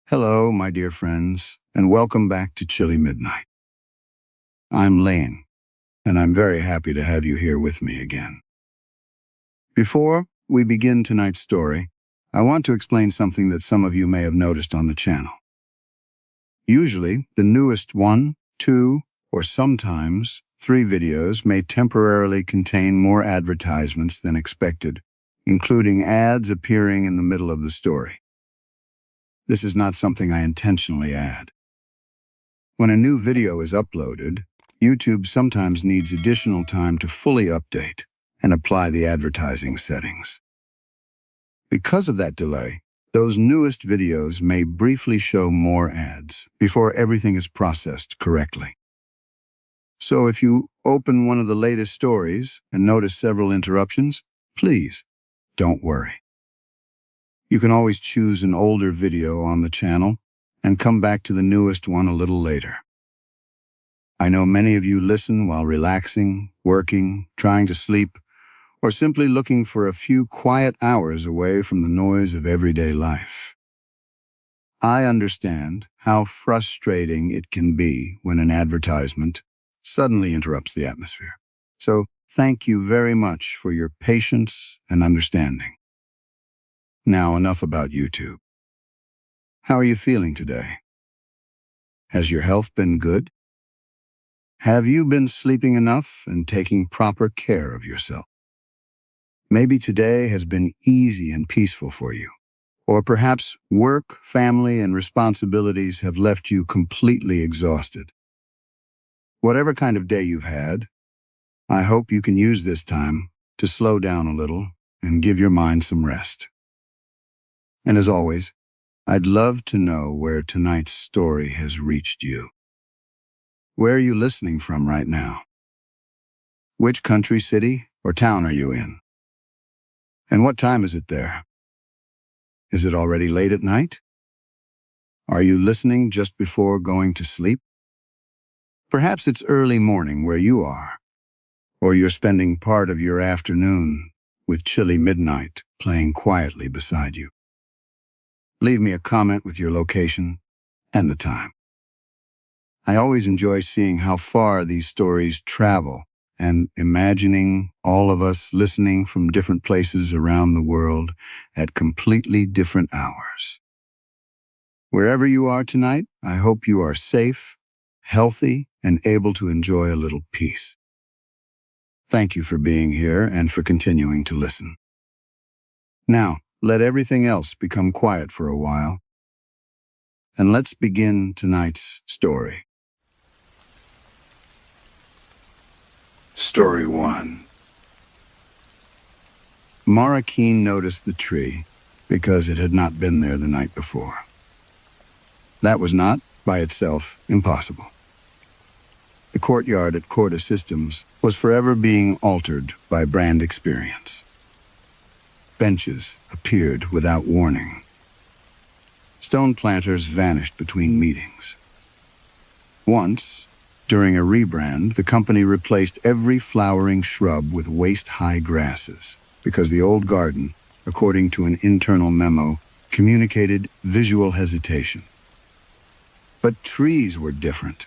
Hello, my dear friends, and welcome back to Chilly Midnight. I'm Leanh, and I'm very happy to have you here with me again. Before we begin tonight's story, I want to explain something that some of you may have noticed on the channel. Usually, the newest 1, 2, or sometimes 3 videos may temporarily contain more advertisements than expected, including ads appearing in the middle of the story. This is not something I intentionally add. When a new video is uploaded, YouTube sometimes needs additional time to fully update and apply the advertising settings. Because of that delay, those newest videos may briefly show more ads before everything is processed correctly. So if you open one of the latest stories and notice several interruptions, please don't worry. You can always choose an older video on the channel and come back to the newest one a little later. I know many of you listen while relaxing, working, trying to sleep, or simply looking for a few quiet hours away from the noise of everyday life. I understand how frustrating it can be when an advertisement suddenly interrupts the atmosphere. So thank you very much for your patience and understanding. Now, enough about YouTube. How are you feeling today? Has your health been good? Have you been sleeping enough and taking proper care of yourself? Maybe today has been easy and peaceful for you, or perhaps work, family, and responsibilities have left you completely exhausted. Whatever kind of day you've had, I hope you can use this time to slow down a little and give your mind some rest. And as always, I'd love to know where tonight's story has reached you. Where are you listening from right now? Which country, city, or town are you in? And what time is it there? Is it already late at night? Are you listening just before going to sleep? Perhaps it's early morning where you are, or you're spending part of your afternoon with Chilly Midnight playing quietly beside you. Leave me a comment with your location and the time. I always enjoy seeing how far these stories travel and imagining all of us listening from different places around the world at completely different hours. Wherever you are tonight, I hope you are safe, healthy, and able to enjoy a little peace. Thank you for being here and for continuing to listen. Now, let everything else become quiet for a while, and let's begin tonight's story. Story 1. Mara Keene noticed the tree because it had not been there the night before. That was not, by itself, impossible. The courtyard at Corda Systems was forever being altered by brand experience. Benches appeared without warning. Stone planters vanished between meetings. Once, during a rebrand, the company replaced every flowering shrub with waist-high grasses because the old garden, according to an internal memo, communicated visual hesitation. But trees were different.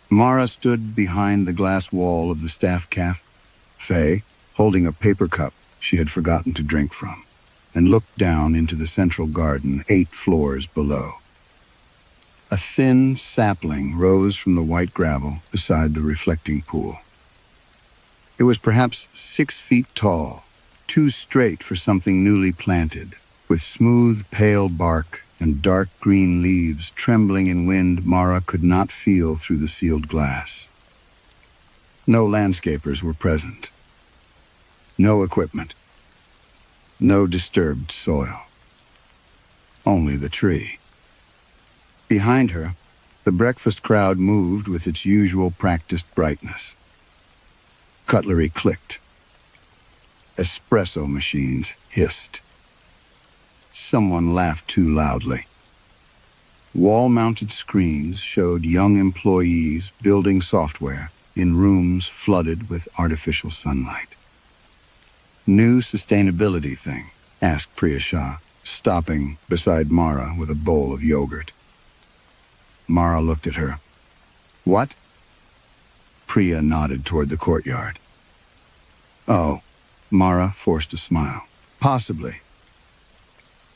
Mara stood behind the glass wall of the staff cafe, holding a paper cup she had forgotten to drink from, and looked down into the central garden 8 floors below. A thin sapling rose from the white gravel beside the reflecting pool. It was perhaps 6 feet tall, too straight for something newly planted, with smooth, pale bark and dark green leaves trembling in wind Mara could not feel through the sealed glass. No landscapers were present. No equipment. No disturbed soil. Only the tree. Behind her, the breakfast crowd moved with its usual practiced brightness. Cutlery clicked. Espresso machines hissed. Someone laughed too loudly. Wall-mounted screens showed young employees building software in rooms flooded with artificial sunlight. New sustainability thing? Asked Priya Shah, stopping beside Mara with a bowl of yogurt. Mara looked at her. "What?" Priya nodded toward the courtyard. "Oh," Mara forced a smile. "Possibly.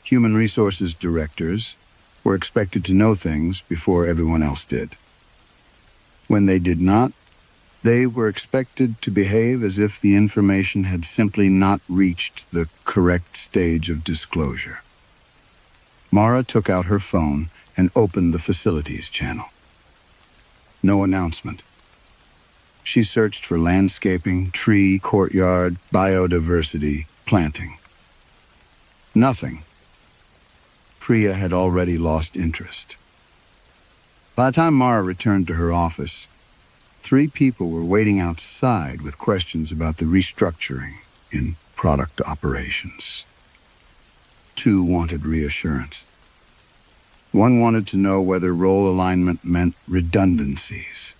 Human resources directors were expected to know things before everyone else did. When they did not, they were expected to behave as if the information had simply not reached the correct stage of disclosure." Mara took out her phone and opened the facilities channel. No announcement. She searched for landscaping, tree, courtyard, biodiversity, planting. Nothing. Priya had already lost interest. By the time Mara returned to her office, 3 people were waiting outside with questions about the restructuring in product operations. 2 wanted reassurance. 1 wanted to know whether role alignment meant redundancies.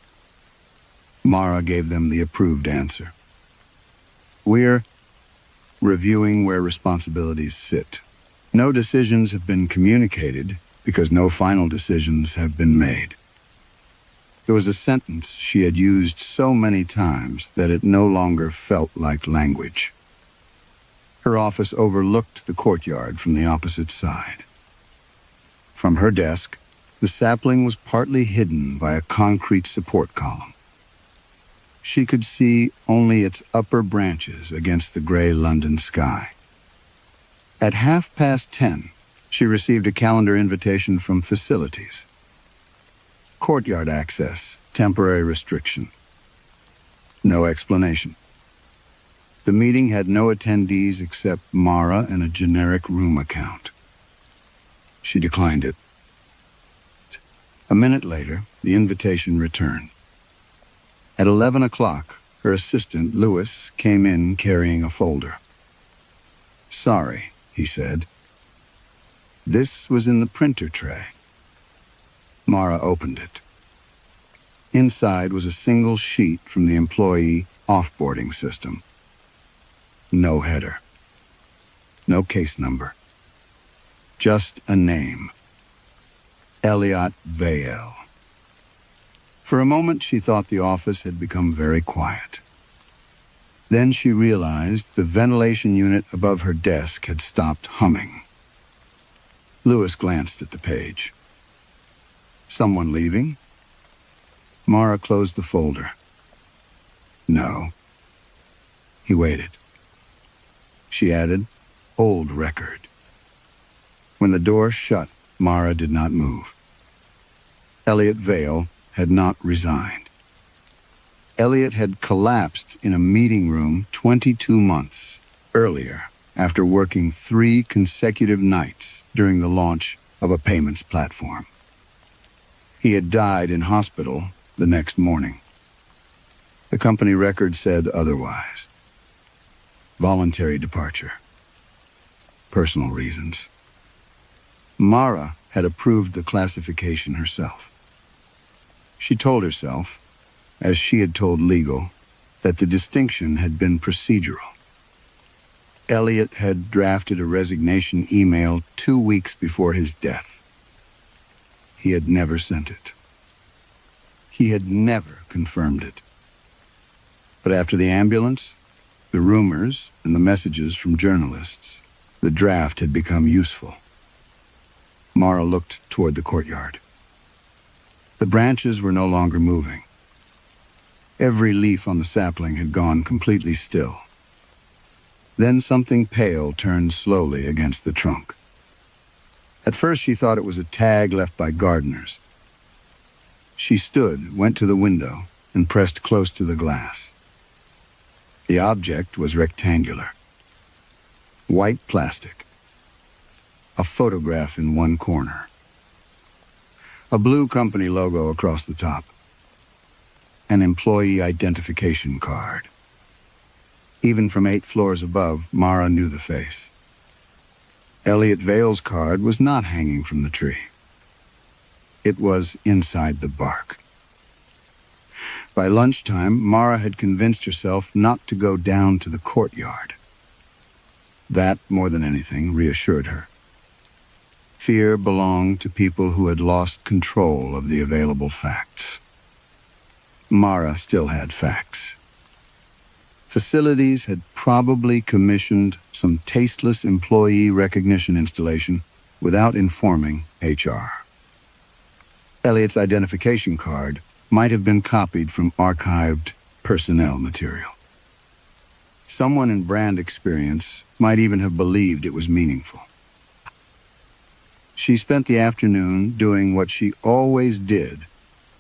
Mara gave them the approved answer. "We're reviewing where responsibilities sit. No decisions have been communicated because no final decisions have been made." It was a sentence she had used so many times that it no longer felt like language. Her office overlooked the courtyard from the opposite side. From her desk, the sapling was partly hidden by a concrete support column. She could see only its upper branches against the gray London sky. At 10:30, she received a calendar invitation from facilities. "Courtyard access, temporary restriction." No explanation. The meeting had no attendees except Mara and a generic room account. She declined it. A minute later, the invitation returned. At 11 o'clock, her assistant, Lewis, came in carrying a folder. "Sorry," he said. This was in the printer tray. Mara opened it. Inside was a single sheet from the employee offboarding system. No header. No case number. Just a name. Elliot Vale. For a moment, she thought the office had become very quiet. Then she realized the ventilation unit above her desk had stopped humming. Lewis glanced at the page. Someone leaving? Mara closed the folder. No. He waited. She added, "Old record." When the door shut, Mara did not move. Elliot Vale had not resigned. Elliot had collapsed in a meeting room 22 months earlier after working 3 consecutive nights during the launch of a payments platform. He had died in hospital the next morning. The company record said otherwise. Voluntary departure. Personal reasons. Mara had approved the classification herself. She told herself, as she had told legal, that the distinction had been procedural. Elliot had drafted a resignation email 2 weeks before his death. He had never sent it. He had never confirmed it. But after the ambulance, the rumors, and the messages from journalists, the draft had become useful. Mara looked toward the courtyard. The branches were no longer moving. Every leaf on the sapling had gone completely still. Then something pale turned slowly against the trunk. At first she thought it was a tag left by gardeners. She stood, went to the window, and pressed close to the glass. The object was rectangular. White plastic. A photograph in one corner. A blue company logo across the top. An employee identification card. Even from 8 floors above, Mara knew the face. Elliot Vale's card was not hanging from the tree. It was inside the bark. By lunchtime, Mara had convinced herself not to go down to the courtyard. That, more than anything, reassured her. Fear belonged to people who had lost control of the available facts. Mara still had facts. Facilities had probably commissioned some tasteless employee recognition installation without informing HR. Elliot's identification card might have been copied from archived personnel material. Someone in brand experience might even have believed it was meaningful. She spent the afternoon doing what she always did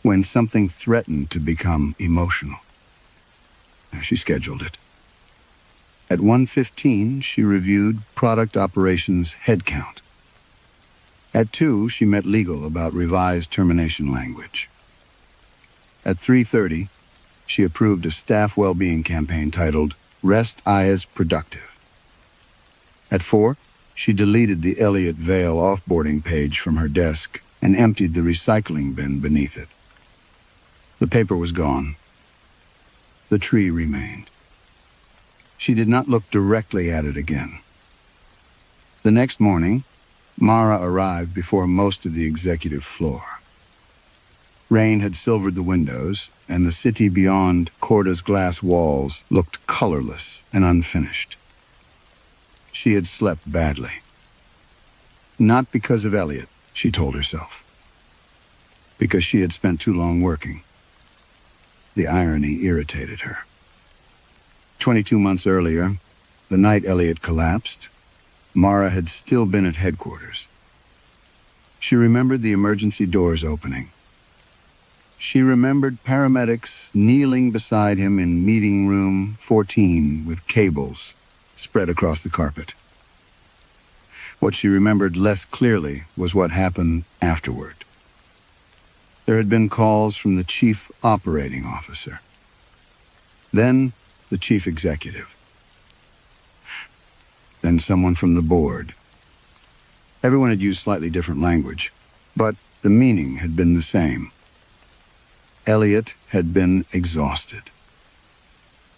when something threatened to become emotional. She scheduled it. At 1:15, she reviewed product operations headcount. At 2, she met legal about revised termination language. At 3:30, she approved a staff well-being campaign titled Rest Eyes Productive. At 4, she deleted the Elliott Vale offboarding page from her desk and emptied the recycling bin beneath it. The paper was gone. The tree remained. She did not look directly at it again. The next morning, Mara arrived before most of the executive floor. Rain had silvered the windows, and the city beyond Corda's glass walls looked colorless and unfinished. She had slept badly. Not because of Elliott, she told herself. Because she had spent too long working. The irony irritated her. 22 months earlier, the night Elliott collapsed, Mara had still been at headquarters. She remembered the emergency doors opening. She remembered paramedics kneeling beside him in meeting room 14 with cables spread across the carpet. What she remembered less clearly was what happened afterward. There had been calls from the chief operating officer. Then the chief executive. Then someone from the board. Everyone had used slightly different language, but the meaning had been the same. Elliott had been exhausted.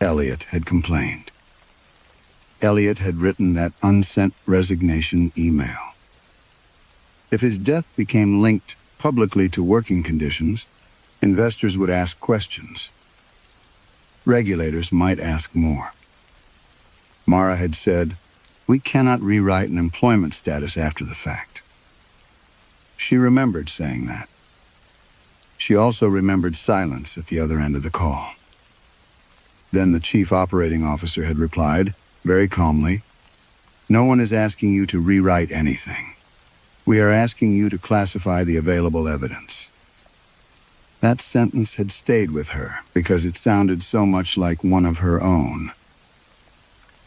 Elliott had complained. Elliott had written that unsent resignation email. If his death became linked publicly to working conditions, investors would ask questions. Regulators might ask more. Mara had said, "We cannot rewrite an employment status after the fact." She remembered saying that. She also remembered silence at the other end of the call. Then the chief operating officer had replied, very calmly, "No one is asking you to rewrite anything. We are asking you to classify the available evidence." That sentence had stayed with her because it sounded so much like one of her own.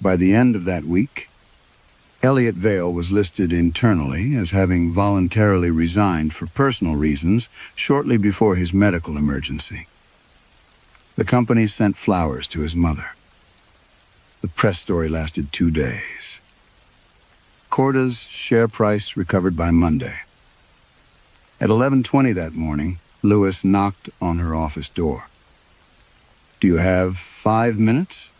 By the end of that week, Elliott Vale was listed internally as having voluntarily resigned for personal reasons shortly before his medical emergency. The company sent flowers to his mother. The press story lasted 2 days. Corda's share price recovered by Monday. At 11:20 that morning, Lewis knocked on her office door. "Do you have 5 minutes?"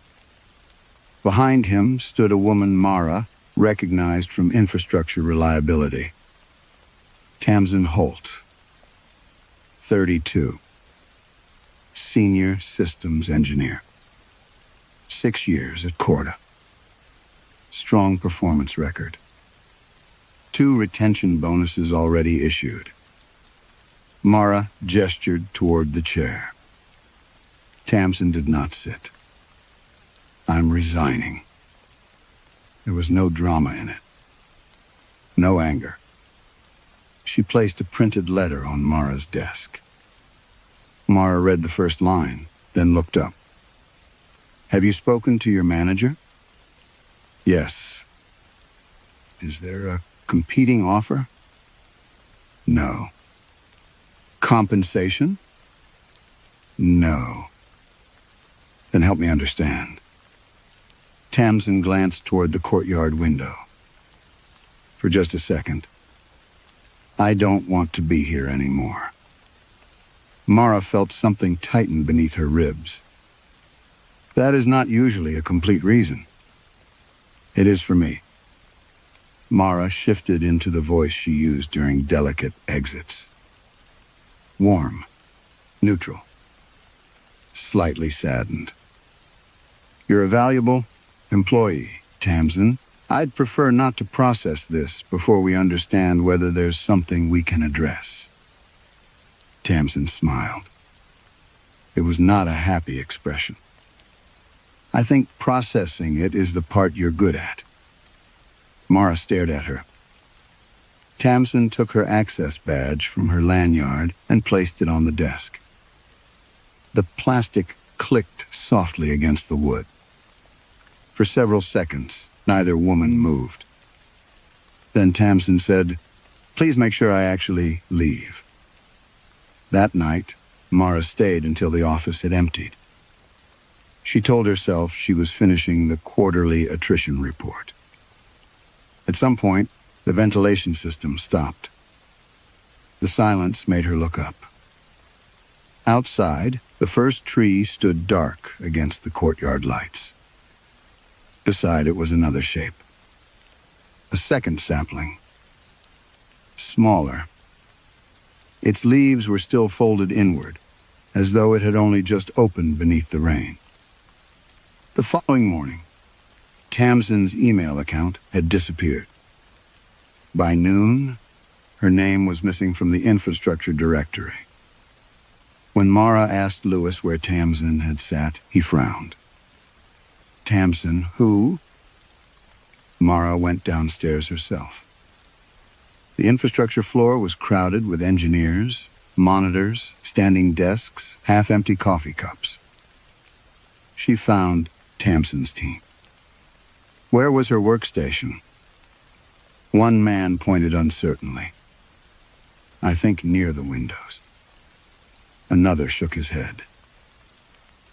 Behind him stood a woman Mara recognized from infrastructure reliability. Tamsin Holt, 32. Senior systems engineer. 6 years at Corda. Strong performance record. 2 retention bonuses already issued. Mara gestured toward the chair. Tamsin did not sit. "I'm resigning." There was no drama in it. No anger. She placed a printed letter on Mara's desk. Mara read the first line, then looked up. "Have you spoken to your manager?" "Yes." "Is there a competing offer?" "No." "Compensation?" "No." "Then help me understand." Tamsin glanced toward the courtyard window. "For just a second. I don't want to be here anymore." Mara felt something tighten beneath her ribs. "That is not usually a complete reason." "It is for me." Mara shifted into the voice she used during delicate exits. Warm, neutral, slightly saddened. You're a valuable employee, Tamsin. I'd prefer not to process this before we understand whether there's something we can address. Tamsin smiled. It was not a happy expression. I think processing it is the part you're good at. Mara stared at her. Tamsin took her access badge from her lanyard and placed it on the desk. The plastic clicked softly against the wood. For several seconds, neither woman moved. Then Tamsin said, "Please make sure I actually leave." That night, Mara stayed until the office had emptied. She told herself she was finishing the quarterly attrition report. At some point, the ventilation system stopped. The silence made her look up. Outside, the first tree stood dark against the courtyard lights. Beside it was another shape. A second sapling. Smaller. Its leaves were still folded inward, as though it had only just opened beneath the rain. The following morning, Tamsin's email account had disappeared. By noon, her name was missing from the infrastructure directory. When Mara asked Lewis where Tamsin had sat, he frowned. Tamsin, who? Mara went downstairs herself. The infrastructure floor was crowded with engineers, monitors, standing desks, half-empty coffee cups. She found Tamsin's team. Where was her workstation? One man pointed uncertainly. I think near the windows. Another shook his head.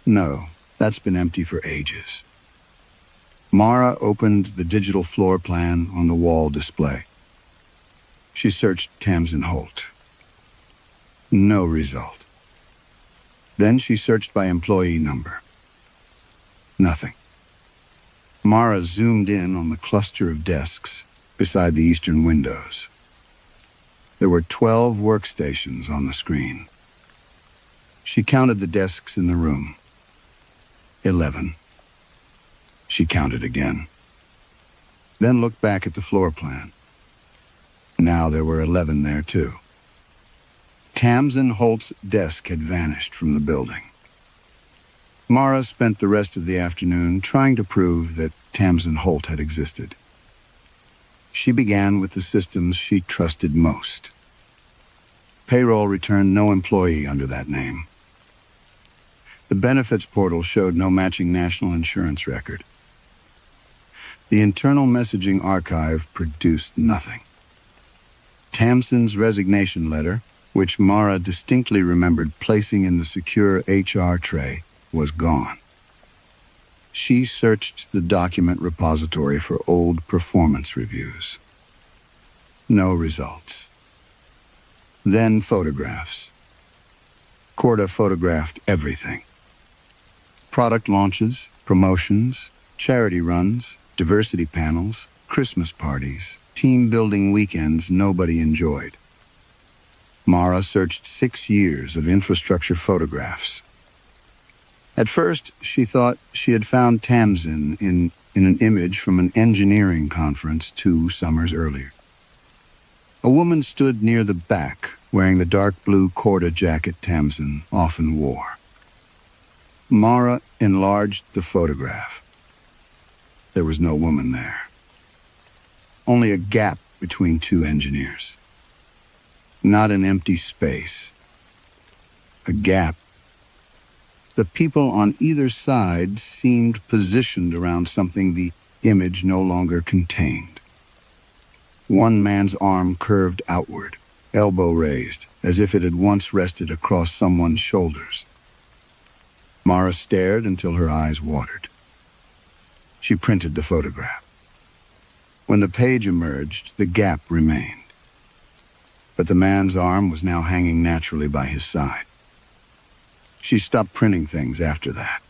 No, that's been empty for ages. Mara opened the digital floor plan on the wall display. She searched Tamsin Holt. No result. Then she searched by employee number. Nothing. Mara zoomed in on the cluster of desks beside the eastern windows. There were 12 workstations on the screen. She counted the desks in the room. 11. She counted again. Then looked back at the floor plan. Now there were 11 there too. Tamsin Holt's desk had vanished from the building. Mara spent the rest of the afternoon trying to prove that Tamsin Holt had existed. She began with the systems she trusted most. Payroll returned no employee under that name. The benefits portal showed no matching national insurance record. The internal messaging archive produced nothing. Tamsin's resignation letter, which Mara distinctly remembered placing in the secure HR tray, was gone. She searched the document repository for old performance reviews. No results. Then photographs. Corda photographed everything. Product launches, promotions, charity runs, diversity panels, Christmas parties, team-building weekends nobody enjoyed. Mara searched 6 years of infrastructure photographs. At first, she thought she had found Tamsin in an image from an engineering conference 2 summers earlier. A woman stood near the back, wearing the dark blue Corda jacket Tamsin often wore. Mara enlarged the photograph. There was no woman there. Only a gap between 2 engineers. Not an empty space. A gap. The people on either side seemed positioned around something the image no longer contained. One man's arm curved outward, elbow raised, as if it had once rested across someone's shoulders. Mara stared until her eyes watered. She printed the photograph. When the page emerged, the gap remained. But the man's arm was now hanging naturally by his side. She stopped printing things after that.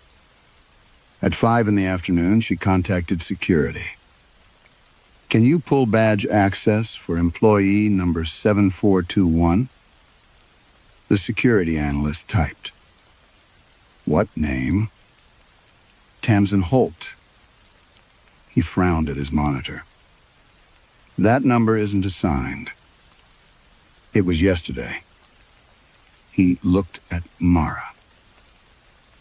At 5 in the afternoon, she contacted security. Can you pull badge access for employee number 7421? The security analyst typed. What name? Tamsin Holt. He frowned at his monitor. That number isn't assigned. It was yesterday. He looked at Mara.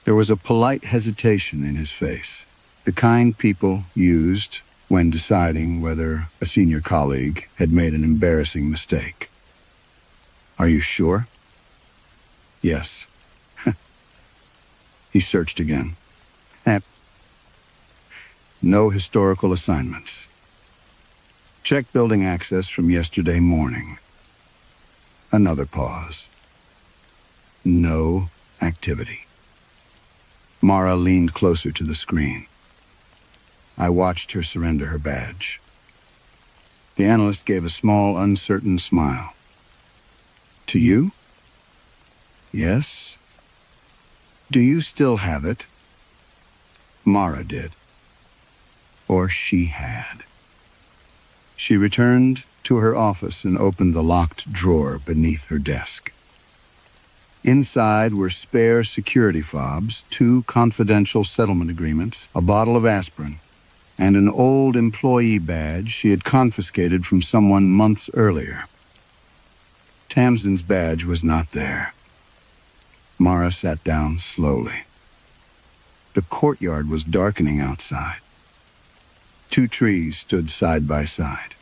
There was a polite hesitation in his face, the kind people used when deciding whether a senior colleague had made an embarrassing mistake. Are you sure? Yes. He searched again. No historical assignments. Check building access from yesterday morning. Another pause. No activity. Mara leaned closer to the screen. I watched her surrender her badge. The analyst gave a small, uncertain smile. To you? Yes. Do you still have it? Mara did. Or she had. She returned to her office and opened the locked drawer beneath her desk. Inside were spare security fobs, 2 confidential settlement agreements, a bottle of aspirin, and an old employee badge she had confiscated from someone months earlier. Tamsin's badge was not there. Mara sat down slowly. The courtyard was darkening outside. 2 trees stood side by side.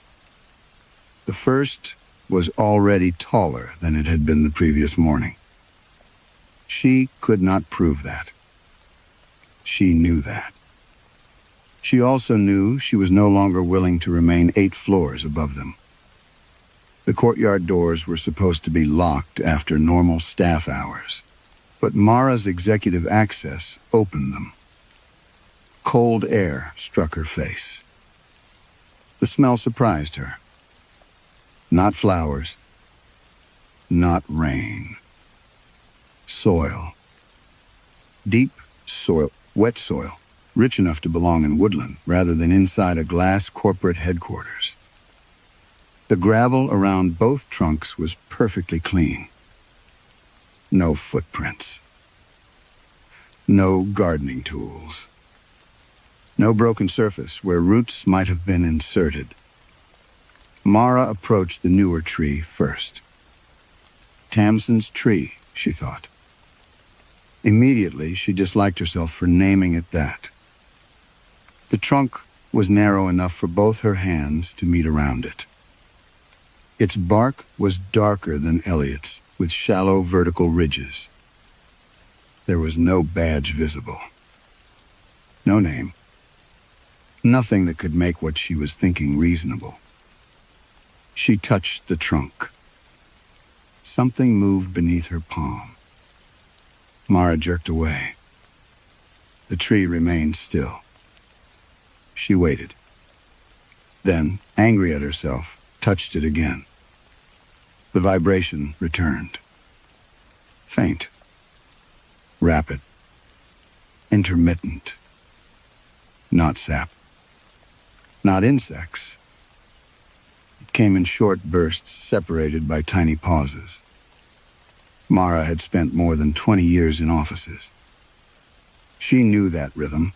The first was already taller than it had been the previous morning. She could not prove that. She knew that. She also knew she was no longer willing to remain 8 floors above them. The courtyard doors were supposed to be locked after normal staff hours, but Mara's executive access opened them. Cold air struck her face. The smell surprised her. Not flowers. Not rain. Soil. Deep soil, wet soil, rich enough to belong in woodland rather than inside a glass corporate headquarters. The gravel around both trunks was perfectly clean. No footprints. No gardening tools. No broken surface where roots might have been inserted. Mara approached the newer tree first. Tamsin's tree, she thought. Immediately, she disliked herself for naming it that. The trunk was narrow enough for both her hands to meet around it. Its bark was darker than Elliot's, with shallow vertical ridges. There was no badge visible. No name. Nothing that could make what she was thinking reasonable. She touched the trunk. Something moved beneath her palm. Mara jerked away. The tree remained still. She waited. Then, angry at herself, touched it again. The vibration returned. Faint. Rapid. Intermittent. Not sap. Not insects. It came in short bursts separated by tiny pauses. Mara had spent more than 20 years in offices. She knew that rhythm.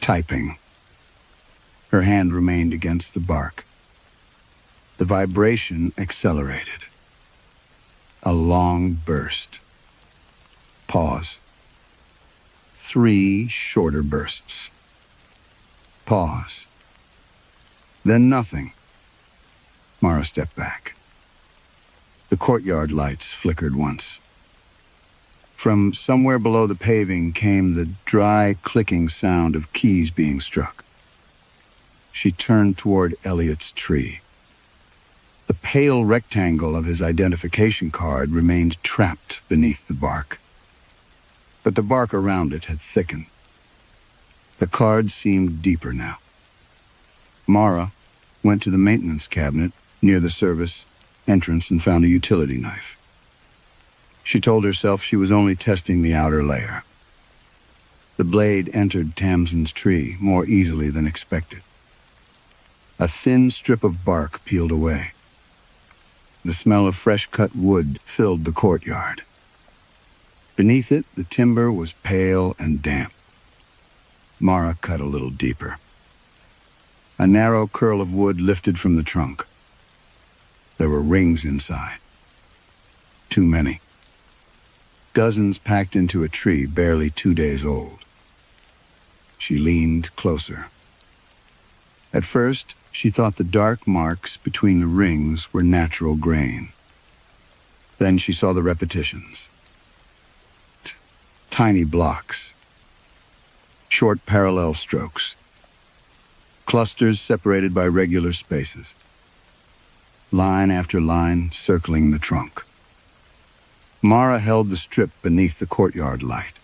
Typing. Her hand remained against the bark. The vibration accelerated. A long burst. Pause. 3 shorter bursts. Pause. Then nothing. Mara stepped back. The courtyard lights flickered once. From somewhere below the paving came the dry, clicking sound of keys being struck. She turned toward Elliot's tree. The pale rectangle of his identification card remained trapped beneath the bark. But the bark around it had thickened. The card seemed deeper now. Mara went to the maintenance cabinet near the service entrance and found a utility knife. She told herself she was only testing the outer layer. The blade entered Tamsin's tree more easily than expected. A thin strip of bark peeled away. The smell of fresh-cut wood filled the courtyard. Beneath it, the timber was pale and damp. Mara cut a little deeper. A narrow curl of wood lifted from the trunk. There were rings inside. Too many. Dozens packed into a tree barely 2 days old. She leaned closer. At first, she thought the dark marks between the rings were natural grain. Then she saw the repetitions. Tiny blocks. Short parallel strokes. Clusters separated by regular spaces. Line after line circling the trunk. Mara held the strip beneath the courtyard light.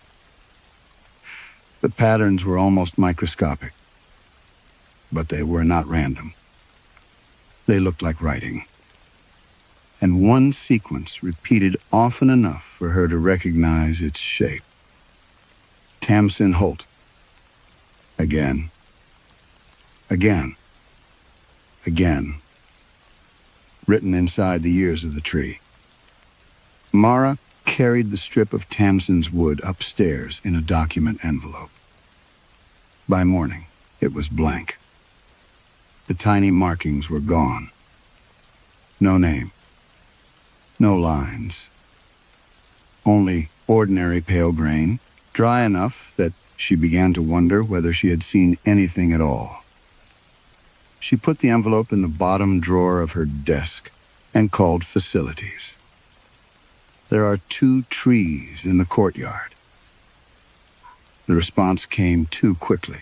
The patterns were almost microscopic, but they were not random. They looked like writing. And one sequence repeated often enough for her to recognize its shape. Tamsin Holt. Again. Again. Again. Written inside the years of the tree. Mara carried the strip of Tamsin's wood upstairs in a document envelope. By morning, it was blank. The tiny markings were gone. No name. No lines. Only ordinary pale grain, dry enough that she began to wonder whether she had seen anything at all. She put the envelope in the bottom drawer of her desk and called facilities. There are 2 trees in the courtyard. The response came too quickly.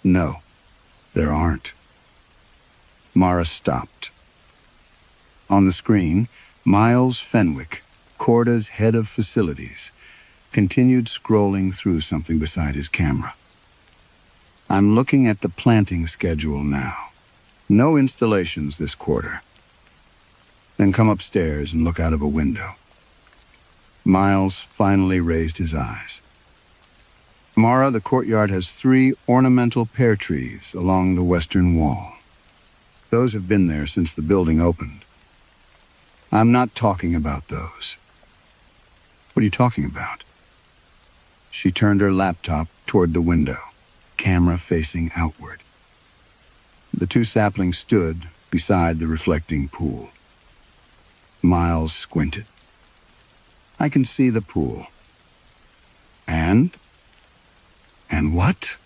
No, there aren't. Mara stopped. On the screen, Miles Fenwick, Corda's head of facilities, continued scrolling through something beside his camera. I'm looking at the planting schedule now. No installations this quarter. Then come upstairs and look out of a window. Miles finally raised his eyes. Mara, the courtyard has 3 ornamental pear trees along the western wall. Those have been there since the building opened. I'm not talking about those. What are you talking about? She turned her laptop toward the window, camera facing outward. The 2 saplings stood beside the reflecting pool. Miles squinted. I can see the pool. And what?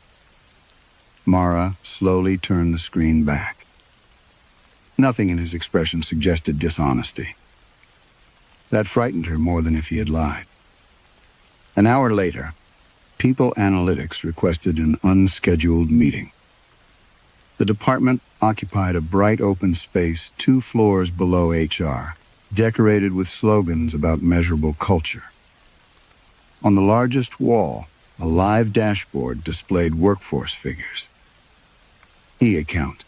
Mara slowly turned the screen back. Nothing in his expression suggested dishonesty. That frightened her more than if he had lied. An hour later, People Analytics requested an unscheduled meeting. The department occupied a bright open space 2 floors below HR, decorated with slogans about measurable culture. On the largest wall, a live dashboard displayed workforce figures. E-account.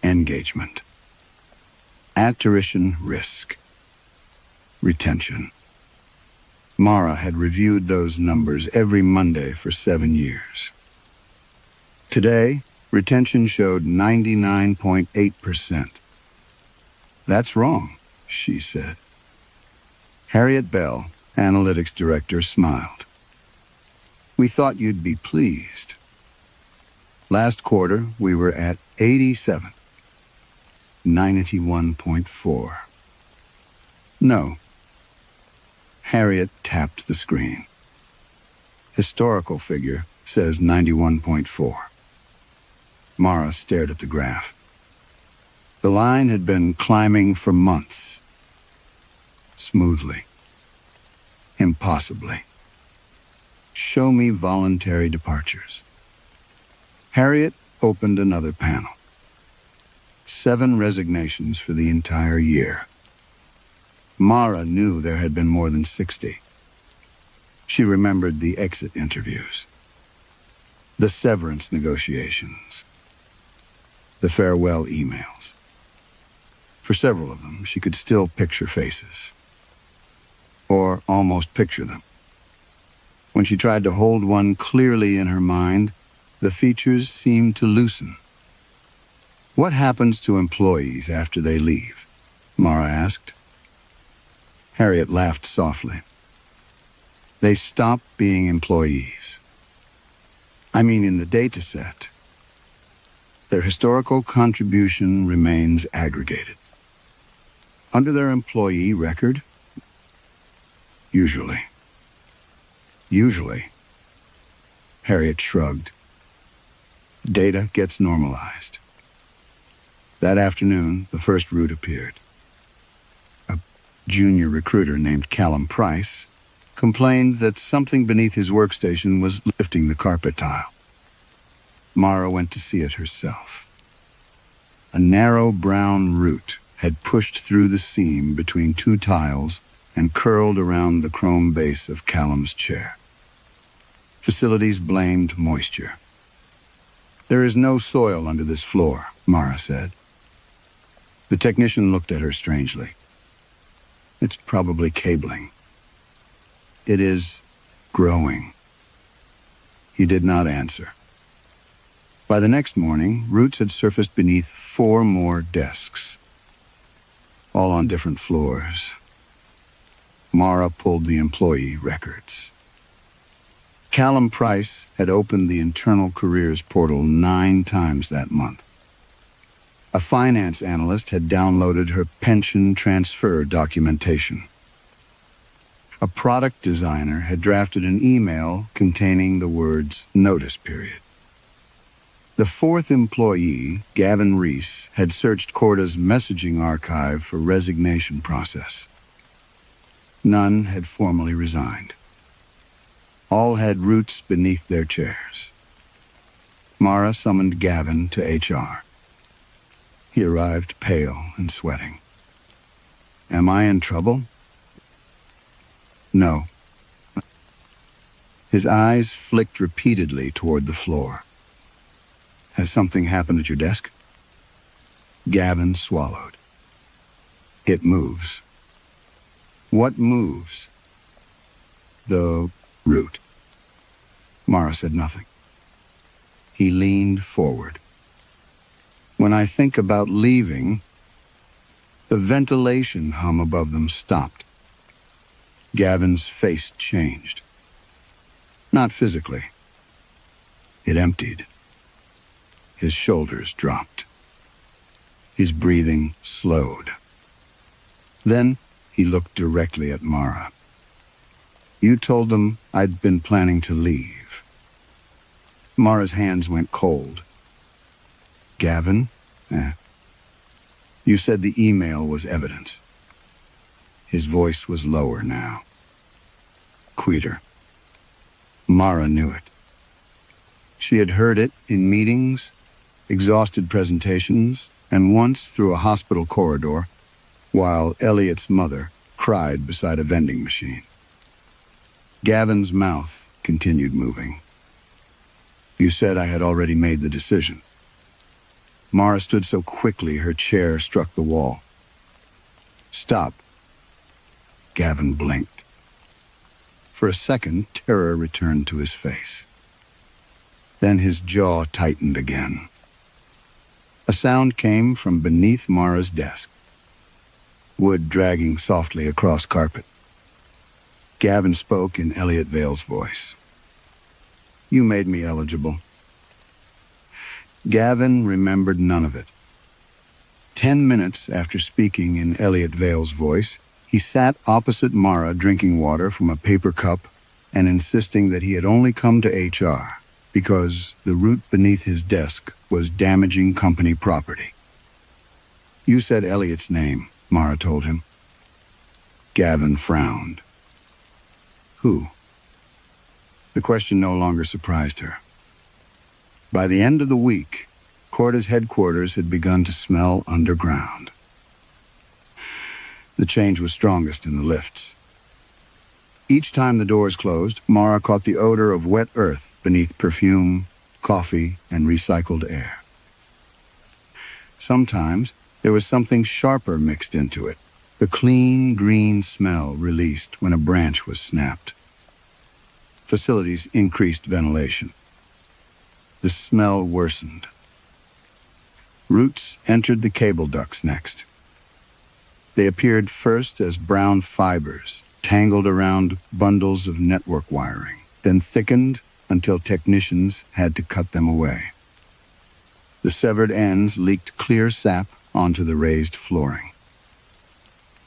Engagement. Attrition risk. Retention. Mara had reviewed those numbers every Monday for 7 years. Today, retention showed 99.8%. That's wrong, she said. Harriet Bell, Analytics Director, smiled. We thought you'd be pleased. Last quarter, we were at 87. 91.4. No. Harriet tapped the screen. Historical figure says 91.4. Mara stared at the graph. The line had been climbing for months. Smoothly. Impossibly. Show me voluntary departures. Harriet opened another panel. 7 resignations for the entire year. Mara knew there had been more than 60. She remembered the exit interviews, the severance negotiations, the farewell emails. For several of them, she could still picture faces, or almost picture them. When she tried to hold one clearly in her mind, the features seemed to loosen, What happens to employees after they leave? Mara asked. Harriet laughed softly. They stop being employees. I mean, in the data set, their historical contribution remains aggregated. Under their employee record? Usually. Usually. Harriet shrugged. Data gets normalized. That afternoon, the first route appeared. A junior recruiter named Callum Price complained that something beneath his workstation was lifting the carpet tile. Mara went to see it herself. A narrow brown root had pushed through the seam between two tiles and curled around the chrome base of Callum's chair. Facilities blamed moisture. There is no soil under this floor, Mara said. The technician looked at her strangely. It's probably cabling. It is growing. He did not answer. By the next morning, roots had surfaced beneath 4 more desks, all on different floors. Mara pulled the employee records. Callum Price had opened the internal careers portal 9 times that month. A finance analyst had downloaded her pension transfer documentation. A product designer had drafted an email containing the words "notice period." The 4th employee, Gavin Reese, had searched Corda's messaging archive for resignation process. None had formally resigned. All had roots beneath their chairs. Mara summoned Gavin to HR. He arrived pale and sweating. Am I in trouble? No. His eyes flicked repeatedly toward the floor. Has something happened at your desk? Gavin swallowed. It moves. What moves? The root. Mara said nothing. He leaned forward. When I think about leaving, the ventilation hum above them stopped. Gavin's face changed. Not physically. It emptied. His shoulders dropped. His breathing slowed. Then he looked directly at Mara. You told them I'd been planning to leave. Mara's hands went cold. Gavin? You said the email was evidence. His voice was lower now. Quieter. Mara knew it. She had heard it in meetings, exhausted presentations, and once through a hospital corridor, while Elliot's mother cried beside a vending machine. Gavin's mouth continued moving. You said I had already made the decision. Mara stood so quickly her chair struck the wall. Stop. Gavin blinked. For a second, terror returned to his face. Then his jaw tightened again. A sound came from beneath Mara's desk. Wood dragging softly across carpet. Gavin spoke in Elliot Vale's voice. You made me eligible. Gavin remembered none of it. 10 minutes after speaking in Elliot Vale's voice, he sat opposite Mara drinking water from a paper cup and insisting that he had only come to HR because the root beneath his desk was damaging company property. You said Elliot's name, Mara told him. Gavin frowned. Who? The question no longer surprised her. By the end of the week, Corda's headquarters had begun to smell underground. The change was strongest in the lifts. Each time the doors closed, Mara caught the odor of wet earth beneath perfume, coffee, and recycled air. Sometimes there was something sharper mixed into it, the clean green smell released when a branch was snapped. Facilities increased ventilation. The smell worsened. Roots entered the cable ducts next. They appeared first as brown fibers, tangled around bundles of network wiring, then thickened until technicians had to cut them away. The severed ends leaked clear sap onto the raised flooring.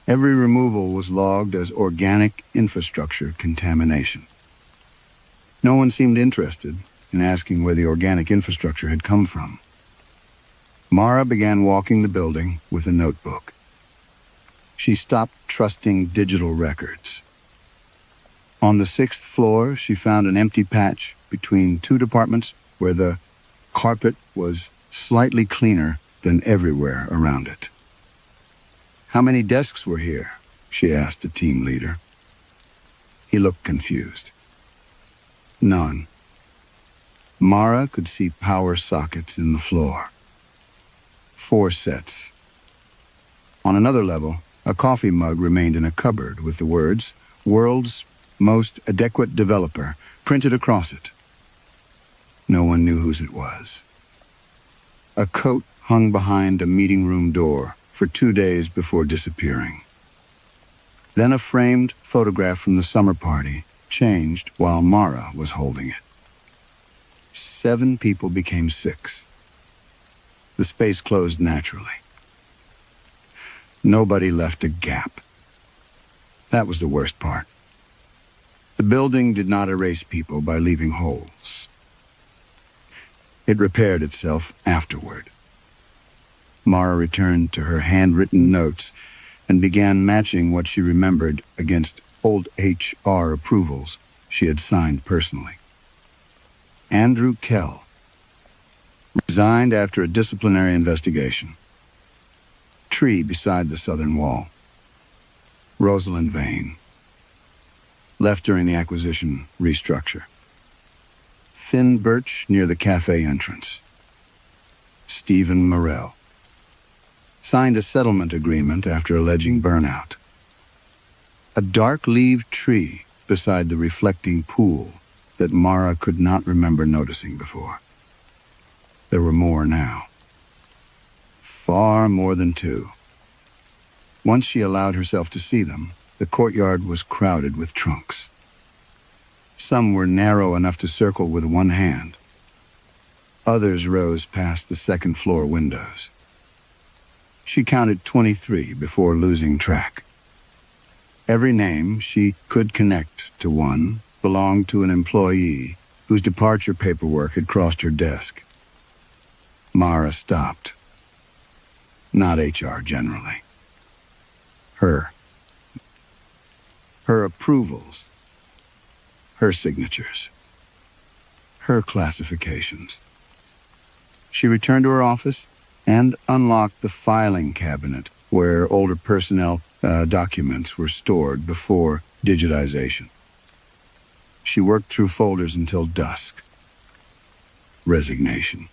Every removal was logged as organic infrastructure contamination. No one seemed interested in asking where the organic infrastructure had come from. Mara began walking the building with a notebook. She stopped trusting digital records. On the 6th floor, she found an empty patch between two departments where the carpet was slightly cleaner than everywhere around it. "How many desks were here?" she asked the team leader. He looked confused. "None." Mara could see power sockets in the floor. 4 sets. On another level, a coffee mug remained in a cupboard with the words, "World's Most Adequate Developer," printed across it. No one knew whose it was. A coat hung behind a meeting room door for 2 days before disappearing. Then a framed photograph from the summer party changed while Mara was holding it. 7 people became 6. The space closed naturally. Nobody left a gap. That was the worst part. The building did not erase people by leaving holes. It repaired itself afterward. Mara returned to her handwritten notes and began matching what she remembered against old HR approvals she had signed personally. Andrew Kell resigned after a disciplinary investigation. Tree beside the southern wall. Rosalind Vane left during the acquisition restructure. Thin birch near the cafe entrance. Stephen Morell signed a settlement agreement after alleging burnout. A dark-leaved tree beside the reflecting pool that Mara could not remember noticing before. There were more now. Far more than 2. Once she allowed herself to see them, the courtyard was crowded with trunks. Some were narrow enough to circle with one hand. Others rose past the second-floor windows. She counted 23 before losing track. Every name she could connect to one belonged to an employee whose departure paperwork had crossed her desk. Mara stopped. Not HR generally. Her approvals. Her signatures. Her classifications. She returned to her office and unlocked the filing cabinet where older personnel documents were stored before digitization. She worked through folders until dusk. Resignation.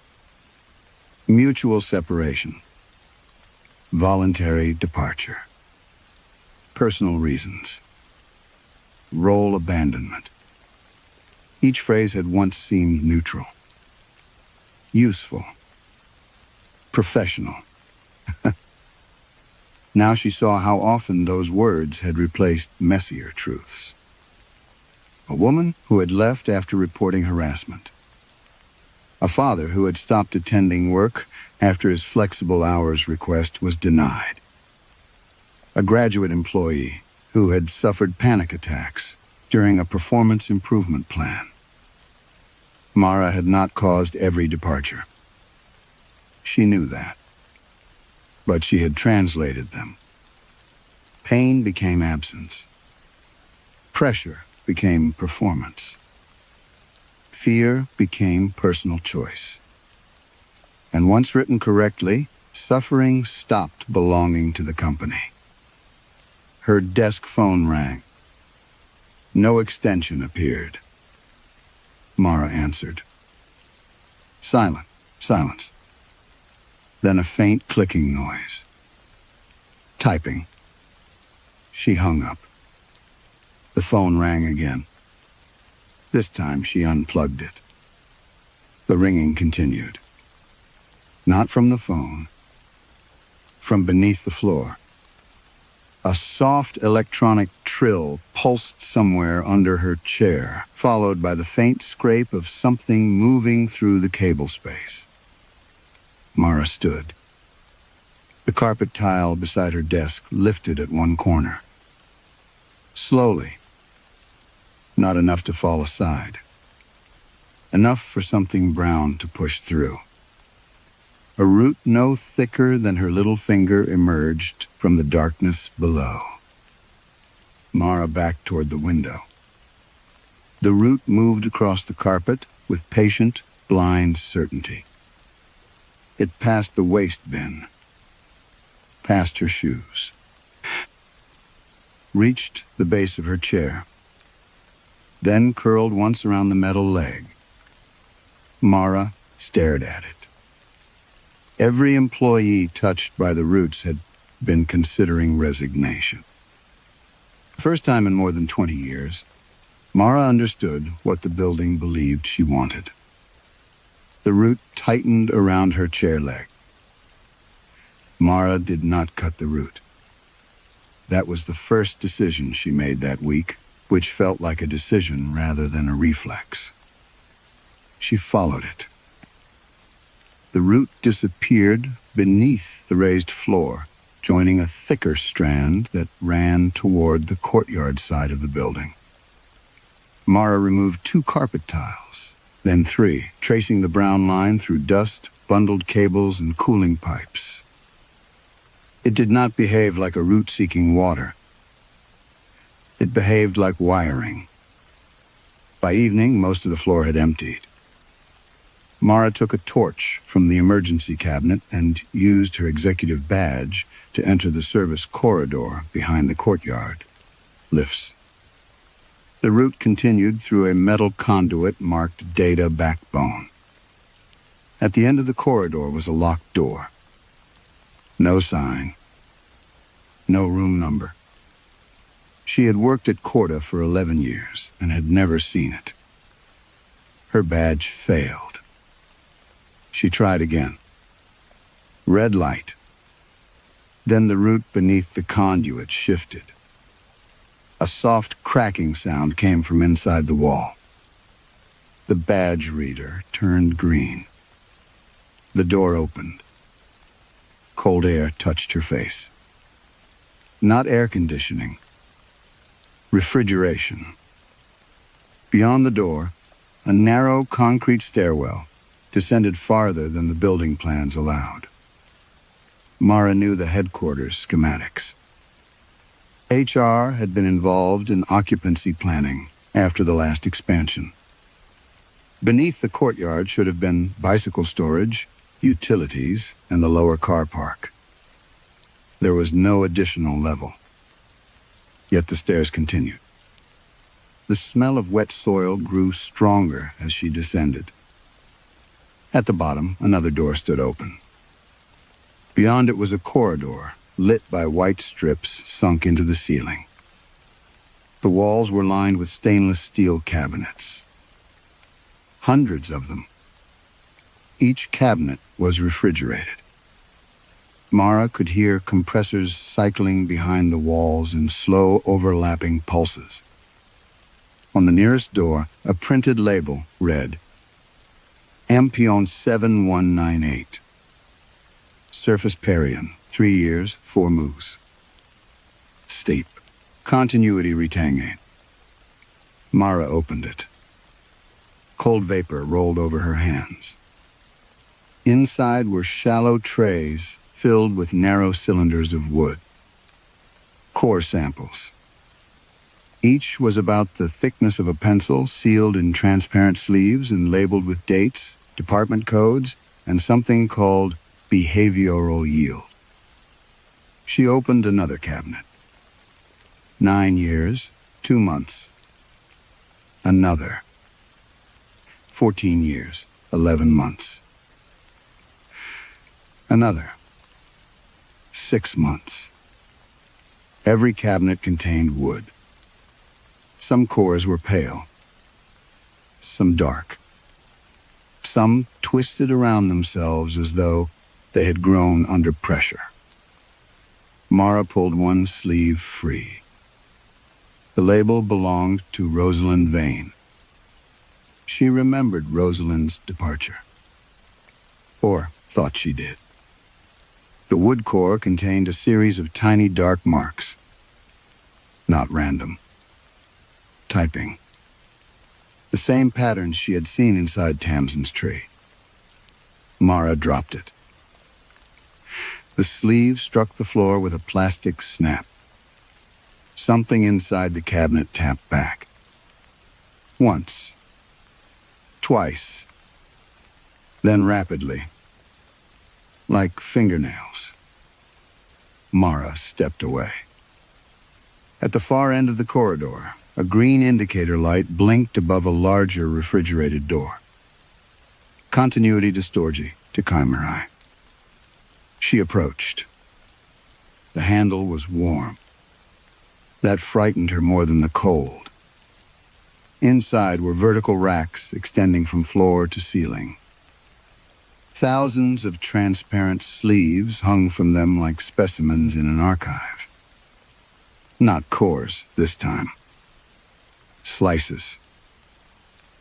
Mutual separation. Voluntary departure. Personal reasons. Role abandonment. Each phrase had once seemed neutral. Useful. Professional. Now she saw how often those words had replaced messier truths. A woman who had left after reporting harassment. A father who had stopped attending work after his flexible hours request was denied. A graduate employee who had suffered panic attacks during a performance improvement plan. Mara had not caused every departure. She knew that. But she had translated them. Pain became absence. Pressure became performance. Fear became personal choice. And once written correctly, suffering stopped belonging to the company. Her desk phone rang. No extension appeared. Mara answered. Silence. Then a faint clicking noise. Typing. She hung up. The phone rang again. This time she unplugged it. The ringing continued. Not from the phone, from beneath the floor. A soft electronic trill pulsed somewhere under her chair, followed by the faint scrape of something moving through the cable space. Mara stood. The carpet tile beside her desk lifted at one corner. Slowly. Not enough to fall aside. Enough for something brown to push through. A root no thicker than her little finger emerged from the darkness below. Mara backed toward the window. The root moved across the carpet with patient, blind certainty. It passed the waste bin, past her shoes, reached the base of her chair, then curled once around the metal leg. Mara stared at it. Every employee touched by the roots had been considering resignation. The first time in more than 20 years, Mara understood what the building believed she wanted. The root tightened around her chair leg. Mara did not cut the root. That was the first decision she made that week, which felt like a decision rather than a reflex. She followed it. The root disappeared beneath the raised floor, joining a thicker strand that ran toward the courtyard side of the building. Mara removed 2 carpet tiles, then 3, tracing the brown line through dust, bundled cables, and cooling pipes. It did not behave like a root seeking water. It behaved like wiring. By evening, most of the floor had emptied. Mara took a torch from the emergency cabinet and used her executive badge to enter the service corridor behind the courtyard. Lifts. The route continued through a metal conduit marked Data Backbone. At the end of the corridor was a locked door. No sign. No room number. She had worked at Corda for 11 years and had never seen it. Her badge failed. She tried again. Red light. Then the route beneath the conduit shifted. A soft cracking sound came from inside the wall. The badge reader turned green. The door opened. Cold air touched her face. Not air conditioning. Refrigeration. Beyond the door, a narrow concrete stairwell descended farther than the building plans allowed. Mara knew the headquarters schematics. HR had been involved in occupancy planning after the last expansion. Beneath the courtyard should have been bicycle storage, utilities, and the lower car park. There was no additional level. Yet the stairs continued. The smell of wet soil grew stronger as she descended. At the bottom, another door stood open. Beyond it was a corridor, lit by white strips sunk into the ceiling. The walls were lined with stainless steel cabinets. Hundreds of them. Each cabinet was refrigerated. Mara could hear compressors cycling behind the walls in slow overlapping pulses. On the nearest door, a printed label read, Ampion 7198. Surface Perion, 3 years, 4 moves. Steep. Continuity retangane. Mara opened it. Cold vapor rolled over her hands. Inside were shallow trays filled with narrow cylinders of wood. Core samples. Each was about the thickness of a pencil, sealed in transparent sleeves and labeled with dates, department codes, and something called behavioral yield. She opened another cabinet. 9 years, 2 months. Another. 14 years, 11 months. Another. 6 months. Every cabinet contained wood. Some cores were pale, some dark, Some twisted around themselves as though they had grown under pressure. Mara pulled one sleeve free. The label belonged to Rosalind Vane. She remembered Rosalind's departure. Or thought she did. The wood core contained a series of tiny dark marks. Not random. Typing. The same pattern she had seen inside Tamsin's tree. Mara dropped it. The sleeve struck the floor with a plastic snap. Something inside the cabinet tapped back. Once. Twice. Then rapidly. Like fingernails. Mara stepped away. At the far end of the corridor, a green indicator light blinked above a larger refrigerated door. Continuity to Storgy, to Chimerai. She approached. The handle was warm. That frightened her more than the cold. Inside were vertical racks extending from floor to ceiling. Thousands of transparent sleeves hung from them like specimens in an archive. Not cores this time. Slices.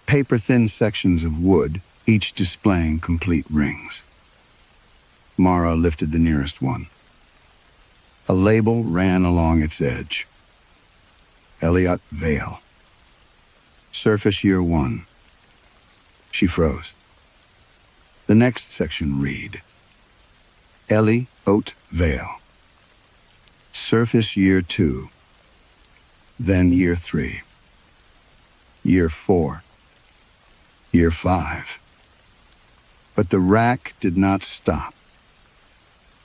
Paper-thin sections of wood, each displaying complete rings. Mara lifted the nearest one. A label ran along its edge. Elliot Vale. Surface Year 1. She froze. The next section read, Ellie Oat Vale. Surface Year 2. Then Year 3. Year 4. Year 5. But the rack did not stop.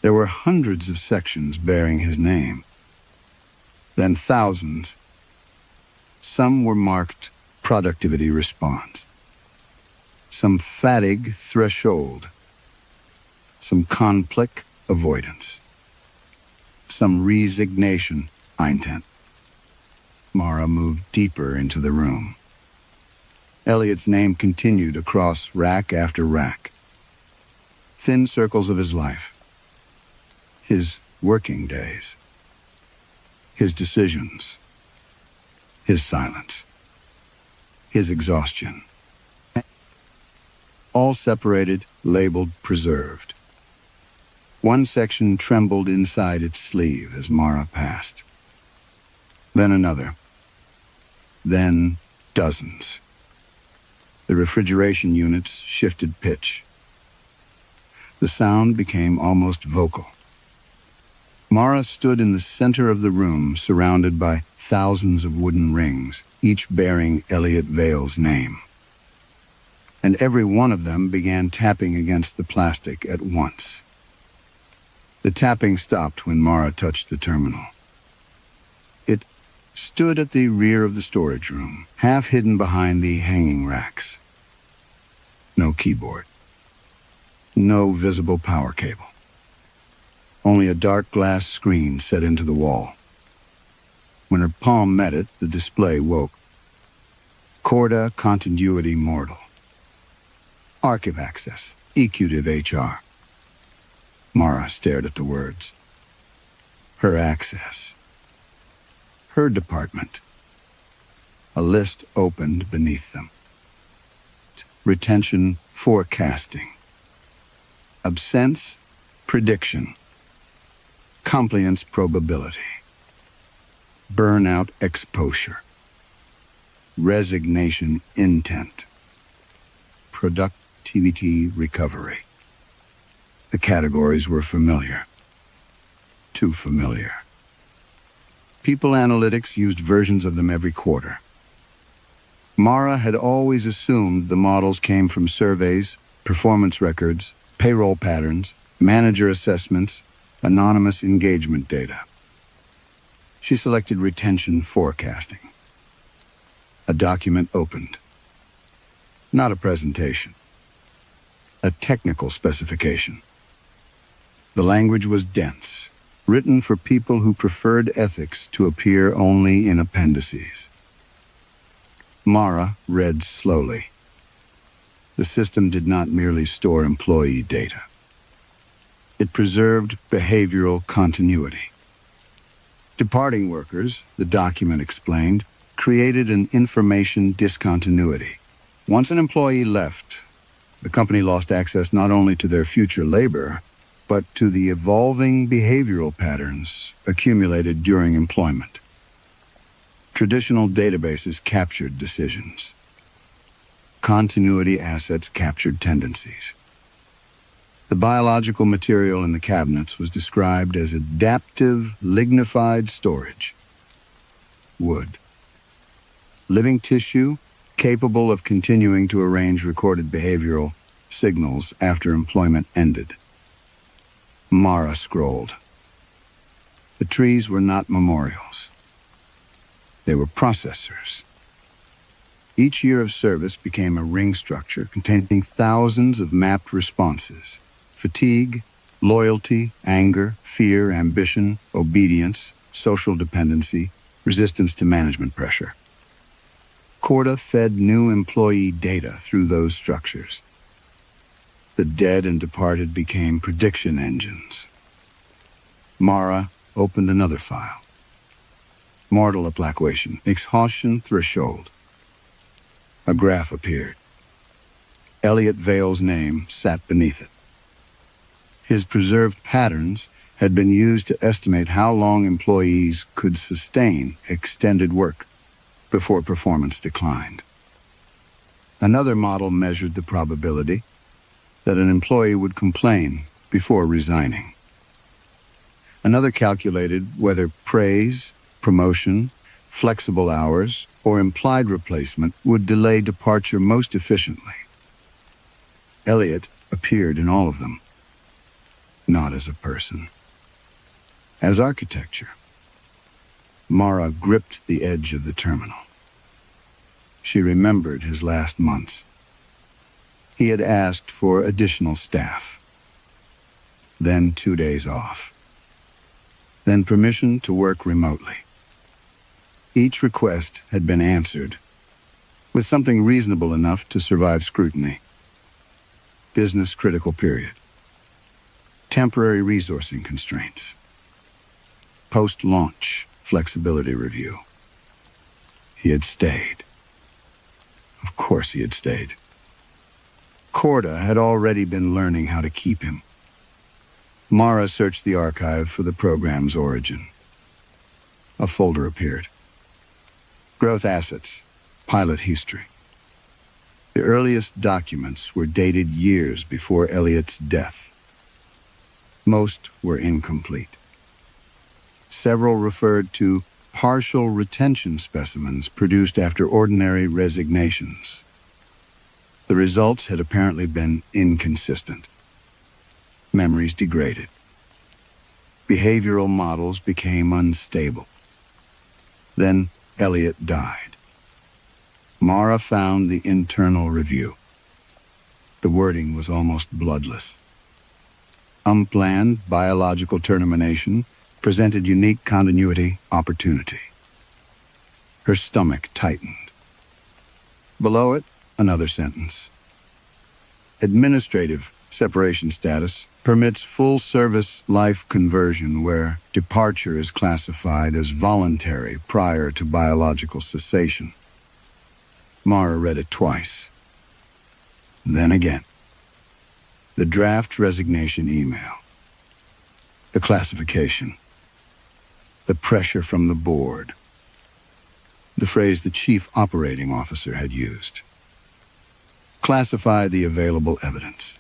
There were hundreds of sections bearing his name. Then thousands. Some were marked Productivity Response. Some Fatigue Threshold. Some Conflict Avoidance. Some Resignation Intent. Mara moved deeper into the room. Elliot's name continued across rack after rack. Thin circles of his life. His working days. His decisions. His silence. His exhaustion. All separated, labeled, preserved. One section trembled inside its sleeve as Mara passed. Then another. Then dozens. The refrigeration units shifted pitch. The sound became almost vocal. Mara stood in the center of the room, surrounded by thousands of wooden rings, each bearing Elliot Vale's name. And every one of them began tapping against the plastic at once. The tapping stopped when Mara touched the terminal. It stood at the rear of the storage room, half hidden behind the hanging racks. No keyboard. No visible power cable. Only a dark glass screen set into the wall. When her palm met it, the display woke. Corda Continuity Mortal. Archive Access. Ecutive HR. Mara stared at the words. Her access. Her department. A list opened beneath them. Retention Forecasting. Absence Prediction. Compliance Probability. Burnout Exposure. Resignation Intent. Productivity Recovery. The categories were familiar. Too familiar. People Analytics used versions of them every quarter. Mara had always assumed the models came from surveys, performance records, payroll patterns, manager assessments, anonymous engagement data. She selected Retention Forecasting. A document opened. Not a presentation. A technical specification. The language was dense, written for people who preferred ethics to appear only in appendices. Mara read slowly. The system did not merely store employee data. It preserved behavioral continuity. Departing workers, the document explained, created an information discontinuity. Once an employee left, the company lost access not only to their future labor, but to the evolving behavioral patterns accumulated during employment. Traditional databases captured decisions. Continuity assets captured tendencies. The biological material in the cabinets was described as adaptive lignified storage. Wood. Living tissue capable of continuing to arrange recorded behavioral signals after employment ended. Mara scrolled. The trees were not memorials. They were processors. Each year of service became a ring structure containing thousands of mapped responses. Fatigue, loyalty, anger, fear, ambition, obedience, social dependency, resistance to management pressure. Corda fed new employee data through those structures. The dead and departed became prediction engines. Mara opened another file. Mortal evacuation, exhaustion threshold. A graph appeared. Elliot Vale's name sat beneath it. His preserved patterns had been used to estimate how long employees could sustain extended work before performance declined. Another model measured the probability that an employee would complain before resigning. Another calculated whether praise, promotion, flexible hours, or implied replacement would delay departure most efficiently. Elliot appeared in all of them, not as a person, as architecture. Mara gripped the edge of the terminal. She remembered his last months. He had asked for additional staff, then 2 days off, then permission to work remotely. Each request had been answered with something reasonable enough to survive scrutiny. Business critical period. Temporary resourcing constraints. Post-launch flexibility review. He had stayed. Of course he had stayed. Corda had already been learning how to keep him. Mara searched the archive for the program's origin. A folder appeared. Growth assets, pilot history. The earliest documents were dated years before Elliot's death. Most were incomplete. Several referred to partial retention specimens produced after ordinary resignations. The results had apparently been inconsistent. Memories degraded. Behavioral models became unstable. Then Elliot died. Mara found the internal review. The wording was almost bloodless. Unplanned biological termination presented unique continuity opportunity. Her stomach tightened. Below it, another sentence. Administrative separation status permits full-service life conversion where departure is classified as voluntary prior to biological cessation. Mara read it twice. Then again. The draft resignation email. The classification. The pressure from the board. The phrase the chief operating officer had used. Classify the available evidence.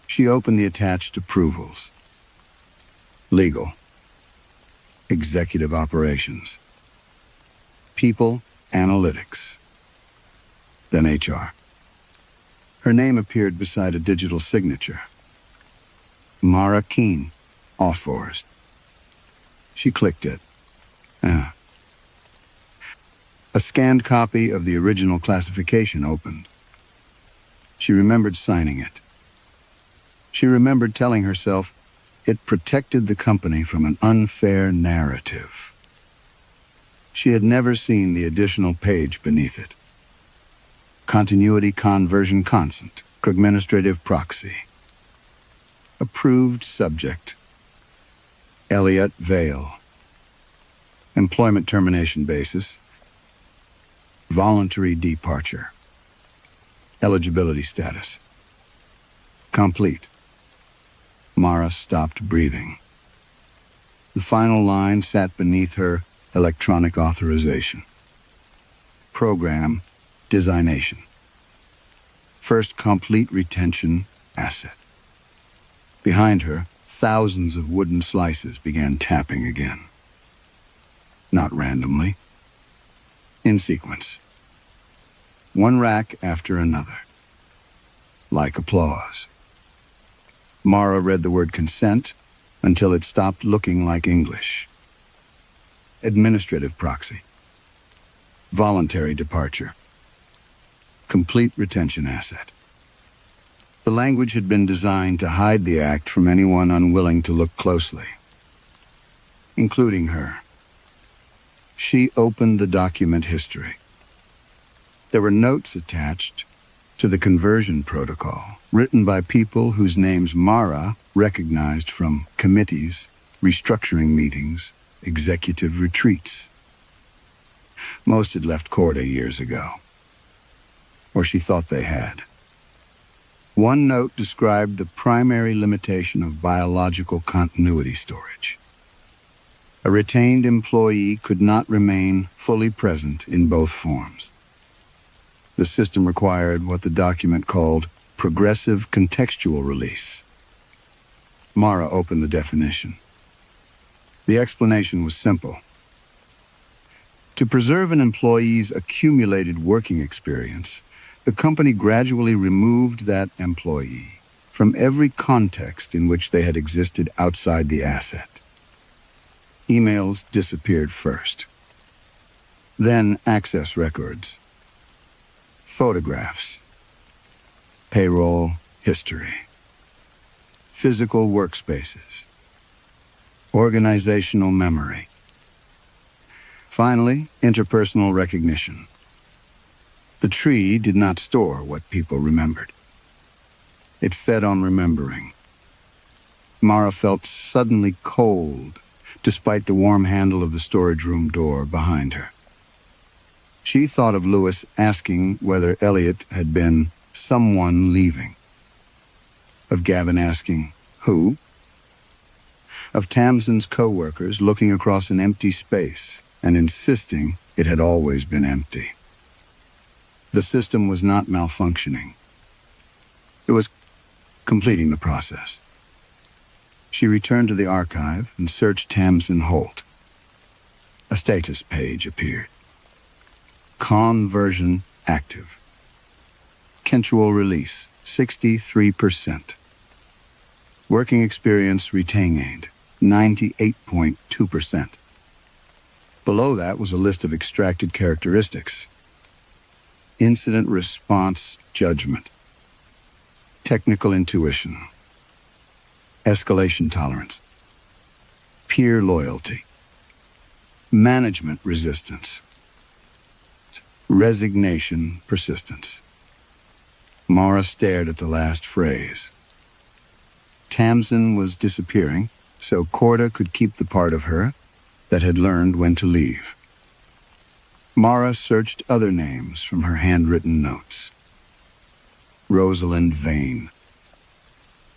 She opened the attached approvals. Legal. Executive operations. People analytics. Then HR. Her name appeared beside a digital signature. Mara Keene, Off-Forest. She clicked it. A scanned copy of the original classification opened. She remembered signing it. She remembered telling herself it protected the company from an unfair narrative. She had never seen the additional page beneath it. Continuity conversion constant. Administrative proxy. Approved subject. Elliot Vale. Employment termination basis. Voluntary departure. Eligibility status. Complete. Mara stopped breathing. The final line sat beneath her electronic authorization. Program Resignation. First complete retention asset. Behind her, thousands of wooden slices began tapping again. Not randomly. In sequence. One rack after another. Like applause. Mara read the word consent until it stopped looking like English. Administrative proxy. Voluntary departure. Complete retention asset. The language had been designed to hide the act from anyone unwilling to look closely, including her. She opened the document history. There were notes attached to the conversion protocol, written by people whose names Mara recognized from committees, restructuring meetings, executive retreats. Most had left Corda years ago, or she thought they had. One note described the primary limitation of biological continuity storage. A retained employee could not remain fully present in both forms. The system required what the document called progressive contextual release. Mara opened the definition. The explanation was simple. To preserve an employee's accumulated working experience, the company gradually removed that employee from every context in which they had existed outside the asset. Emails disappeared first. Then access records. Photographs. Payroll history. Physical workspaces. Organizational memory. Finally, interpersonal recognition. The tree did not store what people remembered. It fed on remembering. Mara felt suddenly cold, despite the warm handle of the storage room door behind her. She thought of Lewis asking whether Elliot had been someone leaving. Of Gavin asking, who? Of Tamsin's co-workers looking across an empty space and insisting it had always been empty. The system was not malfunctioning. It was completing the process. She returned to the archive and searched Tamsin Holt. A status page appeared. Conversion active. Consensual release, 63%. Working experience retained, 98.2%. Below that was a list of extracted characteristics. Incident response judgment. Technical intuition. Escalation tolerance. Peer loyalty. Management resistance. Resignation persistence. Mara stared at the last phrase. Tamsin was disappearing, so Corda could keep the part of her that had learned when to leave. Mara searched other names from her handwritten notes. Rosalind Vane.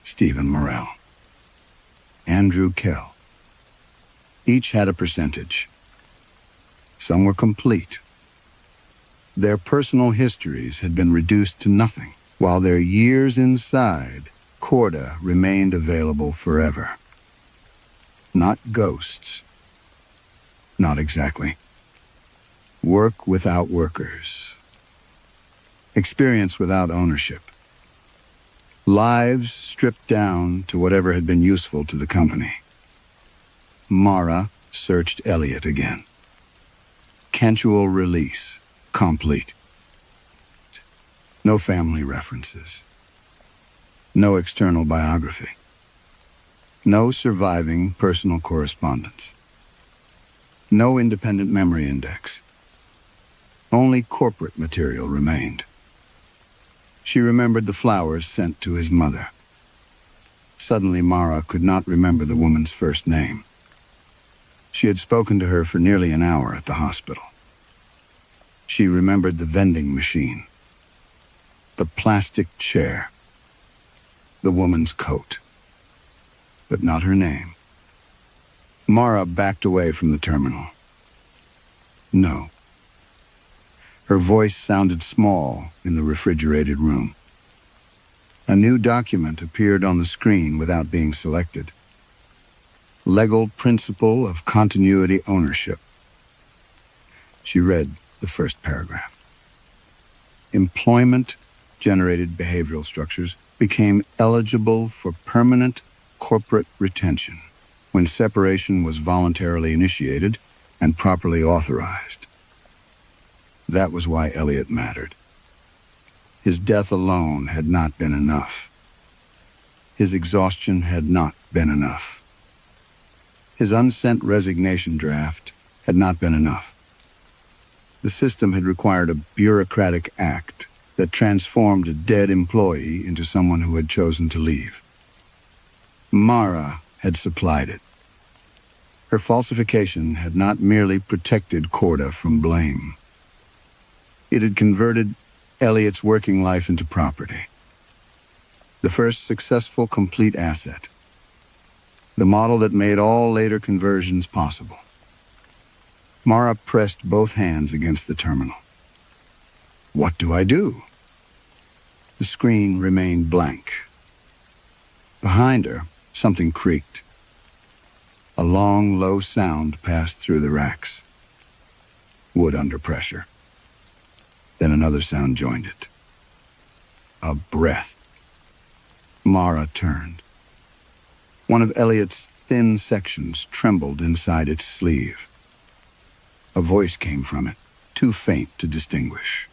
Stephen Morrell. Andrew Kell. Each had a percentage. Some were complete. Their personal histories had been reduced to nothing, while their years inside Corda remained available forever. Not ghosts. Not exactly. Work without workers. Experience without ownership. Lives stripped down to whatever had been useful to the company. Mara searched Elliot again. Consensual release. Complete. No family references. No external biography. No surviving personal correspondence. No independent memory index. Only corporate material remained. She remembered the flowers sent to his mother. Suddenly, Mara could not remember the woman's first name. She had spoken to her for nearly an hour at the hospital. She remembered the vending machine, the plastic chair, the woman's coat, but not her name. Mara backed away from the terminal. No. Her voice sounded small in the refrigerated room. A new document appeared on the screen without being selected. Legal Principle of Continuity Ownership. She read the first paragraph. Employment-generated behavioral structures became eligible for permanent corporate retention when separation was voluntarily initiated and properly authorized. That was why Elliot mattered. His death alone had not been enough. His exhaustion had not been enough. His unsent resignation draft had not been enough. The system had required a bureaucratic act that transformed a dead employee into someone who had chosen to leave. Mara had supplied it. Her falsification had not merely protected Corda from blame. It had converted Elliot's working life into property. The first successful complete asset. The model that made all later conversions possible. Mara pressed both hands against the terminal. What do I do? The screen remained blank. Behind her, something creaked. A long, low sound passed through the racks. Wood under pressure. Then another sound joined it. A breath. Mara turned. One of Elliot's thin sections trembled inside its sleeve. A voice came from it, too faint to distinguish.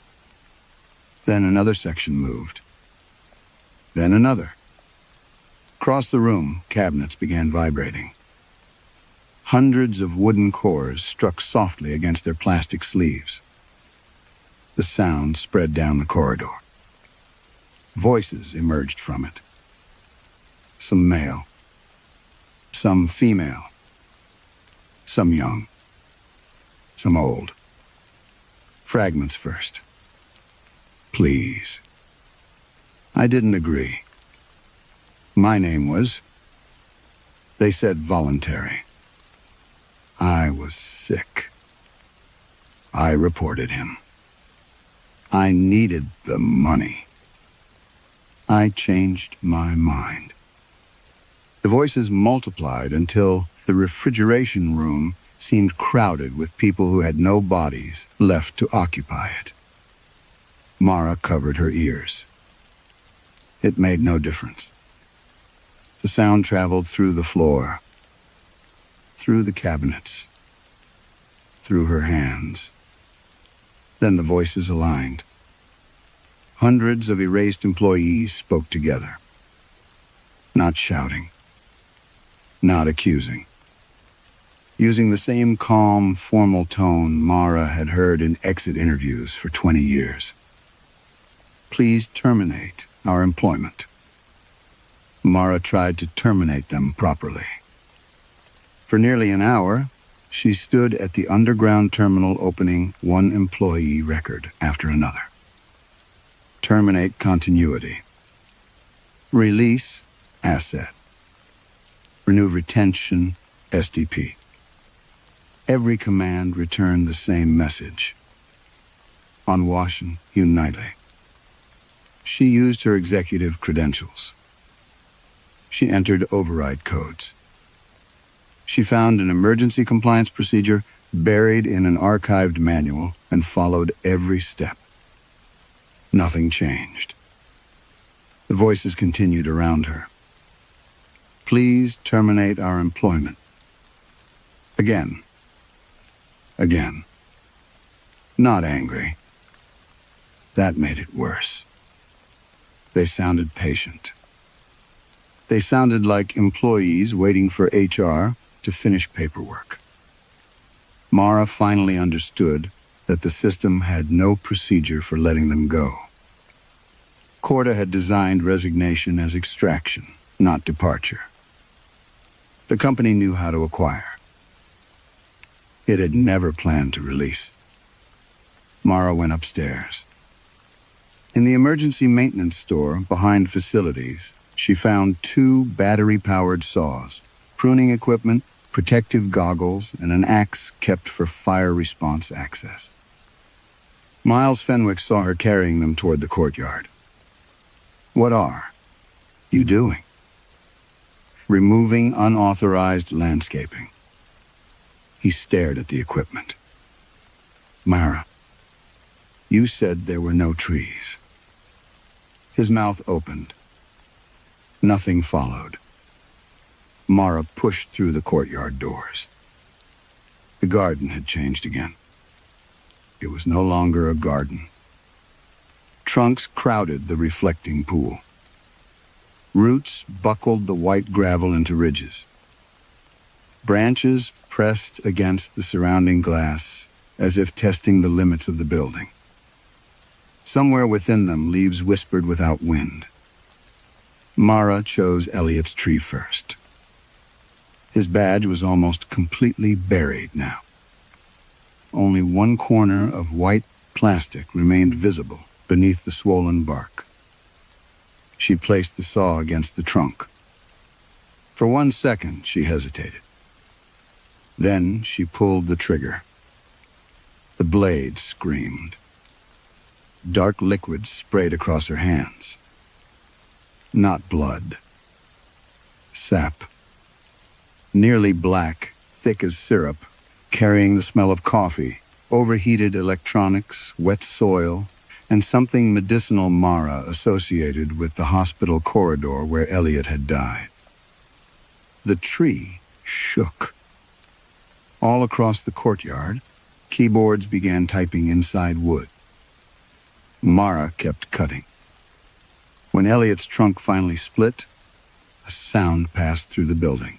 Then another section moved. Then another. Across the room, cabinets began vibrating. Hundreds of wooden cores struck softly against their plastic sleeves. The sound spread down the corridor. Voices emerged from it. Some male. Some female. Some young. Some old. Fragments first. Please. I didn't agree. My name was... They said voluntary. I was sick. I reported him. I needed the money. I changed my mind. The voices multiplied until the refrigeration room seemed crowded with people who had no bodies left to occupy it. Mara covered her ears. It made no difference. The sound traveled through the floor, through the cabinets, through her hands. Then the voices aligned. Hundreds of erased employees spoke together. Not shouting. Not accusing. Using the same calm, formal tone Mara had heard in exit interviews for 20 years. Please terminate our employment. Mara tried to terminate them properly. For nearly an hour, she stood at the underground terminal opening one employee record after another. Terminate continuity. Release asset. Renew retention SDP. Every command returned the same message. On Washington Unite. She used her executive credentials. She entered override codes. She found an emergency compliance procedure buried in an archived manual and followed every step. Nothing changed. The voices continued around her. Please terminate our employment. Again. Again. Not angry. That made it worse. They sounded patient. They sounded like employees waiting for HR to finish paperwork. Mara finally understood that the system had no procedure for letting them go. Corda had designed resignation as extraction, not departure. The company knew how to acquire. It had never planned to release. Mara went upstairs. In the emergency maintenance store behind facilities, she found 2 battery-powered saws, pruning equipment, protective goggles, and an axe kept for fire response access. Miles Fenwick saw her carrying them toward the courtyard. "What are you doing?" "Removing unauthorized landscaping." He stared at the equipment. "Mara, you said there were no trees." His mouth opened. Nothing followed. Mara pushed through the courtyard doors. The garden had changed again. It was no longer a garden. Trunks crowded the reflecting pool. Roots buckled the white gravel into ridges. Branches pressed against the surrounding glass as if testing the limits of the building. Somewhere within them, leaves whispered without wind. Mara chose Elliot's tree first. His badge was almost completely buried now. Only one corner of white plastic remained visible beneath the swollen bark. She placed the saw against the trunk. For 1 second, she hesitated. Then she pulled the trigger. The blade screamed. Dark liquid sprayed across her hands. Not blood. Sap. Nearly black, thick as syrup, carrying the smell of coffee, overheated electronics, wet soil, and something medicinal Mara associated with the hospital corridor where Elliot had died. The tree shook. All across the courtyard, keyboards began typing inside wood. Mara kept cutting. When Elliot's trunk finally split, a sound passed through the building.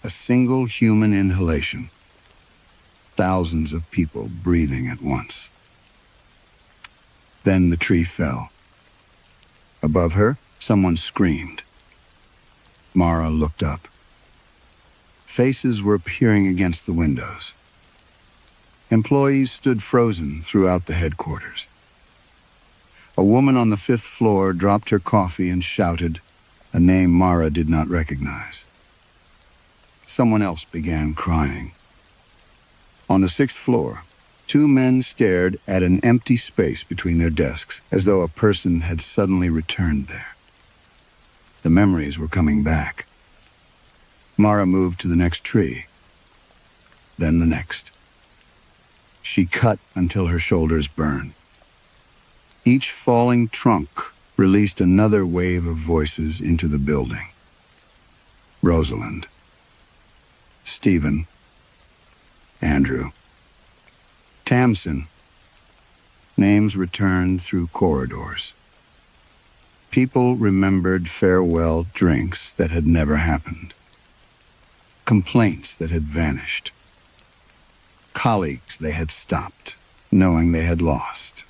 A single human inhalation. Thousands of people breathing at once. Then the tree fell. Above her, someone screamed. Mara looked up. Faces were appearing against the windows. Employees stood frozen throughout the headquarters. A woman on the 5th floor dropped her coffee and shouted, a name Mara did not recognize. Someone else began crying. On the 6th floor, 2 men stared at an empty space between their desks, as though a person had suddenly returned there. The memories were coming back. Mara moved to the next tree, then the next. She cut until her shoulders burned. Each falling trunk released another wave of voices into the building. Rosalind. Stephen. Andrew. Tamsin. Names returned through corridors. People remembered farewell drinks that had never happened. Complaints that had vanished. Colleagues they had stopped, knowing they had lost.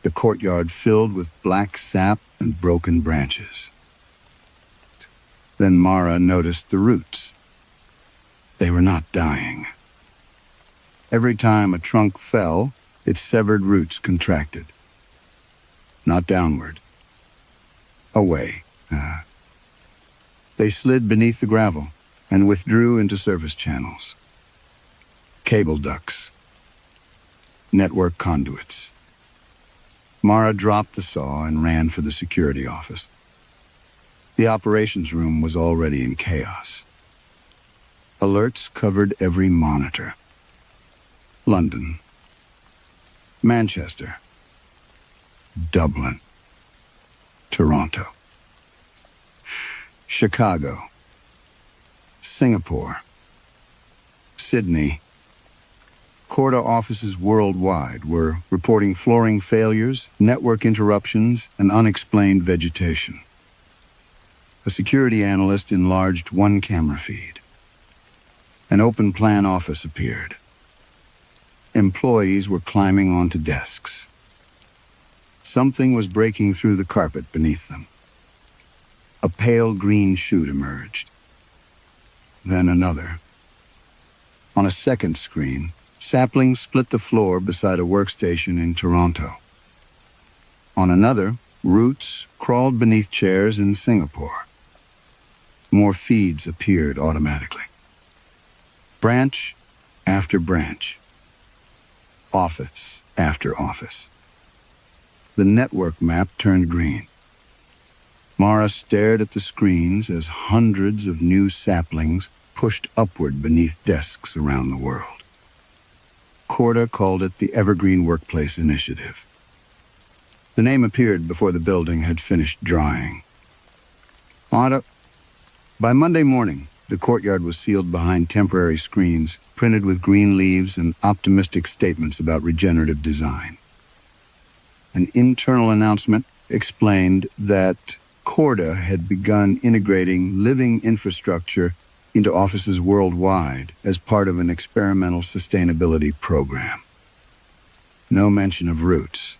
The courtyard filled with black sap and broken branches. Then Mara noticed the roots. They were not dying. Every time a trunk fell, its severed roots contracted. Not downward. Away. They slid beneath the gravel and withdrew into service channels. Cable ducts. Network conduits. Mara dropped the saw and ran for the security office. The operations room was already in chaos. Alerts covered every monitor. London. Manchester. Dublin. Toronto. Chicago. Singapore. Sydney. Corda offices worldwide were reporting flooring failures, network interruptions, and unexplained vegetation. A security analyst enlarged one camera feed. An open plan office appeared. Employees were climbing onto desks. Something was breaking through the carpet beneath them. A pale green shoot emerged. Then another. On a second screen, saplings split the floor beside a workstation in Toronto. On another, roots crawled beneath chairs in Singapore. More feeds appeared automatically. Branch after branch. Office after office. The network map turned green. Mara stared at the screens as hundreds of new saplings pushed upward beneath desks around the world. Corda called it the Evergreen Workplace Initiative. The name appeared before the building had finished drying. By Monday morning, the courtyard was sealed behind temporary screens, printed with green leaves and optimistic statements about regenerative design. An internal announcement explained that Corda had begun integrating living infrastructure into offices worldwide as part of an experimental sustainability program. No mention of roots.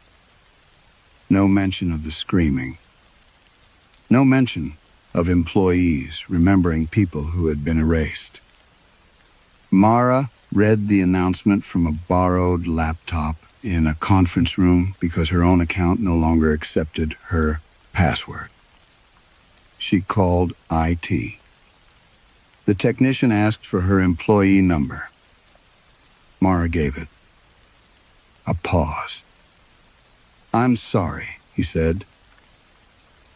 No mention of the screaming. No mention of employees remembering people who had been erased. Mara read the announcement from a borrowed laptop in a conference room because her own account no longer accepted her password. She called IT. The technician asked for her employee number. Mara gave it. A pause. "I'm sorry," he said.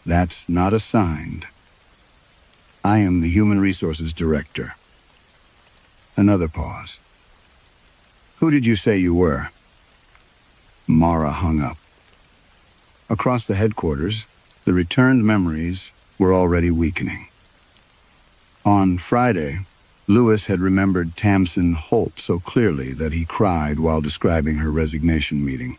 "That's not assigned. I am the Human Resources Director." Another pause. "Who did you say you were?" Mara hung up. Across the headquarters, the returned memories were already weakening. On Friday, Lewis had remembered Tamsin Holt so clearly that he cried while describing her resignation meeting.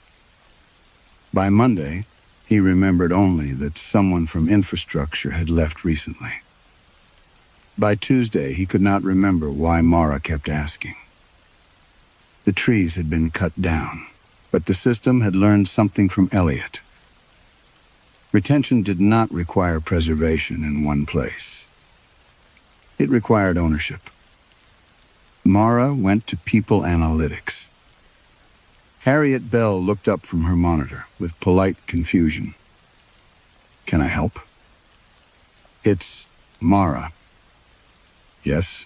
By Monday, he remembered only that someone from infrastructure had left recently. By Tuesday, he could not remember why Mara kept asking. The trees had been cut down, but the system had learned something from Elliot. Retention did not require preservation in one place. It required ownership. Mara went to People Analytics. Harriet Bell looked up from her monitor with polite confusion. "Can I help?" "It's Mara." "Yes?"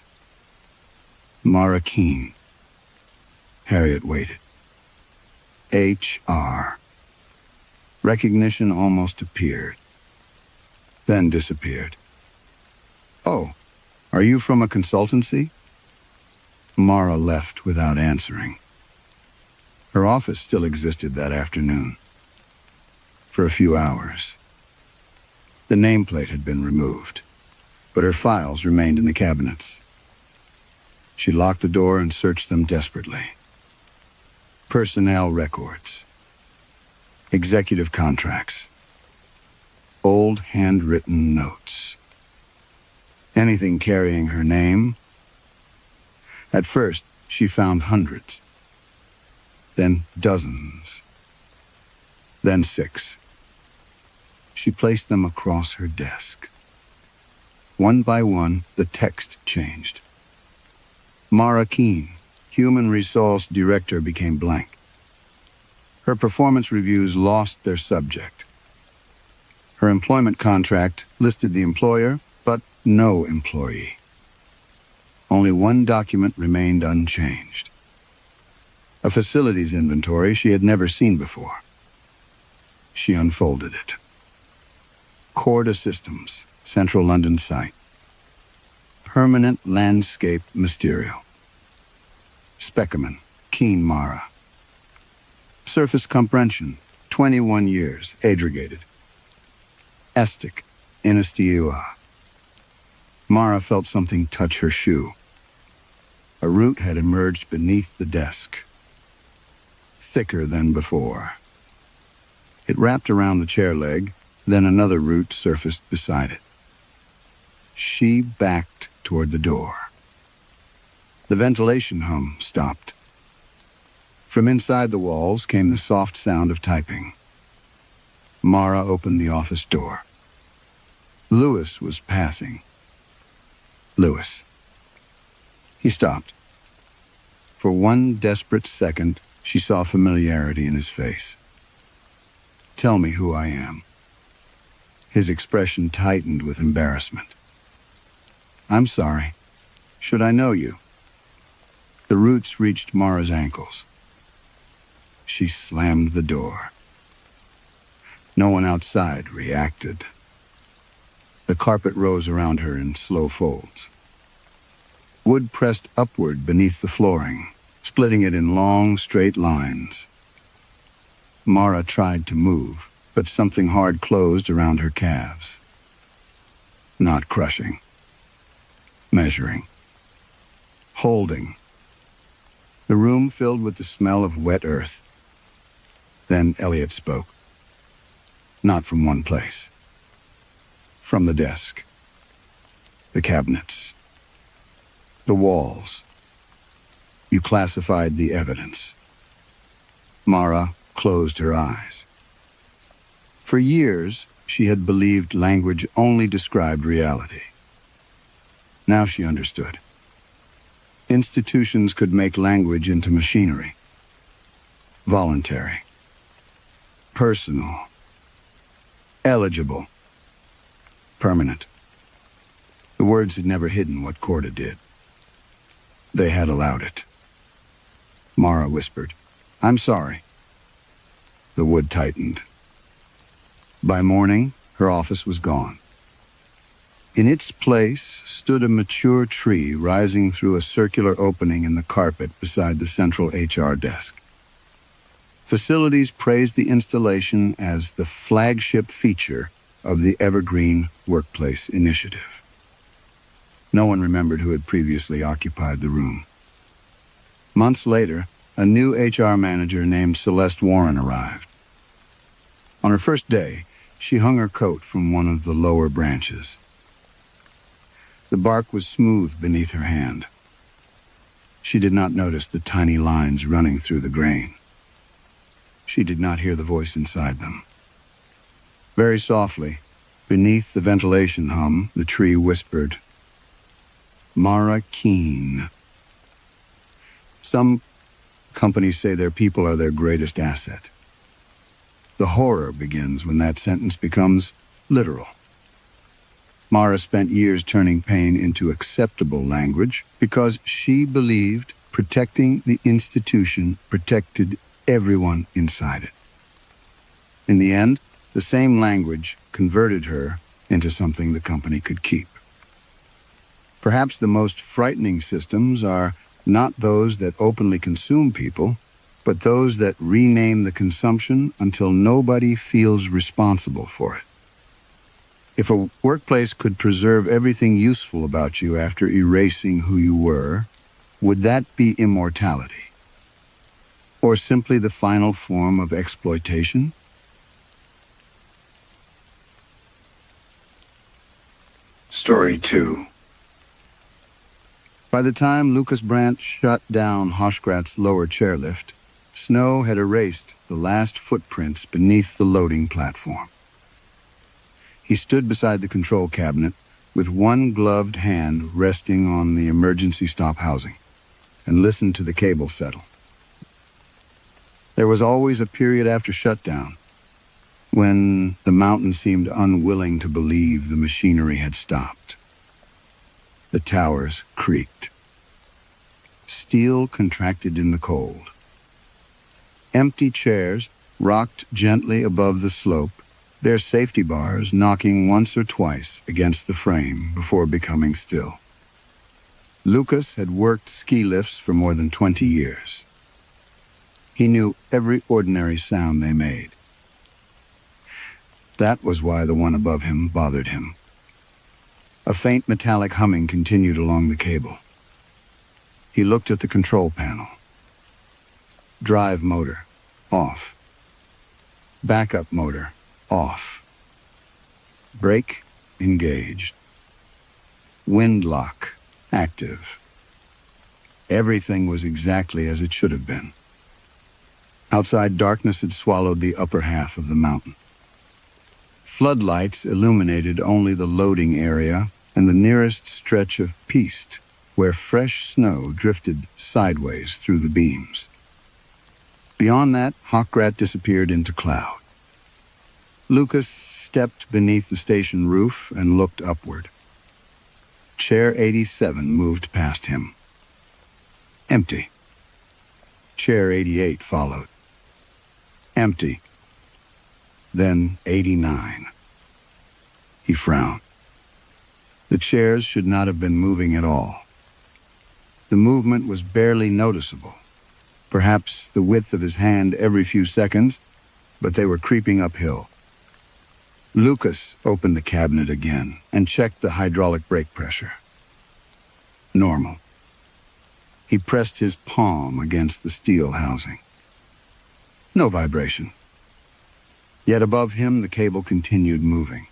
"Mara Keene." Harriet waited. HR. Recognition almost appeared, then disappeared. "Oh, are you from a consultancy?" Mara left without answering. Her office still existed that afternoon. For a few hours. The nameplate had been removed, but her files remained in the cabinets. She locked the door and searched them desperately. Personnel records. Executive contracts. Old handwritten notes. Anything carrying her name. At first, she found hundreds. Then dozens. Then 6. She placed them across her desk. One by one, the text changed. Mara Keene, Human Resource Director, became blank. Her performance reviews lost their subject. Her employment contract listed the employer, but no employee. Only one document remained unchanged. A facilities inventory she had never seen before. She unfolded it. Corda Systems, Central London site. Permanent landscape mysterial. Specimen, Keene Mara. Surface comprehension, 21 years, age-regated. Estic, Inestiua. Mara felt something touch her shoe. A root had emerged beneath the desk. Thicker than before. It wrapped around the chair leg, then another root surfaced beside it. She backed toward the door. The ventilation hum stopped. From inside the walls came the soft sound of typing. Mara opened the office door. Lewis was passing. Lewis. He stopped. For one desperate second, she saw familiarity in his face. "Tell me who I am." His expression tightened with embarrassment. "I'm sorry. Should I know you?" The roots reached Mara's ankles. She slammed the door. No one outside reacted. The carpet rose around her in slow folds. Wood pressed upward beneath the flooring, splitting it in long, straight lines. Mara tried to move, but something hard closed around her calves. Not crushing. Measuring. Holding. The room filled with the smell of wet earth. Then Elliot spoke. Not from one place. From the desk. The cabinets. The walls. You classified the evidence. Mara closed her eyes. For years, she had believed language only described reality. Now she understood. Institutions could make language into machinery. Voluntary. Personal. Eligible. Permanent. The words had never hidden what Corda did. They had allowed it. Mara whispered, "I'm sorry." The wood tightened. By morning, her office was gone. In its place stood a mature tree rising through a circular opening in the carpet beside the central HR desk. Facilities praised the installation as the flagship feature of the Evergreen Workplace Initiative. No one remembered who had previously occupied the room. Months later, a new HR manager named Celeste Warren arrived. On her first day, she hung her coat from one of the lower branches. The bark was smooth beneath her hand. She did not notice the tiny lines running through the grain. She did not hear the voice inside them. Very softly, beneath the ventilation hum, the tree whispered, "Mara Keene." Some companies say their people are their greatest asset. The horror begins when that sentence becomes literal. Mara spent years turning pain into acceptable language because she believed protecting the institution protected everyone inside it. In the end, the same language converted her into something the company could keep. Perhaps the most frightening systems are not those that openly consume people, but those that rename the consumption until nobody feels responsible for it. If a workplace could preserve everything useful about you after erasing who you were, would that be immortality? Or simply the final form of exploitation? Story 2. By the time Lucas Brandt shut down Hoshgrat's lower chairlift, snow had erased the last footprints beneath the loading platform. He stood beside the control cabinet with one gloved hand resting on the emergency stop housing and listened to the cable settle. There was always a period after shutdown when the mountain seemed unwilling to believe the machinery had stopped. The towers creaked. Steel contracted in the cold. Empty chairs rocked gently above the slope, their safety bars knocking once or twice against the frame before becoming still. Lucas had worked ski lifts for more than 20 years. He knew every ordinary sound they made. That was why the one above him bothered him. A faint metallic humming continued along the cable. He looked at the control panel. Drive motor, off. Backup motor, off. Brake, engaged. Wind lock, active. Everything was exactly as it should have been. Outside, darkness had swallowed the upper half of the mountain. Floodlights illuminated only the loading area and the nearest stretch of piste, where fresh snow drifted sideways through the beams. Beyond that, Hockrat disappeared into cloud. Lucas stepped beneath the station roof and looked upward. Chair 87 moved past him. Empty. Chair 88 followed. Empty. Then 89. He frowned. The chairs should not have been moving at all. The movement was barely noticeable, perhaps the width of his hand every few seconds, but they were creeping uphill. Lucas opened the cabinet again and checked the hydraulic brake pressure. Normal. He pressed his palm against the steel housing. No vibration. Yet above him the cable continued moving.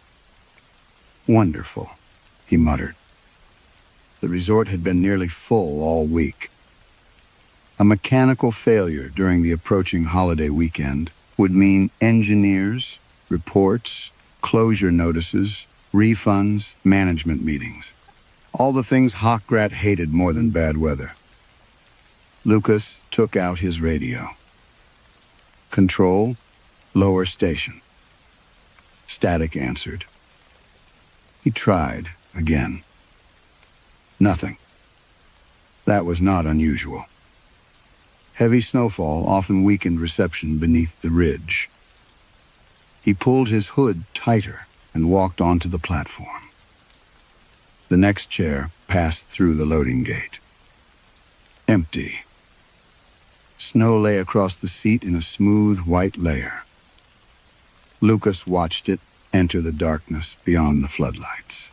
Wonderful, he muttered. The resort had been nearly full all week. A mechanical failure during the approaching holiday weekend would mean engineers, reports, closure notices, refunds, management meetings. All the things Hockrat hated more than bad weather. Lucas took out his radio. Control, lower station. Static answered. He tried again. Nothing. That was not unusual. Heavy snowfall often weakened reception beneath the ridge. He pulled his hood tighter and walked onto the platform. The next chair passed through the loading gate. Empty. Snow lay across the seat in a smooth white layer. Lucas watched it enter the darkness beyond the floodlights.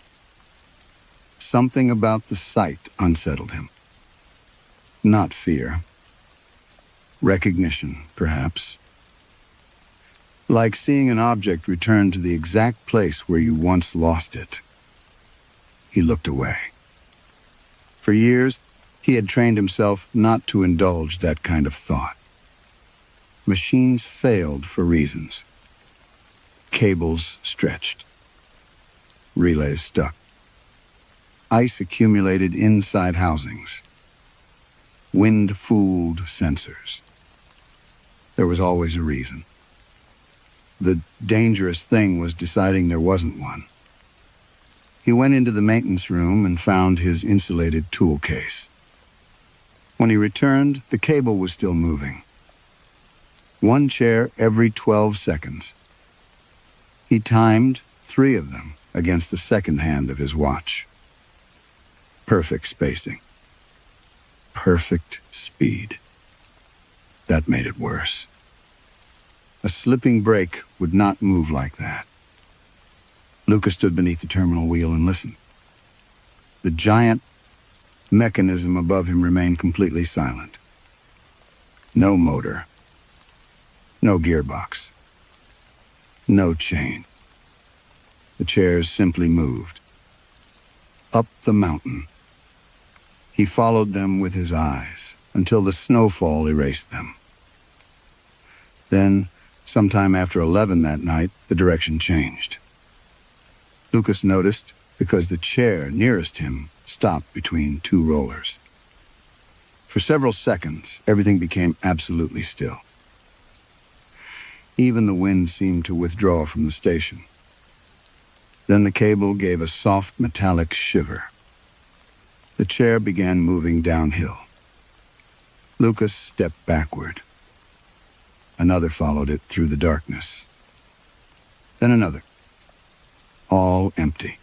Something about the sight unsettled him. Not fear. Recognition, perhaps. Like seeing an object return to the exact place where you once lost it. He looked away. For years, he had trained himself not to indulge that kind of thought. Machines failed for reasons. Cables stretched. Relays stuck. Ice accumulated inside housings. Wind fooled sensors. There was always a reason. The dangerous thing was deciding there wasn't one. He went into the maintenance room and found his insulated tool case. When he returned, the cable was still moving. One chair every 12 seconds. He timed 3 of them against the second hand of his watch. Perfect spacing. Perfect speed. That made it worse. A slipping brake would not move like that. Lucas stood beneath the terminal wheel and listened. The giant mechanism above him remained completely silent. No motor. No gearbox. No chain. The chairs simply moved. Up the mountain. He followed them with his eyes until the snowfall erased them. Then, sometime after 11 that night, the direction changed. Lucas noticed because the chair nearest him stopped between 2 rollers. For several seconds, everything became absolutely still. Even the wind seemed to withdraw from the station. Then the cable gave a soft metallic shiver. The chair began moving downhill. Lucas stepped backward. Another followed it through the darkness. Then another. All empty.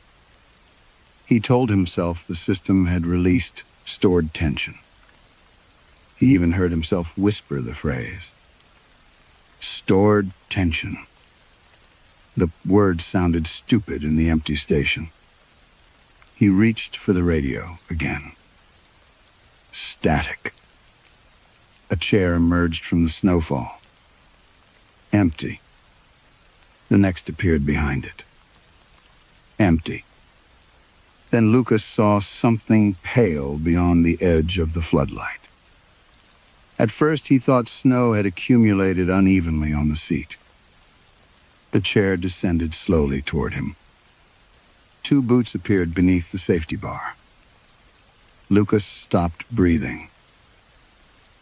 He told himself the system had released stored tension. He even heard himself whisper the phrase. Stored tension. The word sounded stupid in the empty station. He reached for the radio again. Static. A chair emerged from the snowfall. Empty. The next appeared behind it. Empty. Then Lucas saw something pale beyond the edge of the floodlight. At first he thought snow had accumulated unevenly on the seat. The chair descended slowly toward him. 2 boots appeared beneath the safety bar. Lucas stopped breathing.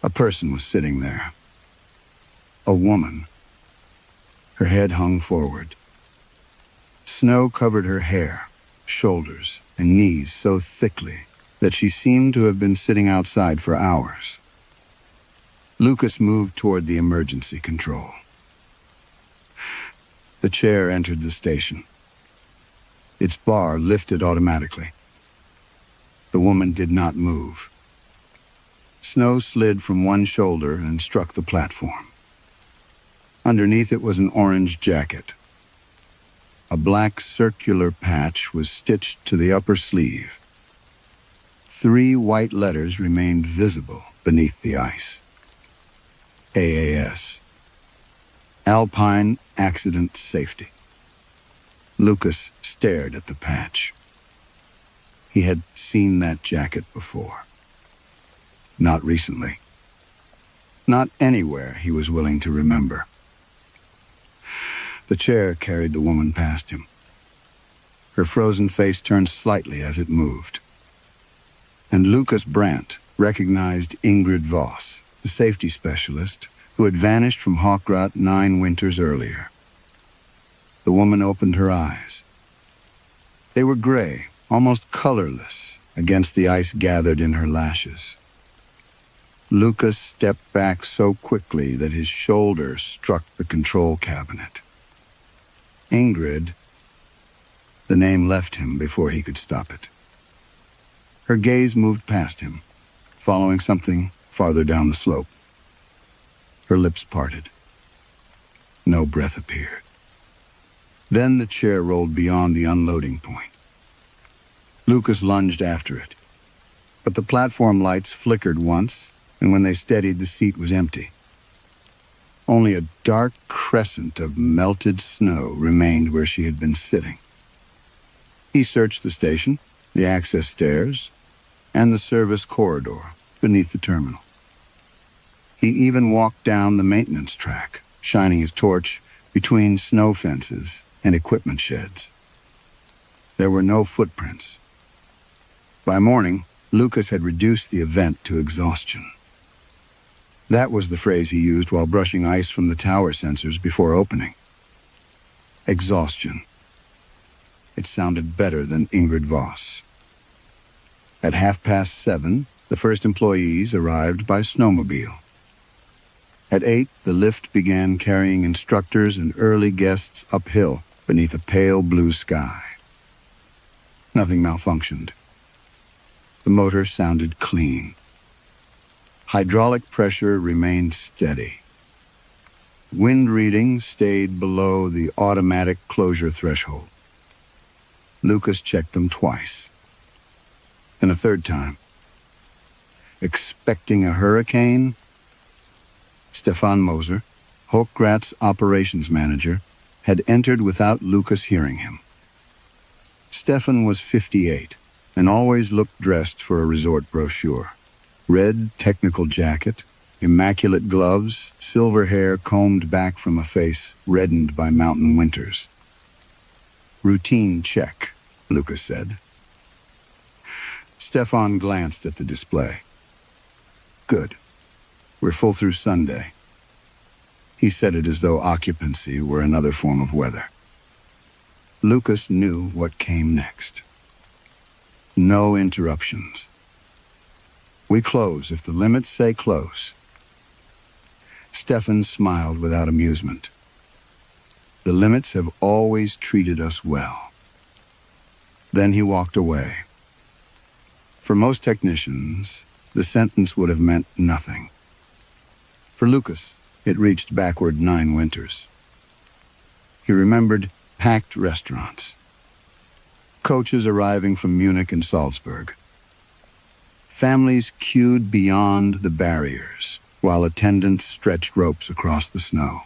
A person was sitting there. A woman. Her head hung forward. Snow covered her hair, shoulders, and knees so thickly that she seemed to have been sitting outside for hours. Lucas moved toward the emergency control. The chair entered the station. Its bar lifted automatically. The woman did not move. Snow slid from one shoulder and struck the platform. Underneath it was an orange jacket. A black circular patch was stitched to the upper sleeve. 3 white letters remained visible beneath the ice. AAS. Alpine Accident Safety. Lucas stared at the patch. He had seen that jacket before. Not recently. Not anywhere he was willing to remember. The chair carried the woman past him. Her frozen face turned slightly as it moved. And Lucas Brandt recognized Ingrid Voss, the safety specialist who had vanished from Hawkgrot 9 winters earlier. The woman opened her eyes. They were gray, almost colorless, against the ice gathered in her lashes. Lucas stepped back so quickly that his shoulder struck the control cabinet. Ingrid. The name left him before he could stop it. Her gaze moved past him, following something farther down the slope. Her lips parted. No breath appeared. Then the chair rolled beyond the unloading point. Lucas lunged after it, but the platform lights flickered once, and when they steadied, the seat was empty. Only a dark crescent of melted snow remained where she had been sitting. He searched the station, the access stairs, and the service corridor beneath the terminal. He even walked down the maintenance track, shining his torch between snow fences and equipment sheds. There were no footprints. By morning, Lucas had reduced the event to exhaustion. That was the phrase he used while brushing ice from the tower sensors before opening. Exhaustion. It sounded better than Ingrid Voss. At 7:30, the first employees arrived by snowmobile. At 8, the lift began carrying instructors and early guests uphill beneath a pale blue sky. Nothing malfunctioned. The motor sounded clean. Hydraulic pressure remained steady. Wind readings stayed below the automatic closure threshold. Lucas checked them twice. Then a third time. Expecting a hurricane? Stefan Moser, Hawkgrat's operations manager, had entered without Lucas hearing him. Stefan was 58 and always looked dressed for a resort brochure. Red technical jacket, immaculate gloves, silver hair combed back from a face reddened by mountain winters. Routine check, Lucas said. Stefan glanced at the display. Good. We're full through Sunday. He said it as though occupancy were another form of weather. Lucas knew what came next. No interruptions. We close if the limits say close. Stefan smiled without amusement. The limits have always treated us well. Then he walked away. For most technicians, the sentence would have meant nothing. For Lucas, it reached backward 9 winters. He remembered packed restaurants, coaches arriving from Munich and Salzburg, families queued beyond the barriers while attendants stretched ropes across the snow.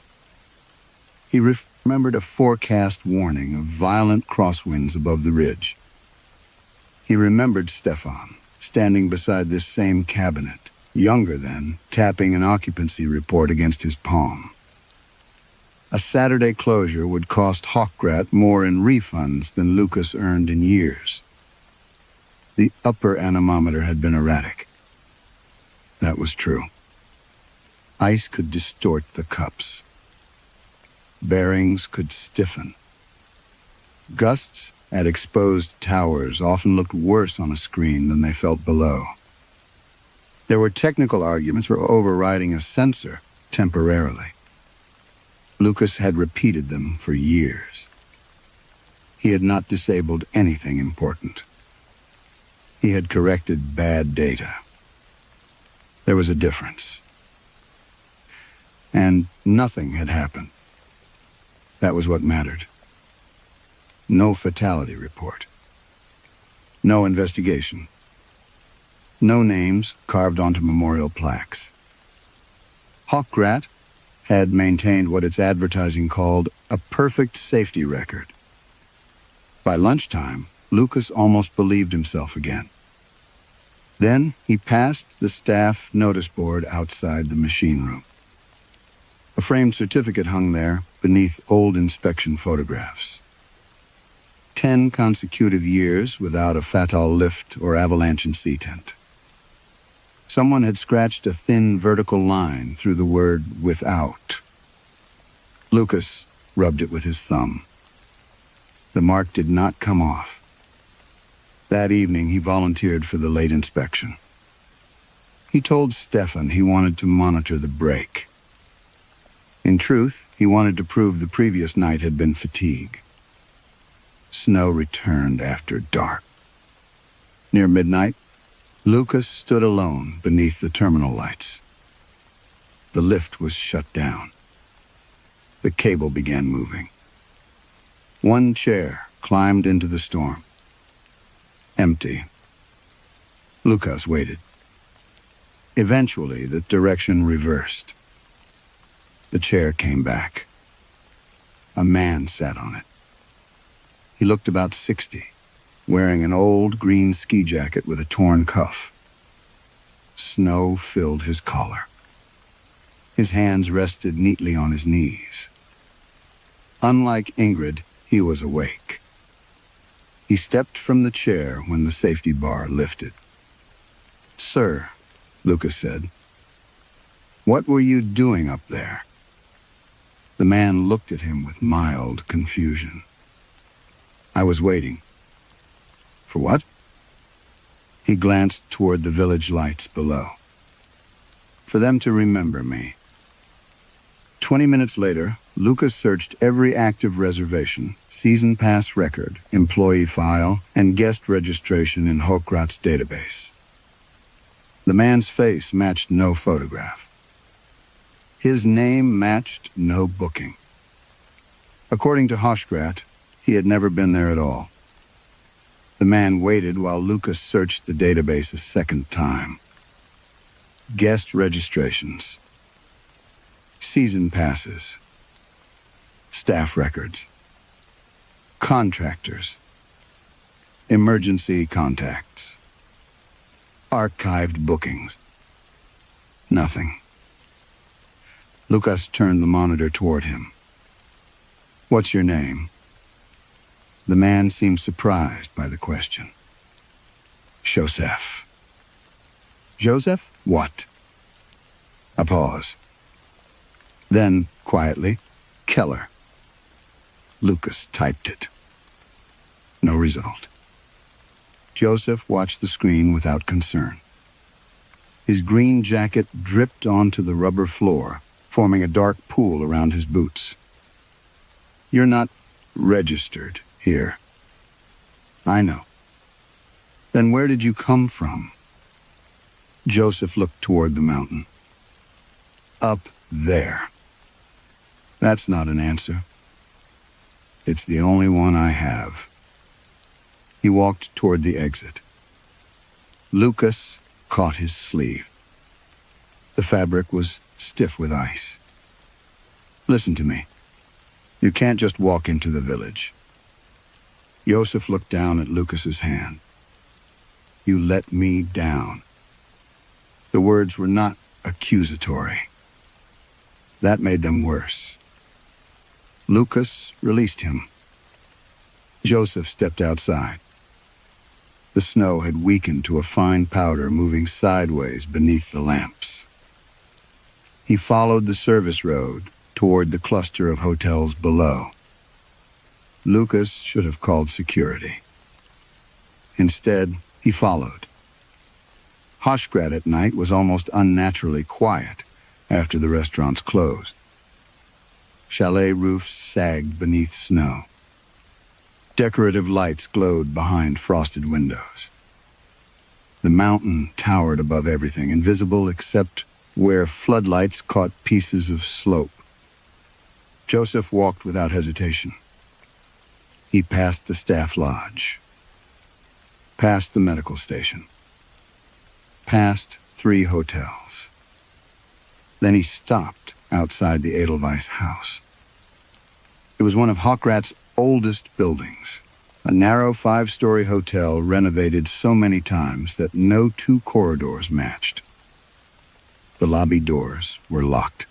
He remembered a forecast warning of violent crosswinds above the ridge. He remembered Stefan standing beside this same cabinet, younger then, tapping an occupancy report against his palm. A Saturday closure would cost Hawkrat more in refunds than Lucas earned in years. The upper anemometer had been erratic. That was true. Ice could distort the cups. Bearings could stiffen. Gusts at exposed towers often looked worse on a screen than they felt below. There were technical arguments for overriding a sensor temporarily. Lucas had repeated them for years. He had not disabled anything important. He had corrected bad data. There was a difference. And nothing had happened. That was what mattered. No fatality report. No investigation. No names carved onto memorial plaques. Hawkrat had maintained what its advertising called a perfect safety record. By lunchtime, Lucas almost believed himself again. Then he passed the staff notice board outside the machine room. A framed certificate hung there beneath old inspection photographs. 10 consecutive years without a fatal lift or avalanche in sea tent. Someone had scratched a thin vertical line through the word "without." Lucas rubbed it with his thumb. The mark did not come off. That evening he volunteered for the late inspection. He told Stefan he wanted to monitor the brake. In truth, he wanted to prove the previous night had been fatigue. Snow returned after dark. Near midnight, Lucas stood alone beneath the terminal lights. The lift was shut down. The cable began moving. One chair climbed into the storm. Empty. Lucas waited. Eventually, the direction reversed. The chair came back. A man sat on it. He looked about 60, wearing an old green ski jacket with a torn cuff. Snow filled his collar. His hands rested neatly on his knees. Unlike Ingrid, he was awake. He stepped from the chair when the safety bar lifted. "Sir," Lucas said, "what were you doing up there?" The man looked at him with mild confusion. "I was waiting." "For what?" He glanced toward the village lights below. "For them to remember me." 20 minutes later, Lucas searched every active reservation, season pass record, employee file, and guest registration in Hawkrat's database. The man's face matched no photograph. His name matched no booking. According to Hawkrat, he had never been there at all. The man waited while Lucas searched the database a second time. Guest registrations. Season passes. Staff records. Contractors. Emergency contacts. Archived bookings. Nothing. Lucas turned the monitor toward him. "What's your name?" The man seemed surprised by the question. "Joseph." "Joseph? What?" A pause. Then, quietly, "Keller." Lucas typed it. No result. Joseph watched the screen without concern. His green jacket dripped onto the rubber floor, forming a dark pool around his boots. "You're not registered here." "I know." "Then where did you come from?" Joseph looked toward the mountain. "Up there." "That's not an answer." "It's the only one I have." He walked toward the exit. Lucas caught his sleeve. The fabric was stiff with ice. "Listen to me. You can't just walk into the village." Joseph looked down at Lucas's hand. "You let me down." The words were not accusatory. That made them worse. Lucas released him. Joseph stepped outside. The snow had weakened to a fine powder moving sideways beneath the lamps. He followed the service road toward the cluster of hotels below. Lucas should have called security. Instead, he followed. Hoshgrad at night was almost unnaturally quiet after the restaurants closed. Chalet roofs sagged beneath snow. Decorative lights glowed behind frosted windows. The mountain towered above everything, invisible except where floodlights caught pieces of slope. Joseph walked without hesitation. He passed the staff lodge, past the medical station, past 3 hotels. Then he stopped outside the Edelweiss house. It was one of Hochrat's oldest buildings, a narrow 5-story hotel renovated so many times that no 2 corridors matched. The lobby doors were locked.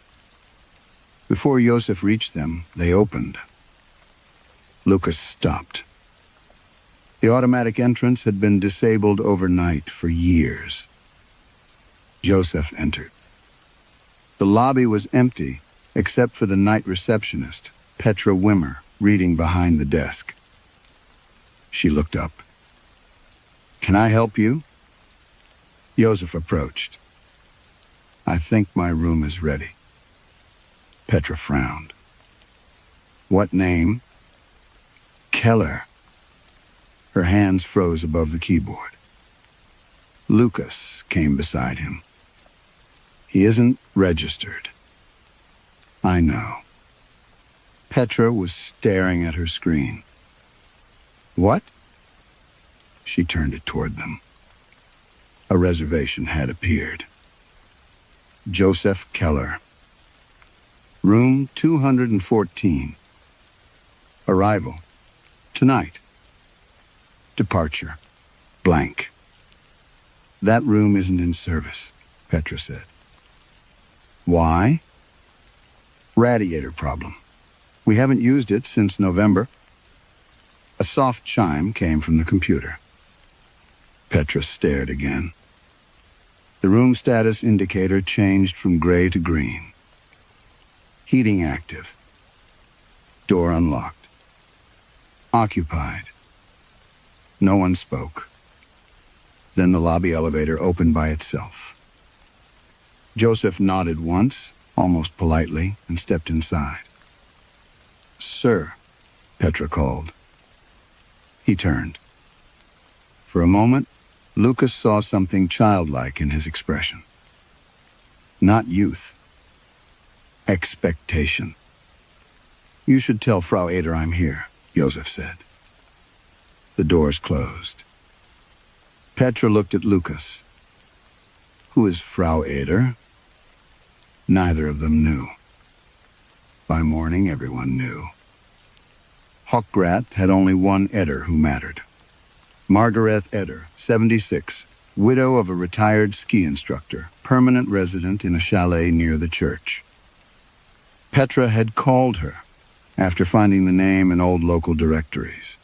Before Joseph reached them, they opened. Lucas stopped. The automatic entrance had been disabled overnight for years. Joseph entered. The lobby was empty, except for the night receptionist, Petra Wimmer, reading behind the desk. She looked up. "Can I help you?" Joseph approached. "I think my room is ready." Petra frowned. "What name?" "Keller." Her hands froze above the keyboard. Lucas came beside him. "He isn't registered." "I know." Petra was staring at her screen. "What?" She turned it toward them. A reservation had appeared. Joseph Keller. Room 214. Arrival. Tonight. Departure. Blank. "That room isn't in service," Petra said. "Why?" "Radiator problem. We haven't used it since November." A soft chime came from the computer. Petra stared again. The room status indicator changed from gray to green. Heating active. Door unlocked. Occupied. No one spoke. Then the lobby elevator opened by itself. Joseph nodded once, almost politely, and stepped inside. "Sir," Petra called. He turned. For a moment, Lucas saw something childlike in his expression. Not youth. Expectation. "You should tell Frau Eder I'm here," Joseph said. The doors closed. Petra looked at Lucas. "Who is Frau Eder?" Neither of them knew. By morning, everyone knew. Hochrat had only one Eder who mattered. Margaret Eder, 76, widow of a retired ski instructor, permanent resident in a chalet near the church. Petra had called her after finding the name in old local directories.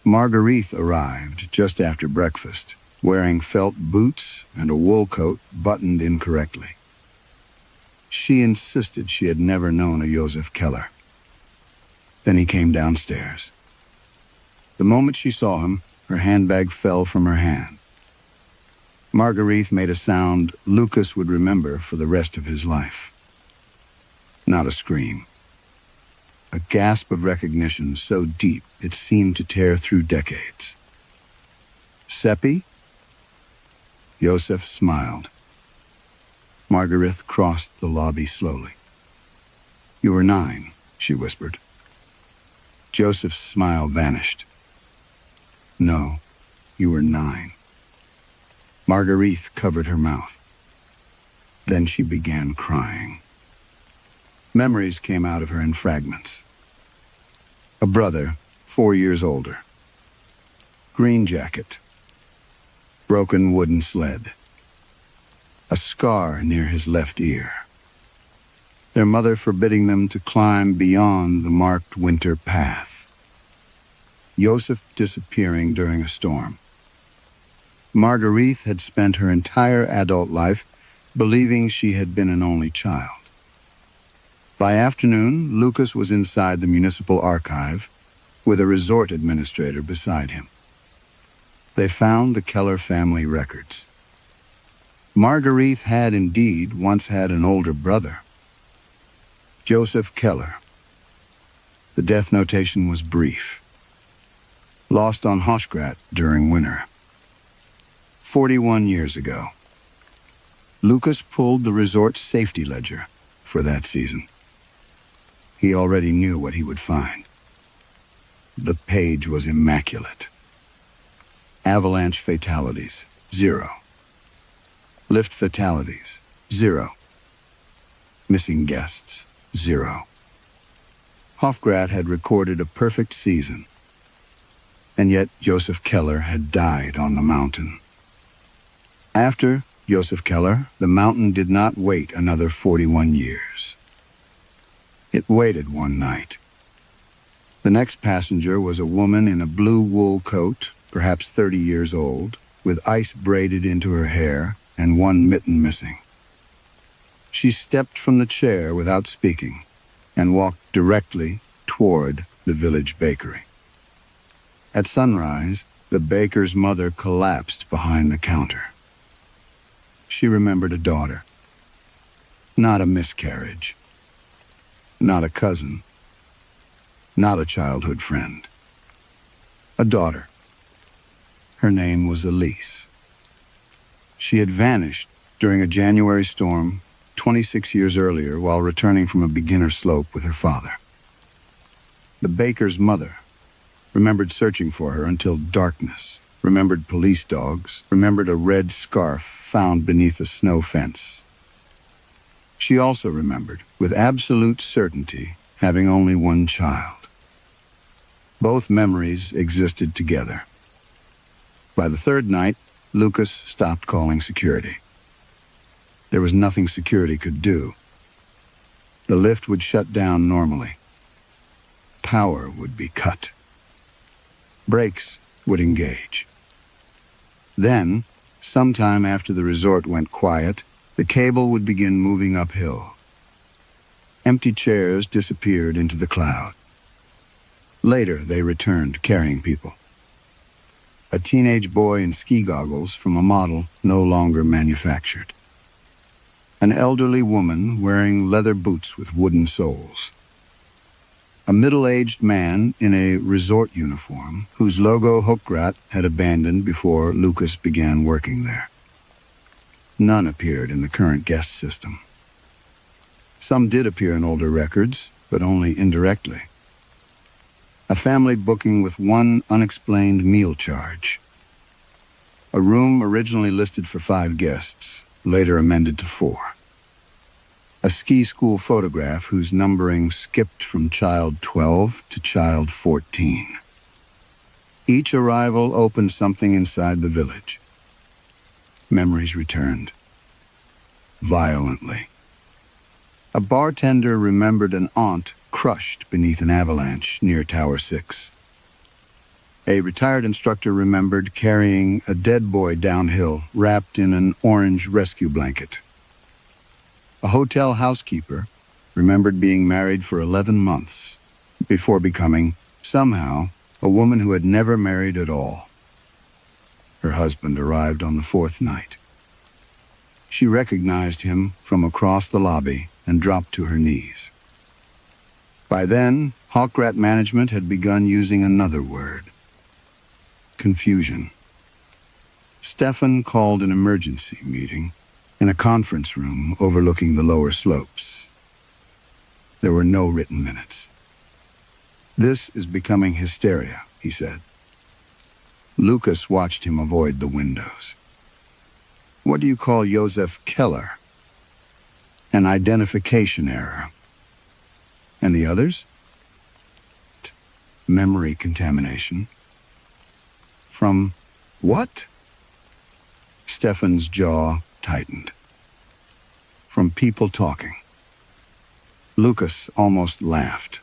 Marguerite arrived just after breakfast, wearing felt boots and a wool coat buttoned incorrectly. She insisted she had never known a Joseph Keller. Then he came downstairs. The moment she saw him, her handbag fell from her hand. Marguerite made a sound Lucas would remember for the rest of his life. Not a scream. A gasp of recognition so deep it seemed to tear through decades. "Seppi?" Joseph smiled. Marguerite crossed the lobby slowly. "You were 9, she whispered. Joseph's smile vanished. "No, you were 9. Marguerite covered her mouth. Then she began crying. Memories came out of her in fragments. A brother, 4 years older. Green jacket. Broken wooden sled. A scar near his left ear. their mother forbidding them to climb beyond the marked winter path. Joseph disappearing during a storm. Marguerite had spent her entire adult life believing she had been an only child. By afternoon, Lucas was inside the municipal archive with a resort administrator beside him. They found the Keller family records. Marguerite had indeed once had an older brother, Joseph Keller. The death notation was brief. Lost on Hochgrat during winter. 41 years ago. Lucas pulled the resort's safety ledger for that season. He already knew what he would find. The page was immaculate. Avalanche fatalities, 0. Lift fatalities, 0. Missing guests, 0. Hochgrat had recorded a perfect season, and yet Joseph Keller had died on the mountain. After Joseph Keller, the mountain did not wait another 41 years. It waited one night. The next passenger was a woman in a blue wool coat, perhaps 30 years old, with ice braided into her hair and one mitten missing. She stepped from the chair without speaking and walked directly toward the village bakery. At sunrise, the baker's mother collapsed behind the counter. She remembered a daughter. Not a miscarriage. Not a cousin. Not a childhood friend. A daughter. Her name was Elise. She had vanished during a January storm 26 years earlier while returning from a beginner slope with her father. The baker's mother remembered searching for her until darkness, remembered police dogs, remembered a red scarf found beneath a snow fence. She also remembered, with absolute certainty, having only one child. Both memories existed together. By the third night, Lucas stopped calling security. There was nothing security could do. The lift would shut down normally. Power would be cut. Brakes would engage. Then, sometime after the resort went quiet, the cable would begin moving uphill. Empty chairs disappeared into the cloud. Later, they returned carrying people. A teenage boy in ski goggles from a model no longer manufactured. An elderly woman wearing leather boots with wooden soles. A middle-aged man in a resort uniform whose logo Hochgrat had abandoned before Lucas began working there. None appeared in the current guest system. Some did appear in older records, but only indirectly. A family booking with one unexplained meal charge. A room originally listed for 5 guests, later amended to 4. A ski school photograph whose numbering skipped from child 12 to child 14. Each arrival opened something inside the village. Memories returned. Violently. A bartender remembered an aunt crushed beneath an avalanche near Tower 6. A retired instructor remembered carrying a dead boy downhill wrapped in an orange rescue blanket. A hotel housekeeper remembered being married for 11 months before becoming, somehow, a woman who had never married at all. Her husband arrived on the 4th night. She recognized him from across the lobby and dropped to her knees. By then, Hochgrat management had begun using another word. Confusion. Stefan called an emergency meeting in a conference room overlooking the lower slopes. There were no written minutes. "This is becoming hysteria," he said. Lucas watched him avoid the windows. "What do you call Joseph Keller?" "An identification error." "And the others?" "Memory contamination." "From what?" Stefan's jaw tightened. "From people talking." Lucas almost laughed.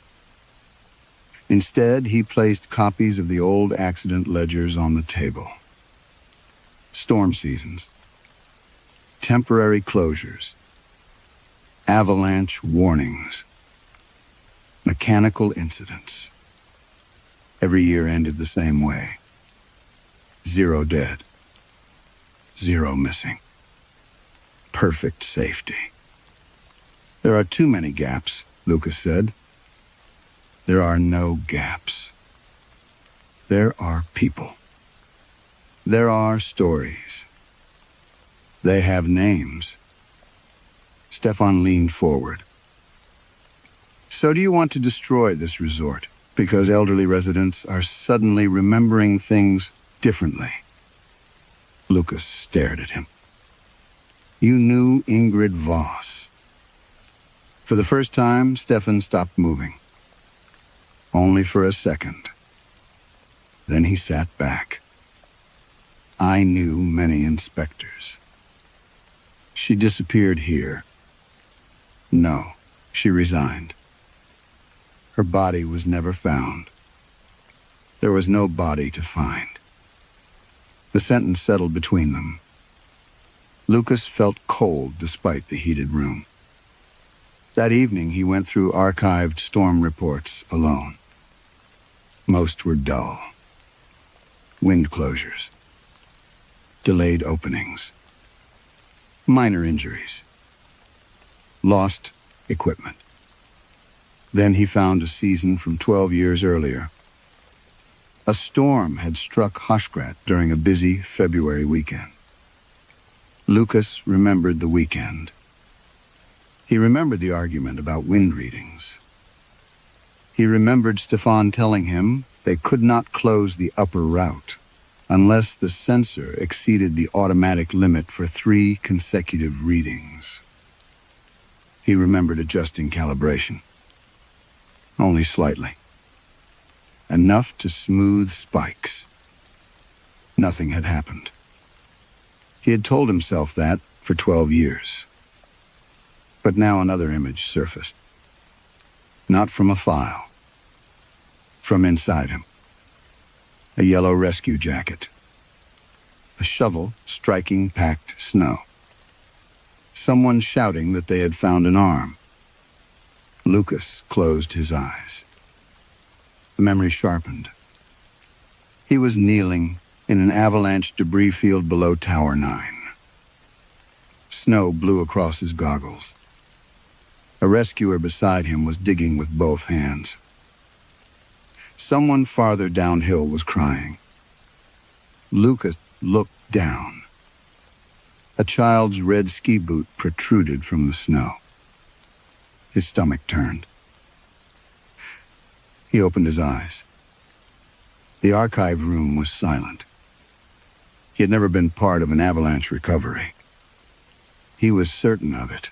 Instead, he placed copies of the old accident ledgers on the table. Storm seasons, temporary closures, avalanche warnings, mechanical incidents. Every year ended the same way. 0 dead, 0 missing. Perfect safety. There are too many gaps, Lucas said. There are no gaps. There are people. There are stories. They have names. Stefan leaned forward. So do you want to destroy this resort because elderly residents are suddenly remembering things differently? Lucas stared at him. You knew Ingrid Voss. For the first time, Stefan stopped moving. Only for a second. Then he sat back. I knew many inspectors. She disappeared here. No, she resigned. Her body was never found. There was no body to find. The sentence settled between them. Lucas felt cold despite the heated room. That evening, he went through archived storm reports alone. Most were dull. Wind closures. Delayed openings. Minor injuries. Lost equipment. Then he found a season from 12 years earlier. A storm had struck Hoshgrat during a busy February weekend. Lucas remembered the weekend. He remembered the argument about wind readings. He remembered Stefan telling him they could not close the upper route unless the sensor exceeded the automatic limit for 3 consecutive readings. He remembered adjusting calibration. Only slightly. Enough to smooth spikes. Nothing had happened. He had told himself that for 12 years. But now another image surfaced. Not from a file. From inside him. A yellow rescue jacket. A shovel striking packed snow. Someone shouting that they had found an arm. Lucas closed his eyes. The memory sharpened. He was kneeling in an avalanche debris field below Tower 9. Snow blew across his goggles. A rescuer beside him was digging with both hands. Someone farther downhill was crying. Lucas looked down. A child's red ski boot protruded from the snow. His stomach turned. He opened his eyes. The archive room was silent. He had never been part of an avalanche recovery. He was certain of it.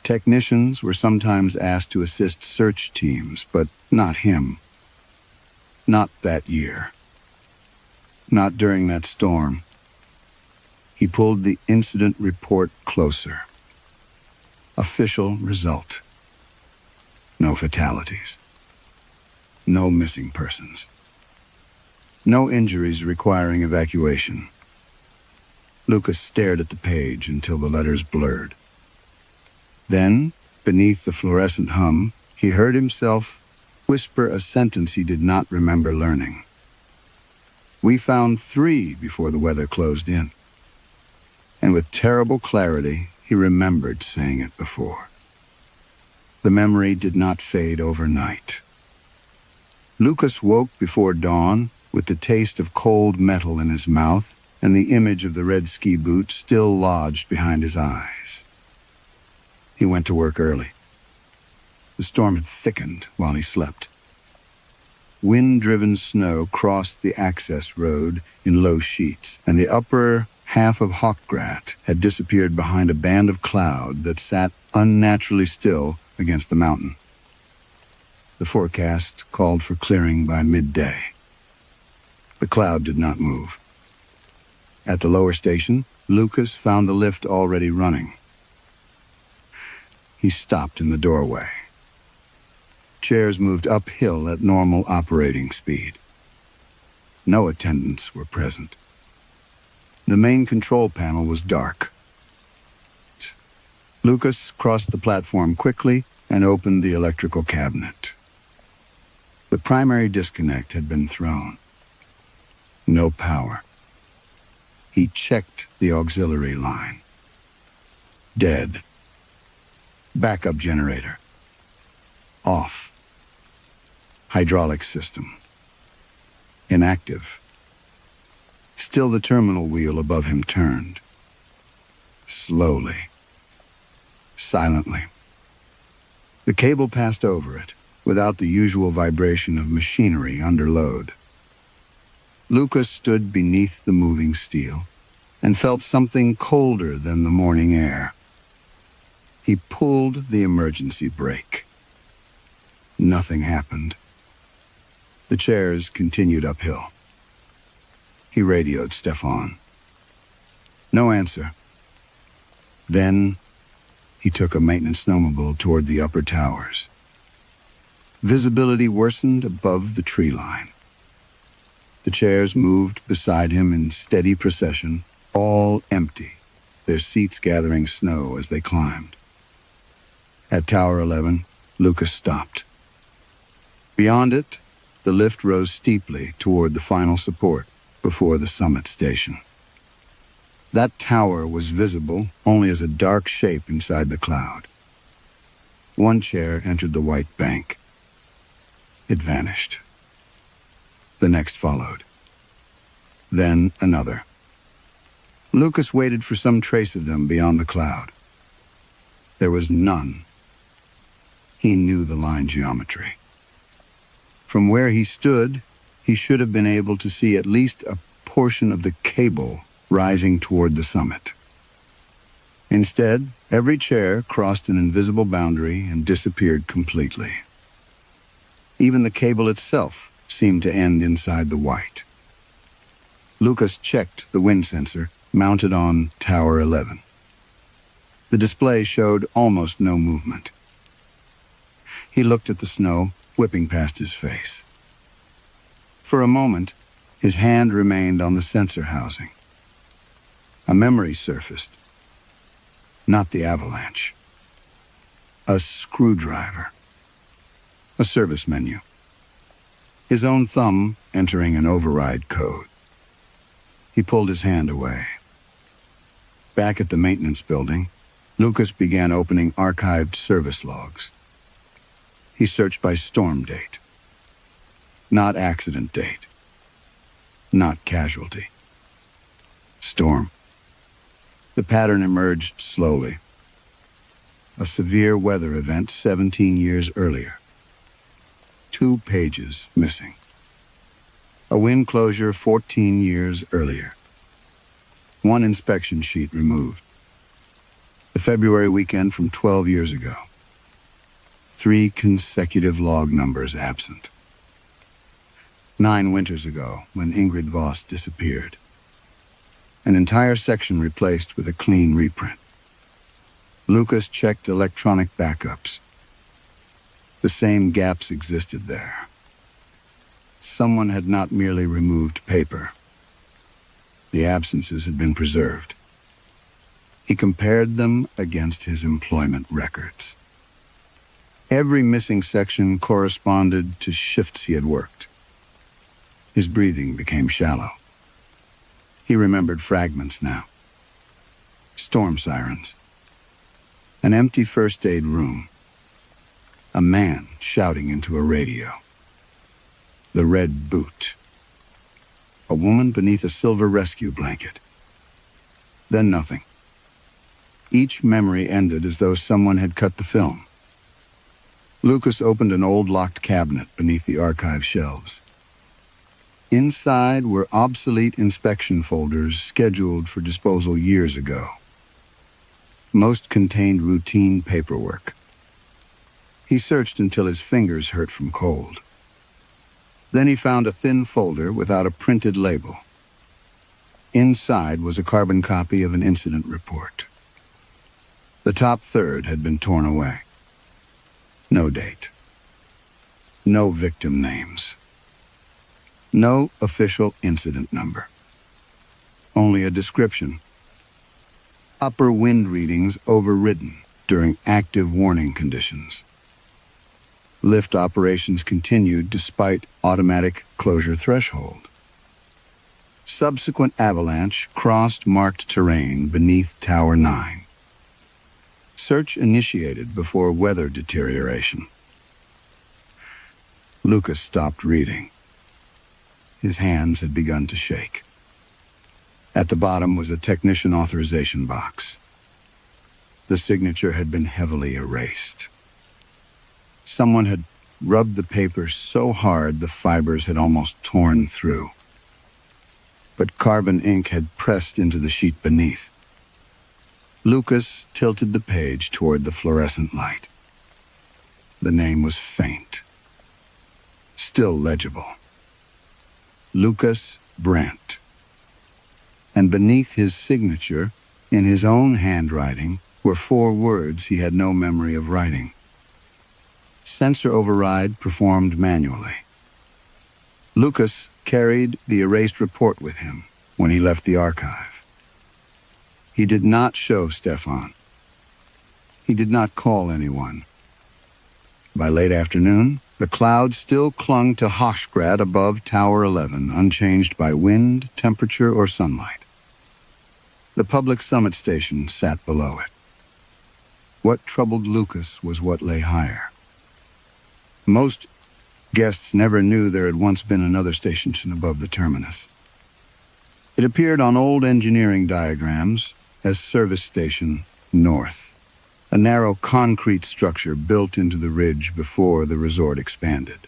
Technicians were sometimes asked to assist search teams, but not him. Not that year. Not during that storm. He pulled the incident report closer. Official result. No fatalities. No missing persons. No injuries requiring evacuation. Lucas stared at the page until the letters blurred. Then, beneath the fluorescent hum, he heard himself whisper a sentence he did not remember learning. We found 3 before the weather closed in. And with terrible clarity, he remembered saying it before. The memory did not fade overnight. Lucas woke before dawn with the taste of cold metal in his mouth and the image of the red ski boot still lodged behind his eyes. He went to work early. The storm had thickened while he slept. Wind-driven snow crossed the access road in low sheets, and the upper half of Hochgrat had disappeared behind a band of cloud that sat unnaturally still against the mountain. The forecast called for clearing by midday. The cloud did not move. At the lower station, Lucas found the lift already running. he stopped in the doorway. Chairs moved uphill at normal operating speed. No attendants were present. The main control panel was dark. Lucas crossed the platform quickly and opened the electrical cabinet. The primary disconnect had been thrown. No power. He checked the auxiliary line. Dead. Backup generator. Off. Hydraulic system. Inactive. Still the terminal wheel above him turned. Slowly. Silently. The cable passed over it, without the usual vibration of machinery under load. Lucas stood beneath the moving steel and felt something colder than the morning air. He pulled the emergency brake. Nothing happened. The chairs continued uphill. He radioed Stefan. No answer. Then he took a maintenance snowmobile toward the upper towers. Visibility worsened above the tree line. The chairs moved beside him in steady procession, all empty, their seats gathering snow as they climbed. At Tower 11, Lucas stopped. Beyond it, the lift rose steeply toward the final support before the summit station. That tower was visible only as a dark shape inside the cloud. One chair entered the white bank. It vanished. The next followed. Then another. Lucas waited for some trace of them beyond the cloud. There was none. He knew the line geometry. From where he stood, he should have been able to see at least a portion of the cable rising toward the summit. Instead, every chair crossed an invisible boundary and disappeared completely. Even the cable itself seemed to end inside the white. Lucas checked the wind sensor mounted on Tower 11. The display showed almost no movement. He looked at the snow whipping past his face. For a moment, his hand remained on the sensor housing. A memory surfaced. Not the avalanche. A screwdriver. A service menu. His own thumb entering an override code. He pulled his hand away. Back at the maintenance building, Lucas began opening archived service logs. He searched by storm date. Not accident date. Not casualty. Storm. The pattern emerged slowly. A severe weather event 17 years earlier. 2 pages missing. A wind closure 14 years earlier. 1 inspection sheet removed. The February weekend from 12 years ago. 3 consecutive log numbers absent. 9 winters ago, when Ingrid Voss disappeared. An entire section replaced with a clean reprint. Lucas checked electronic backups. The same gaps existed there. Someone had not merely removed paper. The absences had been preserved. He compared them against his employment records. Every missing section corresponded to shifts he had worked. His breathing became shallow. He remembered fragments now. Storm sirens. An empty first aid room. A man shouting into a radio. The red boot. A woman beneath a silver rescue blanket. Then nothing. Each memory ended as though someone had cut the film. Lucas opened an old locked cabinet beneath the archive shelves. Inside were obsolete inspection folders scheduled for disposal years ago. Most contained routine paperwork. He searched until his fingers hurt from cold. Then he found a thin folder without a printed label. Inside was a carbon copy of an incident report. The top third had been torn away. No date. No victim names. No official incident number. Only a description. Upper wind readings overridden during active warning conditions. Lift operations continued despite automatic closure threshold. Subsequent avalanche crossed marked terrain beneath Tower 9. Search initiated before weather deterioration. Lucas stopped reading. His hands had begun to shake. At the bottom was a technician authorization box. The signature had been heavily erased. Someone had rubbed the paper so hard the fibers had almost torn through. But carbon ink had pressed into the sheet beneath. Lucas tilted the page toward the fluorescent light. The name was faint, still legible. Lucas Brent. And beneath his signature, in his own handwriting, were 4 words he had no memory of writing. Sensor override performed manually. Lucas carried the erased report with him when he left the archive. He did not show Stefan. He did not call anyone. By late afternoon, the cloud still clung to Hochgrad above Tower 11, unchanged by wind, temperature, or sunlight. The public summit station sat below it. What troubled Lucas was what lay higher. Most guests never knew there had once been another station above the terminus. It appeared on old engineering diagrams as Service Station North, a narrow concrete structure built into the ridge before the resort expanded.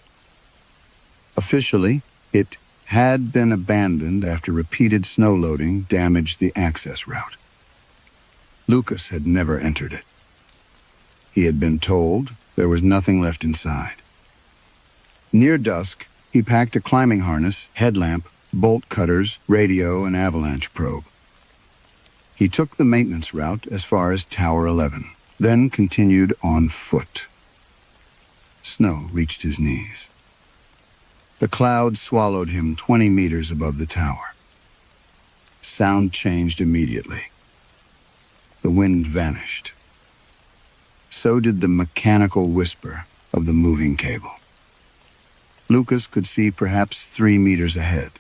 Officially, it had been abandoned after repeated snow loading damaged the access route. Lucas had never entered it. He had been told there was nothing left inside. Near dusk, he packed a climbing harness, headlamp, bolt cutters, radio, and avalanche probe. He took the maintenance route as far as Tower 11, then continued on foot. Snow reached his knees. The cloud swallowed him 20 meters above the tower. Sound changed immediately. The wind vanished. So did the mechanical whisper of the moving cable. Lucas could see perhaps 3 meters ahead.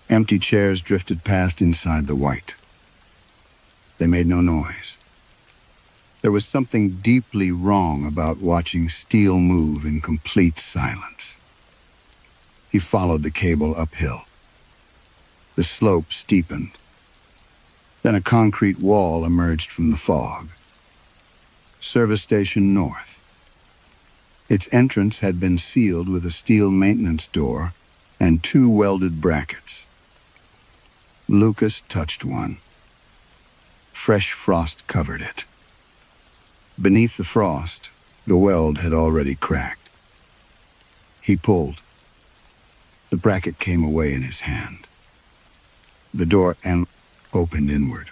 Empty chairs drifted past inside the white. They made no noise. There was something deeply wrong about watching steel move in complete silence. He followed the cable uphill. The slope steepened. Then a concrete wall emerged from the fog. Service Station North. Its entrance had been sealed with a steel maintenance door and 2 welded brackets. Lucas touched one. Fresh frost covered it. Beneath the frost, the weld had already cracked. He pulled. The bracket came away in his hand. The door opened inward.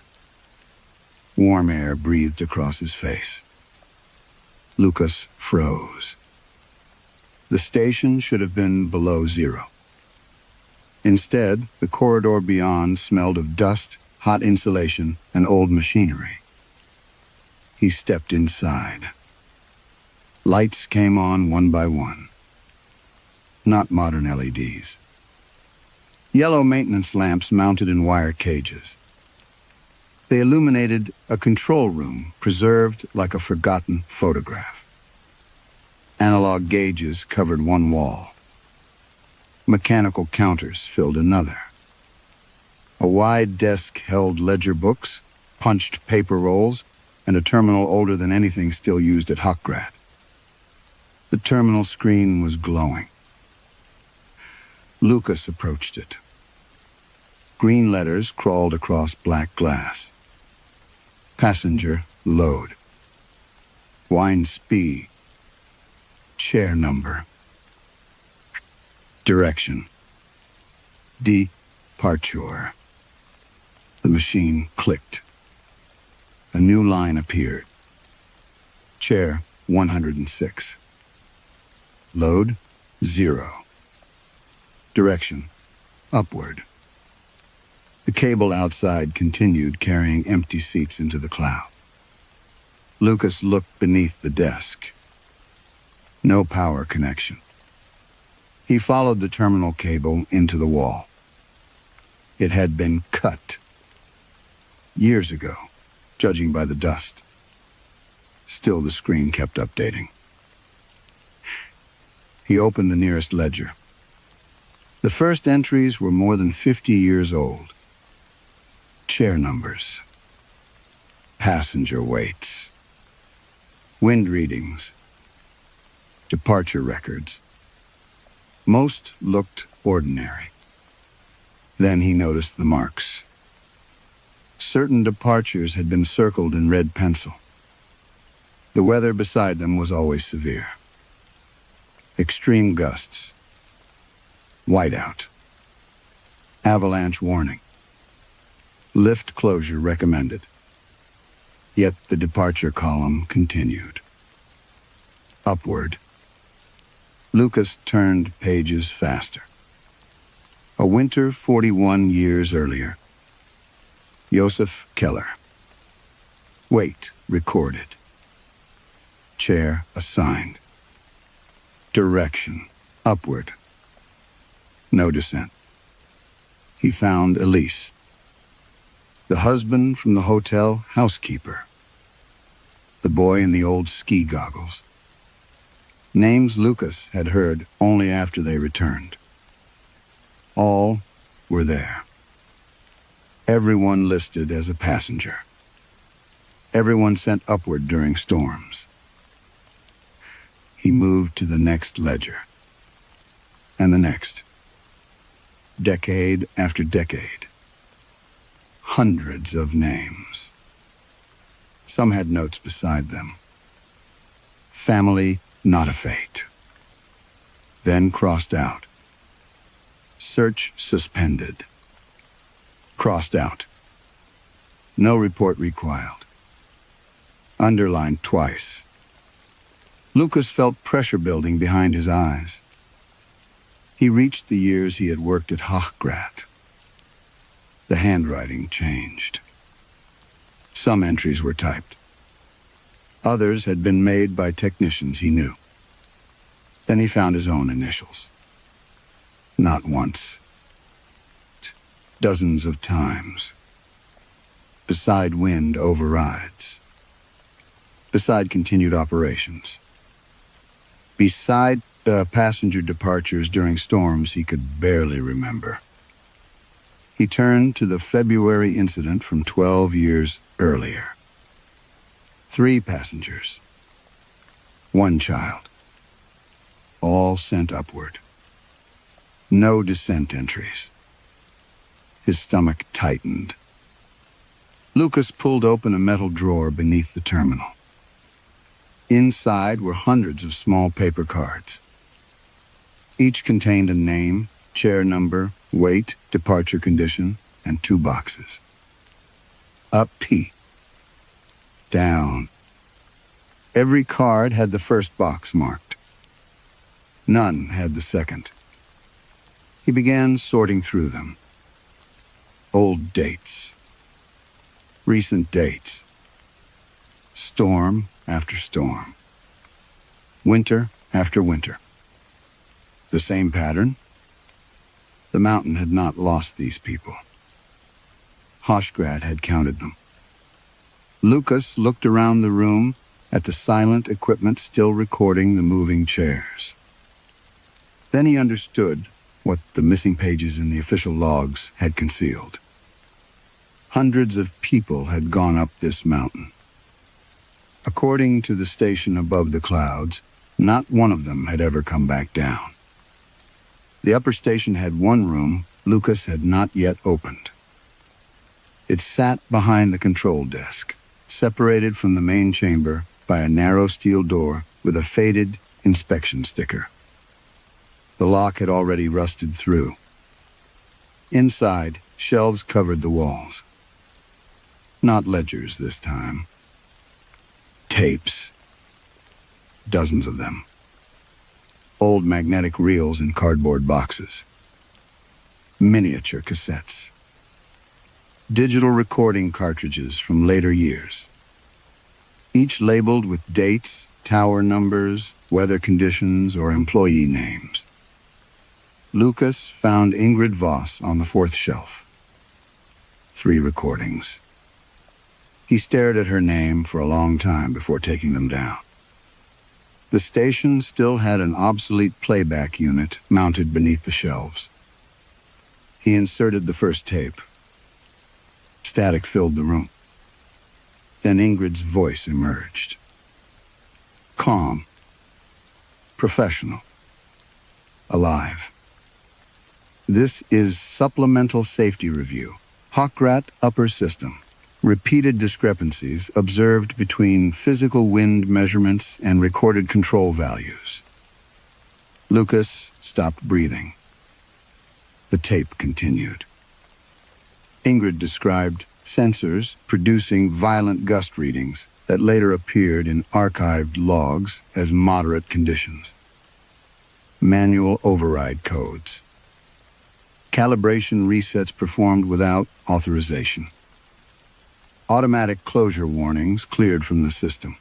Warm air breathed across his face. Lucas froze. The station should have been below zero. Instead, the corridor beyond smelled of dust, hot insulation, and old machinery. He stepped inside. Lights came on one by one. Not modern LEDs. Yellow maintenance lamps mounted in wire cages. They illuminated a control room preserved like a forgotten photograph. Analog gauges covered one wall. Mechanical counters filled another. A wide desk held ledger books, punched paper rolls, and a terminal older than anything still used at Hochgrad. The terminal screen was glowing. Lucas approached it. Green letters crawled across black glass. Passenger load. Wine speed. Chair number. Direction. Departure. The machine clicked. a new line appeared. Chair 106. Load 0. Direction upward. The cable outside continued, carrying empty seats into the cloud. Lucas looked beneath the desk. No power connection. He followed the terminal cable into the wall. It had been cut years ago, judging by the dust. Still, the screen kept updating. He opened the nearest ledger. The first entries were more than 50 years old. Chair numbers, passenger weights, wind readings, departure records. Most looked ordinary. Then he noticed the marks. Certain departures had been circled in red pencil. The weather beside them was always severe. Extreme gusts, whiteout, avalanche warning, lift closure recommended. Yet the departure column continued. Upward. Lucas turned pages faster. A winter 41 years earlier. Joseph Keller. Weight recorded. Chair assigned. Direction upward. No descent. He found Elise, the husband from the hotel housekeeper, the boy in the old ski goggles. Names Lucas had heard only after they returned. All were there. Everyone listed as a passenger. Everyone sent upward during storms. He moved to the next ledger, and the next. Decade after decade. Hundreds of names. Some had notes beside them. Family, not a fate. Then crossed out. Search suspended. Crossed out. No report required. Underlined twice. Lucas felt pressure building behind his eyes. He reached the years he had worked at Hochgrat. The handwriting changed. Some entries were typed. Others had been made by technicians he knew. Then he found his own initials. Not once. Dozens of times. Beside wind overrides. Beside continued operations. Beside passenger departures during storms he could barely remember. He turned to the February incident from 12 years earlier. 3 passengers. 1 child. All sent upward. No descent entries. His stomach tightened. Lucas pulled open a metal drawer beneath the terminal. Inside were hundreds of small paper cards. Each contained a name, chair number, weight, departure condition, and 2 boxes. Up P. Down. Every card had the first box marked. None had the second. He began sorting through them. Old dates. Recent dates. Storm after storm. Winter after winter. The same pattern. The mountain had not lost these people. Hochgrat had counted them. Lucas looked around the room at the silent equipment still recording the moving chairs. Then he understood what the missing pages in the official logs had concealed. Hundreds of people had gone up this mountain. According to the station above the clouds, not one of them had ever come back down. The upper station had one room Lucas had not yet opened. It sat behind the control desk, separated from the main chamber by a narrow steel door with a faded inspection sticker. The lock had already rusted through. Inside, shelves covered the walls. Not ledgers this time. Tapes. Dozens of them. Old magnetic reels in cardboard boxes. Miniature cassettes. Digital recording cartridges from later years. Each labeled with dates, tower numbers, weather conditions, or employee names. Lucas found Ingrid Voss on the 4th shelf. 3 recordings. He stared at her name for a long time before taking them down. The station still had an obsolete playback unit mounted beneath the shelves. He inserted the first tape. Static filled the room. Then Ingrid's voice emerged. Calm. Professional. Alive. This is Supplemental Safety Review. Hockrat Upper System. Repeated discrepancies observed between physical wind measurements and recorded control values. Lucas stopped breathing. The tape continued. Ingrid described sensors producing violent gust readings that later appeared in archived logs as moderate conditions. Manual override codes. Calibration resets performed without authorization. Automatic closure warnings cleared from the system.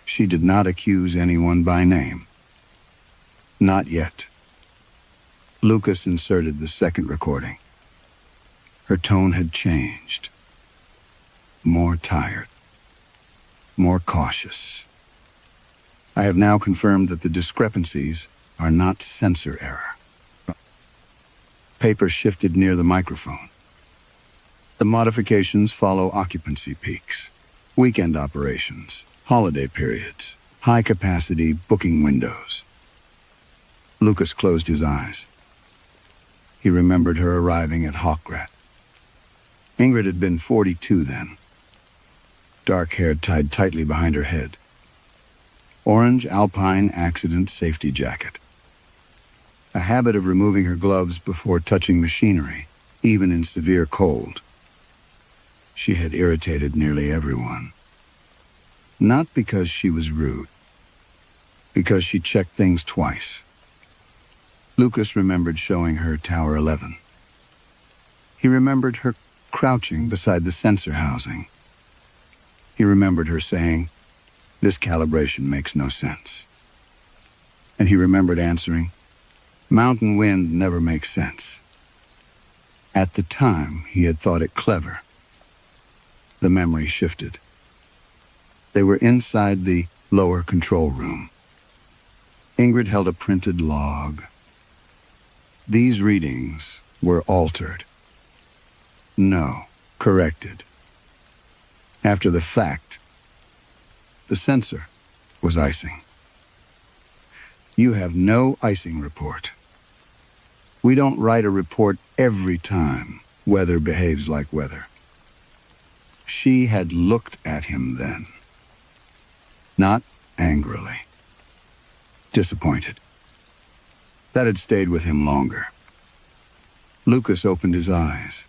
She did not accuse anyone by name. Not yet. Lucas inserted the second recording. Her tone had changed. More tired. More cautious. I have now confirmed that the discrepancies are not sensor error. Paper shifted near the microphone. The modifications follow occupancy peaks, weekend operations, holiday periods, high-capacity booking windows. Lucas closed his eyes. He remembered her arriving at Hockrat. Ingrid had been 42 then. Dark hair tied tightly behind her head. Orange Alpine accident safety jacket. A habit of removing her gloves before touching machinery, even in severe cold. She had irritated nearly everyone. Not because she was rude. Because she checked things twice. Lucas remembered showing her Tower 11. He remembered her crouching beside the sensor housing. He remembered her saying, "This calibration makes no sense." And he remembered answering, "Mountain wind never makes sense." At the time, he had thought it clever. The memory shifted. They were inside the lower control room. Ingrid held a printed log. These readings were altered. No, corrected. After the fact, the sensor was icing. You have no icing report. We don't write a report every time weather behaves like weather. She had looked at him then. Not angrily. Disappointed. That had stayed with him longer. Lucas opened his eyes.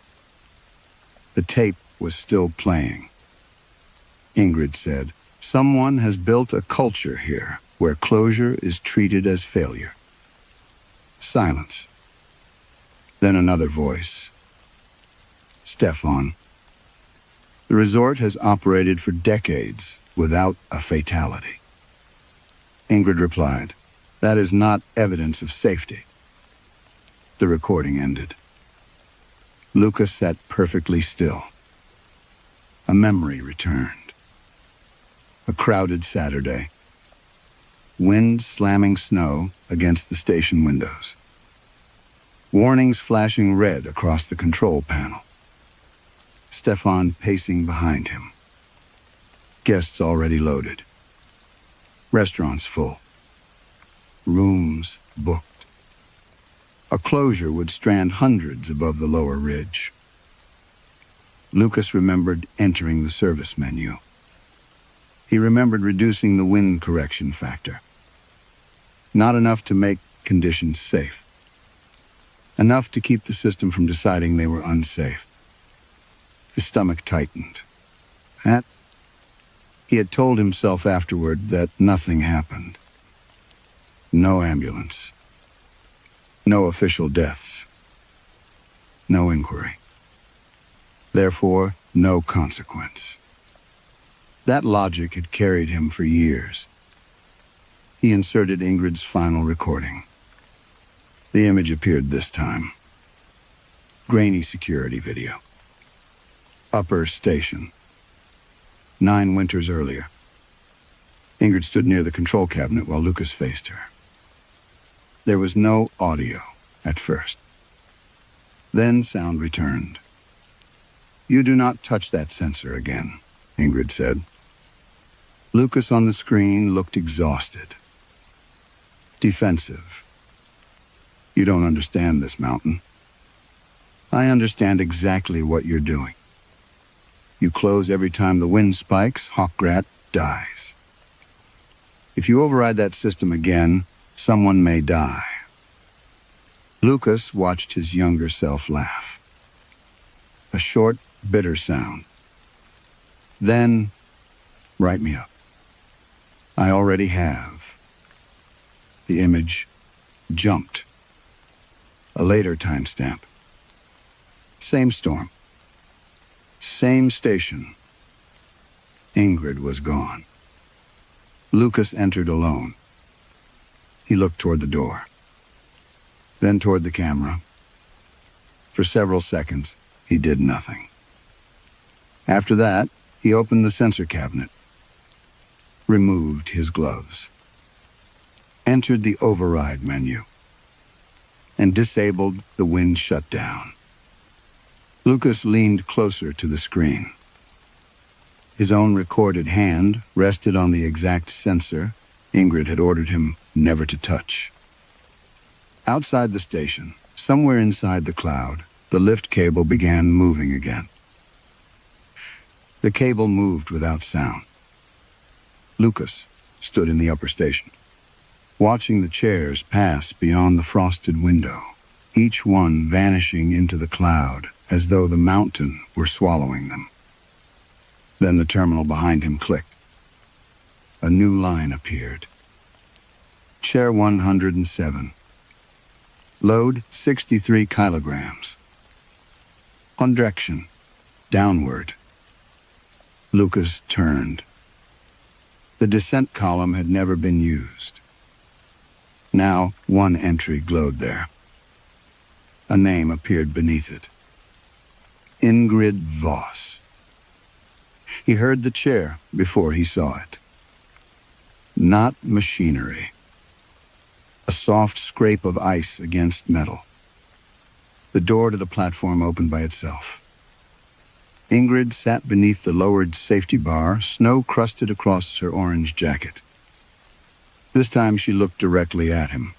The tape was still playing. Ingrid said, "Someone has built a culture here where closure is treated as failure." Silence. Then another voice. "Stefan, the resort has operated for decades without a fatality." Ingrid replied, "That is not evidence of safety." The recording ended. Lucas sat perfectly still. A memory returned. A crowded Saturday. Wind slamming snow against the station windows. Warnings flashing red across the control panel. Stefan pacing behind him. Guests already loaded. Restaurants full. Rooms booked. A closure would strand hundreds above the lower ridge. Lucas remembered entering the service menu. He remembered reducing the wind correction factor. Not enough to make conditions safe. Enough to keep the system from deciding they were unsafe. His stomach tightened. That he had told himself afterward that nothing happened. No ambulance. No official deaths. No inquiry. Therefore, no consequence. That logic had carried him for years. He inserted Ingrid's final recording. The image appeared this time. Grainy security video. Upper station. 9 winters earlier. Ingrid stood near the control cabinet while Lucas faced her. There was no audio at first. Then sound returned. "You do not touch that sensor again," Ingrid said. Lucas on the screen looked exhausted. Defensive. "You don't understand this, Mountain. I understand exactly what you're doing. You close every time the wind spikes, Hawkrat dies. If you override that system again, someone may die." Lucas watched his younger self laugh. A short, bitter sound. Then, "Write me up." "I already have." The image jumped. A later timestamp. Same storm. Same station. Ingrid was gone. Lucas entered alone. He looked toward the door, then toward the camera. For several seconds, he did nothing. After that, he opened the sensor cabinet, removed his gloves, entered the override menu, and disabled the wind shutdown. Lucas leaned closer to the screen. His own recorded hand rested on the exact sensor Ingrid had ordered him never to touch. Outside the station, somewhere inside the cloud, the lift cable began moving again. The cable moved without sound. Lucas stood in the upper station, watching the chairs pass beyond the frosted window, each one vanishing into the cloud as though the mountain were swallowing them. Then the terminal behind him clicked. A new line appeared. Chair 107. Load 63 kilograms. On direction, downward. Lucas turned. The descent column had never been used. Now, one entry glowed there. A name appeared beneath it. Ingrid Voss. He heard the chair before he saw it. Not machinery. A soft scrape of ice against metal. The door to the platform opened by itself. Ingrid sat beneath the lowered safety bar, snow crusted across her orange jacket. This time she looked directly at him.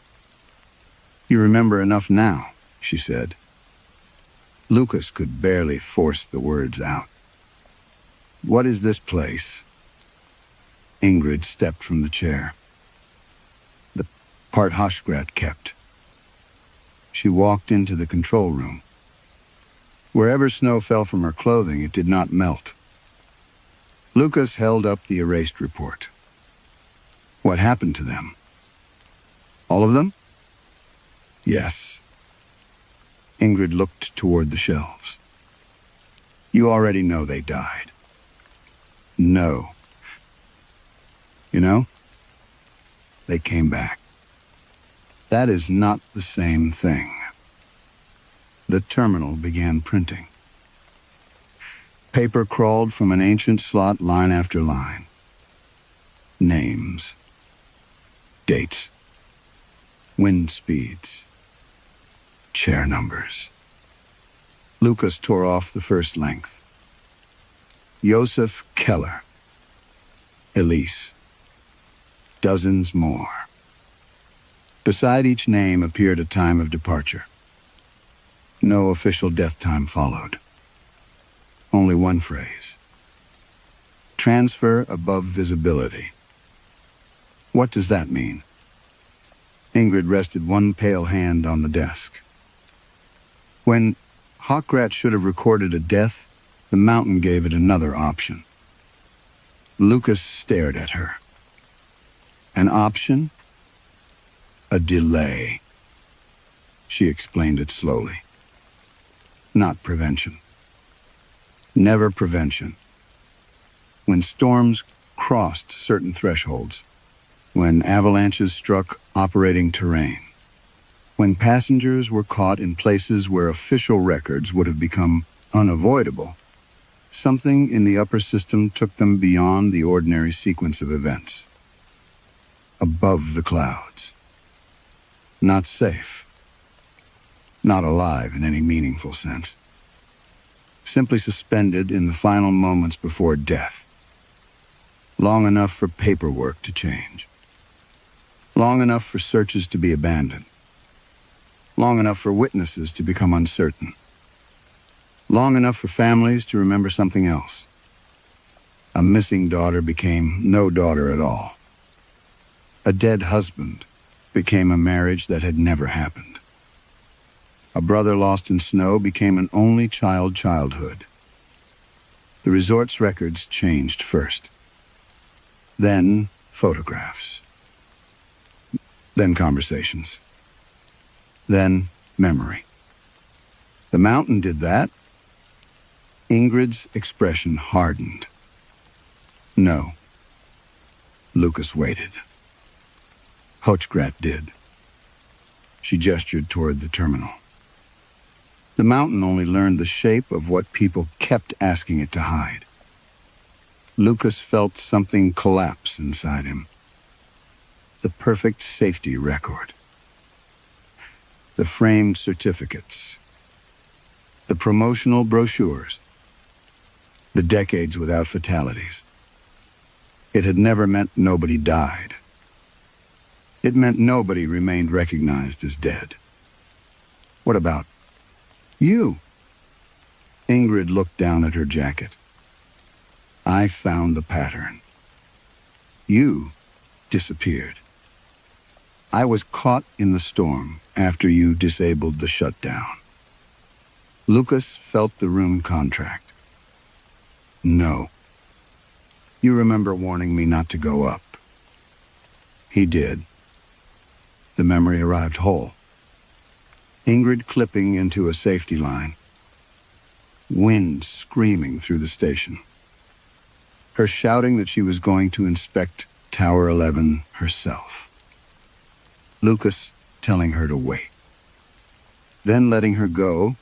"You remember enough now," she said. Lucas could barely force the words out. "What is this place?" Ingrid stepped from the chair. "The part Hawkrat kept." She walked into the control room. Wherever snow fell from her clothing, it did not melt. Lucas held up the erased report. "What happened to them?" "All of them?" "Yes." Ingrid looked toward the shelves. "You already know they died." "No." "You know, they came back." "That is not the same thing." The terminal began printing. Paper crawled from an ancient slot line after line. Names. Dates. Wind speeds. Chair numbers. Lucas tore off the first length. Joseph Keller. Elise. Dozens more. Beside each name appeared a time of departure. No official death time followed. Only one phrase. Transfer above visibility. What does that mean? Ingrid rested one pale hand on the desk. When Hawkrat should have recorded a death, The mountain gave it another option. Lucas stared at her. An option? A delay. She explained it slowly. Not prevention. Never prevention. When storms crossed certain thresholds, when avalanches struck operating terrain, when passengers were caught in places where official records would have become unavoidable, something in the upper system took them beyond the ordinary sequence of events. Above the clouds. Not safe. Not alive in any meaningful sense. Simply suspended in the final moments before death. Long enough for paperwork to change. Long enough for searches to be abandoned. Long enough for witnesses to become uncertain. Long enough for families to remember something else. A missing daughter became no daughter at all. A dead husband became a marriage that had never happened. A brother lost in snow became an only child childhood. The resort's records changed first. Then photographs. Then conversations. Then memory. The mountain did that. Ingrid's expression hardened. No. Lucas waited. Hochgrat did. She gestured toward the terminal. The mountain only learned the shape of what people kept asking it to hide. Lucas felt something collapse inside him. The perfect safety record. The framed certificates. The promotional brochures. The decades without fatalities. It had never meant nobody died. It meant nobody remained recognized as dead. What about you? Ingrid looked down at her jacket. I found the pattern. You disappeared. I was caught in the storm after you disabled the shutdown. Lucas felt the room contract. No. You remember warning me not to go up. He did. The memory arrived whole. Ingrid clipping into a safety line. Wind screaming through the station. Her shouting that she was going to inspect Tower 11 herself. Lucas telling her to wait. Then letting her go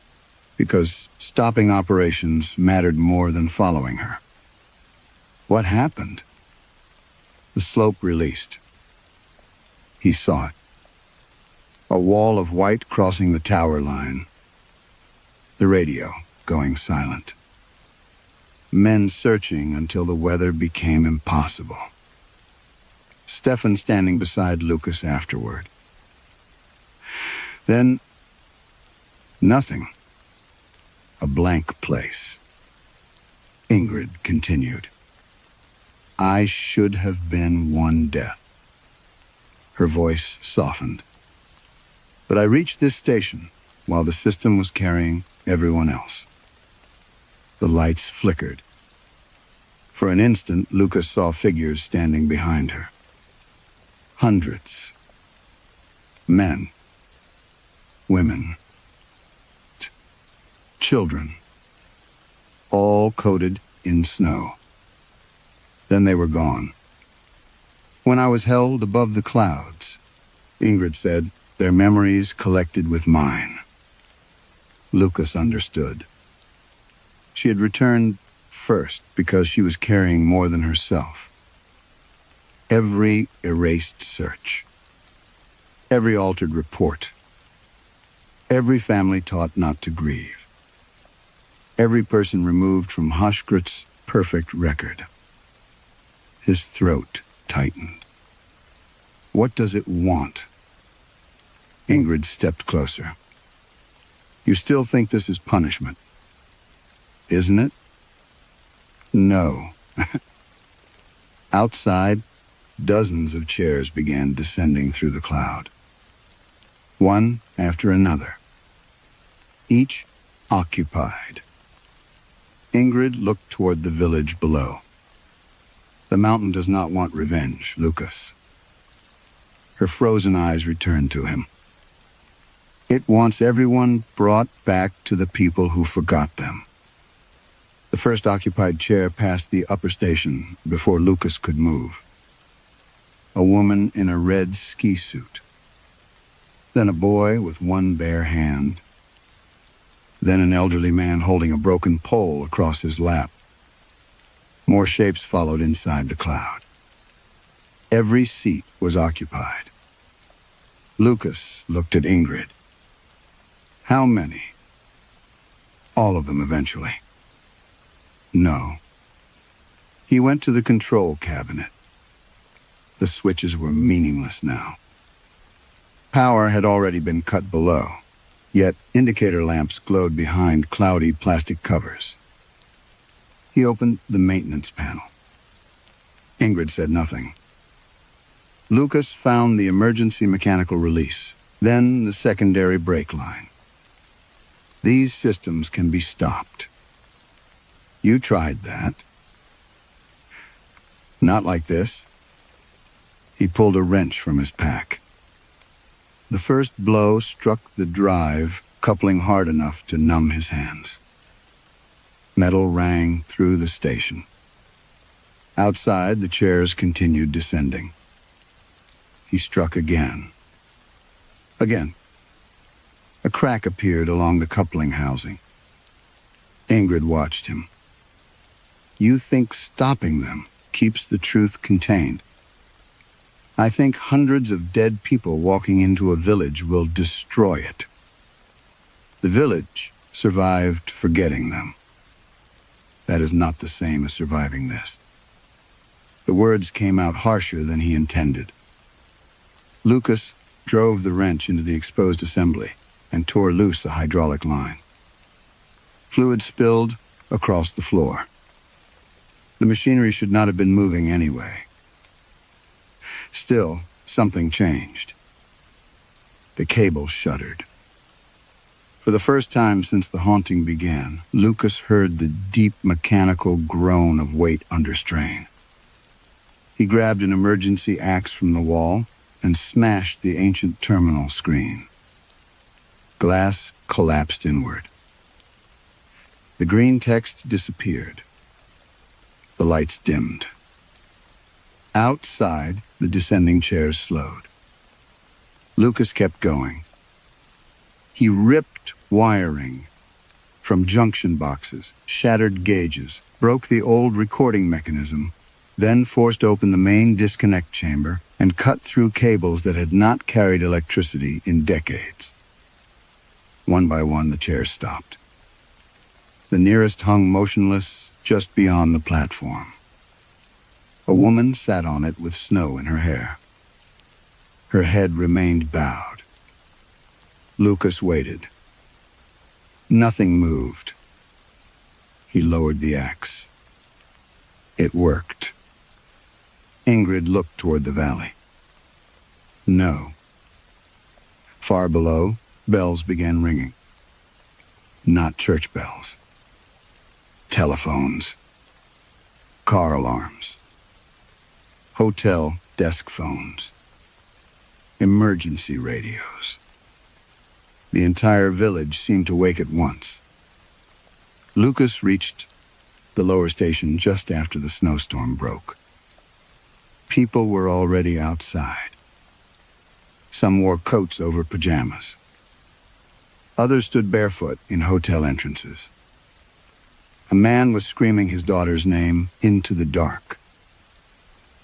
because stopping operations mattered more than following her. What happened? The slope released. He saw it. A wall of white crossing the tower line. The radio going silent. Men searching until the weather became impossible. Stefan standing beside Lucas afterward. Then, nothing. A blank place. Ingrid continued. I should have been one death. Her voice softened. But I reached this station while the system was carrying everyone else. The lights flickered. For an instant, Lucas saw figures standing behind her. Hundreds. Men. Women. Children. All coated in snow. Then they were gone. When I was held above the clouds, Ingrid said, their memories collected with mine. Lucas understood. She had returned first because she was carrying more than herself. Every erased search. Every altered report. Every family taught not to grieve. Every person removed from Hochgrat's perfect record. His throat tightened. What does it want? Ingrid stepped closer. You still think this is punishment, isn't it? No. Outside, dozens of chairs began descending through the cloud. One after another. Each occupied. Ingrid looked toward the village below. The mountain does not want revenge, Lucas. Her frozen eyes returned to him. It wants everyone brought back to the people who forgot them. The first occupied chair passed the upper station before Lucas could move. A woman in a red ski suit. Then a boy with one bare hand. Then an elderly man holding a broken pole across his lap. More shapes followed inside the cloud. Every seat was occupied. Lucas looked at Ingrid. How many? All of them eventually. No. He went to the control cabinet. The switches were meaningless now. Power had already been cut below, yet indicator lamps glowed behind cloudy plastic covers. He opened the maintenance panel. Ingrid said nothing. Lucas found the emergency mechanical release, then the secondary brake line. These systems can be stopped. You tried that. Not like this. He pulled a wrench from his pack. The first blow struck the drive, coupling hard enough to numb his hands. Metal rang through the station. Outside, the chairs continued descending. He struck again. Again. A crack appeared along the coupling housing. Ingrid watched him. You think stopping them keeps the truth contained. I think hundreds of dead people walking into a village will destroy it. The village survived forgetting them. That is not the same as surviving this. The words came out harsher than he intended. Lucas drove the wrench into the exposed assembly and tore loose a hydraulic line. Fluid spilled across the floor. The machinery should not have been moving anyway. Still, something changed. The cable shuddered. For the first time since the haunting began, Lucas heard the deep mechanical groan of weight under strain. He grabbed an emergency axe from the wall and smashed the ancient terminal screen. Glass collapsed inward. The green text disappeared. The lights dimmed. Outside, the descending chairs slowed. Lucas kept going. He ripped wiring from junction boxes, shattered gauges, broke the old recording mechanism, then forced open the main disconnect chamber and cut through cables that had not carried electricity in decades. One by one, the chairs stopped. The nearest hung motionless just beyond the platform. A woman sat on it with snow in her hair. Her head remained bowed. Lucas waited. Nothing moved. He lowered the axe. It worked. Ingrid looked toward the valley. No. Far below, bells began ringing. Not church bells. Telephones. Car alarms. Hotel desk phones. Emergency radios. The entire village seemed to wake at once. Lucas reached the lower station just after the snowstorm broke. People were already outside. Some wore coats over pajamas. Others stood barefoot in hotel entrances. A man was screaming his daughter's name into the dark.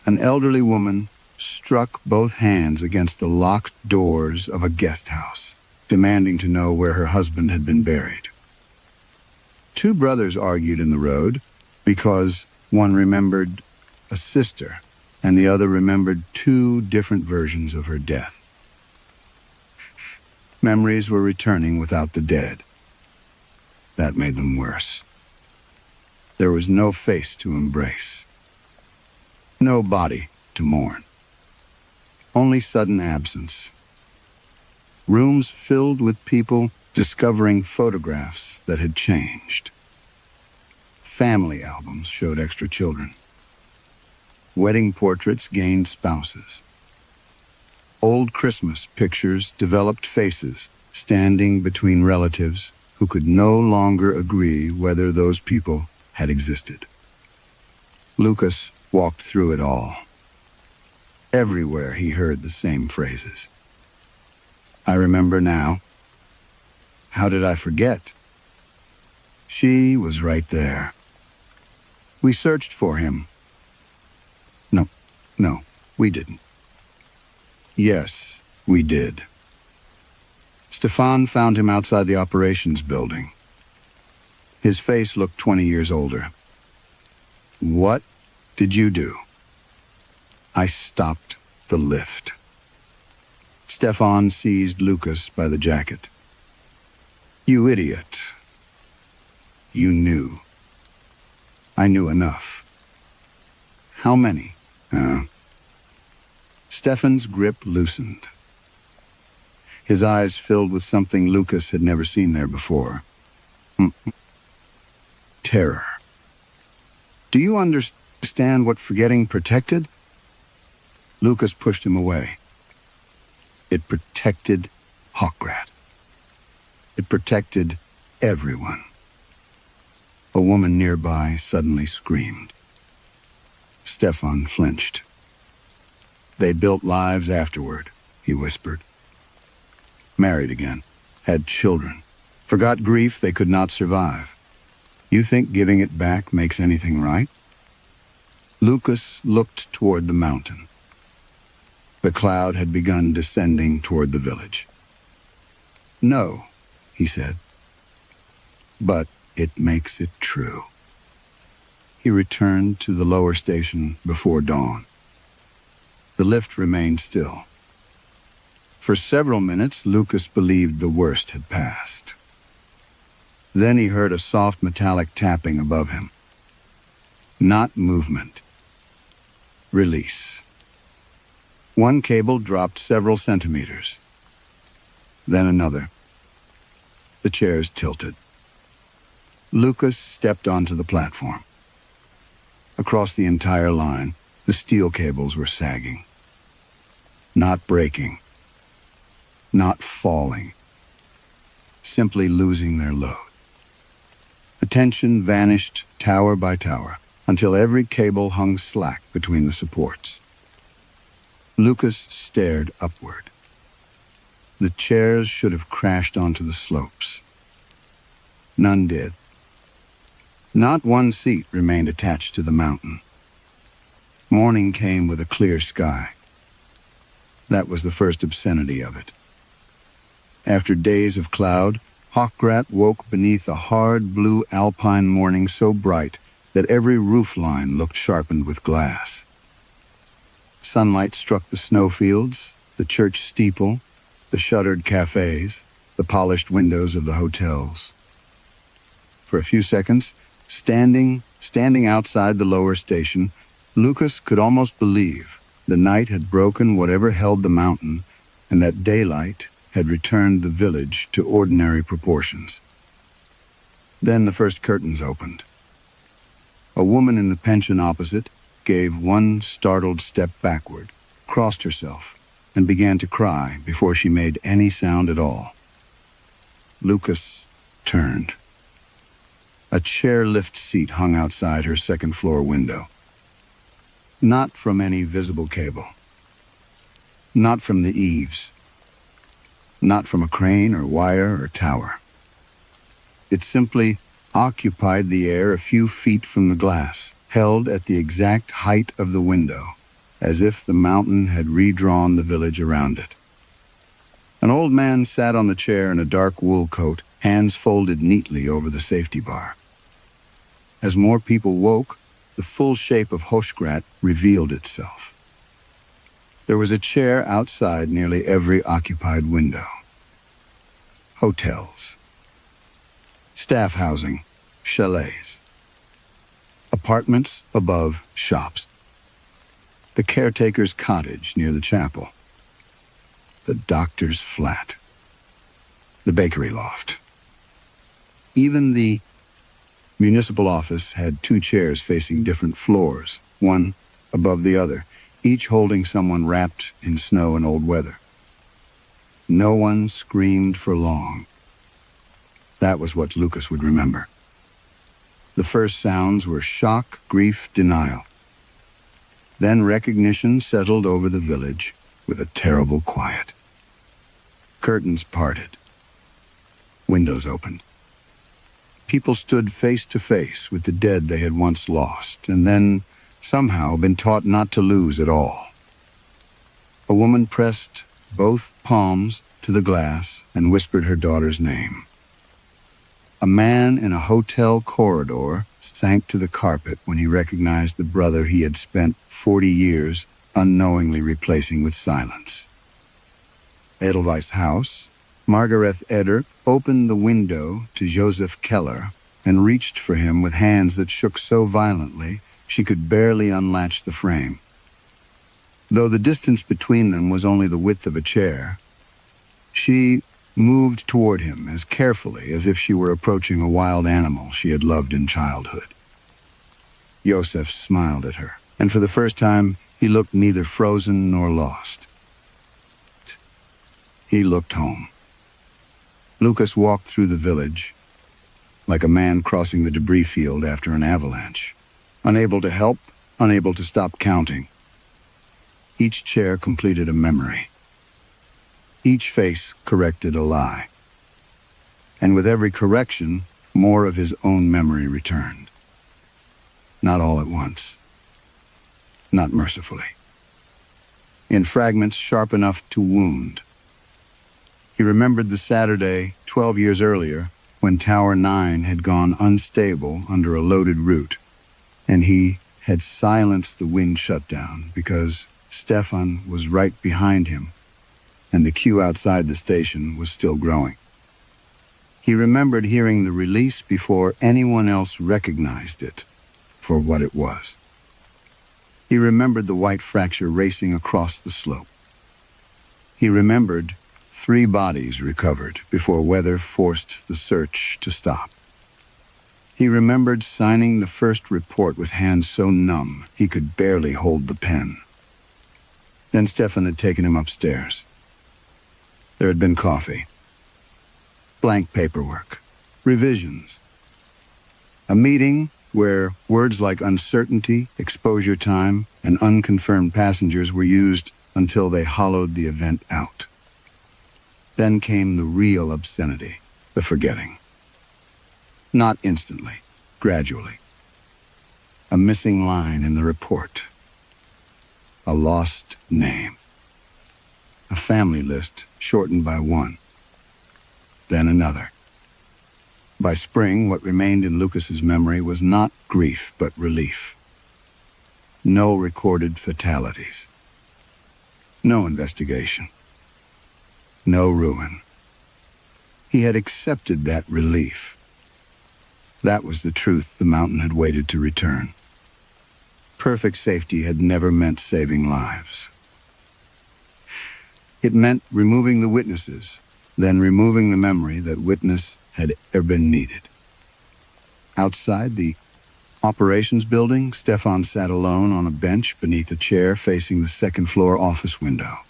An elderly woman struck both hands against the locked doors of a guest house, demanding to know where her husband had been buried. Two brothers argued in the road because one remembered a sister and the other remembered two different versions of her death. Memories were returning without the dead. That made them worse. There was no face to embrace. No body to mourn. Only sudden absence. Rooms filled with people discovering photographs that had changed. Family albums showed extra children. Wedding portraits gained spouses. Old Christmas pictures developed faces, standing between relatives who could no longer agree whether those people had existed. Lucas walked through it all. Everywhere he heard the same phrases. I remember now. How did I forget? She was right there. We searched for him. No, we didn't. Yes, we did. Stefan found him outside the operations building. His face looked 20 years older. What did you do? I stopped the lift. Stefan seized Lucas by the jacket. You idiot. You knew. I knew enough. How many? Stefan's grip loosened. His eyes filled with something Lucas had never seen there before. Terror. Do you understand what forgetting protected? Lucas pushed him away. It protected Hawkrat. It protected everyone. A woman nearby suddenly screamed. Stefan flinched. They built lives afterward, he whispered. Married again, had children, forgot grief they could not survive. You think giving it back makes anything right? Lucas looked toward the mountain. The cloud had begun descending toward the village. No, he said. But it makes it true. He returned to the lower station before dawn. The lift remained still. For several minutes, Lucas believed the worst had passed. Then he heard a soft metallic tapping above him. Not movement. Release. One cable dropped several centimeters. Then another. The chairs tilted. Lucas stepped onto the platform. Across the entire line, the steel cables were sagging. Not breaking. Not falling. Simply losing their load. The tension vanished tower by tower until every cable hung slack between the supports. Lucas stared upward. The chairs should have crashed onto the slopes. None did. Not one seat remained attached to the mountain. Morning came with a clear sky. That was the first obscenity of it. After days of cloud, Hawkrat woke beneath a hard blue alpine morning so bright that every roofline looked sharpened with glass. Sunlight struck the snowfields, the church steeple, the shuttered cafes, the polished windows of the hotels. For a few seconds, standing outside the lower station, Lucas could almost believe the night had broken whatever held the mountain, and that daylight had returned the village to ordinary proportions. Then the first curtains opened. A woman in the pension opposite gave one startled step backward, crossed herself, and began to cry before she made any sound at all. Lucas turned. A chairlift seat hung outside her second-floor window. Not from any visible cable. Not from the eaves. Not from a crane or wire or tower. It simply occupied the air a few feet from the glass, held at the exact height of the window, as if the mountain had redrawn the village around it. An old man sat on the chair in a dark wool coat, hands folded neatly over the safety bar. As more people woke, the full shape of Hawkrat revealed itself. There was a chair outside nearly every occupied window. Hotels. Staff housing. Chalets. Apartments above shops. The caretaker's cottage near the chapel. The doctor's flat. The bakery loft. Even the municipal office had 2 chairs facing different floors, one above the other, each holding someone wrapped in snow and old weather. No one screamed for long. That was what Lucas would remember. The first sounds were shock, grief, denial. Then recognition settled over the village with a terrible quiet. Curtains parted. Windows opened. People stood face to face with the dead they had once lost, and then somehow been taught not to lose at all. A woman pressed both palms to the glass and whispered her daughter's name. A man in a hotel corridor sank to the carpet when he recognized the brother he had spent 40 years unknowingly replacing with silence. Edelweiss's house, Margareth Eder opened the window to Joseph Keller and reached for him with hands that shook so violently she could barely unlatch the frame. Though the distance between them was only the width of a chair, she moved toward him as carefully as if she were approaching a wild animal she had loved in childhood. Joseph smiled at her, and for the first time he looked neither frozen nor lost. He looked home. Lucas walked through the village like a man crossing the debris field after an avalanche, unable to help, unable to stop counting. Each chair completed a memory. Each face corrected a lie. And with every correction, more of his own memory returned. Not all at once. Not mercifully. In fragments sharp enough to wound. He remembered the Saturday, 12 years earlier, when Tower 9 had gone unstable under a loaded route, and he had silenced the wind shutdown because Stefan was right behind him, and the queue outside the station was still growing. He remembered hearing the release before anyone else recognized it for what it was. He remembered the white fracture racing across the slope. He remembered 3 bodies recovered before weather forced the search to stop. He remembered signing the first report with hands so numb he could barely hold the pen. Then Stefan had taken him upstairs. There had been coffee, blank paperwork, revisions. A meeting where words like uncertainty, exposure time, and unconfirmed passengers were used until they hollowed the event out. Then came the real obscenity, the forgetting. Not instantly, gradually. A missing line in the report. A lost name. A family list shortened by 1. Then another. By spring, what remained in Lucas's memory was not grief, but relief. No recorded fatalities. No investigation. No ruin. He had accepted that relief. That was the truth the mountain had waited to return. Perfect safety had never meant saving lives. It meant removing the witnesses, then removing the memory that witness had ever been needed. Outside the operations building, Stefan sat alone on a bench beneath a chair facing the second-floor office window.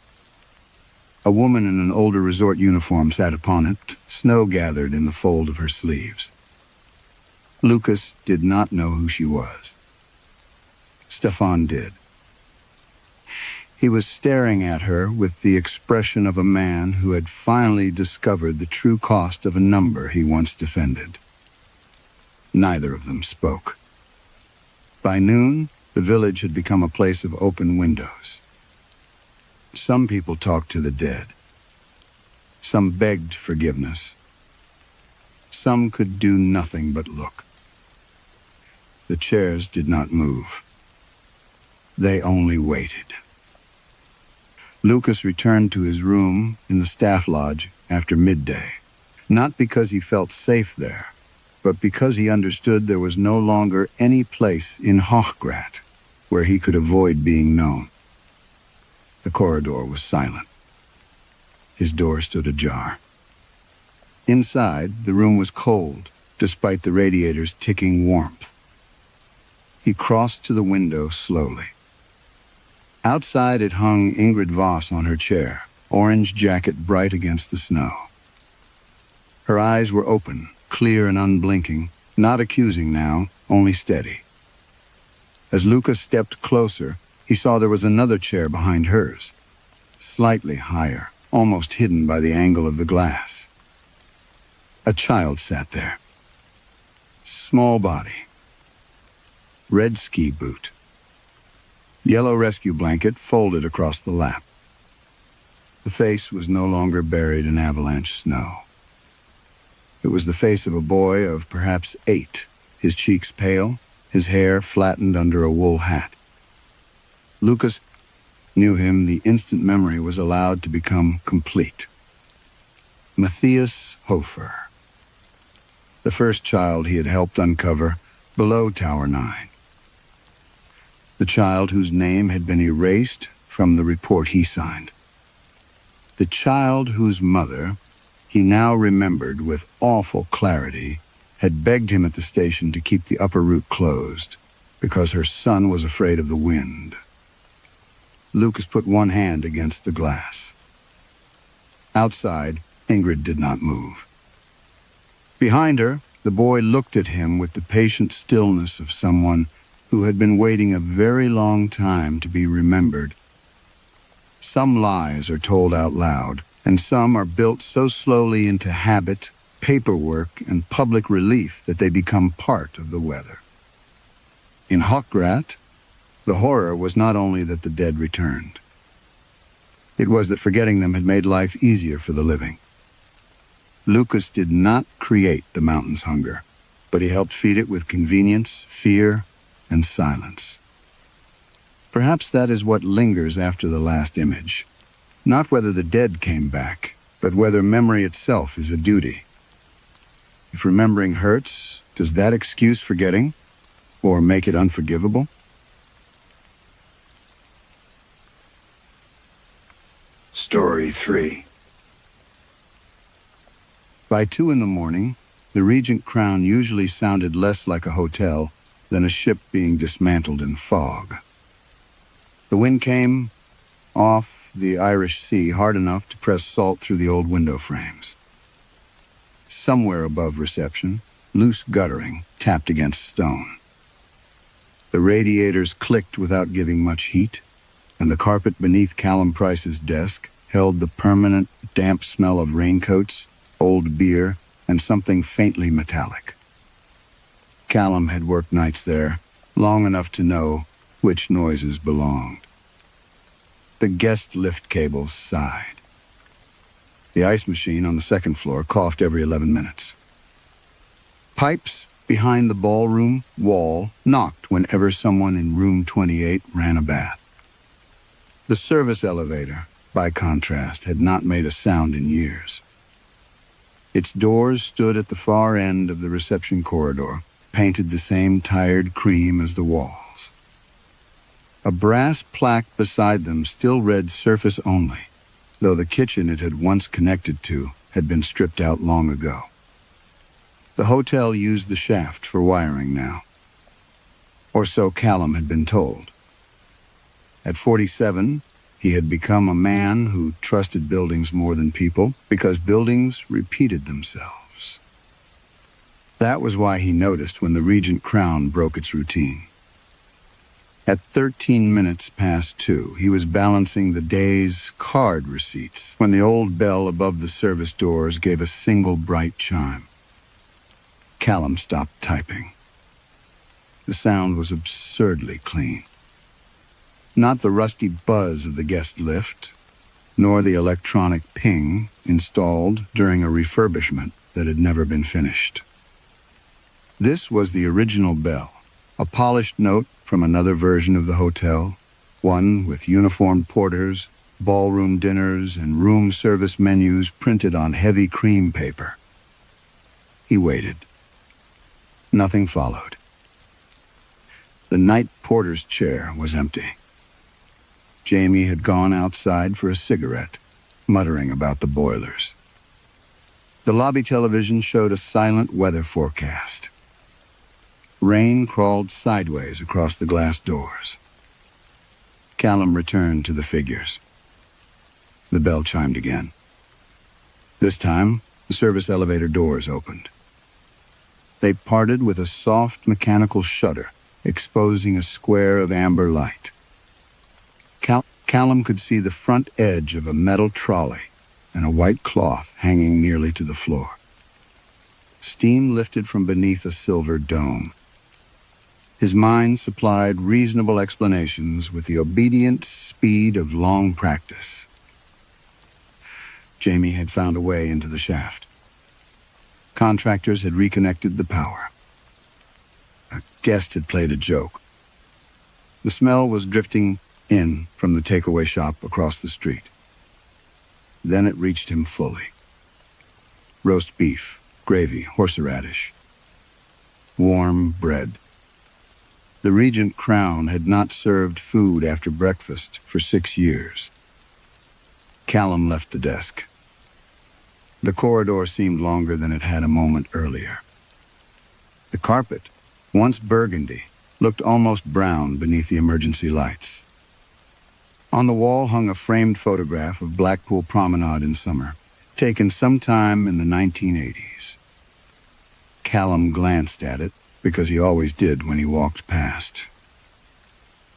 A woman in an older resort uniform sat upon it, snow gathered in the fold of her sleeves. Lucas did not know who she was. Stefan did. He was staring at her with the expression of a man who had finally discovered the true cost of a number he once defended. Neither of them spoke. By noon, the village had become a place of open windows. Some people talked to the dead. Some begged forgiveness. Some could do nothing but look. The chairs did not move. They only waited. Lucas returned to his room in the staff lodge after midday, not because he felt safe there, but because he understood there was no longer any place in Hochgrat where he could avoid being known. The corridor was silent. His door stood ajar. Inside, the room was cold, despite the radiator's ticking warmth. He crossed to the window slowly. Outside it hung Ingrid Voss on her chair, orange jacket bright against the snow. Her eyes were open, clear and unblinking, not accusing now, only steady. As Lucas stepped closer, he saw there was another chair behind hers, slightly higher, almost hidden by the angle of the glass. A child sat there. Small body. Red ski boot. Yellow rescue blanket folded across the lap. The face was no longer buried in avalanche snow. It was the face of a boy of perhaps 8, his cheeks pale, his hair flattened under a wool hat. Lucas knew him the instant memory was allowed to become complete. Matthias Hofer, the first child he had helped uncover below Tower 9. The child whose name had been erased from the report he signed. The child whose mother, he now remembered with awful clarity, had begged him at the station to keep the upper route closed because her son was afraid of the wind. Lucas put one hand against the glass. Outside, Ingrid did not move. Behind her, the boy looked at him with the patient stillness of someone who had been waiting a very long time to be remembered. Some lies are told out loud, and some are built so slowly into habit, paperwork, and public relief that they become part of the weather. In Hochgrat, the horror was not only that the dead returned. It was that forgetting them had made life easier for the living. Lucas did not create the mountain's hunger, but he helped feed it with convenience, fear, and silence. Perhaps that is what lingers after the last image. Not whether the dead came back, but whether memory itself is a duty. If remembering hurts, does that excuse forgetting, or make it unforgivable? Story 3. By 2 in the morning, the Regent Crown usually sounded less like a hotel than a ship being dismantled in fog. The wind came off the Irish Sea hard enough to press salt through the old window frames. Somewhere above reception, loose guttering tapped against stone. The radiators clicked without giving much heat, and the carpet beneath Callum Price's desk held the permanent, damp smell of raincoats, old beer, and something faintly metallic. Callum had worked nights there, long enough to know which noises belonged. The guest lift cables sighed. The ice machine on the second floor coughed every 11 minutes. Pipes behind the ballroom wall knocked whenever someone in room 28 ran a bath. The service elevator, by contrast, had not made a sound in years. Its doors stood at the far end of the reception corridor, painted the same tired cream as the walls. A brass plaque beside them still read surface only, though the kitchen it had once connected to had been stripped out long ago. The hotel used the shaft for wiring now. Or so Callum had been told. At 47, he had become a man who trusted buildings more than people because buildings repeated themselves. That was why he noticed when the Regent Crown broke its routine. At 13 minutes past 2, he was balancing the day's card receipts when the old bell above the service doors gave a single bright chime. Callum stopped typing. The sound was absurdly clean. Not the rusty buzz of the guest lift, nor the electronic ping installed during a refurbishment that had never been finished. This was the original bell, a polished note from another version of the hotel, one with uniformed porters, ballroom dinners, and room service menus printed on heavy cream paper. He waited. Nothing followed. The night porter's chair was empty. Jamie had gone outside for a cigarette, muttering about the boilers. The lobby television showed a silent weather forecast. Rain crawled sideways across the glass doors. Callum returned to the figures. The bell chimed again. This time, the service elevator doors opened. They parted with a soft mechanical shudder, exposing a square of amber light. Callum could see the front edge of a metal trolley and a white cloth hanging nearly to the floor. Steam lifted from beneath a silver dome. His mind supplied reasonable explanations with the obedient speed of long practice. Jamie had found a way into the shaft. Contractors had reconnected the power. A guest had played a joke. The smell was drifting in from the takeaway shop across the street. Then it reached him fully. Roast beef, gravy, horseradish. Warm bread. The Regent Crown had not served food after breakfast for 6 years. Callum left the desk. The corridor seemed longer than it had a moment earlier. The carpet, once burgundy, looked almost brown beneath the emergency lights. On the wall hung a framed photograph of Blackpool Promenade in summer, taken sometime in the 1980s. Callum glanced at it, because he always did when he walked past.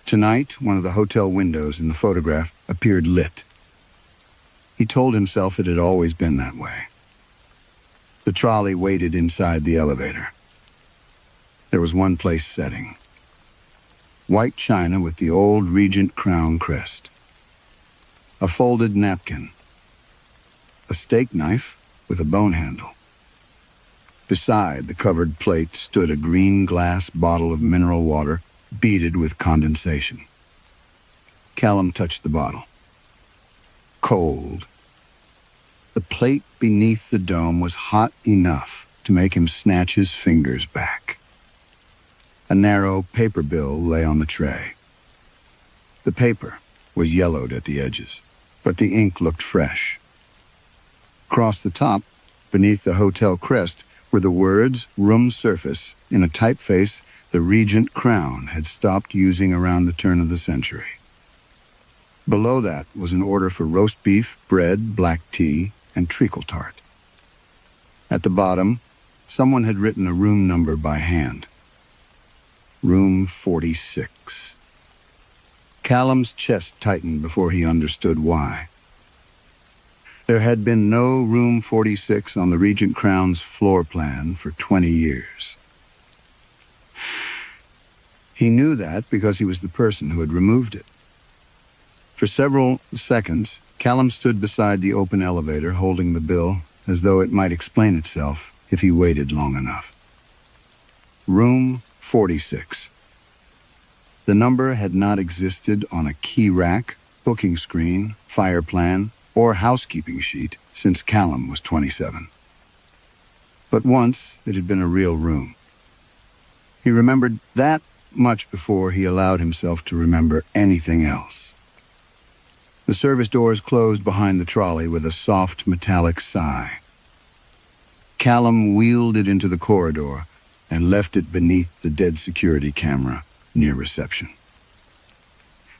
Tonight, one of the hotel windows in the photograph appeared lit. He told himself it had always been that way. The trolley waited inside the elevator. There was one place setting. White china with the old Regent Crown crest. A folded napkin. A steak knife with a bone handle. Beside the covered plate stood a green glass bottle of mineral water, beaded with condensation. Callum touched the bottle. Cold. The plate beneath the dome was hot enough to make him snatch his fingers back. A narrow paper bill lay on the tray. The paper was yellowed at the edges, but the ink looked fresh. Across the top, beneath the hotel crest, were the words, room service, in a typeface the Regent Crown had stopped using around the turn of the century. Below that was an order for roast beef, bread, black tea, and treacle tart. At the bottom, someone had written a room number by hand. Room 46. Callum's chest tightened before he understood why. There had been no room 46 on the Regent Crown's floor plan for 20 years. He knew that because he was the person who had removed it. For several seconds, Callum stood beside the open elevator holding the bill as though it might explain itself if he waited long enough. Room 46. The number had not existed on a key rack, booking screen, fire plan, or housekeeping sheet since Callum was 27. But once it had been a real room. He remembered that much before he allowed himself to remember anything else. The service doors closed behind the trolley with a soft metallic sigh. Callum wheeled it into the corridor and left it beneath the dead security camera near reception.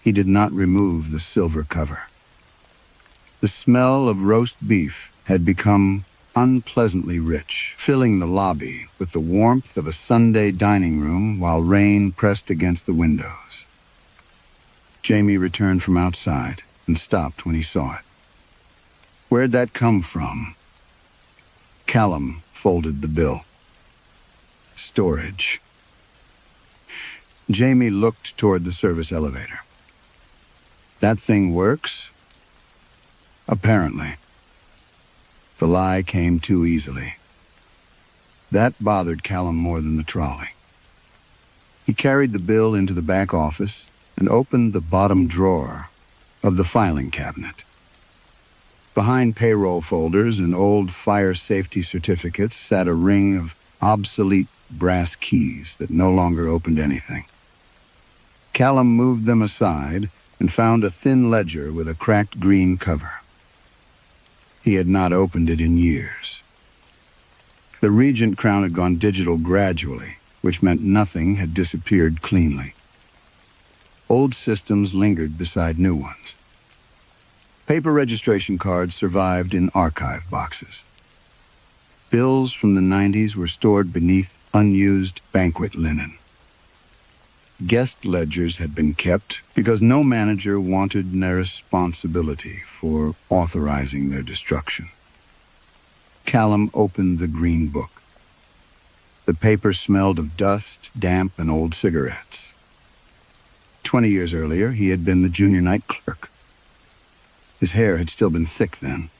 He did not remove the silver cover. The smell of roast beef had become unpleasantly rich, filling the lobby with the warmth of a Sunday dining room while rain pressed against the windows. Jamie returned from outside and stopped when he saw it. Where'd that come from? Callum folded the bill. Storage. Jamie looked toward the service elevator. That thing works? Apparently. The lie came too easily. That bothered Callum more than the trolley. He carried the bill into the back office and opened the bottom drawer of the filing cabinet. Behind payroll folders and old fire safety certificates sat a ring of obsolete brass keys that no longer opened anything. Callum moved them aside and found a thin ledger with a cracked green cover. He had not opened it in years. The Regent crown had gone digital gradually, which meant nothing had disappeared cleanly. Old systems lingered beside new ones. Paper registration cards survived in archive boxes. Bills from the 90s were stored beneath unused banquet linen. Guest ledgers had been kept because no manager wanted their responsibility for authorizing their destruction. Callum opened the green book. The paper smelled of dust, damp, and old cigarettes. 20 years earlier, he had been the junior night clerk. His hair had still been thick then.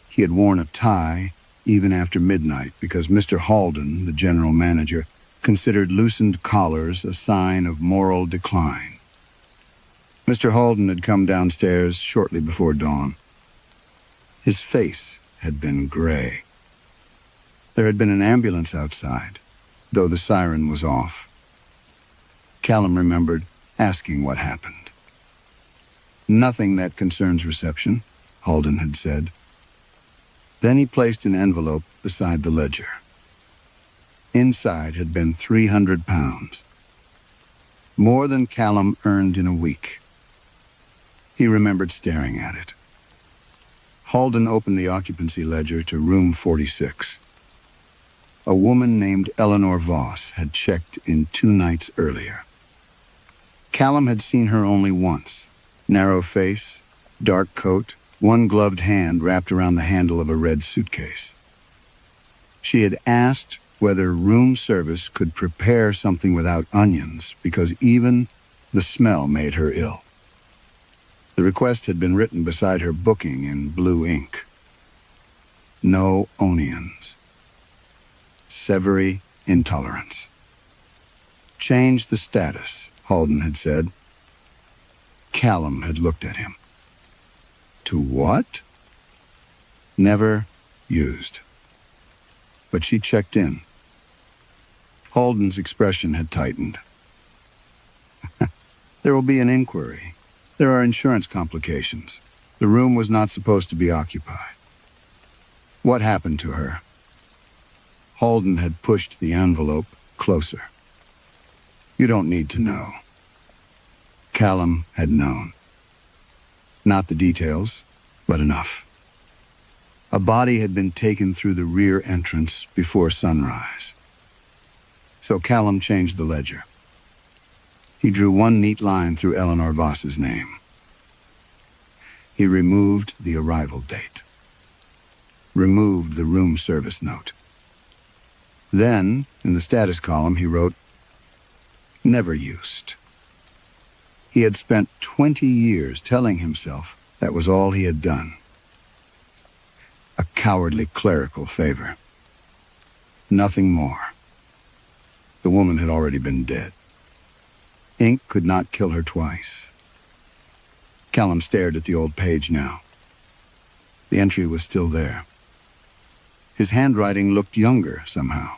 He had worn a tie even after midnight because Mr. Halden, the general manager, considered loosened collars a sign of moral decline. Mr. Halden had come downstairs shortly before dawn. His face had been gray. There had been an ambulance outside, though the siren was off. Callum remembered asking what happened. "Nothing that concerns reception," Halden had said. Then he placed an envelope beside the ledger. Inside had been £300, more than Callum earned in a week. He remembered staring at it. Halden opened the occupancy ledger to room 46. A woman named Eleanor Voss had checked in 2 nights earlier. Callum had seen her only once. Narrow face, dark coat, one gloved hand wrapped around the handle of a red suitcase. She had asked whether room service could prepare something without onions because even the smell made her ill. The request had been written beside her booking in blue ink. No onions. Savory intolerance. Change the status, Halden had said. Callum had looked at him. To what? Never used. But she checked in. Halden's expression had tightened. There will be an inquiry. There are insurance complications. The room was not supposed to be occupied. What happened to her? Halden had pushed the envelope closer. You don't need to know. Callum had known. Not the details, but enough. A body had been taken through the rear entrance before sunrise. So Callum changed the ledger. He drew one neat line through Eleanor Voss's name. He removed the arrival date. Removed the room service note. Then, in the status column, he wrote, "Never used." He had spent 20 years telling himself that was all he had done. A cowardly clerical favor. Nothing more. The woman had already been dead. Ink could not kill her twice. Callum stared at the old page now. The entry was still there. His handwriting looked younger somehow.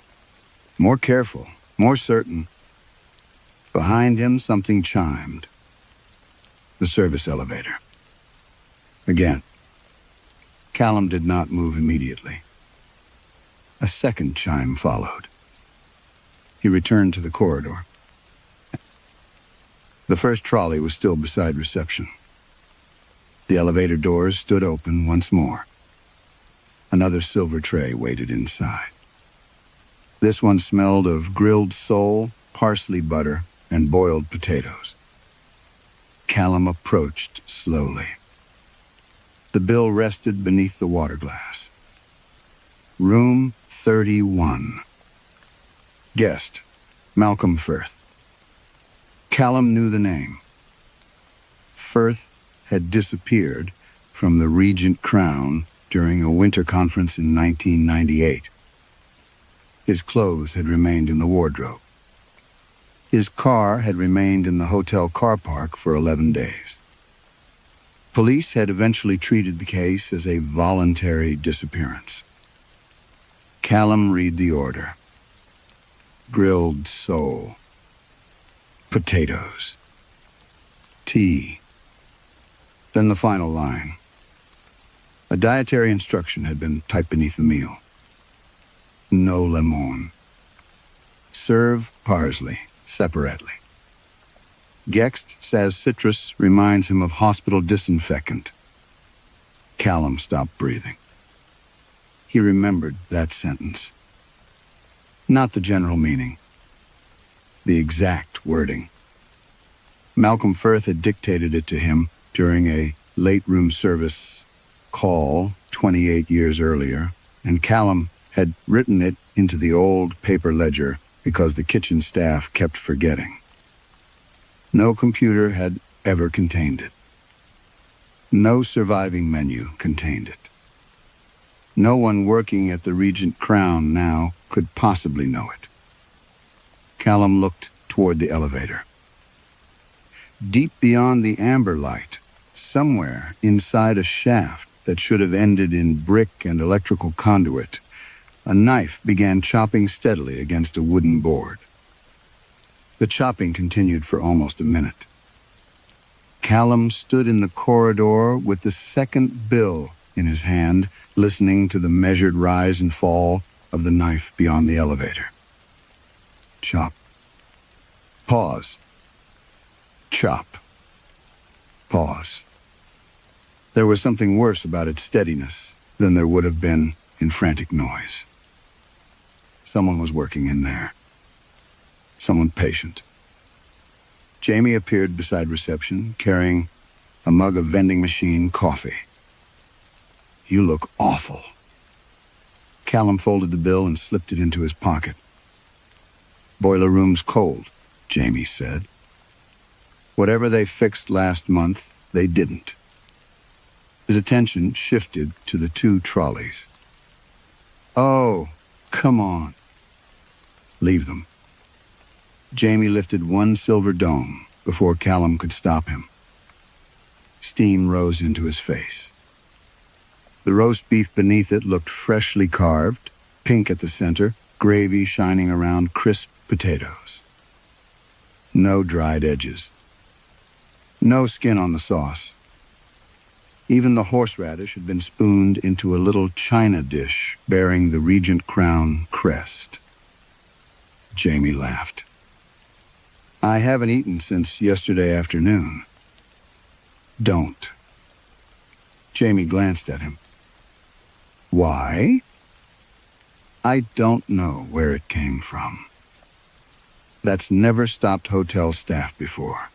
More careful, more certain. Behind him, something chimed. The service elevator. Again. Callum did not move immediately. A second chime followed. He returned to the corridor. The first trolley was still beside reception. The elevator doors stood open once more. Another silver tray waited inside. This one smelled of grilled sole, parsley butter, and boiled potatoes. Callum approached slowly. The bill rested beneath the water glass. Room 31. Guest, Malcolm Firth. Callum knew the name. Firth had disappeared from the Regent Crown during a winter conference in 1998. His clothes had remained in the wardrobe. His car had remained in the hotel car park for 11 days. Police had eventually treated the case as a voluntary disappearance. Callum read the order. Grilled sole. Potatoes. Tea. Then the final line. A dietary instruction had been typed beneath the meal. no lemon. Serve parsley separately. Gext says citrus reminds him of hospital disinfectant. Callum stopped breathing. He remembered that sentence. Not the general meaning. The exact wording. Malcolm Firth had dictated it to him during a late room service call 28 years earlier, and Callum had written it into the old paper ledger because the kitchen staff kept forgetting. No computer had ever contained it. No surviving menu contained it. No one working at the Regent Crown now could possibly know it. Callum looked toward the elevator. Deep beyond the amber light, somewhere inside a shaft that should have ended in brick and electrical conduit, a knife began chopping steadily against a wooden board. The chopping continued for almost a minute. Callum stood in the corridor with the second bill in his hand, listening to the measured rise and fall of the knife beyond the elevator. Chop. Pause. Chop. Pause. There was something worse about its steadiness than there would have been in frantic noise. Someone was working in there. Someone patient. Jamie appeared beside reception, carrying a mug of vending machine coffee. "You look awful." Callum folded the bill and slipped it into his pocket. "Boiler room's cold," Jamie said. Whatever they fixed last month, they didn't. His attention shifted to the 2 trolleys. "Oh, come on." "Leave them." Jamie lifted one silver dome before Callum could stop him. Steam rose into his face. The roast beef beneath it looked freshly carved, pink at the center, gravy shining around crisp potatoes. No dried edges. No skin on the sauce. Even the horseradish had been spooned into a little china dish bearing the Regent Crown crest. Jamie laughed. "I haven't eaten since yesterday afternoon." "Don't." Jamie glanced at him. "Why?" "I don't know where it came from. That's never stopped hotel staff before."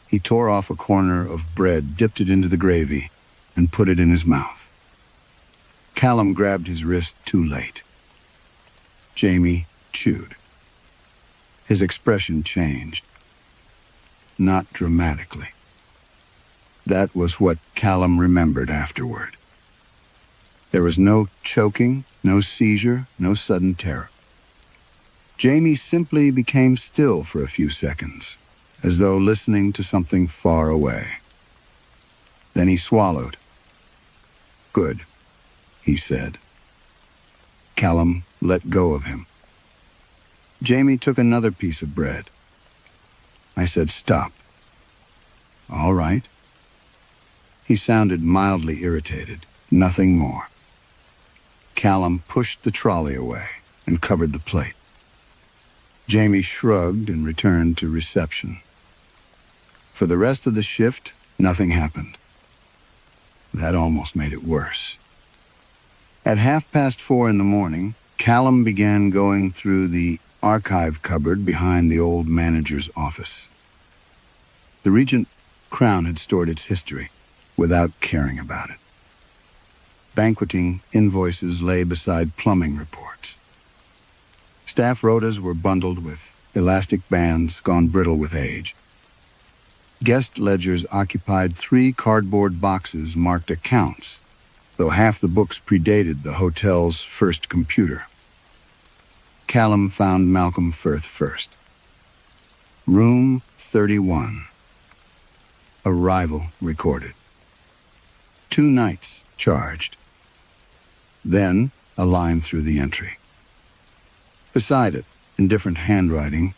He tore off a corner of bread, dipped it into the gravy, and put it in his mouth. Callum grabbed his wrist too late. Jamie chewed. His expression changed. Not dramatically. That was what Callum remembered afterward. There was no choking, no seizure, no sudden terror. Jamie simply became still for a few seconds, as though listening to something far away. Then he swallowed. "Good," he said. Callum let go of him. Jamie took another piece of bread. I said, "Stop." "All right." He sounded mildly irritated, nothing more. Callum pushed the trolley away and covered the plate. Jamie shrugged and returned to reception. For the rest of the shift, nothing happened. That almost made it worse. At 4:30 in the morning, Callum began going through the archive cupboard behind the old manager's office. The Regent Crown had stored its history without caring about it. Banqueting invoices lay beside plumbing reports. Staff rotas were bundled with elastic bands gone brittle with age. Guest ledgers occupied 3 cardboard boxes marked accounts, though half the books predated the hotel's first computer. Callum found Malcolm Firth first. Room 31. Arrival recorded. 2 nights charged. Then a line through the entry. Beside it, in different handwriting,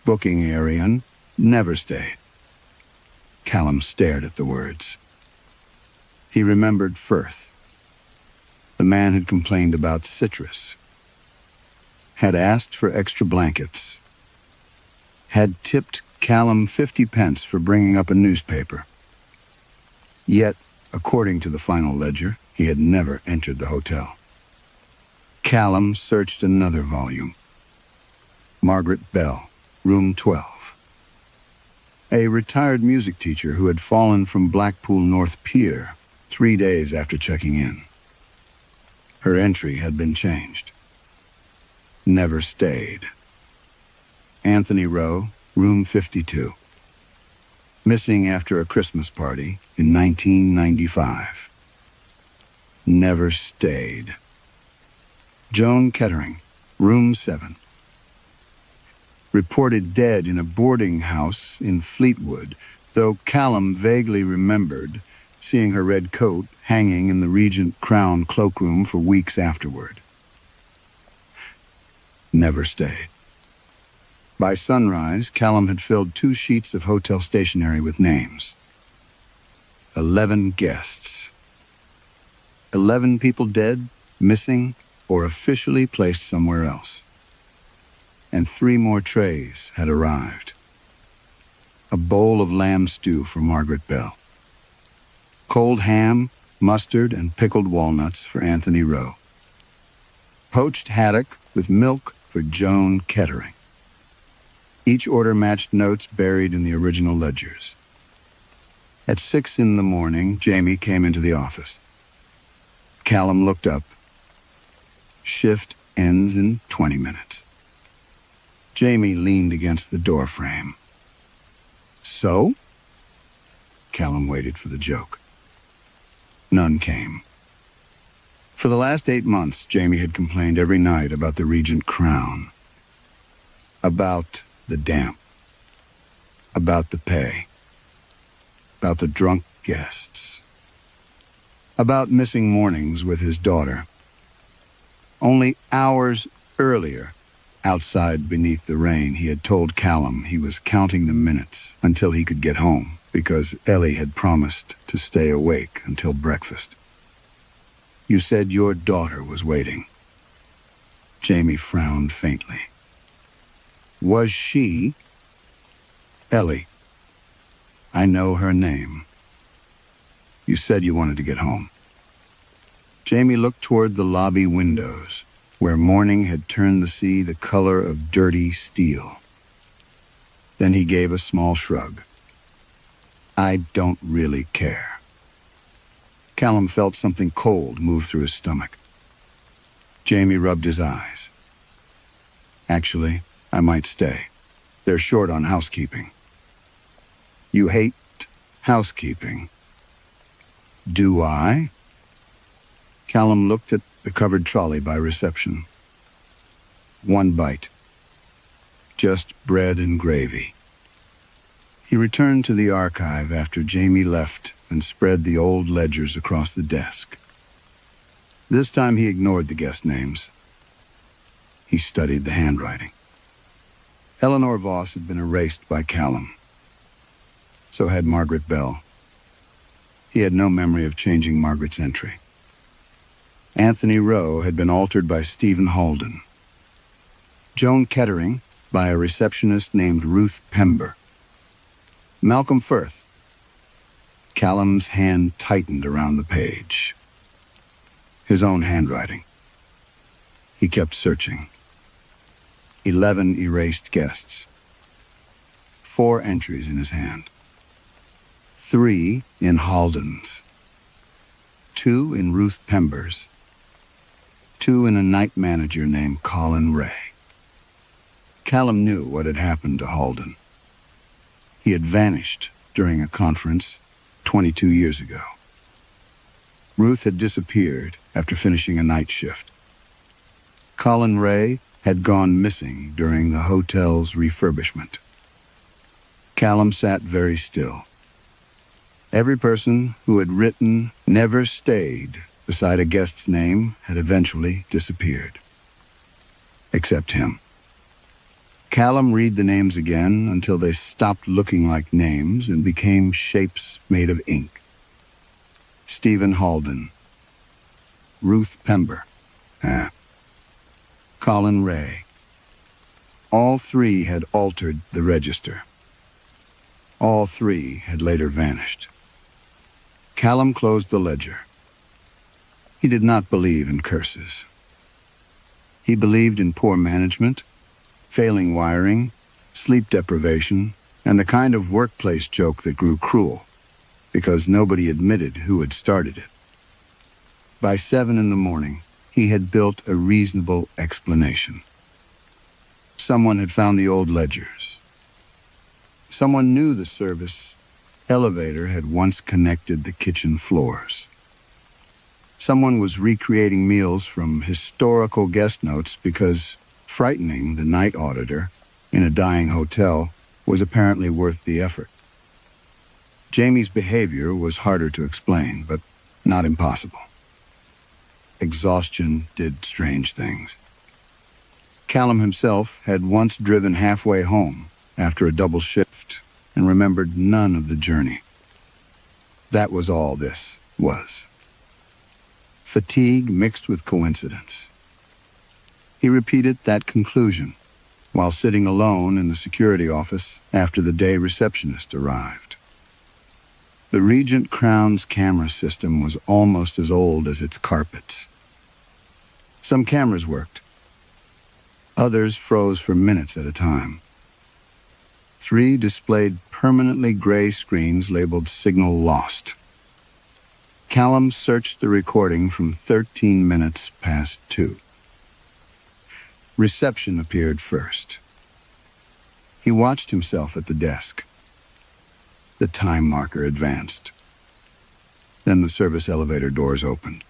booking area, never stayed. Callum stared at the words. He remembered Firth. The man had complained about citrus, had asked for extra blankets, had tipped Callum 50 pence for bringing up a newspaper. Yet, according to the final ledger, he had never entered the hotel. Callum searched another volume. Margaret Bell, room 12. A retired music teacher who had fallen from Blackpool North Pier 3 days after checking in. Her entry had been changed. Never stayed. Anthony Rowe, room 52. Missing after a Christmas party in 1995. Never stayed. Joan Kettering, room 7. Reported dead in a boarding house in Fleetwood, though Callum vaguely remembered seeing her red coat hanging in the Regent Crown cloakroom for weeks afterward. Never stayed. By sunrise, Callum had filled 2 sheets of hotel stationery with names. 11 guests. 11 people dead, missing, or officially placed somewhere else. And 3 more trays had arrived. A bowl of lamb stew for Margaret Bell. Cold ham, mustard, and pickled walnuts for Anthony Rowe. Poached haddock with milk for Joan Kettering. Each order matched notes buried in the original ledgers. At 6 in the morning, Jamie came into the office. Callum looked up. Shift ends in 20 minutes. Jamie leaned against the doorframe. So? Callum waited for the joke. None came. For the last 8 months, Jamie had complained every night about the Regent Crown. About the damp. About the pay. About the drunk guests. About missing mornings with his daughter. Only hours earlier, outside beneath the rain, he had told Callum he was counting the minutes until he could get home, because Ellie had promised to stay awake until breakfast. You said your daughter was waiting. Jamie frowned faintly. Was she? Ellie. I know her name. You said you wanted to get home. Jamie looked toward the lobby windows, where morning had turned the sea the color of dirty steel. Then he gave a small shrug. I don't really care. Callum felt something cold move through his stomach. Jamie rubbed his eyes. Actually, I might stay. They're short on housekeeping. You hate housekeeping. Do I? Callum looked at the covered trolley by reception. 1 bite. Just bread and gravy. He returned to the archive after Jamie left and spread the old ledgers across the desk. This time he ignored the guest names. He studied the handwriting. Eleanor Voss had been erased by Callum. So had Margaret Bell. He had no memory of changing Margaret's entry. Anthony Rowe had been altered by Stephen Halden. Joan Kettering by a receptionist named Ruth Pember. Malcolm Firth. Callum's hand tightened around the page. His own handwriting. He kept searching. 11 erased guests. 4 entries in his hand. 3 in Halden's. 2 in Ruth Pember's. 2 in a night manager named Colin Ray. Callum knew what had happened to Halden. He had vanished during a conference 22 years ago. Ruth had disappeared after finishing a night shift. Colin Ray had gone missing during the hotel's refurbishment. Callum sat very still. Every person who had written "never stayed" beside a guest's name had eventually disappeared. Except him. Callum read the names again until they stopped looking like names and became shapes made of ink. Stephen Halden. Ruth Pember, Colin Ray. All three had altered the register. All three had later vanished. Callum closed the ledger. He did not believe in curses. He believed in poor management, failing wiring, sleep deprivation, and the kind of workplace joke that grew cruel because nobody admitted who had started it. By 7 in the morning, he had built a reasonable explanation. Someone had found the old ledgers. Someone knew the service elevator had once connected the kitchen floors. Someone was recreating meals from historical guest notes because frightening the night auditor in a dying hotel was apparently worth the effort. Jamie's behavior was harder to explain, but not impossible. Exhaustion did strange things. Callum himself had once driven halfway home after a double shift and remembered none of the journey. That was all this was. Fatigue mixed with coincidence. He repeated that conclusion while sitting alone in the security office after the day receptionist arrived. The Regent Crown's camera system was almost as old as its carpets. Some cameras worked. Others froze for minutes at a time. 3 displayed permanently gray screens labeled Signal Lost. Callum searched the recording from 13 minutes past 2. Reception appeared first. He watched himself at the desk. The time marker advanced. Then the service elevator doors opened.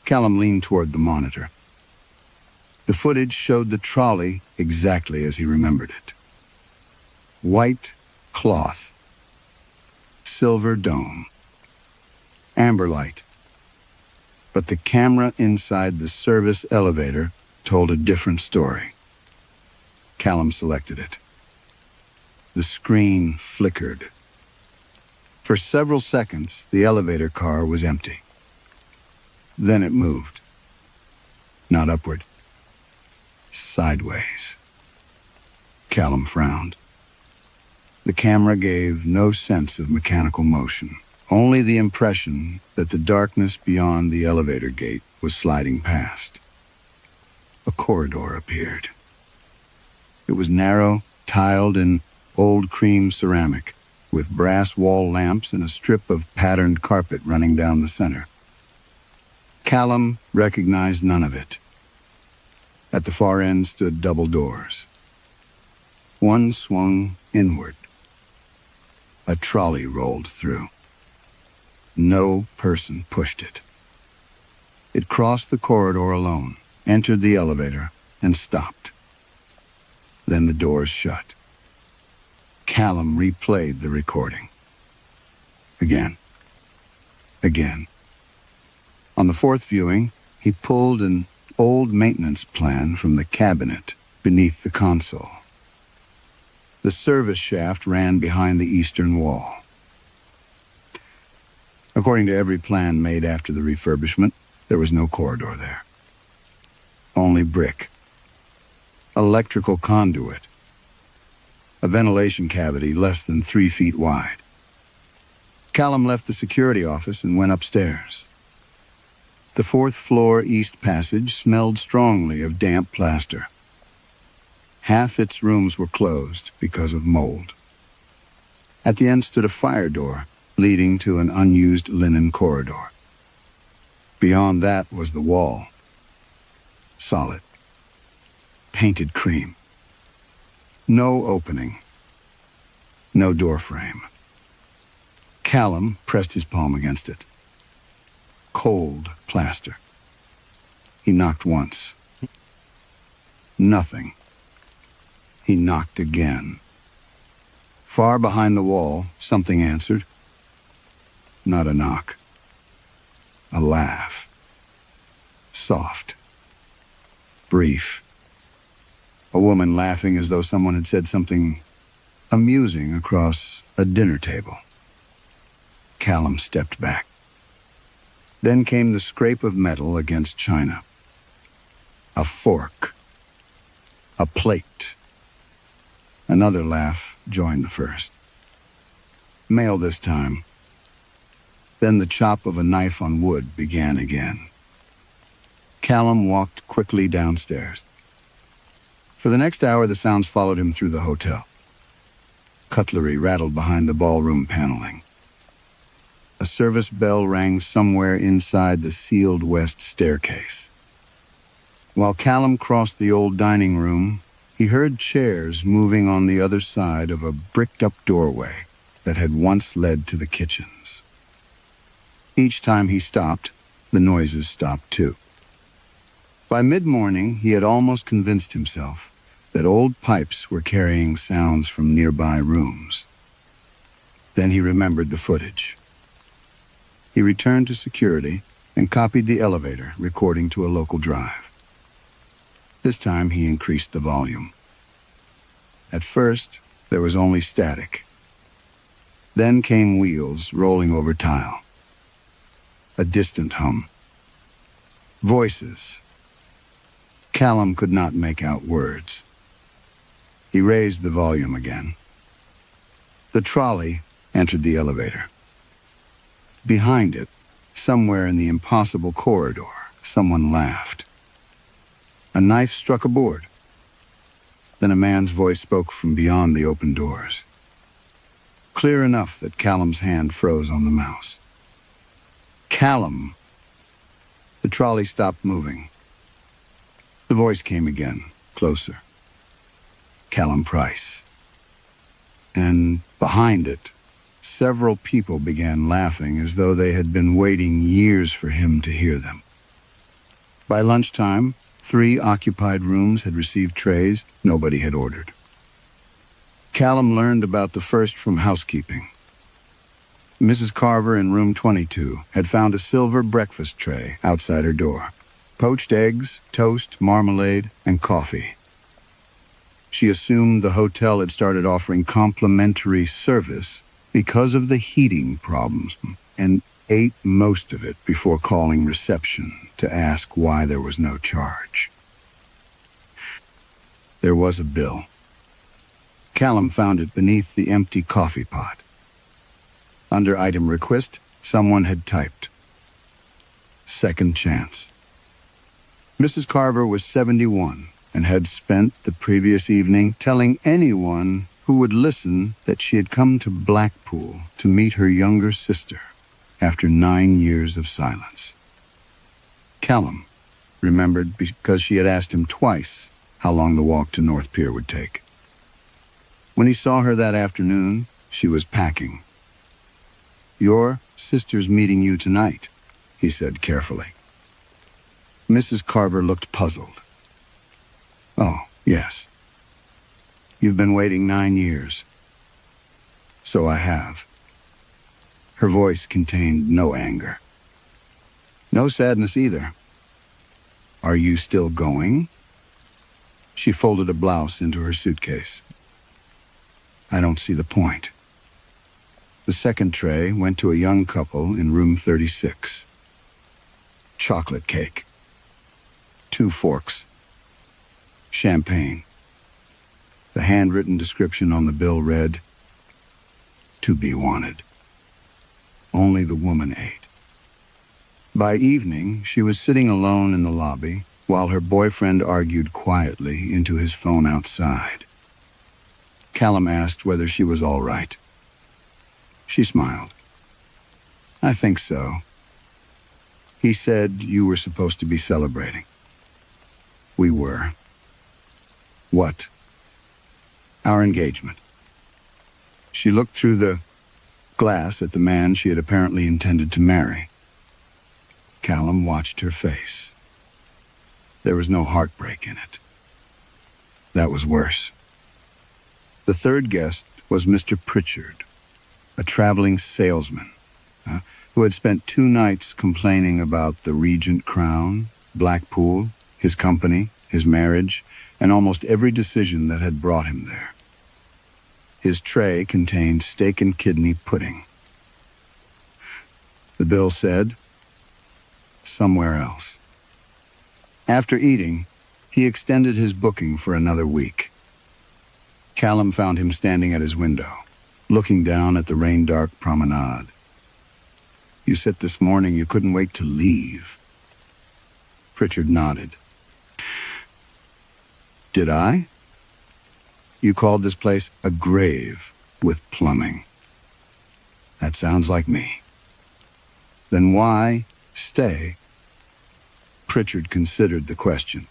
Callum leaned toward the monitor. The footage showed the trolley exactly as he remembered it. White cloth, silver dome, amber light. But the camera inside the service elevator told a different story. Callum selected it. The screen flickered. For several seconds, the elevator car was empty. Then it moved. Not upward. Sideways. Callum frowned. The camera gave no sense of mechanical motion, only the impression that the darkness beyond the elevator gate was sliding past. A corridor appeared. It was narrow, tiled in old cream ceramic, with brass wall lamps and a strip of patterned carpet running down the center. Callum recognized none of it. At the far end stood double doors. One swung inward. A trolley rolled through. No person pushed it. It crossed the corridor alone, entered the elevator, and stopped. Then the doors shut. Callum replayed the recording. Again. Again. On the 4th viewing, he pulled an old maintenance plan from the cabinet beneath the console. The service shaft ran behind the eastern wall. According to every plan made after the refurbishment, there was no corridor there. Only brick. Electrical conduit. A ventilation cavity less than 3 feet wide. Callum left the security office and went upstairs. The 4th floor east passage smelled strongly of damp plaster. Half its rooms were closed because of mold. At the end stood a fire door leading to an unused linen corridor. Beyond that was the wall. Solid. Painted cream. No opening. No door frame. Callum pressed his palm against it. Cold plaster. He knocked once. Nothing. He knocked again. Far behind the wall, something answered. Not a knock. A laugh. Soft. Brief. A woman laughing as though someone had said something amusing across a dinner table. Callum stepped back. Then came the scrape of metal against china. A fork. A plate. Another laugh joined the first. Male this time. Then the chop of a knife on wood began again. Callum walked quickly downstairs. For the next hour, the sounds followed him through the hotel. Cutlery rattled behind the ballroom paneling. A service bell rang somewhere inside the sealed west staircase. While Callum crossed the old dining room, he heard chairs moving on the other side of a bricked-up doorway that had once led to the kitchens. Each time he stopped, the noises stopped too. By mid-morning, he had almost convinced himself that old pipes were carrying sounds from nearby rooms. Then he remembered the footage. He returned to security and copied the elevator, recording to a local drive. This time he increased the volume. At first, there was only static. Then came wheels rolling over tile. A distant hum. Voices. Callum could not make out words. He raised the volume again. The trolley entered the elevator. Behind it, somewhere in the impossible corridor, someone laughed. A knife struck a board. Then a man's voice spoke from beyond the open doors. Clear enough that Callum's hand froze on the mouse. Callum. The trolley stopped moving. The voice came again, closer. Callum Price. And behind it, several people began laughing as though they had been waiting years for him to hear them. By lunchtime, 3 occupied rooms had received trays nobody had ordered. Callum learned about the first from housekeeping. Mrs. Carver in room 22 had found a silver breakfast tray outside her door. Poached eggs, toast, marmalade, and coffee. She assumed the hotel had started offering complimentary service because of the heating problems, and ate most of it before calling reception to ask why there was no charge. There was a bill. Callum found it beneath the empty coffee pot. Under item request, someone had typed, "Second chance." Mrs. Carver was 71 and had spent the previous evening telling anyone who would listen that she had come to Blackpool to meet her younger sister after 9 years of silence. Callum remembered because she had asked him twice how long the walk to North Pier would take. When he saw her that afternoon, she was packing. "Your sister's meeting you tonight," he said carefully. Mrs. Carver looked puzzled. "Oh, yes. You've been waiting 9 years." "So I have." Her voice contained no anger. No sadness either. "Are you still going?" She folded a blouse into her suitcase. "I don't see the point." The second tray went to a young couple in room 36. Chocolate cake. 2 forks. Champagne. The handwritten description on the bill read, "To be wanted." Only the woman ate. By evening, she was sitting alone in the lobby while her boyfriend argued quietly into his phone outside. Callum asked whether she was all right. She smiled. "I think so. He said you were supposed to be celebrating." "We were." "What?" "Our engagement." She looked through the glass at the man she had apparently intended to marry. Callum watched her face. There was no heartbreak in it. That was worse. The third guest was Mr. Pritchard, a traveling salesman, who had spent 2 nights complaining about the Regent Crown, Blackpool, his company, his marriage, and almost every decision that had brought him there. His tray contained steak and kidney pudding. The bill said, somewhere else. After eating, he extended his booking for another week. Callum found him standing at his window, looking down at the rain-dark promenade. "You said this morning you couldn't wait to leave." Pritchard nodded. "Did I? You called this place a grave with plumbing. That sounds like me. Then why stay?" Pritchard considered the question.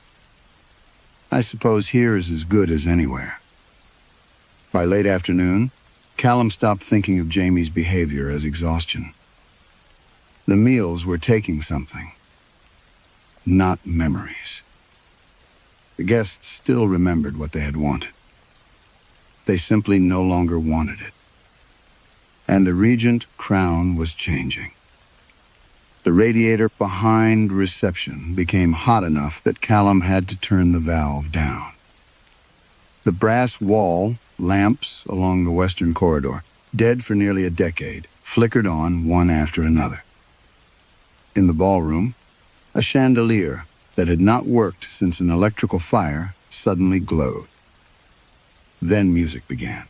"I suppose here is as good as anywhere." By late afternoon, Callum stopped thinking of Jamie's behavior as exhaustion. The meals were taking something, not memories. The guests still remembered what they had wanted. They simply no longer wanted it. And the Regent crown was changing. The radiator behind reception became hot enough that Callum had to turn the valve down. The brass wall lamps along the western corridor, dead for nearly a decade, flickered on one after another. In the ballroom, a chandelier that had not worked since an electrical fire suddenly glowed. Then music began.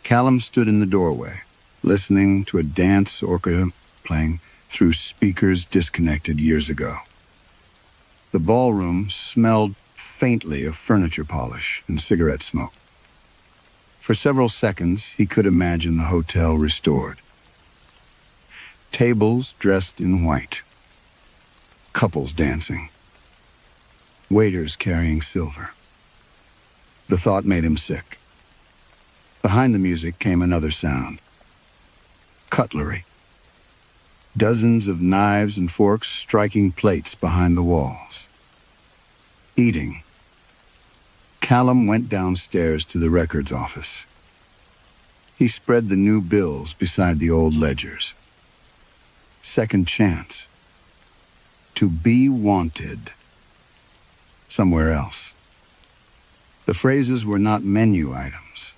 Callum stood in the doorway, listening to a dance orchestra playing through speakers disconnected years ago. The ballroom smelled faintly of furniture polish and cigarette smoke. For several seconds, he could imagine the hotel restored. Tables dressed in white. Couples dancing. Waiters carrying silver. The thought made him sick. Behind the music came another sound. Cutlery. Dozens of knives and forks striking plates behind the walls. Eating. Callum went downstairs to the records office. He spread the new bills beside the old ledgers. Second chance. To be wanted. Somewhere else. The phrases were not menu items.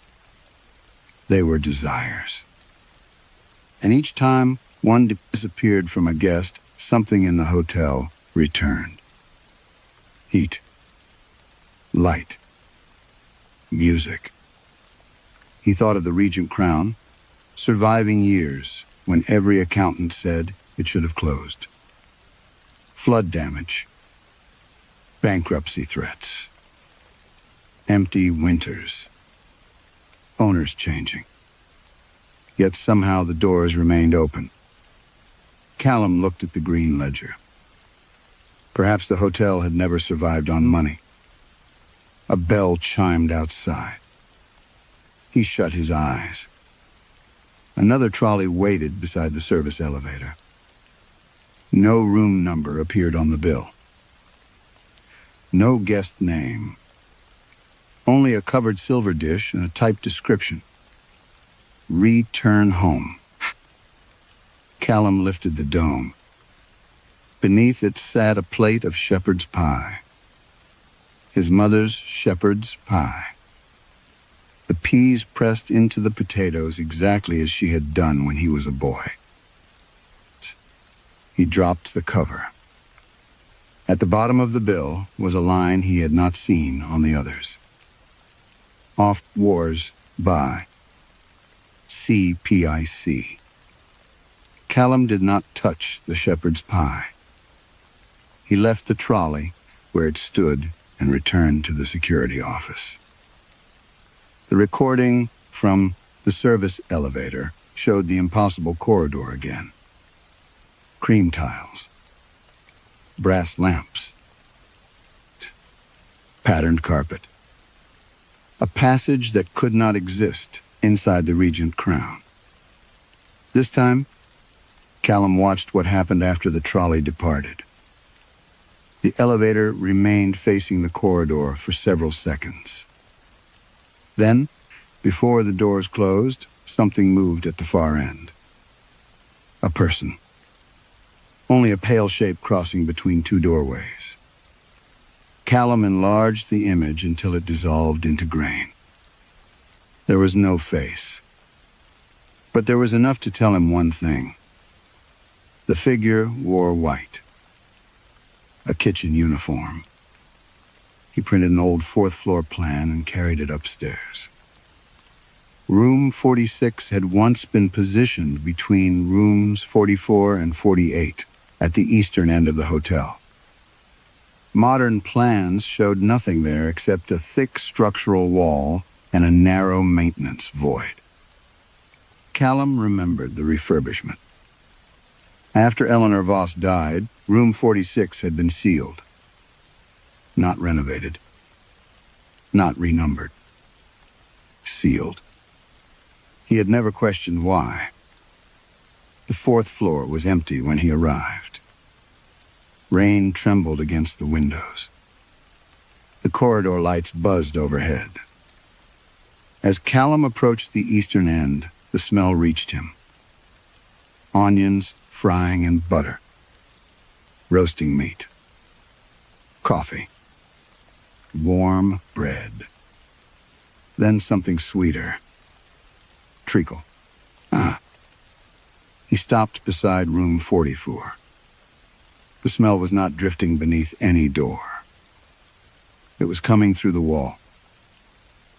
They were desires. And each time one disappeared from a guest, something in the hotel returned. Heat. Light. Music. He thought of the Regent crown, surviving years when every accountant said it should have closed. Flood damage. Bankruptcy threats. Empty winters. Owners changing. Yet somehow the doors remained open. Callum looked at the green ledger. Perhaps the hotel had never survived on money. A bell chimed outside. He shut his eyes. Another trolley waited beside the service elevator. No room number appeared on the bill. No guest name. Only a covered silver dish and a typed description. Return home. Callum lifted the dome. Beneath it sat a plate of shepherd's pie. His mother's shepherd's pie. The peas pressed into the potatoes exactly as she had done when he was a boy. He dropped the cover. At the bottom of the bill was a line he had not seen on the others. Off wars by CPIC. Callum did not touch the shepherd's pie. He left the trolley where it stood and returned to the security office. The recording from the service elevator showed the impossible corridor again. Cream tiles. Brass lamps. Patterned carpet. A passage that could not exist inside the Regent crown. This time, Callum watched what happened after the trolley departed. The elevator remained facing the corridor for several seconds. Then, before the doors closed, something moved at the far end. A person. Only a pale shape crossing between two doorways. Callum enlarged the image until it dissolved into grain. There was no face. But there was enough to tell him one thing. The figure wore white, a kitchen uniform. He printed an old fourth-floor plan and carried it upstairs. Room 46 had once been positioned between rooms 44 and 48 at the eastern end of the hotel. Modern plans showed nothing there except a thick structural wall and a narrow maintenance void. Callum remembered the refurbishment. After Eleanor Voss died, room 46 had been sealed. Not renovated. Not renumbered. Sealed. He had never questioned why. The fourth floor was empty when he arrived. Rain trembled against the windows. The corridor lights buzzed overhead. As Callum approached the eastern end, the smell reached him. Onions frying in butter. Roasting meat. Coffee. Warm bread. Then something sweeter. Treacle. He stopped beside room 44. The smell was not drifting beneath any door. It was coming through the wall.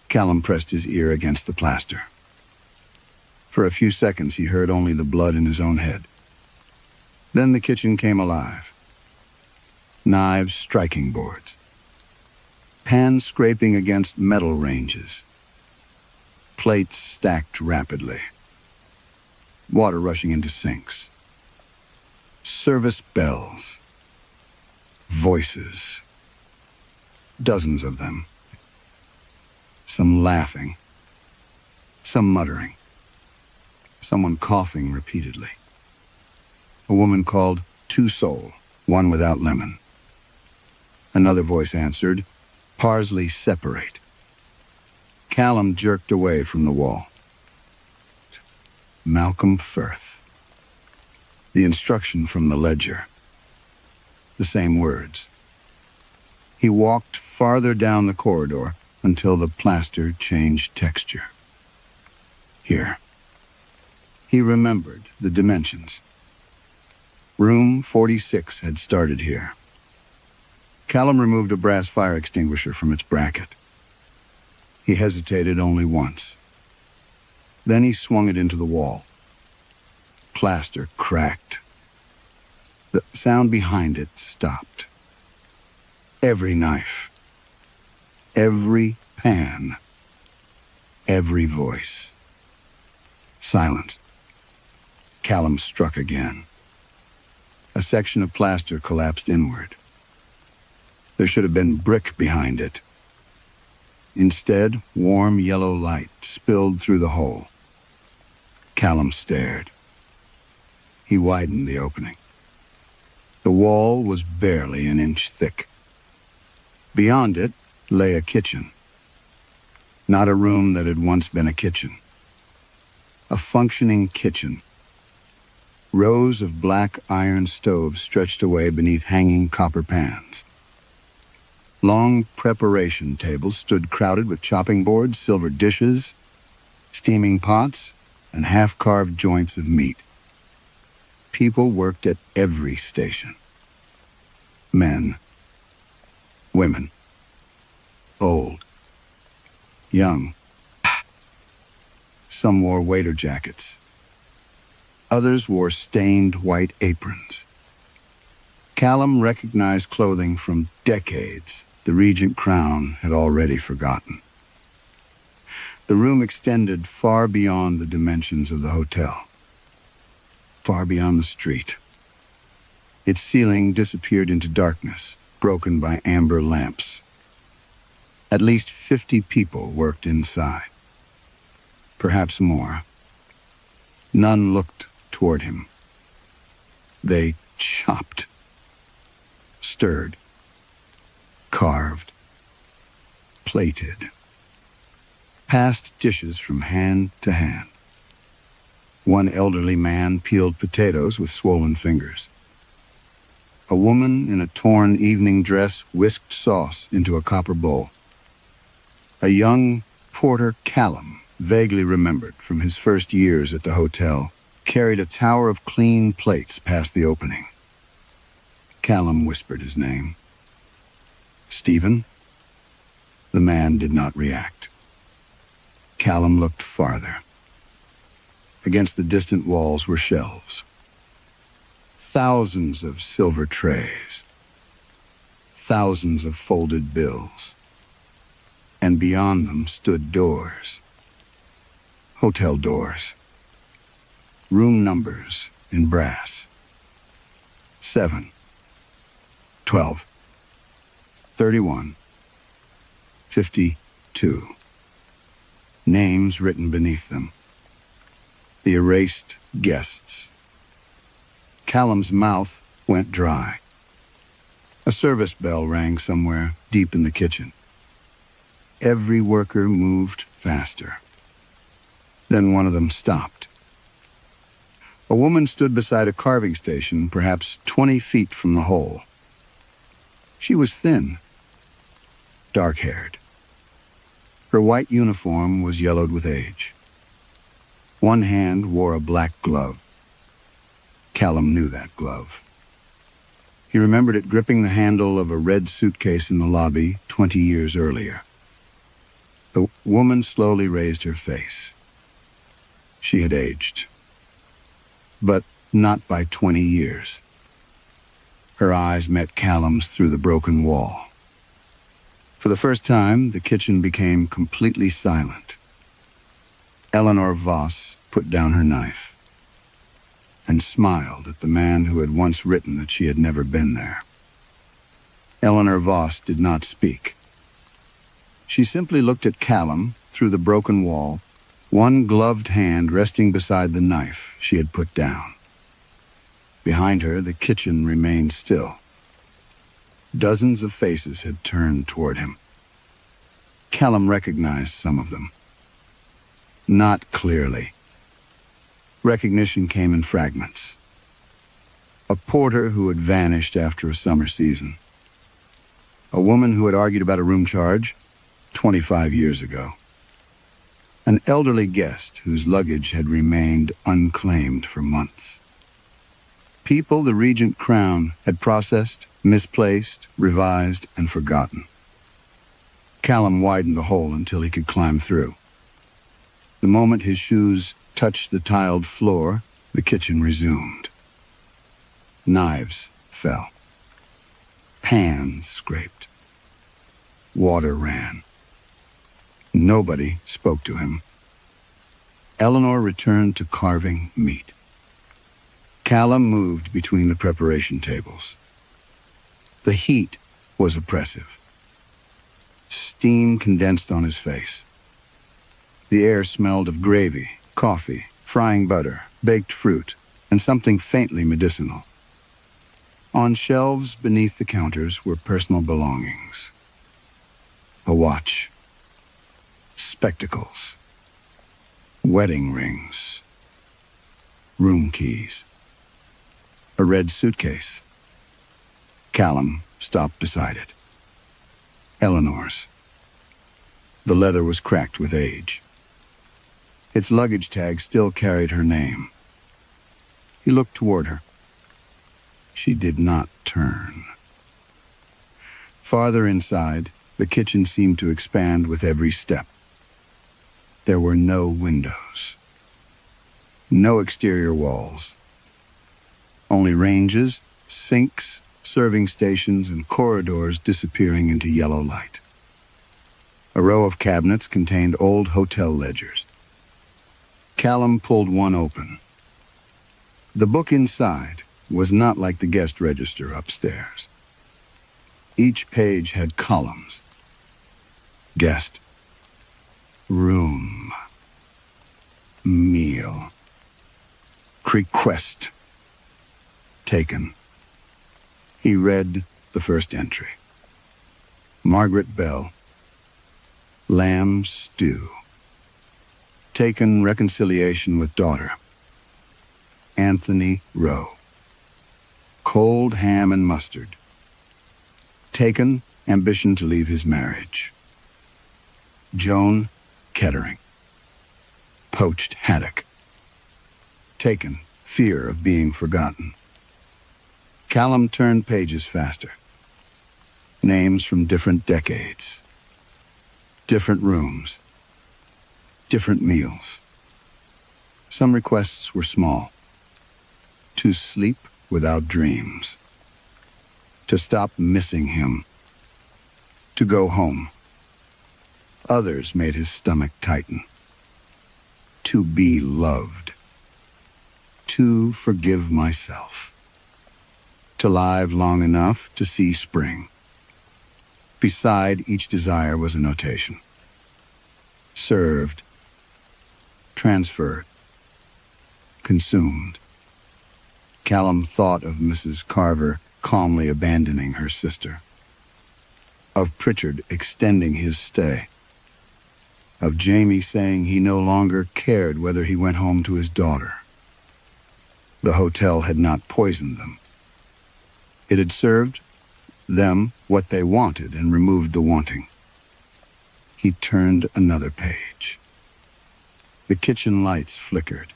Callum pressed his ear against the plaster. For a few seconds he heard only the blood in his own head. Then the kitchen came alive. Knives striking boards. Pans scraping against metal ranges. Plates stacked rapidly. Water rushing into sinks. Service bells. Voices. Dozens of them. Some laughing. Some muttering. Someone coughing repeatedly. A woman called two sole, one without lemon. Another voice answered, parsley separate. Callum jerked away from the wall. Malcolm Firth. The instruction from the ledger. The same words. He walked farther down the corridor until the plaster changed texture. Here. He remembered the dimensions. Room 46 had started here. Callum removed a brass fire extinguisher from its bracket. He hesitated only once. Then he swung it into the wall. Plaster cracked. The sound behind it stopped. Every knife. Every pan. Every voice. Silence. Callum struck again. A section of plaster collapsed inward. There should have been brick behind it. Instead, warm yellow light spilled through the hole. Callum stared. He widened the opening. The wall was barely an inch thick. Beyond it lay a kitchen. Not a room that had once been a kitchen. A functioning kitchen. Rows of black iron stoves stretched away beneath hanging copper pans. Long preparation tables stood crowded with chopping boards, silver dishes, steaming pots, and half-carved joints of meat. People worked at every station. Men, women, old, young. Some wore waiter jackets. Others wore stained white aprons. Callum recognized clothing from decades the Regent Crown had already forgotten. The room extended far beyond the dimensions of the hotel, far beyond the street. Its ceiling disappeared into darkness, broken by amber lamps. At least 50 people worked inside. Perhaps more. None looked toward him. They chopped, stirred, carved, plated, passed dishes from hand to hand. One elderly man peeled potatoes with swollen fingers. A woman in a torn evening dress whisked sauce into a copper bowl. A young porter Callum vaguely remembered from his first years at the hotel carried a tower of clean plates past the opening. Callum whispered his name. Stephen? The man did not react. Callum looked farther. Against the distant walls were shelves. Thousands of silver trays. Thousands of folded bills. And beyond them stood doors. Hotel doors. Room numbers in brass. 7, 12, 31, 52. Names written beneath them. The erased guests. Callum's mouth went dry. A service bell rang somewhere deep in the kitchen. Every worker moved faster. Then one of them stopped. A woman stood beside a carving station, perhaps 20 feet from the hole. She was thin, dark-haired. Her white uniform was yellowed with age. One hand wore a black glove. Callum knew that glove. He remembered it gripping the handle of a red suitcase in the lobby 20 years earlier. The woman slowly raised her face. She had aged, but not by 20 years. Her eyes met Callum's through the broken wall. For the first time, the kitchen became completely silent. Eleanor Voss put down her knife and smiled at the man who had once written that she had never been there. Eleanor Voss did not speak. She simply looked at Callum through the broken wall, one gloved hand resting beside the knife she had put down. Behind her, the kitchen remained still. Dozens of faces had turned toward him. Callum recognized some of them. Not clearly. Recognition came in fragments. A porter who had vanished after a summer season. A woman who had argued about a room charge 25 years ago. An elderly guest whose luggage had remained unclaimed for months. People the Regent Crown had processed, misplaced, revised, and forgotten. Callum widened the hole until he could climb through. The moment his shoes touched the tiled floor, the kitchen resumed. Knives fell. Pans scraped. Water ran. Nobody spoke to him. Eleanor returned to carving meat. Callum moved between the preparation tables. The heat was oppressive. Steam condensed on his face. The air smelled of gravy, coffee, frying butter, baked fruit, and something faintly medicinal. On shelves beneath the counters were personal belongings. A watch. Spectacles. Wedding rings. Room keys. A red suitcase. Callum stopped beside it. Eleanor's. The leather was cracked with age. Its luggage tag still carried her name. He looked toward her. She did not turn. Farther inside, the kitchen seemed to expand with every step. There were no windows. No exterior walls. Only ranges, sinks, serving stations, and corridors disappearing into yellow light. A row of cabinets contained old hotel ledgers. Callum pulled one open. The book inside was not like the guest register upstairs. Each page had columns. Guest. Room. Meal. Request. Taken. He read the first entry. Margaret Bell. Lamb stew. Taken, reconciliation with daughter. Anthony Rowe. Cold ham and mustard. Taken, ambition to leave his marriage. Joan Kettering. Poached haddock. taken, fear of being forgotten. Callum turned pages faster. Names from different decades. Different rooms. Different meals. Some requests were small. To sleep without dreams. To stop missing him. To go home. Others made his stomach tighten. To be loved. To forgive myself. To live long enough to see spring. Beside each desire was a notation. Served. Transferred. Consumed. Callum thought of Mrs. Carver calmly abandoning her sister. Of Pritchard extending his stay. Of Jamie saying he no longer cared whether he went home to his daughter. The hotel had not poisoned them. It had served them what they wanted and removed the wanting. He turned another page. The kitchen lights flickered.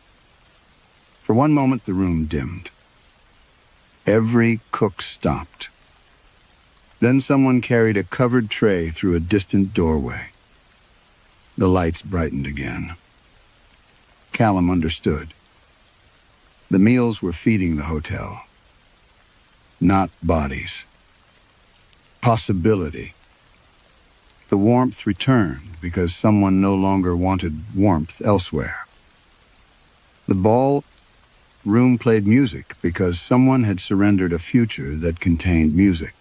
For one moment the room dimmed. Every cook stopped. Then someone carried a covered tray through a distant doorway. The lights brightened again. Callum understood. The meals were feeding the hotel. Not bodies. Possibility. The warmth returned because someone no longer wanted warmth elsewhere. The ballroom played music because someone had surrendered a future that contained music.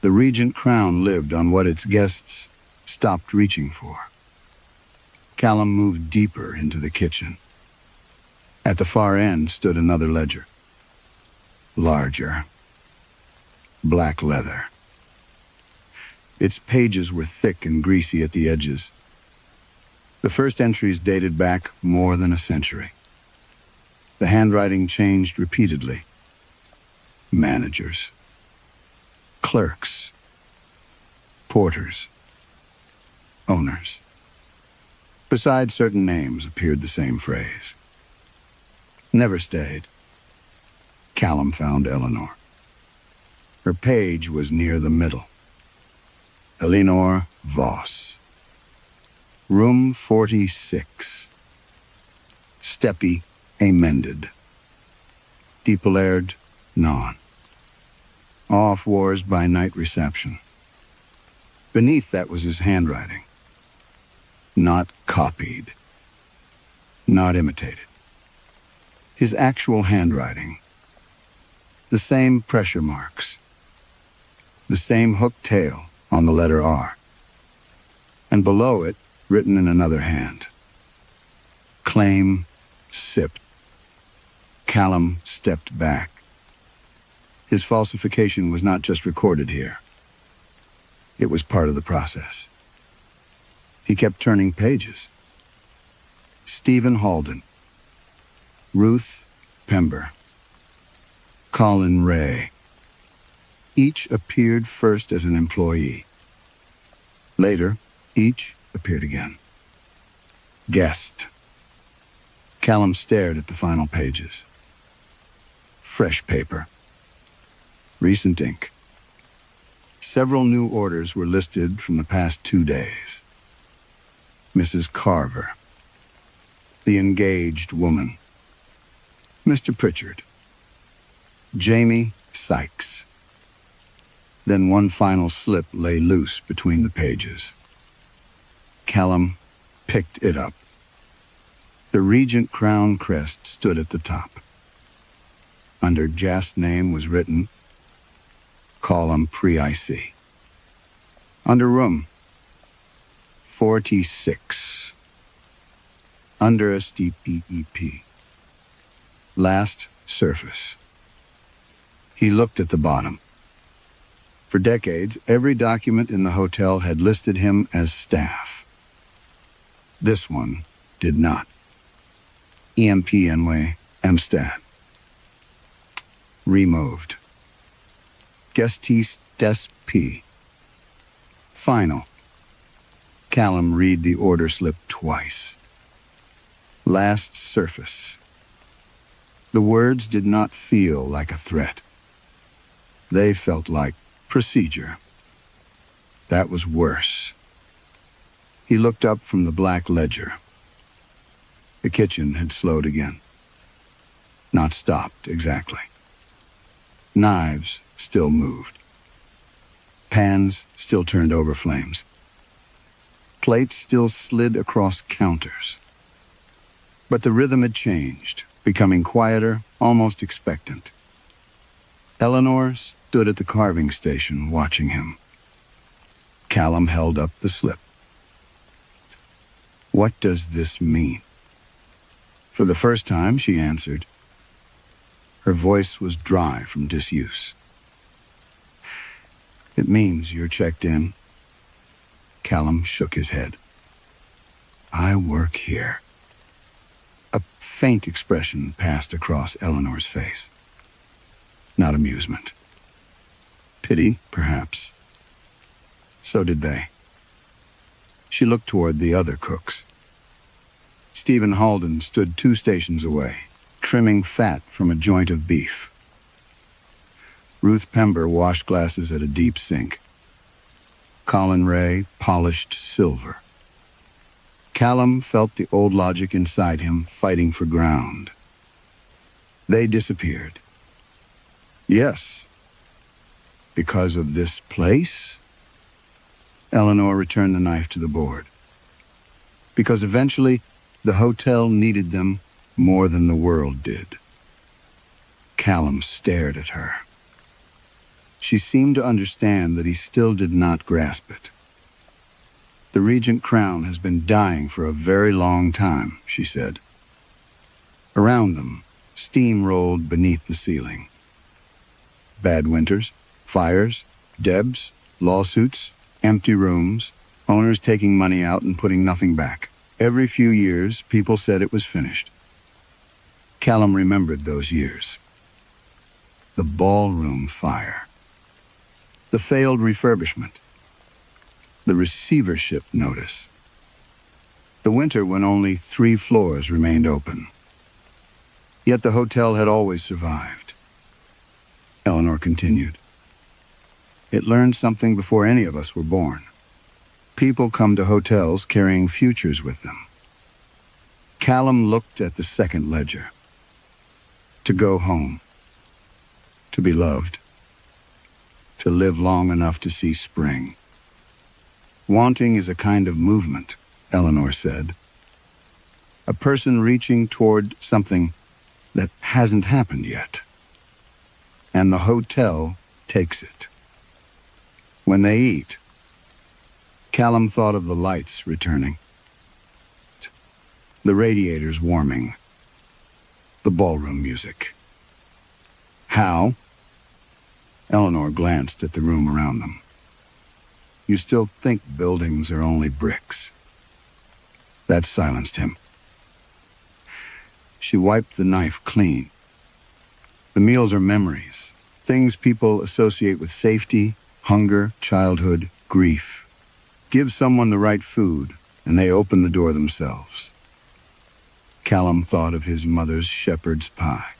The Regent crown lived on what its guests stopped reaching for. Callum moved deeper into the kitchen. At the far end stood another ledger. Larger. Black leather. Its pages were thick and greasy at the edges. The first entries dated back more than a century. The handwriting changed repeatedly. Managers. Clerks. Porters. Owners. Beside certain names appeared the same phrase. Never stayed. Callum found Eleanor. Her page was near the middle. Eleanor Voss. Room 46. Steppy amended. Depolared non. Off wars by night reception. Beneath that was his handwriting. Not copied. Not imitated. His actual handwriting. The same pressure marks. The same hooked tail on the letter R. And below it, written in another hand. Claim sipped. Callum stepped back. His falsification was not just recorded here. It was part of the process. He kept turning pages. Stephen Halden. Ruth Pember. Colin Ray. Each appeared first as an employee. Later, each appeared again. Guest. Callum stared at the final pages. Fresh paper. Recent ink. Several new orders were listed from the past 2 days. Mrs. Carver. The engaged woman. Mr. Pritchard. Jamie Sykes. Then one final slip lay loose between the pages. Callum picked it up. The Regent crown crest stood at the top. Under Jast's name was written, Column Pre-IC. Under room, 46. Under a steep EEP. Last surface. He looked at the bottom. For decades, every document in the hotel had listed him as staff. This one did not. EMP Enway, Amstad. Removed. Gestis des P. Final. Callum read the order slip twice. Last surface. The words did not feel like a threat. They felt like procedure. That was worse. He looked up from the black ledger. The kitchen had slowed again. Not stopped, exactly. Knives still moved. Pans still turned over flames. Plates still slid across counters. But the rhythm had changed, becoming quieter, almost expectant. Eleanor stood at the carving station watching him. Callum held up the slip. What does this mean? For the first time, she answered. Her voice was dry from disuse. It means you're checked in. Callum shook his head. I work here. A faint expression passed across Eleanor's face. Not amusement. Pity, perhaps. So did they. She looked toward the other cooks. Stephen Halden stood 2 stations away, trimming fat from a joint of beef. Ruth Pember washed glasses at a deep sink. Colin Ray polished silver. Callum felt the old logic inside him fighting for ground. They disappeared. Yes. Because of this place? Eleanor returned the knife to the board. Because eventually, the hotel needed them more than the world did. Callum stared at her. She seemed to understand that he still did not grasp it. The Regent crown has been dying for a very long time, she said. Around them, steam rolled beneath the ceiling. Bad winters, fires, debts, lawsuits, empty rooms, owners taking money out and putting nothing back. Every few years, people said it was finished. Callum remembered those years. The ballroom fire. The failed refurbishment. The receivership notice. The winter when only 3 floors remained open. Yet the hotel had always survived. Eleanor continued. It learned something before any of us were born. People come to hotels carrying futures with them. Callum looked at the second ledger. To go home. To be loved. To live long enough to see spring. Wanting is a kind of movement, Eleanor said. A person reaching toward something that hasn't happened yet. And the hotel takes it. When they eat, Callum thought of the lights returning. The radiators warming. The ballroom music. How? Eleanor glanced at the room around them. You still think buildings are only bricks. That silenced him. She wiped the knife clean. The meals are memories, things people associate with safety, hunger, childhood, grief. Give someone the right food, and they open the door themselves. Callum thought of his mother's shepherd's pie.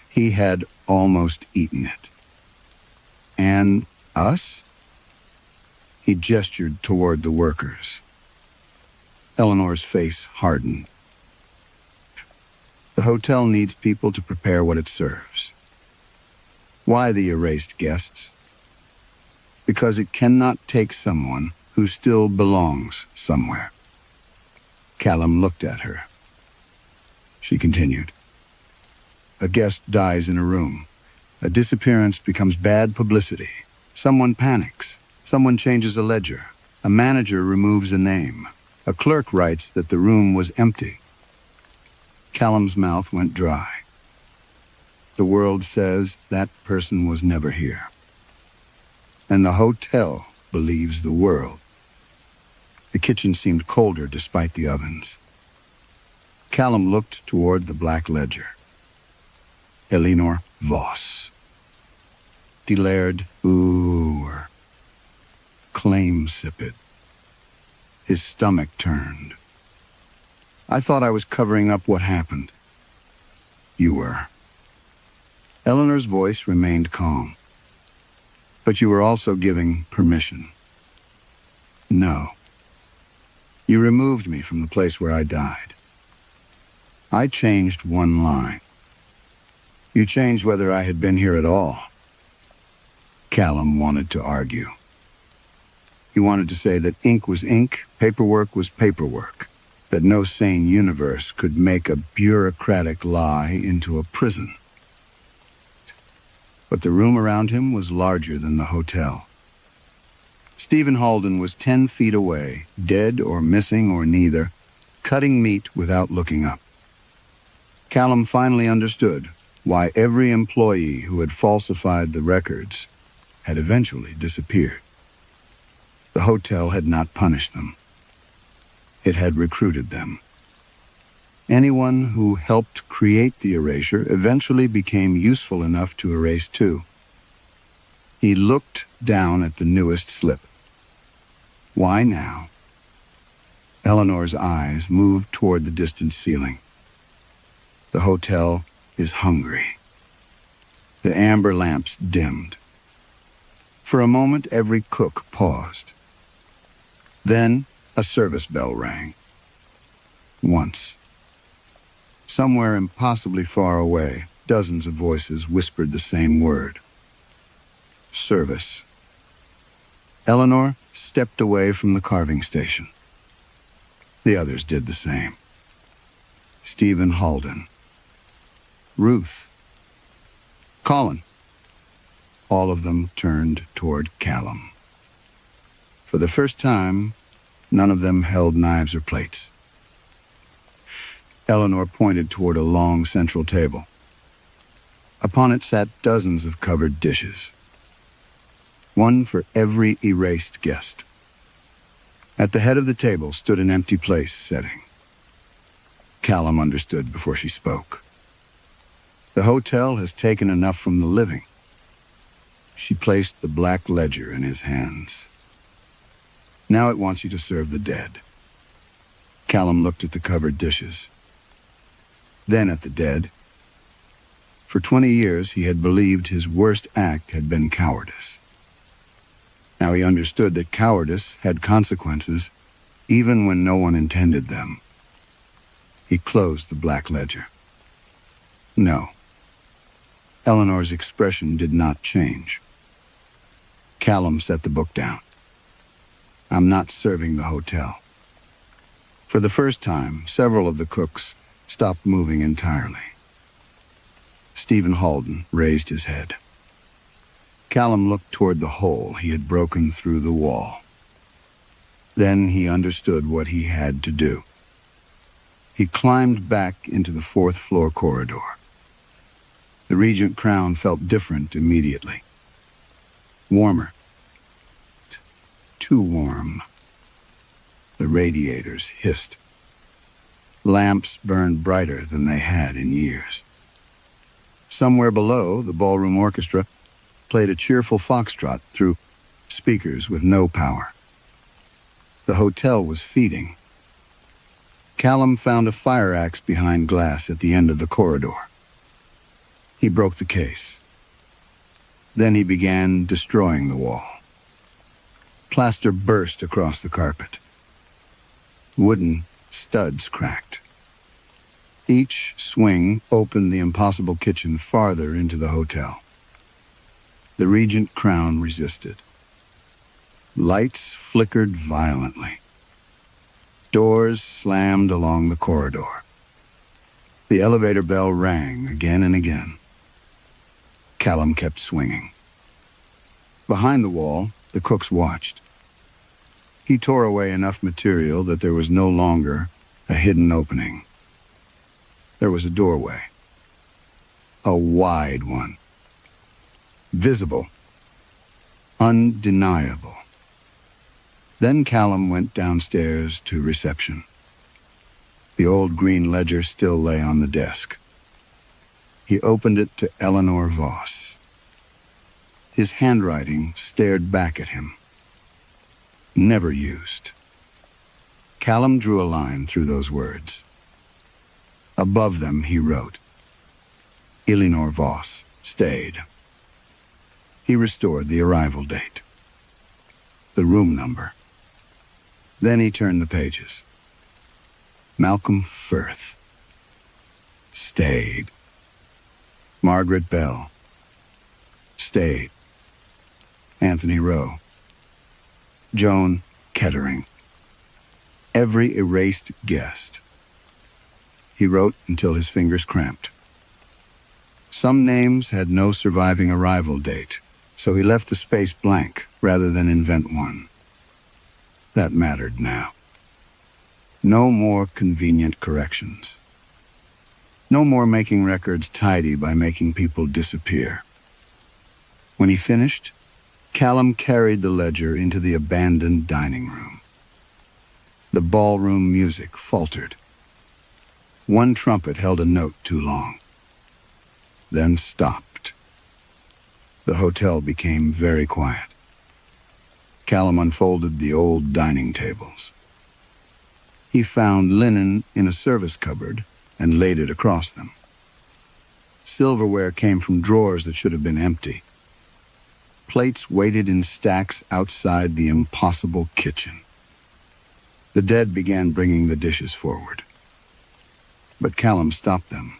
He had almost eaten it. And us? He gestured toward the workers. Eleanor's face hardened. The hotel needs people to prepare what it serves. Why the erased guests? Because it cannot take someone who still belongs somewhere. Callum looked at her. She continued. A guest dies in a room. A disappearance becomes bad publicity. Someone panics. Someone changes a ledger. A manager removes a name. A clerk writes that the room was empty. Callum's mouth went dry. The world says that person was never here. And the hotel believes the world. The kitchen seemed colder despite the ovens. Callum looked toward the black ledger. Eleanor Voss. Delaird Oor. Claim sipid. His stomach turned. I thought I was covering up what happened. you were. Eleanor's voice remained calm. But you were also giving permission. No. You removed me from the place where I died. I changed one line. You changed whether I had been here at all. Callum wanted to argue. He wanted to say that ink was ink, paperwork was paperwork, that no sane universe could make a bureaucratic lie into a prison. But the room around him was larger than the hotel. Stephen Halden was 10 feet away, dead or missing or neither, cutting meat without looking up. Callum finally understood why every employee who had falsified the records had eventually disappeared. The hotel had not punished them. It had recruited them. Anyone who helped create the erasure eventually became useful enough to erase too. He looked down at the newest slip. Why now? Eleanor's eyes moved toward the distant ceiling. The hotel is hungry. The amber lamps dimmed. For a moment, every cook paused. Then, a service bell rang. Once. Somewhere impossibly far away, dozens of voices whispered the same word. Service. Eleanor stepped away from the carving station. The others did the same. Stephen Halden. Ruth. Colin. All of them turned toward Callum. For the first time, none of them held knives or plates. Eleanor pointed toward a long central table. Upon it sat dozens of covered dishes. One for every erased guest. At the head of the table stood an empty place setting. Callum understood before she spoke. The hotel has taken enough from the living. She placed the black ledger in his hands. Now it wants you to serve the dead. Callum looked at the covered dishes. Then at the dead. For 20 years, he had believed his worst act had been cowardice. Now he understood that cowardice had consequences, even when no one intended them. He closed the black ledger. No. Eleanor's expression did not change. Callum set the book down. I'm not serving the hotel. For the first time, several of the cooks stopped moving entirely. Stephen Halden raised his head. Callum looked toward the hole he had broken through the wall. Then he understood what he had to do. He climbed back into the 4th floor corridor. The Regent Crown felt different immediately. Warmer. Too warm. The radiators hissed. Lamps burned brighter than they had in years. Somewhere below, the ballroom orchestra played a cheerful foxtrot through speakers with no power. The hotel was feeding. Callum found a fire axe behind glass at the end of the corridor. He broke the case. Then he began destroying the wall. Plaster burst across the carpet. Wooden studs cracked. Each swing opened the impossible kitchen farther into the hotel. The Regent Crown resisted. Lights flickered violently. Doors slammed along the corridor. The elevator bell rang again and again. Callum kept swinging. Behind the wall, the cooks watched. He tore away enough material that there was no longer a hidden opening. There was a doorway. A wide one. Visible. Undeniable. Then Callum went downstairs to reception. The old green ledger still lay on the desk. He opened it to Eleanor Voss. His handwriting stared back at him. Never used. Callum drew a line through those words. Above them he wrote, Eleanor Voss stayed. He restored the arrival date, the room number. Then he turned the pages. Malcolm Firth stayed. Margaret Bell stayed. Anthony Rowe. Joan Kettering. Every erased guest. He wrote until his fingers cramped. Some names had no surviving arrival date, so he left the space blank rather than invent one. That mattered now. No more convenient corrections. No more making records tidy by making people disappear. When he finished, Callum carried the ledger into the abandoned dining room. The ballroom music faltered. One trumpet held a note too long, then stopped. The hotel became very quiet. Callum unfolded the old dining tables. He found linen in a service cupboard and laid it across them. Silverware came from drawers that should have been empty. Plates waited in stacks outside the impossible kitchen. The dead began bringing the dishes forward. But Callum stopped them.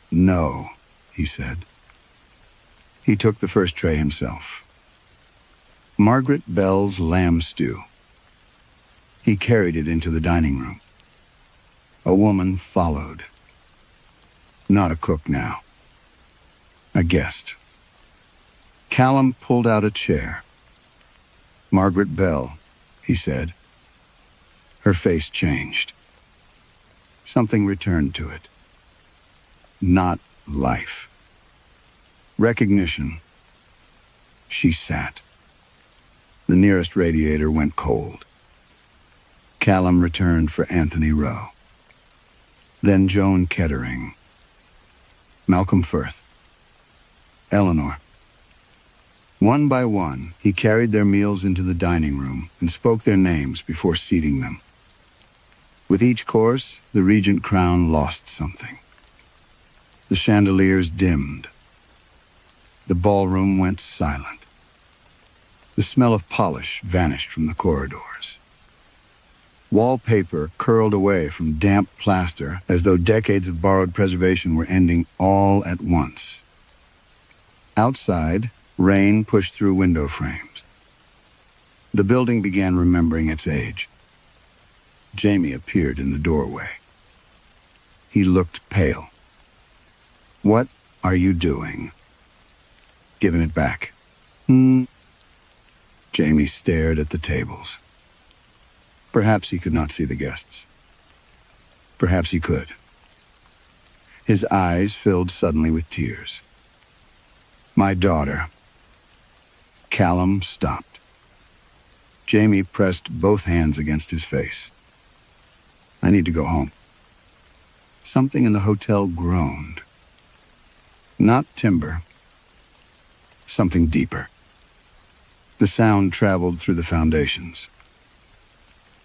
"No," he said. He took the first tray himself. Margaret Bell's lamb stew. He carried it into the dining room. A woman followed. Not a cook now. A guest. Callum pulled out a chair. "Margaret Bell," he said. Her face changed. Something returned to it. Not life. Recognition. She sat. The nearest radiator went cold. Callum returned for Anthony Rowe. Then Joan Kettering. Malcolm Firth. Eleanor. One by one, he carried their meals into the dining room and spoke their names before seating them. With each course, the Regent crown lost something. The chandeliers dimmed. The ballroom went silent. The smell of polish vanished from the corridors. Wallpaper curled away from damp plaster as though decades of borrowed preservation were ending all at once. Outside, rain pushed through window frames. The building began remembering its age. Jamie appeared in the doorway. He looked pale. "What are you doing?" "Giving it back." Jamie stared at the tables. Perhaps he could not see the guests. Perhaps he could. His eyes filled suddenly with tears. "My daughter." Callum stopped. Jamie pressed both hands against his face. "I need to go home." Something in the hotel groaned. Not timber. Something deeper. The sound traveled through the foundations.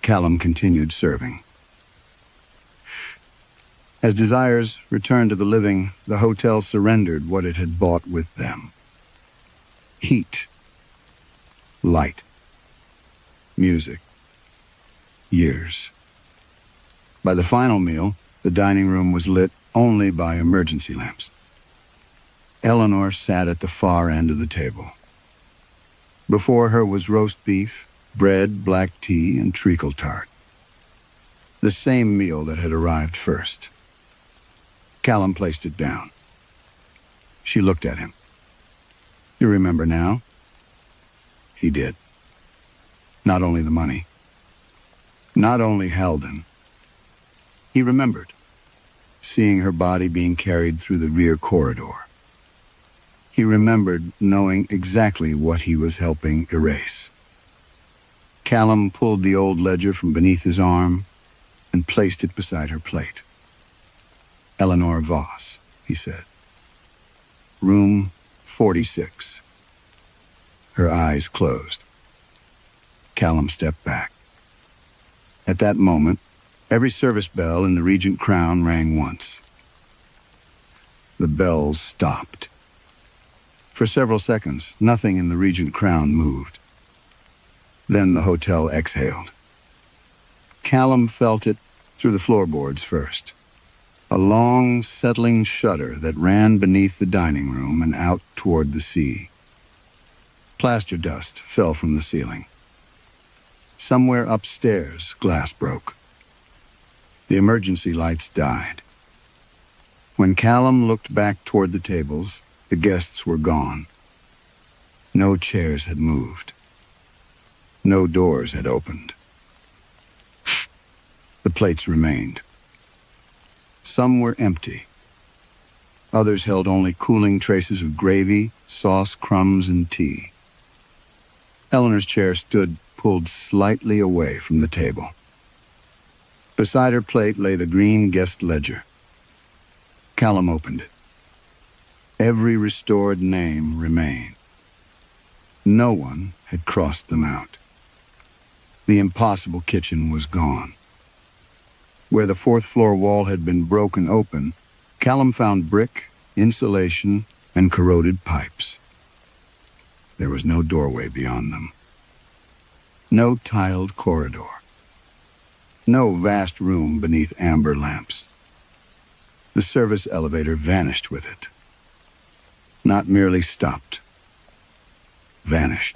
Callum continued serving. As desires returned to the living, the hotel surrendered what it had bought with them. Heat. Light. Music. Years. By the final meal, the dining room was lit only by emergency lamps. Eleanor sat at the far end of the table. Before her was roast beef, bread, black tea, and treacle tart. The same meal that had arrived first. Callum placed it down. She looked at him. "You remember now?" He did. Not only the money. Not only Halden. He remembered, seeing her body being carried through the rear corridor. He remembered knowing exactly what he was helping erase. Callum pulled the old ledger from beneath his arm and placed it beside her plate. "Eleanor Voss," he said. "Room 46. Her eyes closed. Callum stepped back. At that moment, every service bell in the Regent crown rang once. the bells stopped. For several seconds, nothing in the Regent Crown moved. Then the hotel exhaled. Callum felt it through the floorboards first. A long, settling shudder that ran beneath the dining room and out toward the sea. Plaster dust fell from the ceiling. Somewhere upstairs, glass broke. The emergency lights died. When Callum looked back toward the tables, the guests were gone. No chairs had moved. No doors had opened. The plates remained. Some were empty. Others held only cooling traces of gravy, sauce, crumbs, and tea. Eleanor's chair stood pulled slightly away from the table. Beside her plate lay the green guest ledger. Callum opened it. Every restored name remained. No one had crossed them out. The impossible kitchen was gone. Where the fourth-floor wall had been broken open, Callum found brick, insulation, and corroded pipes. There was no doorway beyond them. No tiled corridor. No vast room beneath amber lamps. The service elevator vanished with it. Not merely stopped. Vanished.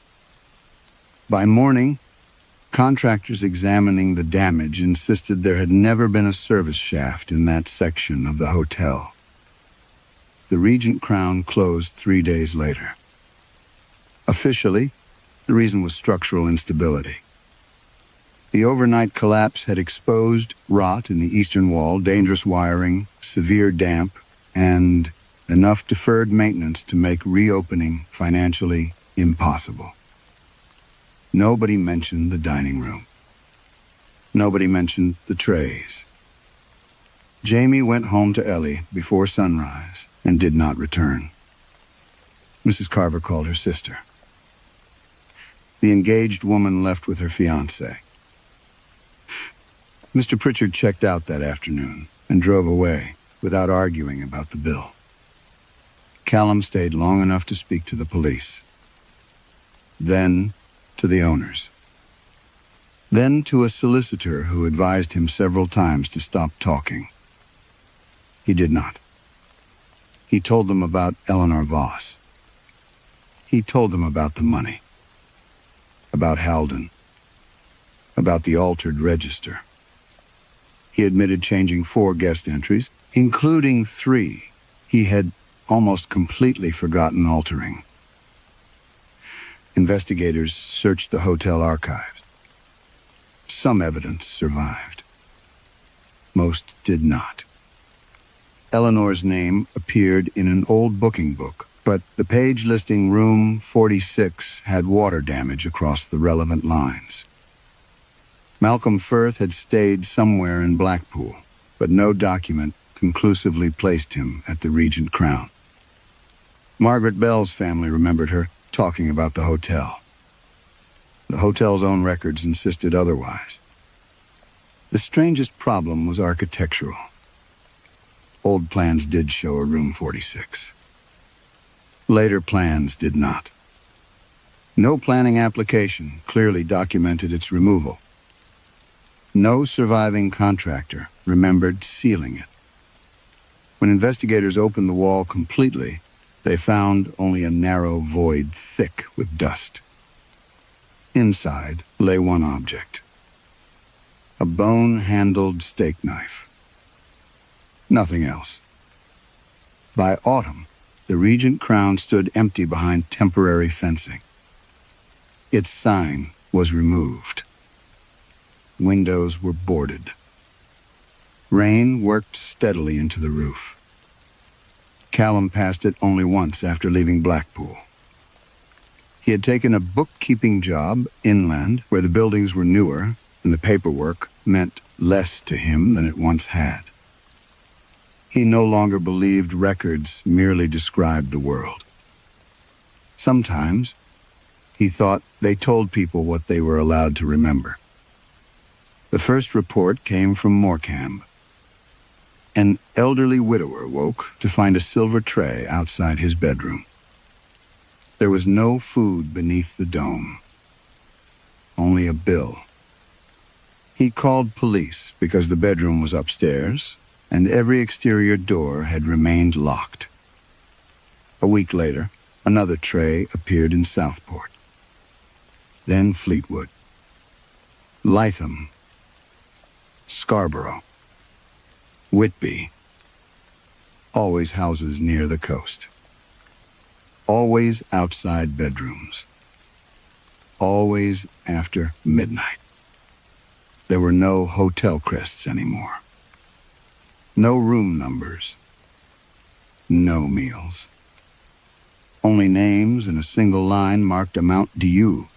By morning, contractors examining the damage insisted there had never been a service shaft in that section of the hotel. The Regent Crown closed 3 days later. Officially, the reason was structural instability. The overnight collapse had exposed rot in the eastern wall, dangerous wiring, severe damp, and enough deferred maintenance to make reopening financially impossible. Nobody mentioned the dining room. Nobody mentioned the trays. Jamie went home to Ellie before sunrise and did not return. Mrs. Carver called her sister. The engaged woman left with her fiancé. Mr. Pritchard checked out that afternoon and drove away without arguing about the bill. Callum stayed long enough to speak to the police. Then to the owners. Then to a solicitor who advised him several times to stop talking. He did not. He told them about Eleanor Voss. He told them about the money. About Halden. About the altered register. He admitted changing 4 guest entries, including 3 he had almost completely forgotten altering. Investigators searched the hotel archives. Some evidence survived. Most did not. Eleanor's name appeared in an old booking book, but the page listing room 46 had water damage across the relevant lines. Malcolm Firth had stayed somewhere in Blackpool, but no document conclusively placed him at the Regent Crown. Margaret Bell's family remembered her talking about the hotel. The hotel's own records insisted otherwise. The strangest problem was architectural. Old plans did show a room 46. Later plans did not. No planning application clearly documented its removal. No surviving contractor remembered sealing it. When investigators opened the wall completely, they found only a narrow void thick with dust. Inside lay one object. A bone-handled steak knife. Nothing else. By autumn, the Regent Crown stood empty behind temporary fencing. Its sign was removed. Windows were boarded. Rain worked steadily into the roof. Callum passed it only once after leaving Blackpool. He had taken a bookkeeping job inland where the buildings were newer and the paperwork meant less to him than it once had. He no longer believed records merely described the world. Sometimes, he thought they told people what they were allowed to remember. The first report came from Morecambe. An elderly widower woke to find a silver tray outside his bedroom. There was no food beneath the dome, only a bill. He called police because the bedroom was upstairs and every exterior door had remained locked. A week later, another tray appeared in Southport. Then Fleetwood, Lytham, Scarborough, Whitby, always houses near the coast. Always outside bedrooms. Always after midnight. There were no hotel crests anymore. No room numbers. No meals. Only names and a single line marked amount due.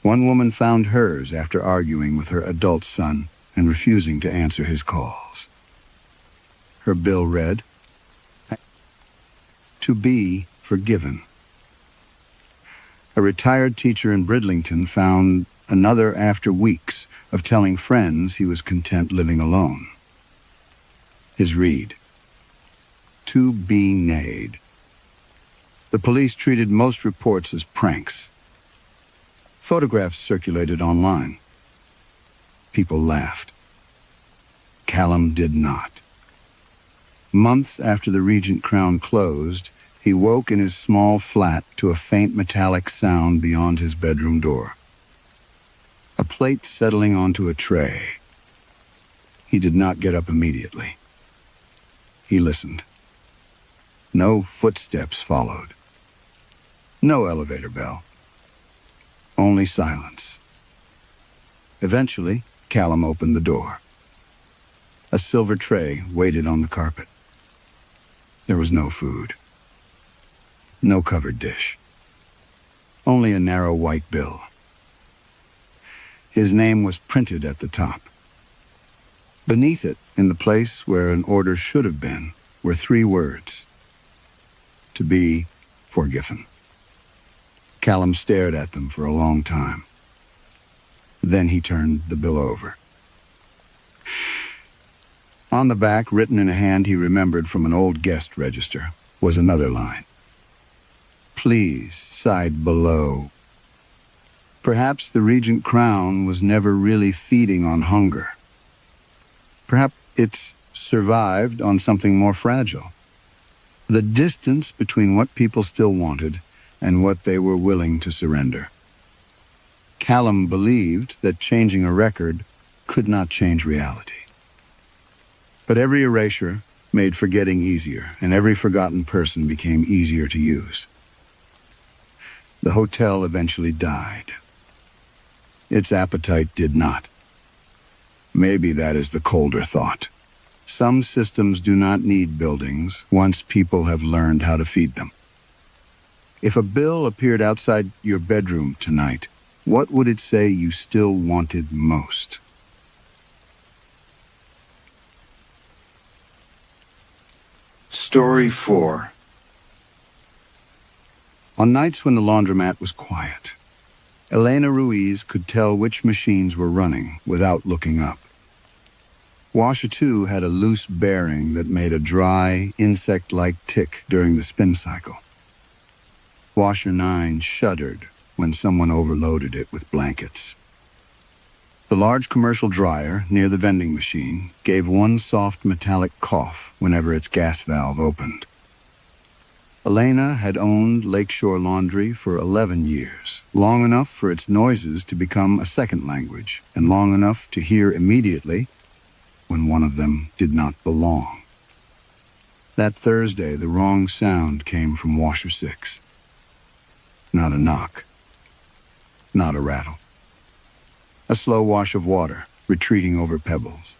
One woman found hers after arguing with her adult son and refusing to answer his calls. Her bill read, "To be forgiven." A retired teacher in Bridlington found another after weeks of telling friends he was content living alone. His read, "To be nayed." The police treated most reports as pranks. Photographs circulated online. People laughed. Callum did not. Months after the Regent Crown closed, he woke in his small flat to a faint metallic sound beyond his bedroom door. A plate settling onto a tray. He did not get up immediately. He listened. No footsteps followed. No elevator bell. Only silence. Eventually, Callum opened the door. A silver tray waited on the carpet. There was no food. No covered dish. Only a narrow white bill. His name was printed at the top. Beneath it, in the place where an order should have been, were 3 words. To be forgiven. Callum stared at them for a long time. Then he turned the bill over. On the back, written in a hand he remembered from an old guest register, was another line. "Please, side below." Perhaps the Regent Crown was never really feeding on hunger. Perhaps it's survived on something more fragile. The distance between what people still wanted and what they were willing to surrender. Callum believed that changing a record could not change reality. But every erasure made forgetting easier, and every forgotten person became easier to use. The hotel eventually died. Its appetite did not. Maybe that is the colder thought. Some systems do not need buildings once people have learned how to feed them. If a bill appeared outside your bedroom tonight, what would it say you still wanted most? Story 4. On nights when the laundromat was quiet, Elena Ruiz could tell which machines were running without looking up. Washer 2 had a loose bearing that made a dry, insect-like tick during the spin cycle. Washer 9 shuddered when someone overloaded it with blankets. The large commercial dryer near the vending machine gave one soft metallic cough whenever its gas valve opened. Elena had owned Lakeshore Laundry for 11 years, long enough for its noises to become a second language, and long enough to hear immediately when one of them did not belong. That Thursday, the wrong sound came from Washer 6. Not a knock. Not a rattle. A slow wash of water, retreating over pebbles.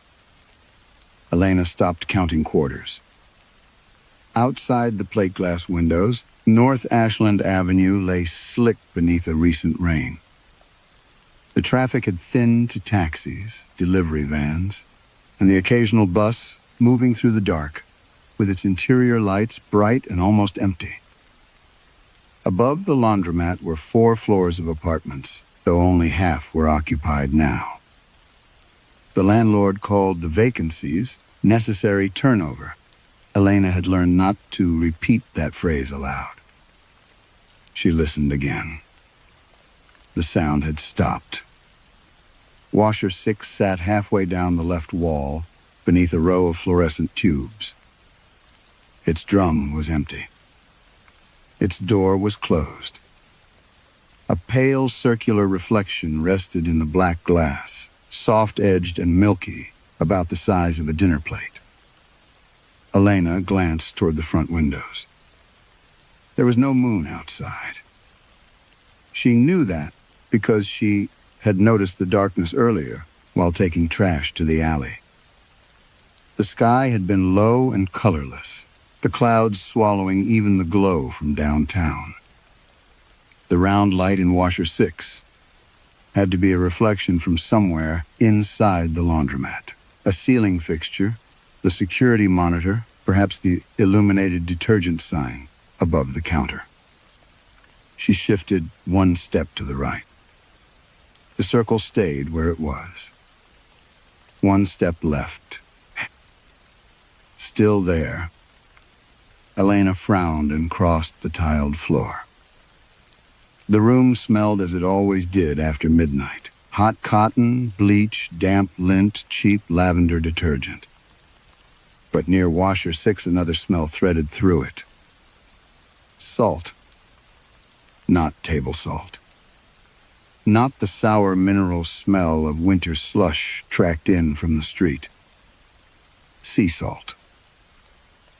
Elena stopped counting quarters. Outside the plate glass windows, North Ashland Avenue lay slick beneath a recent rain. The traffic had thinned to taxis, delivery vans, and the occasional bus moving through the dark, with its interior lights bright and almost empty. Above the laundromat were 4 floors of apartments, though only half were occupied now. The landlord called the vacancies necessary turnover. Elena had learned not to repeat that phrase aloud. She listened again. The sound had stopped. Washer 6 sat halfway down the left wall, beneath a row of fluorescent tubes. Its drum was empty. Its door was closed. A pale circular reflection rested in the black glass, soft-edged and milky, about the size of a dinner plate. Elena glanced toward the front windows. There was no moon outside. She knew that because she had noticed the darkness earlier while taking trash to the alley. The sky had been low and colorless, the clouds swallowing even the glow from downtown. The round light in Washer 6 had to be a reflection from somewhere inside the laundromat. A ceiling fixture, the security monitor, perhaps the illuminated detergent sign above the counter. She shifted one step to the right. The circle stayed where it was. One step left. Still there. Elena frowned and crossed the tiled floor. The room smelled as it always did after midnight. Hot cotton, bleach, damp lint, cheap lavender detergent. But near Washer 6, another smell threaded through it. Salt. Not table salt. Not the sour mineral smell of winter slush tracked in from the street. Sea salt.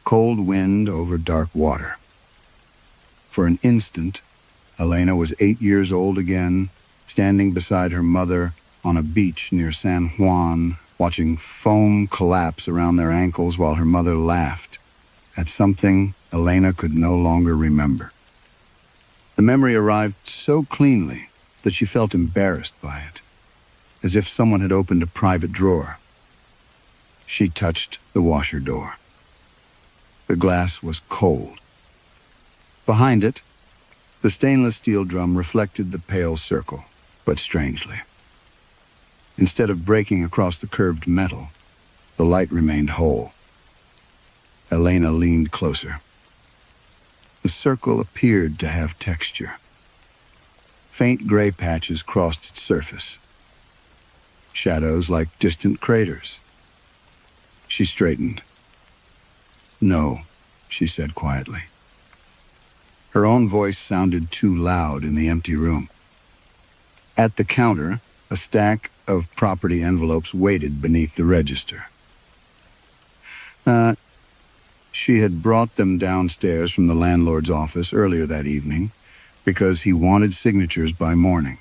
Cold wind over dark water. For an instant, Elena was 8 years old again, standing beside her mother on a beach near San Juan, watching foam collapse around their ankles while her mother laughed at something Elena could no longer remember. The memory arrived so cleanly that she felt embarrassed by it, as if someone had opened a private drawer. She touched the washer door. The glass was cold. Behind it, the stainless steel drum reflected the pale circle, but strangely. Instead of breaking across the curved metal, the light remained whole. Elena leaned closer. The circle appeared to have texture. Faint gray patches crossed its surface. Shadows like distant craters. She straightened. "No," she said quietly. Her own voice sounded too loud in the empty room. At the counter, a stack of property envelopes waited beneath the register. She had brought them downstairs from the landlord's office earlier that evening because he wanted signatures by morning.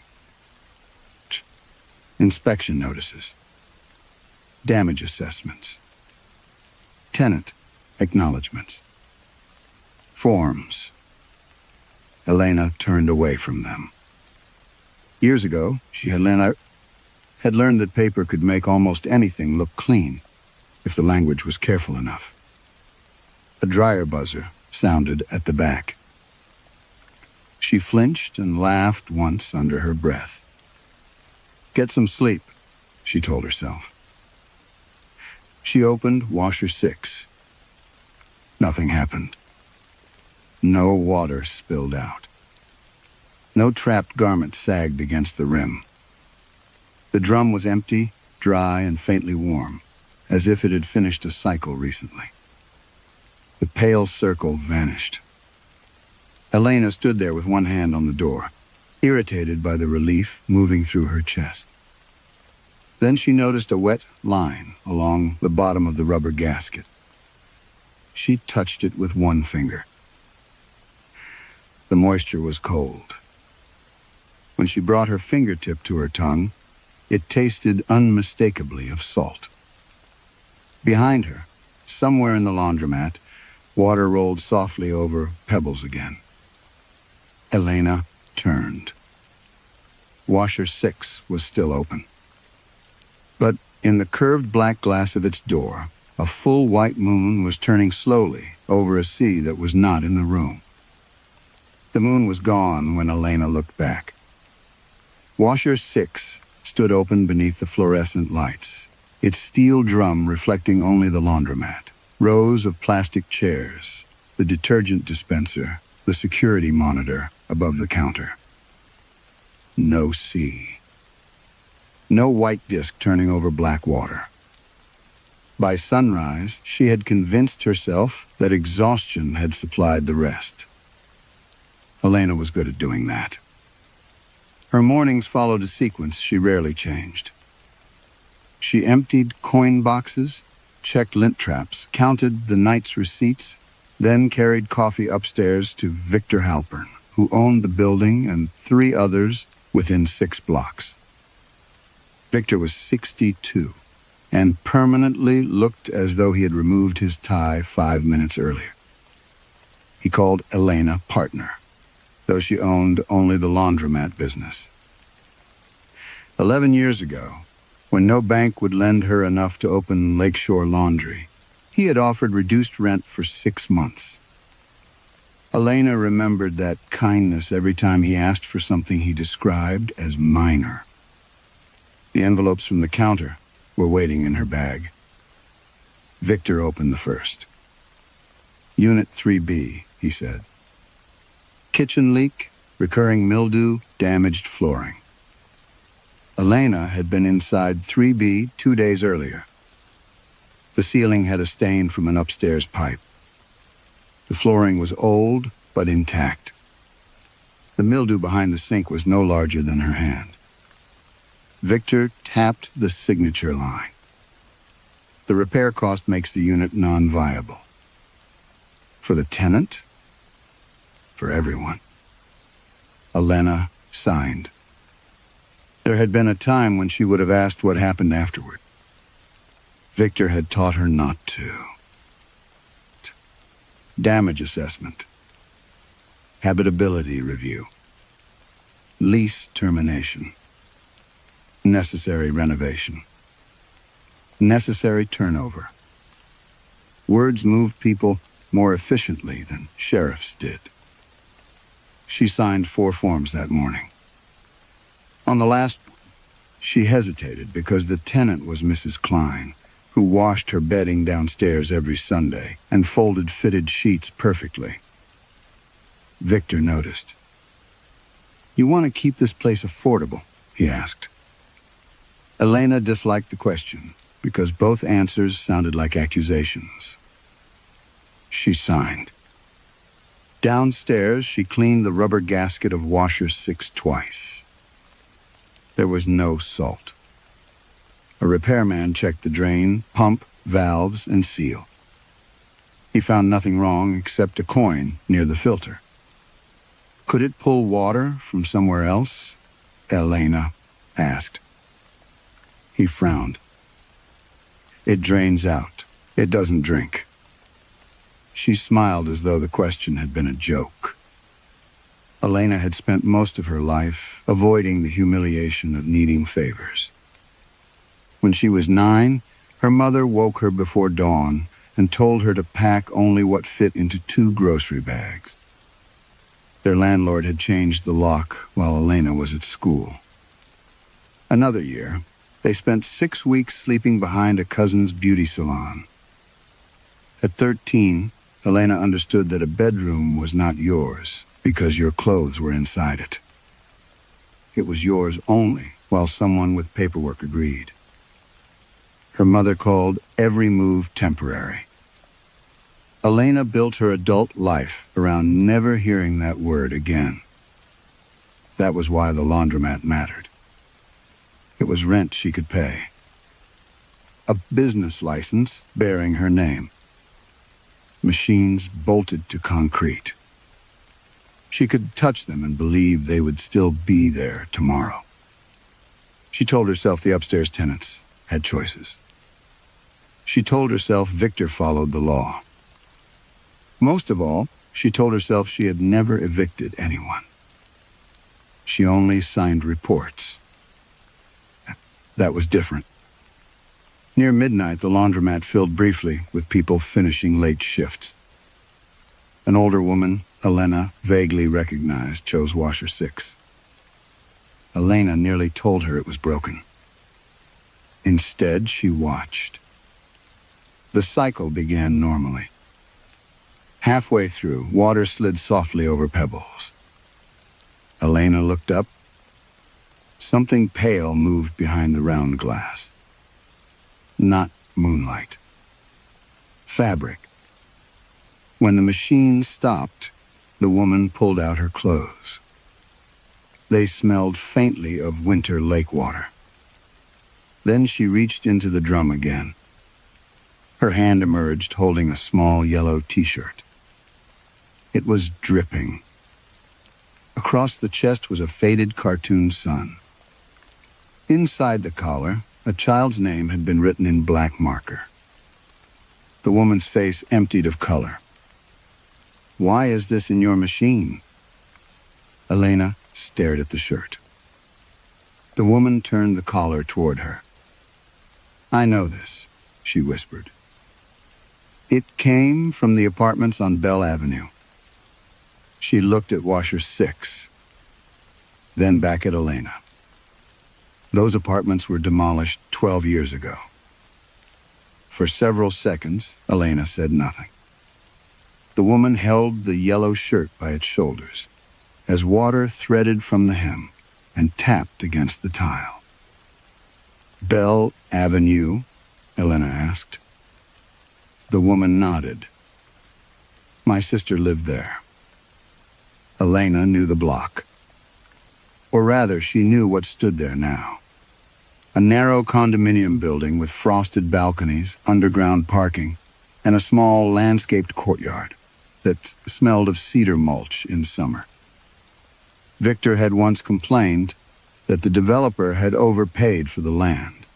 Inspection notices. Damage assessments. Tenant acknowledgments. Forms. Elena turned away from them. Years ago, she had learned that paper could make almost anything look clean if the language was careful enough. A dryer buzzer sounded at the back. She flinched and laughed once under her breath. "Get some sleep," she told herself. She opened Washer 6. Nothing happened. No water spilled out. No trapped garment sagged against the rim. The drum was empty, dry, and faintly warm, as if it had finished a cycle recently. The pale circle vanished. Elena stood there with one hand on the door, irritated by the relief moving through her chest. Then she noticed a wet line along the bottom of the rubber gasket. She touched it with one finger. The moisture was cold. When she brought her fingertip to her tongue, it tasted unmistakably of salt. Behind her, somewhere in the laundromat, water rolled softly over pebbles again. Elena turned. Washer 6 was still open. But in the curved black glass of its door, a full white moon was turning slowly over a sea that was not in the room. The moon was gone when Elena looked back. Washer 6 stood open beneath the fluorescent lights, its steel drum reflecting only the laundromat, rows of plastic chairs, the detergent dispenser, the security monitor above the counter. No sea. No white disk turning over black water. By sunrise, she had convinced herself that exhaustion had supplied the rest. Elena was good at doing that. Her mornings followed a sequence she rarely changed. She emptied coin boxes, checked lint traps, counted the night's receipts, then carried coffee upstairs to Victor Halpern, who owned the building and 3 others within 6 blocks. Victor was 62 and permanently looked as though he had removed his tie 5 minutes earlier. He called Elena partner, though she owned only the laundromat business. 11 years ago, when no bank would lend her enough to open Lakeshore Laundry, he had offered reduced rent for 6 months. Elena remembered that kindness every time he asked for something he described as minor. The envelopes from the counter were waiting in her bag. Victor opened the first. Unit 3B, he said. Kitchen leak, recurring mildew, damaged flooring. Elena had been inside 3B 2 days earlier. The ceiling had a stain from an upstairs pipe. The flooring was old, but intact. The mildew behind the sink was no larger than her hand. Victor tapped the signature line. The repair cost makes the unit non-viable. For the tenant? For everyone. Elena signed. There had been a time when she would have asked what happened afterward. Victor had taught her not to. Damage assessment. Habitability review. Lease termination. Necessary renovation. Necessary turnover. Words moved people more efficiently than sheriffs did. She signed 4 forms that morning. On the last one, she hesitated because the tenant was Mrs. Klein, who washed her bedding downstairs every Sunday and folded fitted sheets perfectly. Victor noticed. "You want to keep this place affordable?" he asked. Elena disliked the question because both answers sounded like accusations. She signed. Downstairs, she cleaned the rubber gasket of washer 6 twice. There was no salt. A repairman checked the drain, pump, valves, and seal. He found nothing wrong except a coin near the filter. Could it pull water from somewhere else? Elena asked. He frowned. It drains out. It doesn't drink. She smiled as though the question had been a joke. Elena had spent most of her life avoiding the humiliation of needing favors. When she was 9, her mother woke her before dawn and told her to pack only what fit into 2 grocery bags. Their landlord had changed the lock while Elena was at school. Another year, they spent 6 weeks sleeping behind a cousin's beauty salon. At 13, Elena understood that a bedroom was not yours because your clothes were inside it. It was yours only while someone with paperwork agreed. Her mother called every move temporary. Elena built her adult life around never hearing that word again. That was why the laundromat mattered. It was rent she could pay. A business license bearing her name. Machines bolted to concrete. She could touch them and believe they would still be there tomorrow. She told herself the upstairs tenants had choices. She told herself Victor followed the law. Most of all, she told herself she had never evicted anyone. She only signed reports. That was different. Near midnight, the laundromat filled briefly with people finishing late shifts. An older woman, Elena, vaguely recognized, chose washer 6. Elena nearly told her it was broken. Instead, she watched. The cycle began normally. Halfway through, water slid softly over pebbles. Elena looked up. Something pale moved behind the round glass. Not moonlight. Fabric. When the machine stopped, the woman pulled out her clothes. They smelled faintly of winter lake water. Then she reached into the drum again. Her hand emerged holding a small yellow t-shirt. It was dripping. Across the chest was a faded cartoon sun. Inside the collar, a child's name had been written in black marker. The woman's face emptied of color. "Why is this in your machine?" Elena stared at the shirt. The woman turned the collar toward her. "I know this," she whispered. "It came from the apartments on Bell Avenue." She looked at washer 6, then back at Elena. Those apartments were demolished 12 years ago. For several seconds, Elena said nothing. The woman held the yellow shirt by its shoulders, as water threaded from the hem and tapped against the tile. "Bell Avenue?" Elena asked. The woman nodded. "My sister lived there." Elena knew the block. Or rather, she knew what stood there now. A narrow condominium building with frosted balconies, underground parking, and a small landscaped courtyard that smelled of cedar mulch in summer. Victor had once complained that the developer had overpaid for the land.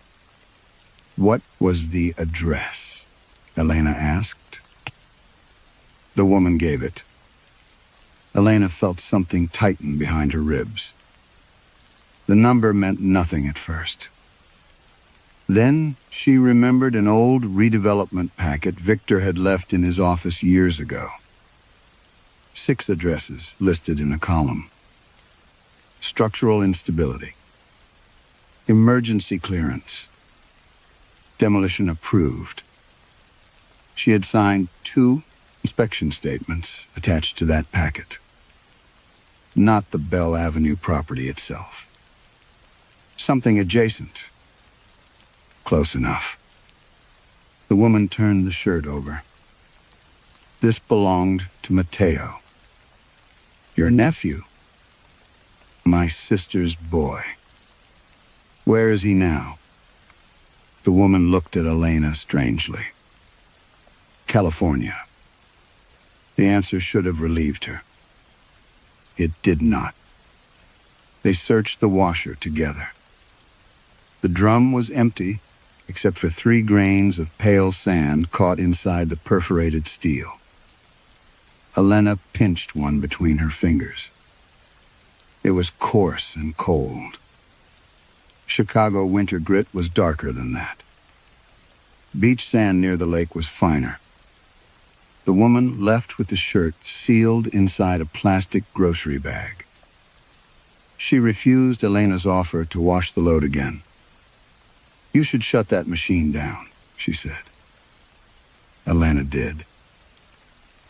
"What was the address?" Elena asked. The woman gave it. Elena felt something tighten behind her ribs. The number meant nothing at first. Then she remembered an old redevelopment packet Victor had left in his office years ago. 6 addresses listed in a column. Structural instability. Emergency clearance. Demolition approved. She had signed 2 inspection statements attached to that packet. Not the Bell Avenue property itself. Something adjacent. Close enough. The woman turned the shirt over. This belonged to Mateo. "Your nephew?" "My sister's boy." "Where is he now?" The woman looked at Elena strangely. "California." The answer should have relieved her. It did not. They searched the washer together. The drum was empty, except for 3 grains of pale sand caught inside the perforated steel. Elena pinched one between her fingers. It was coarse and cold. Chicago winter grit was darker than that. Beach sand near the lake was finer. The woman left with the shirt sealed inside a plastic grocery bag. She refused Elena's offer to wash the load again. "You should shut that machine down," she said. Elena did.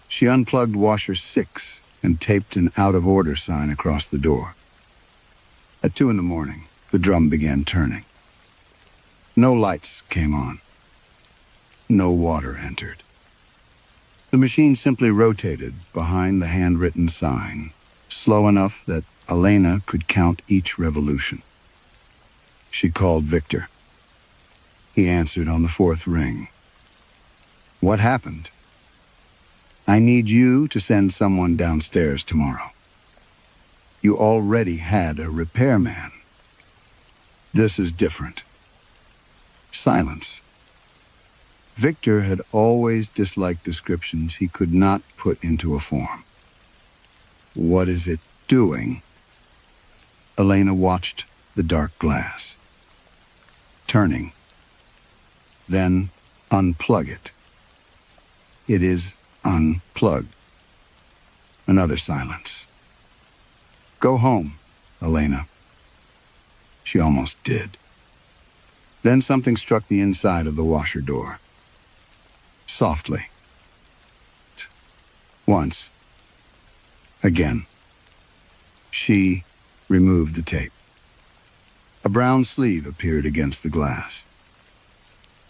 She unplugged washer 6 and taped an out-of-order sign across the door. At 2 a.m, the drum began turning. No lights came on. No water entered. The machine simply rotated behind the handwritten sign, slow enough that Elena could count each revolution. She called Victor. He answered on the 4th ring. "What happened?" "I need you to send someone downstairs tomorrow." "You already had a repairman." "This is different." Silence. Victor had always disliked descriptions he could not put into a form. "What is it doing?" Elena watched the dark glass. Turning. Then unplug it. It is unplugged. Another silence. "Go home, Elena." She almost did. Then something struck the inside of the washer door. Softly. Once. Again. She removed the tape. A brown sleeve appeared against the glass.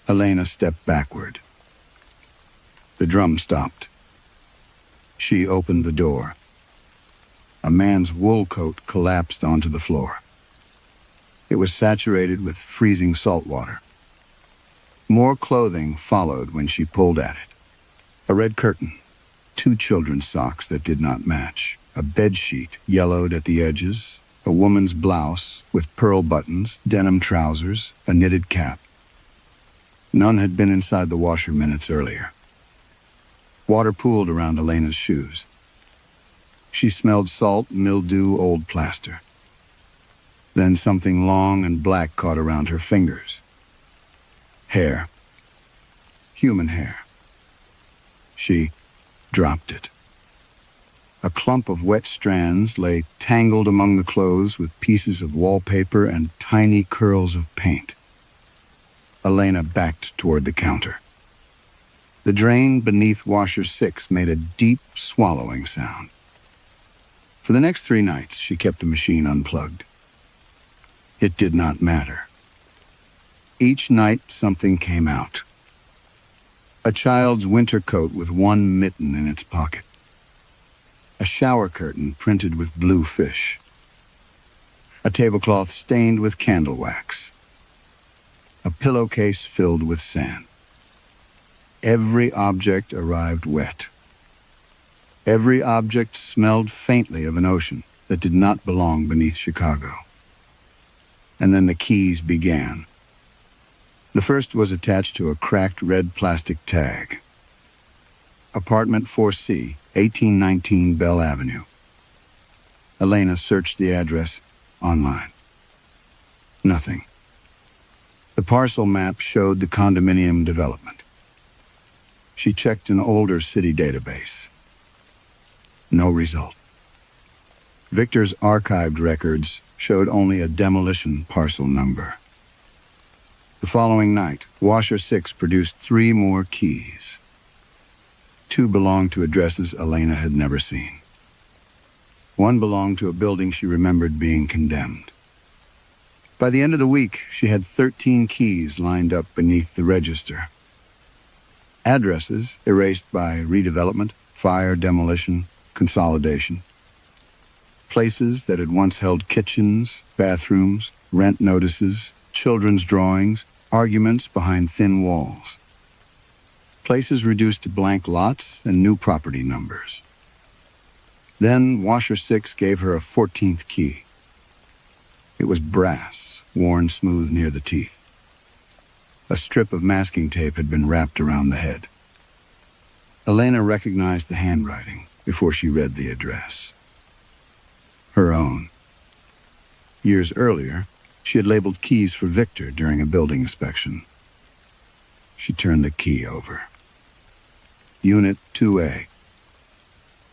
Elena stepped backward. The drum stopped. She opened the door. A man's wool coat collapsed onto the floor. It was saturated with freezing salt water. More clothing followed when she pulled at it. A red curtain, 2 children's socks that did not match, a bedsheet yellowed at the edges, a woman's blouse with pearl buttons, denim trousers, a knitted cap. None had been inside the washer minutes earlier. Water pooled around Elena's shoes. She smelled salt, mildew, old plaster. Then something long and black caught around her fingers. Hair. Human hair. She dropped it. A clump of wet strands lay tangled among the clothes with pieces of wallpaper and tiny curls of paint. Elena backed toward the counter. The drain beneath washer 6 made a deep swallowing sound. For the next 3 nights, she kept the machine unplugged. It did not matter. Each night, something came out. A child's winter coat with 1 mitten in its pocket. A shower curtain printed with blue fish. A tablecloth stained with candle wax. A pillowcase filled with sand. Every object arrived wet. Every object smelled faintly of an ocean that did not belong beneath Chicago. And then the keys began. The first was attached to a cracked red plastic tag. Apartment 4C, 1819 Bell Avenue. Elena searched the address online. Nothing. The parcel map showed the condominium development. She checked an older city database. No result. Victor's archived records showed only a demolition parcel number. The following night, Washer 6 produced 3 more keys. 2 belonged to addresses Elena had never seen. 1 belonged to a building she remembered being condemned. By the end of the week, she had 13 keys lined up beneath the register. Addresses erased by redevelopment, fire, demolition, consolidation. Places that had once held kitchens, bathrooms, rent notices, children's drawings, arguments behind thin walls. Places reduced to blank lots and new property numbers. Then Washer 6 gave her a 14th key. It was brass, worn smooth near the teeth. A strip of masking tape had been wrapped around the head. Elena recognized the handwriting before she read the address. Her own. Years earlier, she had labeled keys for Victor during a building inspection. She turned the key over. Unit 2A.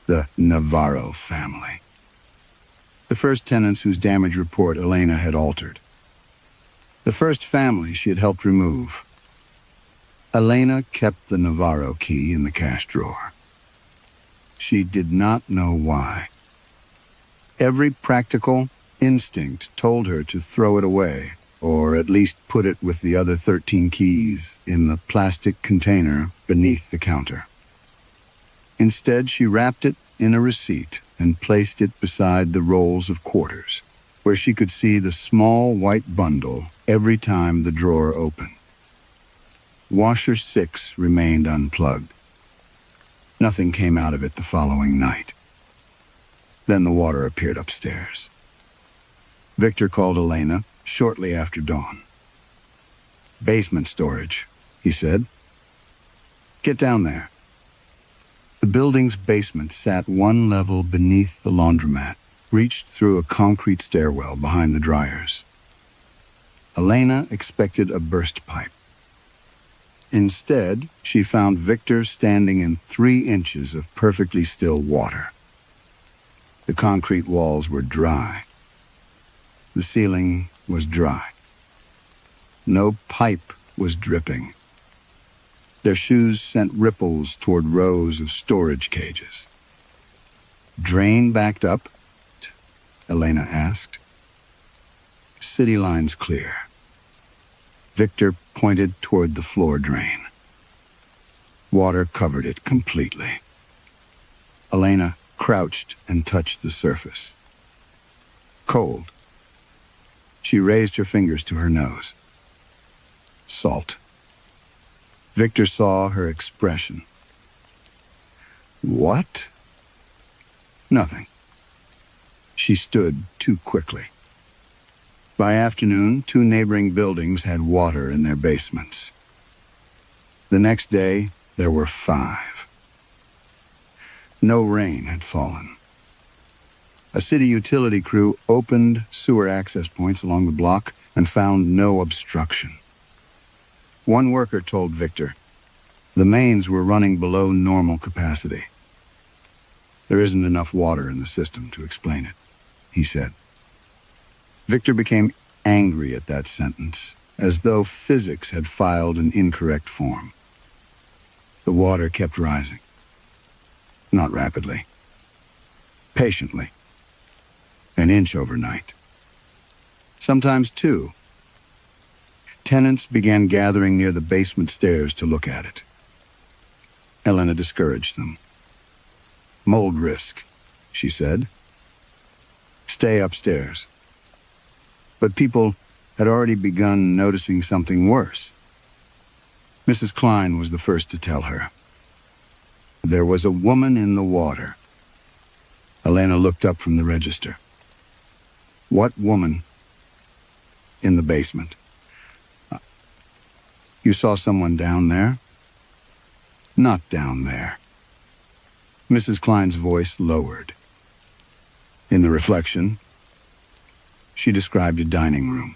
The Navarro family. The first tenants whose damage report Elena had altered. The first family she had helped remove. Elena kept the Navarro key in the cash drawer. She did not know why. Every practical instinct told her to throw it away, or at least put it with the other 13 keys in the plastic container beneath the counter. Instead, she wrapped it in a receipt and placed it beside the rolls of quarters, where she could see the small white bundle every time the drawer opened. Washer 6 remained unplugged. Nothing came out of it the following night. Then the water appeared upstairs. Victor called Elena shortly after dawn. "Basement storage," he said. "Get down there." The building's basement sat 1 level beneath the laundromat, reached through a concrete stairwell behind the dryers. Elena expected a burst pipe. Instead, she found Victor standing in 3 inches of perfectly still water. The concrete walls were dry. The ceiling was dry. No pipe was dripping. Their shoes sent ripples toward rows of storage cages. "Drain backed up?" Elena asked. "City line's clear." Victor pointed toward the floor drain. Water covered it completely. Elena crouched and touched the surface. Cold. She raised her fingers to her nose. Salt. Victor saw her expression. "What?" "Nothing." She stood too quickly. By afternoon, 2 neighboring buildings had water in their basements. The next day, there were 5. No rain had fallen. A city utility crew opened sewer access points along the block and found no obstruction. One worker told Victor, "The mains were running below normal capacity." "There isn't enough water in the system to explain it," he said. Victor became angry at that sentence, as though physics had filed an incorrect form. The water kept rising. Not rapidly. Patiently. An inch overnight. Sometimes 2. Tenants began gathering near the basement stairs to look at it. Elena discouraged them. "Mold risk," she said. "Stay upstairs." But people had already begun noticing something worse. Mrs. Klein was the first to tell her. There was a woman in the water. Elena looked up from the register. "What woman?" "In the basement." "You saw someone down there?" "Not down there." Mrs. Klein's voice lowered. In the reflection, she described a dining room.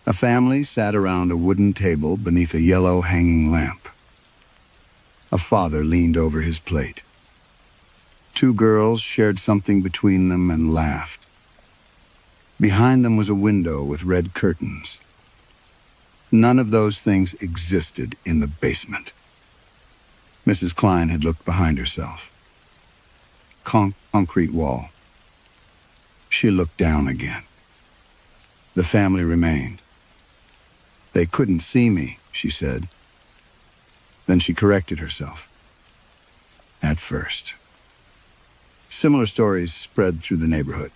A family sat around a wooden table beneath a yellow hanging lamp. A father leaned over his plate. 2 girls shared something between them and laughed. Behind them was a window with red curtains. None of those things existed in the basement. Mrs. Klein had looked behind herself. Concrete wall. She looked down again. The family remained. "They couldn't see me," she said. Then she corrected herself. "At first." Similar stories spread through the neighborhood.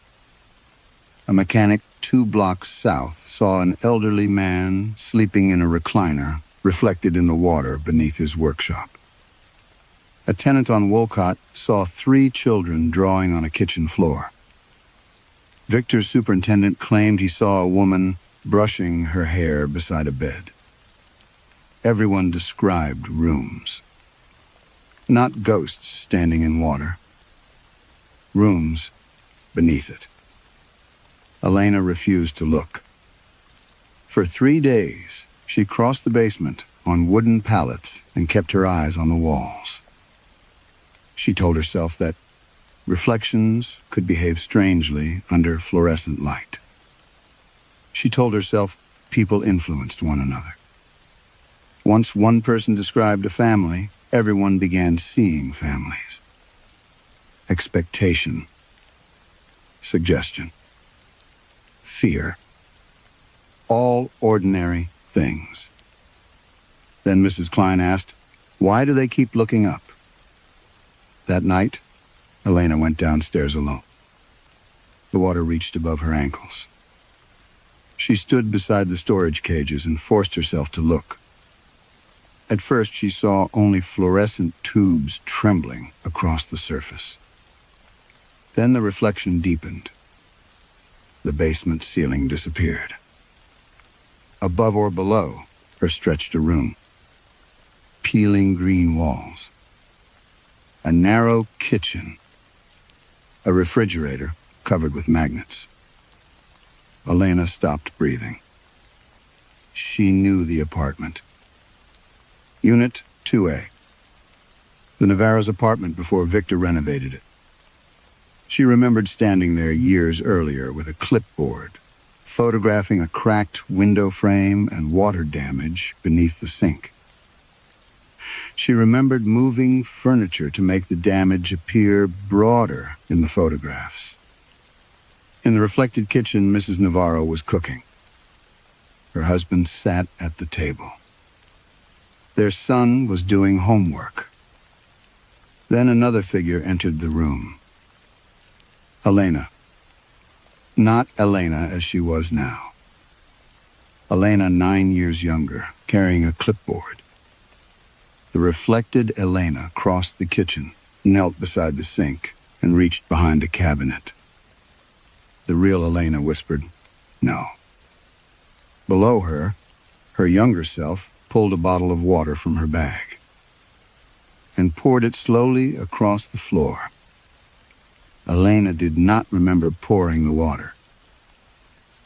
A mechanic 2 blocks south saw an elderly man sleeping in a recliner reflected in the water beneath his workshop. A tenant on Wolcott saw 3 children drawing on a kitchen floor. Victor's superintendent claimed he saw a woman brushing her hair beside a bed. Everyone described rooms. Not ghosts standing in water. Rooms beneath it. Elena refused to look. For 3 days, she crossed the basement on wooden pallets and kept her eyes on the walls. She told herself that reflections could behave strangely under fluorescent light. She told herself people influenced one another. Once one person described a family, everyone began seeing families. Expectation. Suggestion. Fear. All ordinary things. Then Mrs. Klein asked, "Why do they keep looking up?" That night, Elena went downstairs alone. The water reached above her ankles. She stood beside the storage cages and forced herself to look. At first, she saw only fluorescent tubes trembling across the surface. Then the reflection deepened. The basement ceiling disappeared. Above or below her stretched a room. Peeling green walls. A narrow kitchen. A refrigerator covered with magnets. Elena stopped breathing. She knew the apartment. Unit 2A. The Navarro's apartment before Victor renovated it. She remembered standing there years earlier with a clipboard, photographing a cracked window frame and water damage beneath the sink. She remembered moving furniture to make the damage appear broader in the photographs. In the reflected kitchen, Mrs. Navarro was cooking. Her husband sat at the table. Their son was doing homework. Then another figure entered the room. Elena. Not Elena as she was now. Elena, 9 years younger, carrying a clipboard. The reflected Elena crossed the kitchen, knelt beside the sink, and reached behind a cabinet. The real Elena whispered, "No." Below her, her younger self pulled a bottle of water from her bag and poured it slowly across the floor. Elena did not remember pouring the water.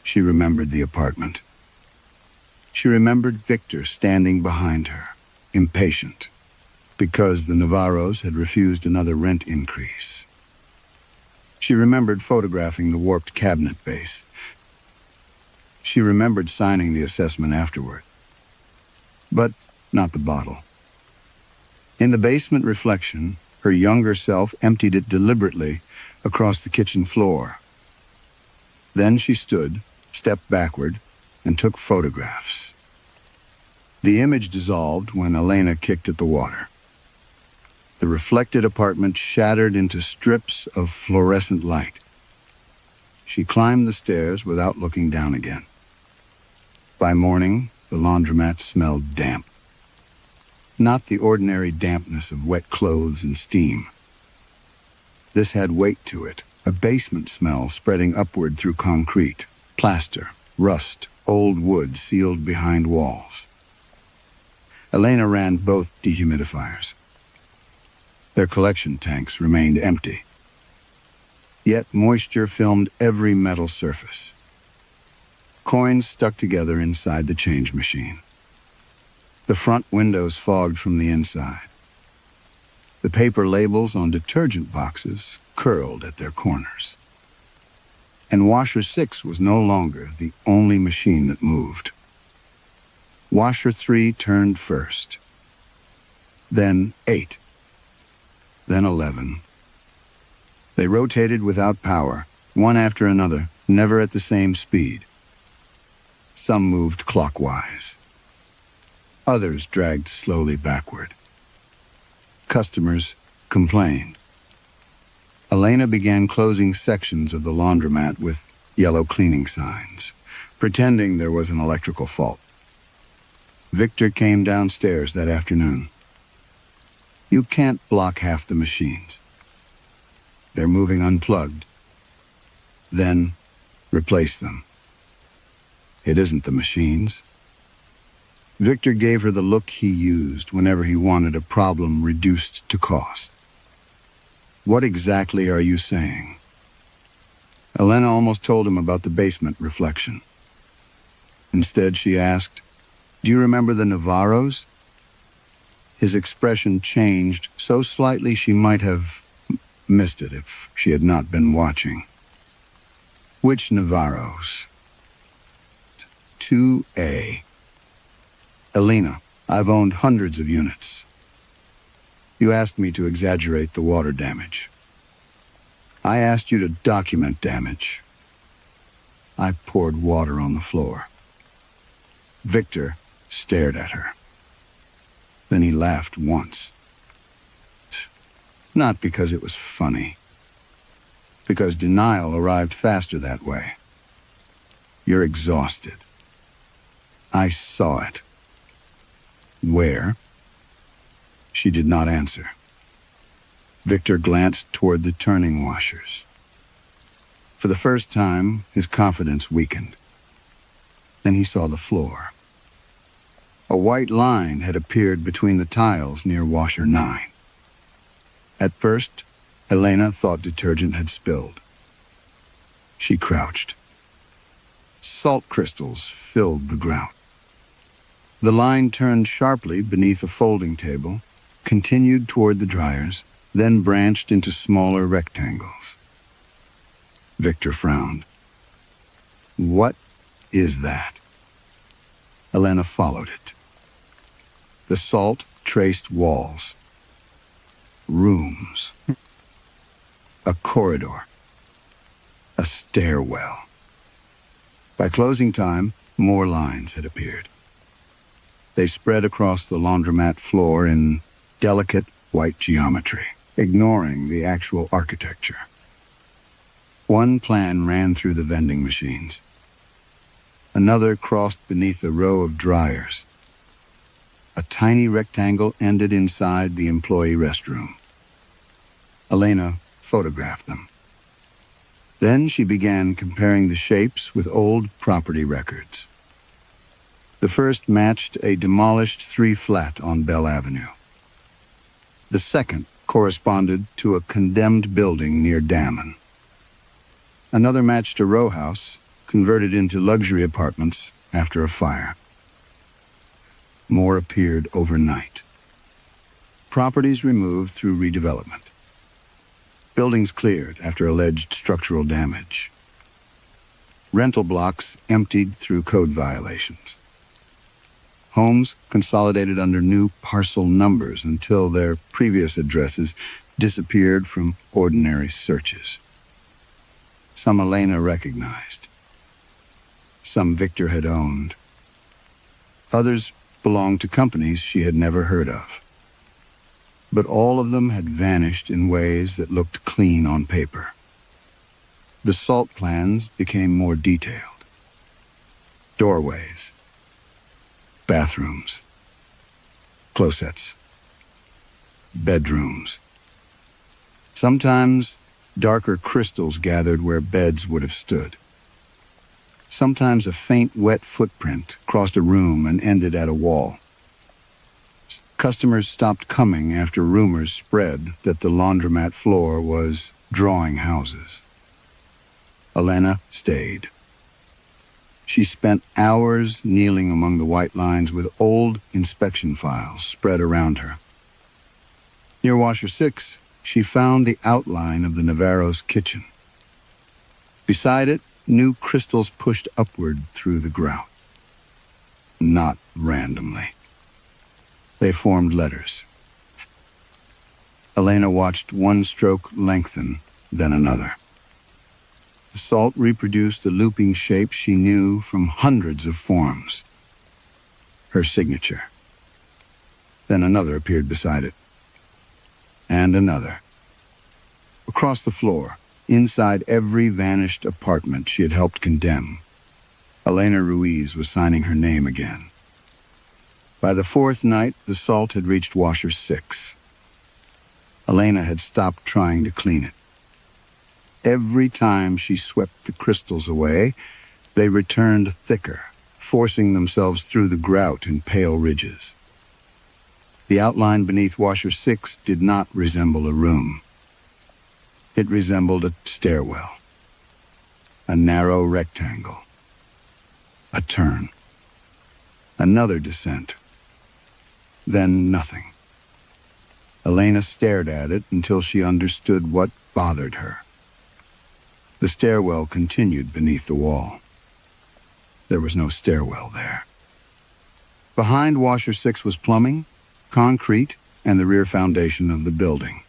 She remembered the apartment. She remembered Victor standing behind her, impatient, because the Navarros had refused another rent increase. She remembered photographing the warped cabinet base. She remembered signing the assessment afterward. But not the bottle. In the basement reflection, her younger self emptied it deliberately across the kitchen floor. Then she stood, stepped backward, and took photographs. The image dissolved when Elena kicked at the water. The reflected apartment shattered into strips of fluorescent light. She climbed the stairs without looking down again. By morning, the laundromat smelled damp. Not the ordinary dampness of wet clothes and steam. This had weight to it, a basement smell spreading upward through concrete, plaster, rust, old wood sealed behind walls. Elena ran both dehumidifiers. Their collection tanks remained empty. Yet moisture filmed every metal surface. Coins stuck together inside the change machine. The front windows fogged from the inside. The paper labels on detergent boxes curled at their corners. And washer 6 was no longer the only machine that moved. Washer 3 turned first. Then 8. Then 11. They rotated without power, one after another, never at the same speed. Some moved clockwise. Others dragged slowly backward. Customers complained. Elena began closing sections of the laundromat with yellow cleaning signs, pretending there was an electrical fault. Victor came downstairs that afternoon. You can't block half the machines. They're moving unplugged. Then replace them. It isn't the machines. Victor gave her the look he used whenever he wanted a problem reduced to cost. What exactly are you saying? Elena almost told him about the basement reflection. Instead, she asked, "Do you remember the Navarros?" His expression changed so slightly she might have missed it if she had not been watching. Which Navarros? 2A. Elena, I've owned hundreds of units. You asked me to exaggerate the water damage. I asked you to document damage. I poured water on the floor. Victor stared at her. Then he laughed once. Not because it was funny. Because denial arrived faster that way. You're exhausted. I saw it. Where? She did not answer. Victor glanced toward the turning washers. For the first time, his confidence weakened. Then he saw the floor. A white line had appeared between the tiles near washer 9. At first, Elena thought detergent had spilled. She crouched. Salt crystals filled the grout. The line turned sharply beneath a folding table, continued toward the dryers, then branched into smaller rectangles. Victor frowned. What is that?" Elena followed it. The salt traced walls, rooms, a corridor, a stairwell. By closing time, more lines had appeared. They spread across the laundromat floor in delicate white geometry, ignoring the actual architecture. One plan ran through the vending machines. Another crossed beneath a row of dryers. A tiny rectangle ended inside the employee restroom. Elena photographed them. Then she began comparing the shapes with old property records. The first matched a demolished 3-flat on Bell Avenue. The second corresponded to a condemned building near Dammon. Another matched a row house converted into luxury apartments after a fire. More appeared overnight. Properties removed through redevelopment. Buildings cleared after alleged structural damage. Rental blocks emptied through code violations. Homes consolidated under new parcel numbers until their previous addresses disappeared from ordinary searches. Some Elena recognized. Some Victor had owned. Others belonged to companies she had never heard of. But all of them had vanished in ways that looked clean on paper. The salt plans became more detailed. Doorways, bathrooms, closets, bedrooms. Sometimes darker crystals gathered where beds would have stood. Sometimes a faint, wet footprint crossed a room and ended at a wall. Customers stopped coming after rumors spread that the laundromat floor was drawing houses. Elena stayed. She spent hours kneeling among the white lines with old inspection files spread around her. Near Washer 6, she found the outline of the Navarro's kitchen. Beside it, new crystals pushed upward through the grout. Not randomly. They formed letters. Elena watched one stroke lengthen, then another. The salt reproduced a looping shape she knew from hundreds of forms. Her signature. Then another appeared beside it. And another. Across the floor, inside every vanished apartment she had helped condemn, Elena Ruiz was signing her name again. By the fourth night, the salt had reached Washer 6. Elena had stopped trying to clean it. Every time she swept the crystals away, they returned thicker, forcing themselves through the grout in pale ridges. The outline beneath Washer 6 did not resemble a room. It resembled a stairwell, a narrow rectangle, a turn, another descent, then nothing. Elena stared at it until she understood what bothered her. The stairwell continued beneath the wall. There was no stairwell there. Behind Washer 6 was plumbing, concrete, and the rear foundation of the building.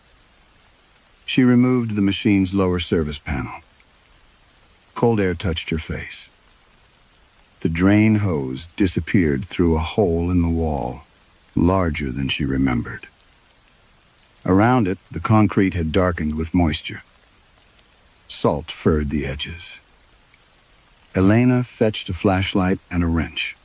She removed the machine's lower service panel. Cold air touched her face. The drain hose disappeared through a hole in the wall, larger than she remembered. Around it, the concrete had darkened with moisture. Salt furred the edges. Elena fetched a flashlight and a wrench.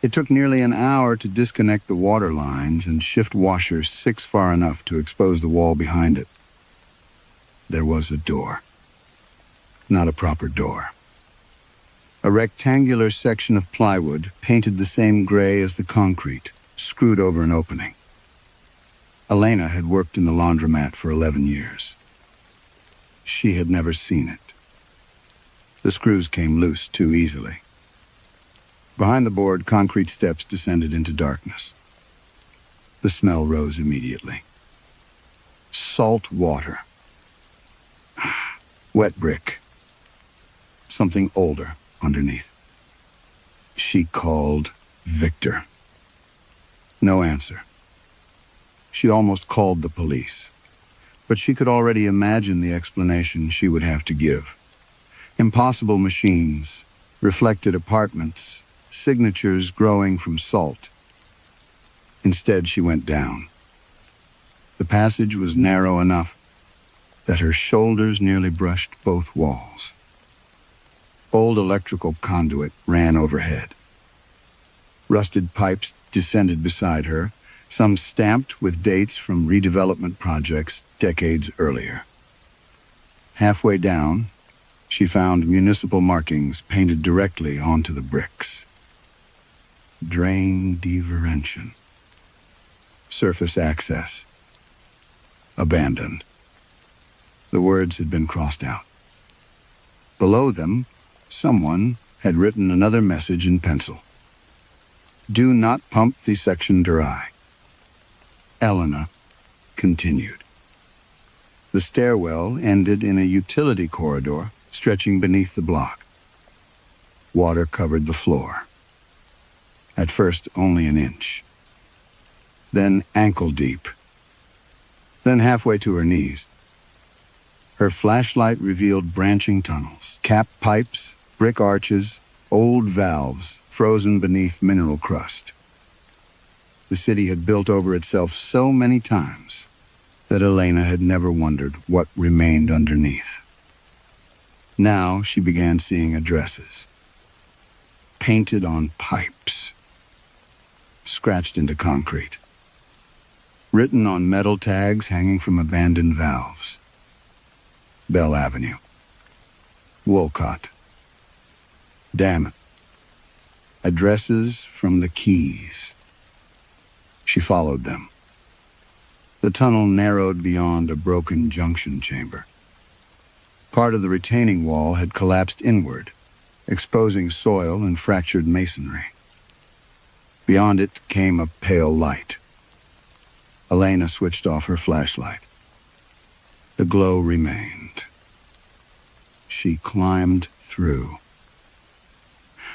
It took nearly an hour to disconnect the water lines and shift Washer 6 far enough to expose the wall behind it. There was a door. Not a proper door. A rectangular section of plywood, painted the same gray as the concrete, screwed over an opening. Elena had worked in the laundromat for 11 years. She had never seen it. The screws came loose too easily. Behind the board, concrete steps descended into darkness. The smell rose immediately. Salt water. Wet brick. Something older, underneath. She called Victor. No answer. She almost called the police, but she could already imagine the explanation she would have to give. Impossible machines, reflected apartments, signatures growing from salt. Instead, she went down. The passage was narrow enough that her shoulders nearly brushed both walls. Old electrical conduit ran overhead. Rusted pipes descended beside her, some stamped with dates from redevelopment projects decades earlier. Halfway down, she found municipal markings painted directly onto the bricks. Drain diversion. Surface access. Abandoned. The words had been crossed out. Below them, someone had written another message in pencil. Do not pump the section dry. Elena continued. The stairwell ended in a utility corridor stretching beneath the block. Water covered the floor. At first, only an inch. Then ankle deep. Then halfway to her knees. Her flashlight revealed branching tunnels, capped pipes, brick arches, old valves frozen beneath mineral crust. The city had built over itself so many times that Elena had never wondered what remained underneath. Now she began seeing addresses, painted on pipes, scratched into concrete, written on metal tags hanging from abandoned valves. Bell Avenue, Wolcott. Damn it. Addresses from the Keys. She followed them. The tunnel narrowed beyond a broken junction chamber. Part of the retaining wall had collapsed inward, exposing soil and fractured masonry. Beyond it came a pale light. Elena switched off her flashlight. The glow remained. She climbed through.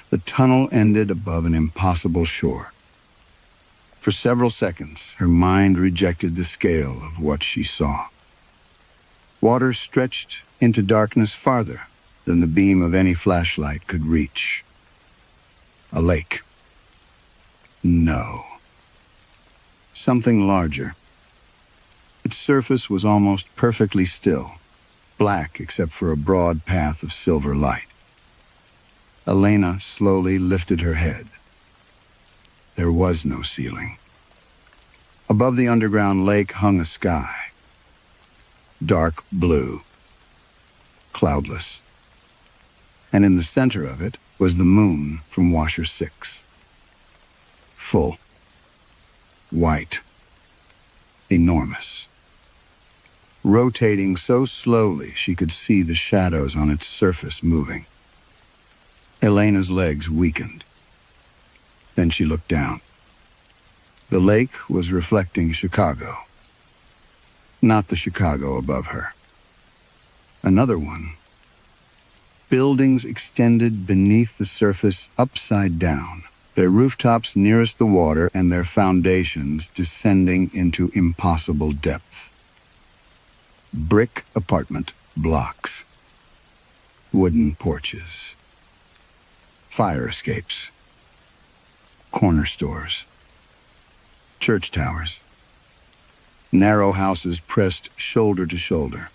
The tunnel ended above an impossible shore. For several seconds, her mind rejected the scale of what she saw. Water stretched into darkness farther than the beam of any flashlight could reach. A lake. No. Something larger. Its surface was almost perfectly still, black except for a broad path of silver light. Elena slowly lifted her head. There was no ceiling. Above the underground lake hung a sky. Dark blue. Cloudless. And in the center of it was the moon from Washer 6. Full. White. Enormous. Rotating so slowly she could see the shadows on its surface moving. Elena's legs weakened. Then she looked down. The lake was reflecting Chicago. Not the Chicago above her. Another one. Buildings extended beneath the surface upside down, their rooftops nearest the water and their foundations descending into impossible depth. Brick apartment blocks. Wooden porches. Fire escapes. Corner stores. Church towers. Narrow houses pressed shoulder to shoulder.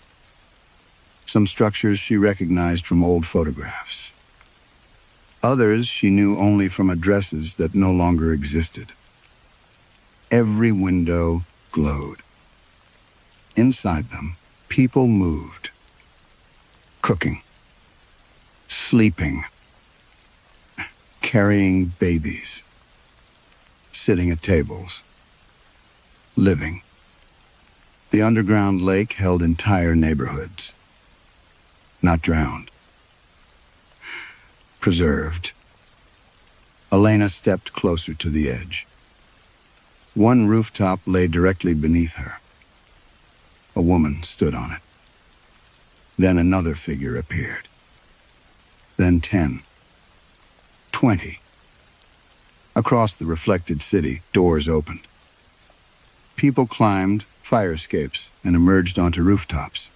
Some structures she recognized from old photographs. Others she knew only from addresses that no longer existed. Every window glowed. Inside them, people moved. Cooking. Sleeping. Carrying babies. Sitting at tables. Living. The underground lake held entire neighborhoods. Not drowned. Preserved. Elena stepped closer to the edge. One rooftop lay directly beneath her. A woman stood on it. Then another figure appeared. Then 10. 20. Across the reflected city, doors opened. People climbed fire escapes and emerged onto rooftops.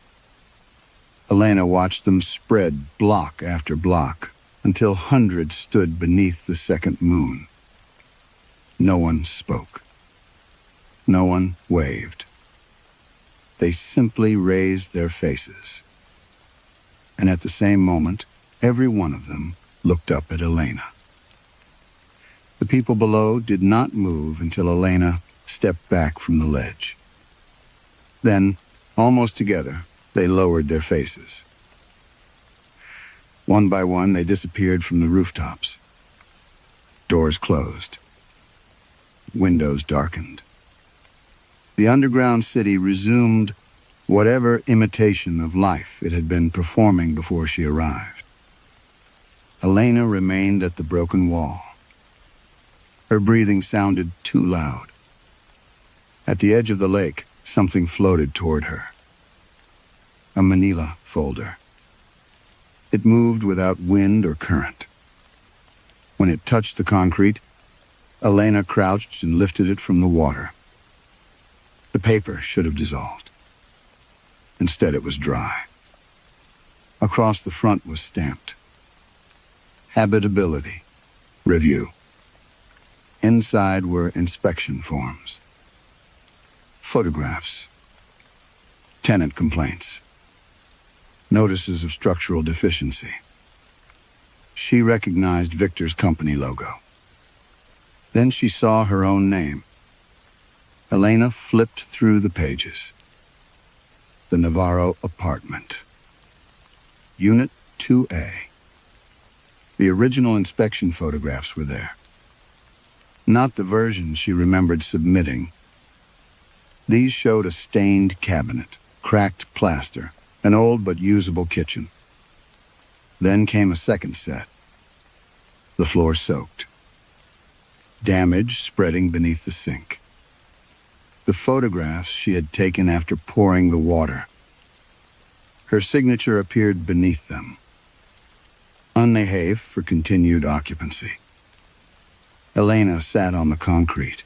Elena watched them spread block after block until hundreds stood beneath the second moon. No one spoke. No one waved. They simply raised their faces. And at the same moment, every one of them looked up at Elena. The people below did not move until Elena stepped back from the ledge. Then, almost together, they lowered their faces. One by one, they disappeared from the rooftops. Doors closed. Windows darkened. The underground city resumed whatever imitation of life it had been performing before she arrived. Elena remained at the broken wall. Her breathing sounded too loud. At the edge of the lake, something floated toward her. A manila folder. It moved without wind or current. When it touched the concrete, Elena crouched and lifted it from the water. The paper should have dissolved. Instead, it was dry. Across the front was stamped, Habitability Review. Inside were inspection forms, photographs, tenant complaints, notices of structural deficiency. She recognized Victor's company logo. Then she saw her own name. Elena flipped through the pages. The Navarro apartment. Unit 2A. The original inspection photographs were there. Not the version she remembered submitting. These showed a stained cabinet, cracked plaster, an old but usable kitchen. Then came a second set. The floor soaked. Damage spreading beneath the sink. The photographs she had taken after pouring the water. Her signature appeared beneath them. Unsafe for continued occupancy. Elena sat on the concrete.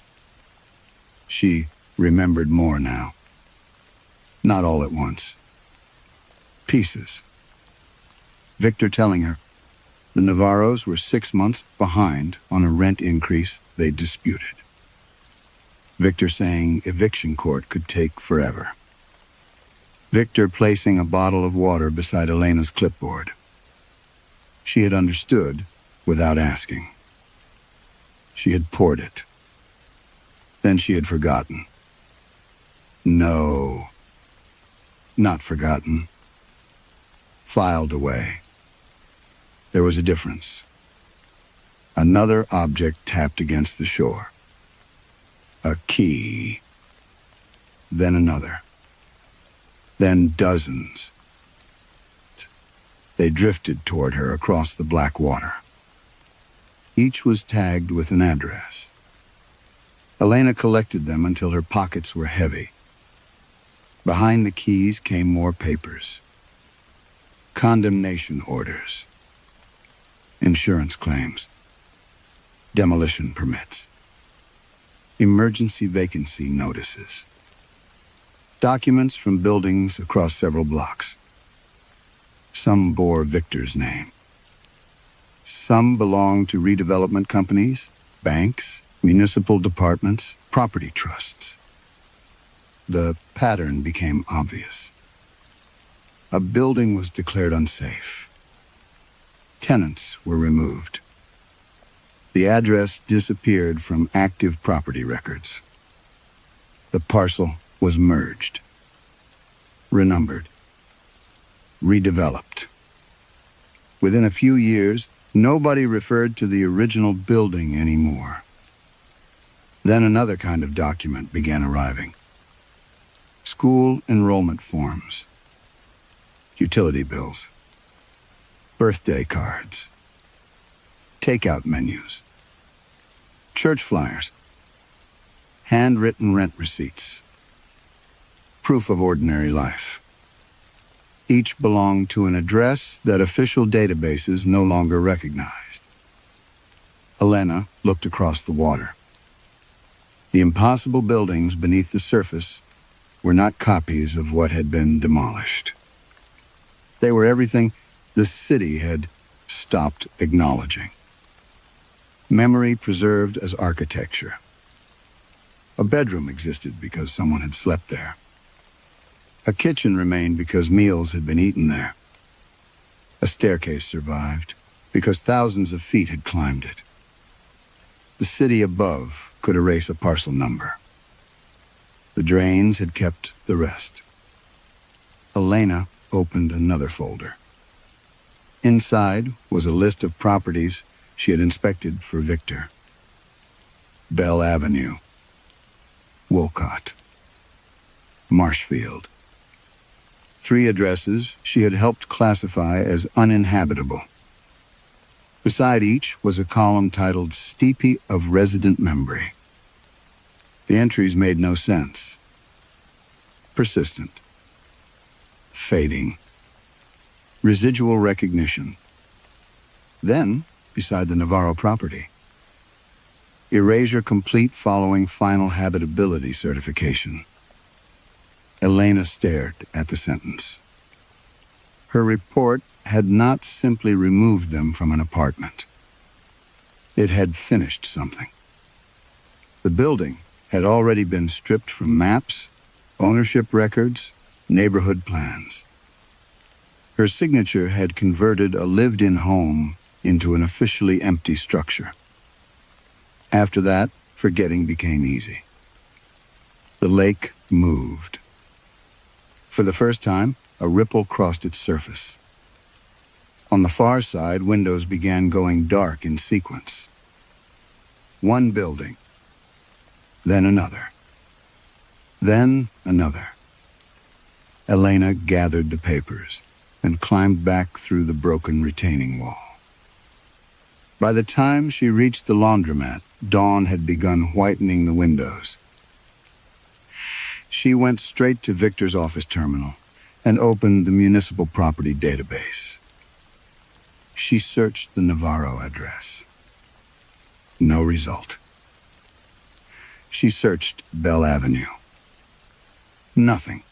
She remembered more now. Not all at once. Pieces. Victor telling her the Navarros were 6 months behind on a rent increase they disputed. Victor saying eviction court could take forever. Victor placing a bottle of water beside Elena's clipboard. She had understood without asking. She had poured it. Then she had forgotten. No, not forgotten. Filed away. There was a difference. Another object tapped against the shore. A key. Then another. Then dozens. They drifted toward her across the black water. Each was tagged with an address. Elena collected them until her pockets were heavy. Behind the keys came more papers. Condemnation orders. Insurance claims. Demolition permits. Emergency vacancy notices. Documents from buildings across several blocks. Some bore Victor's name. Some belonged to redevelopment companies, banks, municipal departments, property trusts. The pattern became obvious. A building was declared unsafe. Tenants were removed. The address disappeared from active property records. The parcel was merged, renumbered, redeveloped. Within a few years, nobody referred to the original building anymore. Then another kind of document began arriving. School enrollment forms, utility bills, birthday cards, takeout menus, church flyers, handwritten rent receipts, proof of ordinary life. Each belonged to an address that official databases no longer recognized. Elena looked across the water. The impossible buildings beneath the surface were not copies of what had been demolished. They were everything the city had stopped acknowledging. Memory preserved as architecture. A bedroom existed because someone had slept there. A kitchen remained because meals had been eaten there. A staircase survived because thousands of feet had climbed it. The city above could erase a parcel number. The drains had kept the rest. Elena opened another folder. Inside was a list of properties she had inspected for Victor. Bell Avenue, Wolcott, Marshfield. 3 addresses she had helped classify as uninhabitable. Beside each was a column titled Steepy of Resident Memory. The entries made no sense. Persistent. Fading. Residual recognition. Then, beside the Navarro property, erasure complete following final habitability certification. Elena stared at the sentence. Her report had not simply removed them from an apartment. It had finished something. The building had already been stripped from maps, ownership records, neighborhood plans. Her signature had converted a lived-in home into an officially empty structure. After that, forgetting became easy. The lake moved. For the first time, a ripple crossed its surface. On the far side, windows began going dark in sequence. One building, then another, then another. Elena gathered the papers and climbed back through the broken retaining wall. By the time she reached the laundromat, dawn had begun whitening the windows. She went straight to Victor's office terminal and opened the municipal property database. She searched the Navarro address. No result. She searched Bell Avenue. Nothing.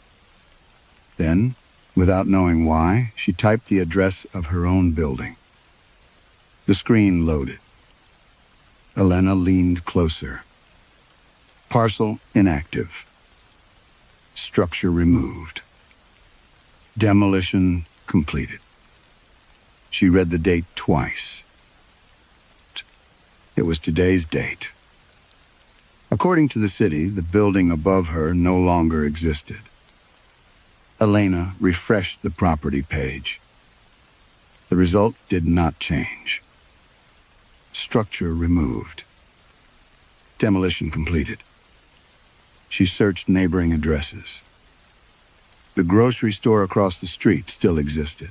Then, without knowing why, she typed the address of her own building. The screen loaded. Elena leaned closer. Parcel inactive. Structure removed. Demolition completed. She read the date twice. It was today's date. According to the city, the building above her no longer existed. Elena refreshed the property page. The result did not change. Structure removed. Demolition completed. She searched neighboring addresses. The grocery store across the street still existed.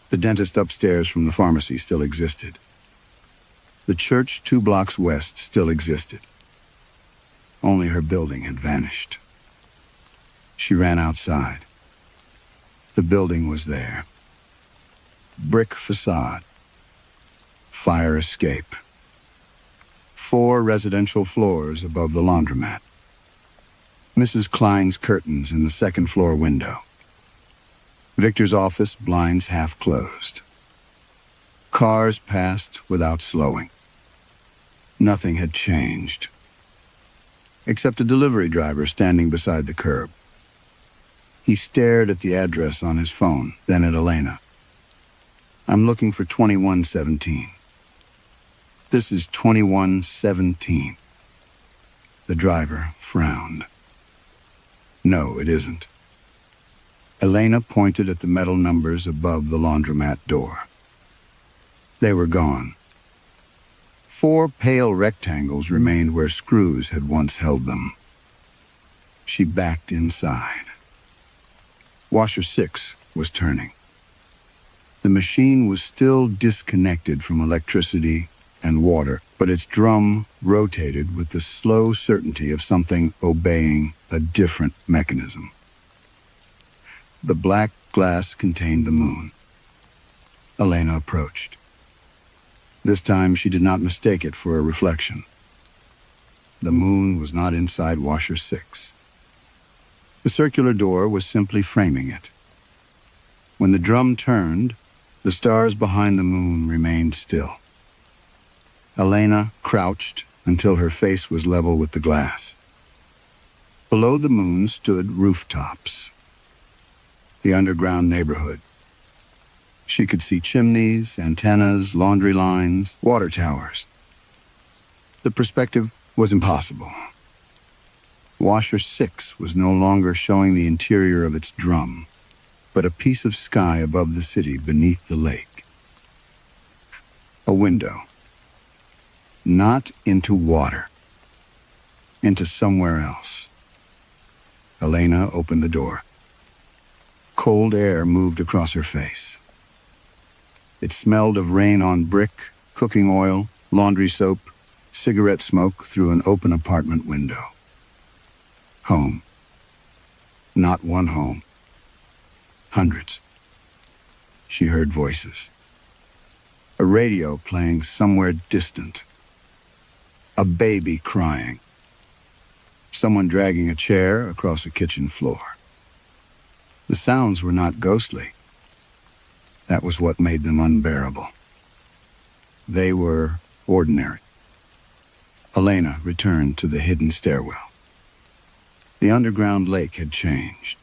The dentist upstairs from the pharmacy still existed. The church 2 blocks west still existed. Only her building had vanished. She ran outside. The building was there. Brick facade. Fire escape. 4 residential floors above the laundromat. Mrs. Klein's curtains in the second-floor window. Victor's office, blinds half closed. Cars passed without slowing. Nothing had changed, except a delivery driver standing beside the curb. He stared at the address on his phone, then at Elena. "I'm looking for 2117. This is 2117. The driver frowned. "No, it isn't." Elena pointed at the metal numbers above the laundromat door. They were gone. 4 pale rectangles remained where screws had once held them. She backed inside. Washer 6 was turning. The machine was still disconnected from electricity and water, but its drum rotated with the slow certainty of something obeying a different mechanism. The black glass contained the moon. Elena approached. This time she did not mistake it for a reflection. The moon was not inside washer 6. The circular door was simply framing it. When the drum turned, the stars behind the moon remained still. Elena crouched until her face was level with the glass. Below the moon stood rooftops, the underground neighborhood. She could see chimneys, antennas, laundry lines, water towers. The perspective was impossible. Washer 6 was no longer showing the interior of its drum, but a piece of sky above the city beneath the lake. A window. Not into water. Into somewhere else. Elena opened the door. Cold air moved across her face. It smelled of rain on brick, cooking oil, laundry soap, cigarette smoke through an open apartment window. Home. Not one home. Hundreds. She heard voices. A radio playing somewhere distant. A baby crying. Someone dragging a chair across a kitchen floor. The sounds were not ghostly. That was what made them unbearable. They were ordinary. Elena returned to the hidden stairwell. The underground lake had changed.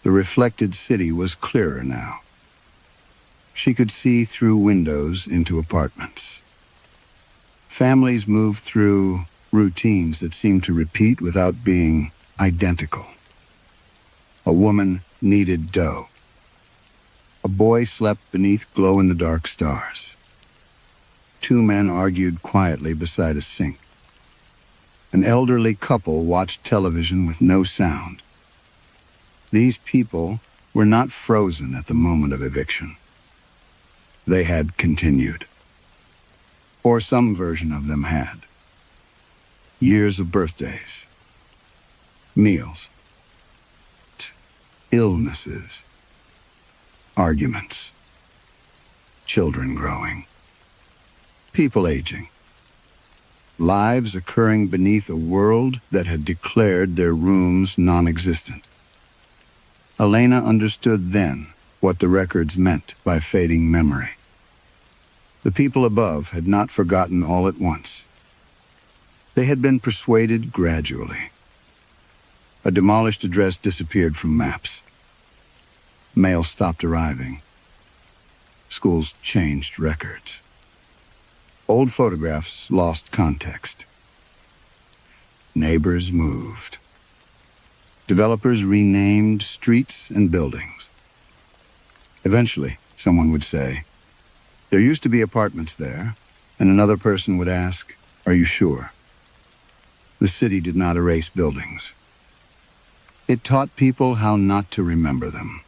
The reflected city was clearer now. She could see through windows into apartments. Families moved through routines that seemed to repeat without being identical. A woman kneaded dough. A boy slept beneath glow-in-the-dark stars. 2 men argued quietly beside a sink. An elderly couple watched television with no sound. These people were not frozen at the moment of eviction. They had continued. Or some version of them had. Years of birthdays. Meals. Illnesses. Arguments. Children growing. People aging. Lives occurring beneath a world that had declared their rooms non-existent. Elena understood then what the records meant by fading memory. The people above had not forgotten all at once. They had been persuaded gradually. A demolished address disappeared from maps. Mail stopped arriving. Schools changed records. Old photographs lost context. Neighbors moved. Developers renamed streets and buildings. Eventually, someone would say, "There used to be apartments there," and another person would ask, "Are you sure?" The city did not erase buildings. It taught people how not to remember them.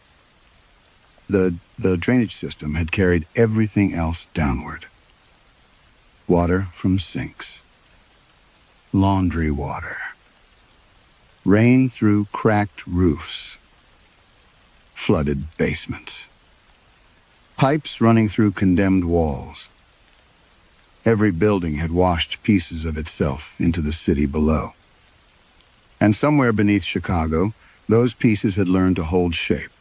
The drainage system had carried everything else downward. Water from sinks. Laundry water. Rain through cracked roofs. Flooded basements. Pipes running through condemned walls. Every building had washed pieces of itself into the city below. And somewhere beneath Chicago, those pieces had learned to hold shape.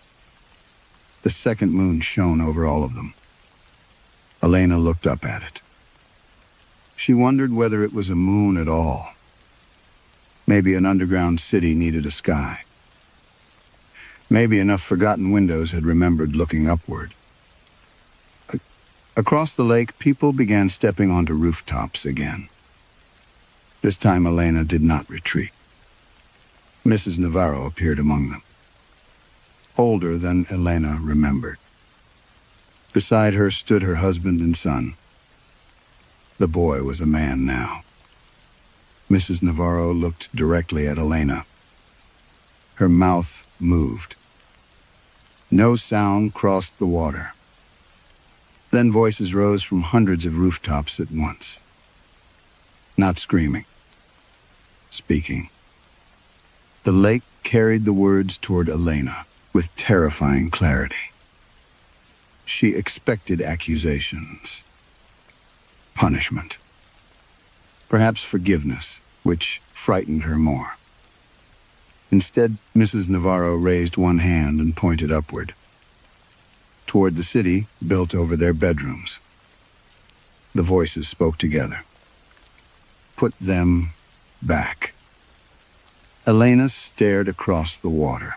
The second moon shone over all of them. Elena looked up at it. She wondered whether it was a moon at all. Maybe an underground city needed a sky. Maybe enough forgotten windows had remembered looking upward. Across the lake, people began stepping onto rooftops again. This time, Elena did not retreat. Mrs. Navarro appeared among them. Older than Elena remembered. Beside her stood her husband and son. The boy was a man now. Mrs. Navarro looked directly at Elena. Her mouth moved. No sound crossed the water. Then voices rose from hundreds of rooftops at once. Not screaming. Speaking. The lake carried the words toward Elena with terrifying clarity. She expected accusations. punishment. Perhaps forgiveness, which frightened her more. Instead, Mrs. Navarro raised one hand and pointed upward, toward the city built over their bedrooms. The voices spoke together. Put them back. Elena stared across the water.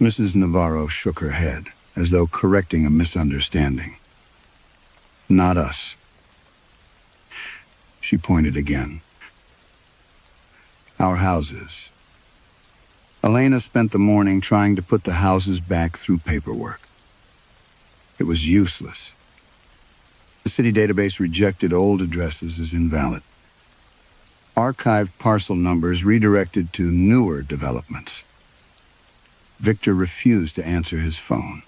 Mrs. Navarro shook her head, as though correcting a misunderstanding. Not us. She pointed again. Our houses. Elena spent the morning trying to put the houses back through paperwork. It was useless. The city database rejected old addresses as invalid. Archived parcel numbers redirected to newer developments. Victor refused to answer his phone.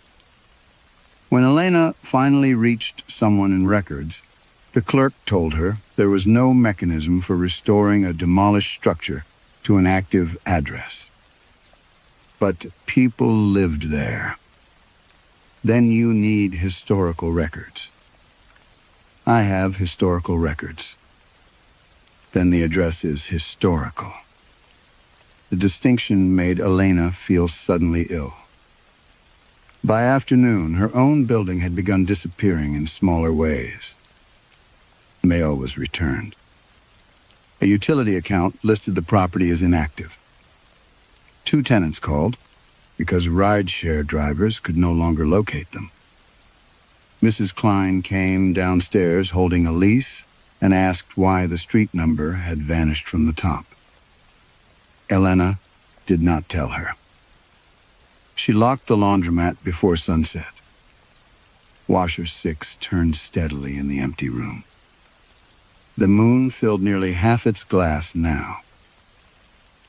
When Elena finally reached someone in records, the clerk told her there was no mechanism for restoring a demolished structure to an active address. But people lived there. Then you need historical records. I have historical records. Then the address is historical. The distinction made Elena feel suddenly ill. By afternoon, her own building had begun disappearing in smaller ways. Mail was returned. A utility account listed the property as inactive. 2 tenants called because ride-share drivers could no longer locate them. Mrs. Klein came downstairs holding a lease and asked why the street number had vanished from the top. Elena did not tell her. She locked the laundromat before sunset. Washer 6 turned steadily in the empty room. The moon filled nearly half its glass now.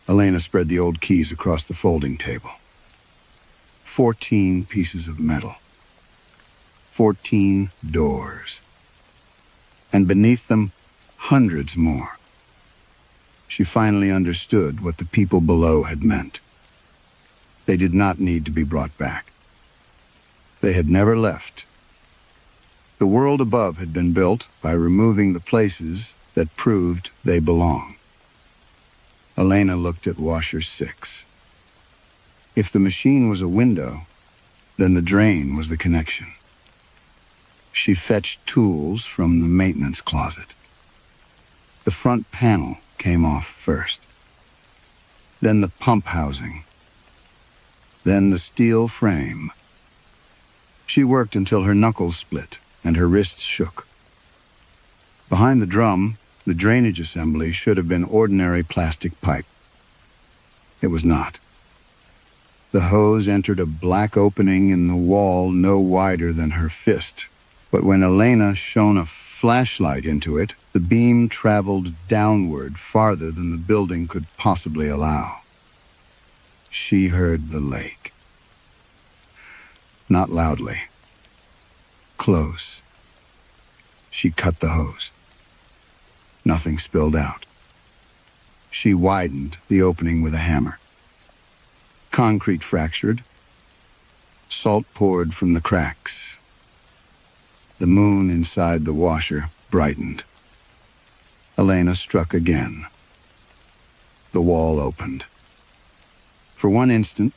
Elena spread the old keys across the folding table. 14 pieces of metal. 14 doors. And beneath them, hundreds more. She finally understood what the people below had meant. They did not need to be brought back. They had never left. The world above had been built by removing the places that proved they belong. Elena looked at Washer 6. If the machine was a window, then the drain was the connection. She fetched tools from the maintenance closet. The front panel came off first. Then the pump housing. Then the steel frame. She worked until her knuckles split and her wrists shook. Behind the drum, the drainage assembly should have been ordinary plastic pipe. It was not. The hose entered a black opening in the wall no wider than her fist, but when Elena shone a flashlight into it, the beam traveled downward farther than the building could possibly allow. She heard the lake. Not loudly. Close. She cut the hose. Nothing spilled out. She widened the opening with a hammer. Concrete fractured. Salt poured from the cracks. The moon inside the washer brightened. Elena struck again. The wall opened. For one instant,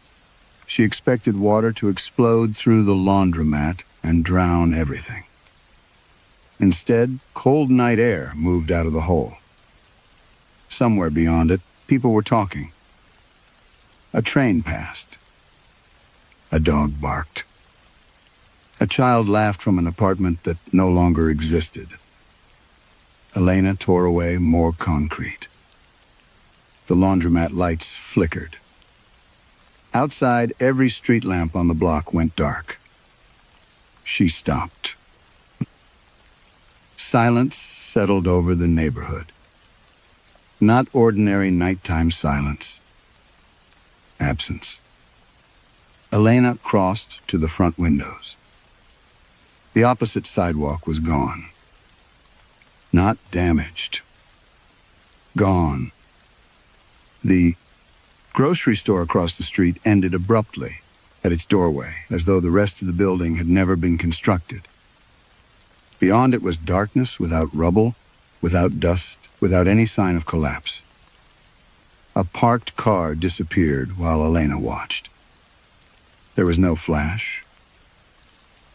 she expected water to explode through the laundromat and drown everything. Instead, cold night air moved out of the hole. Somewhere beyond it, people were talking. A train passed. A dog barked. A child laughed from an apartment that no longer existed. Elena tore away more concrete. The laundromat lights flickered. Outside, every street lamp on the block went dark. She stopped. Silence settled over the neighborhood. Not ordinary nighttime silence. Absence. Elena crossed to the front windows. The opposite sidewalk was gone. Not damaged. Gone. The grocery store across the street ended abruptly at its doorway, as though the rest of the building had never been constructed. Beyond it was darkness without rubble, without dust, without any sign of collapse. A parked car disappeared while Elena watched. There was no flash.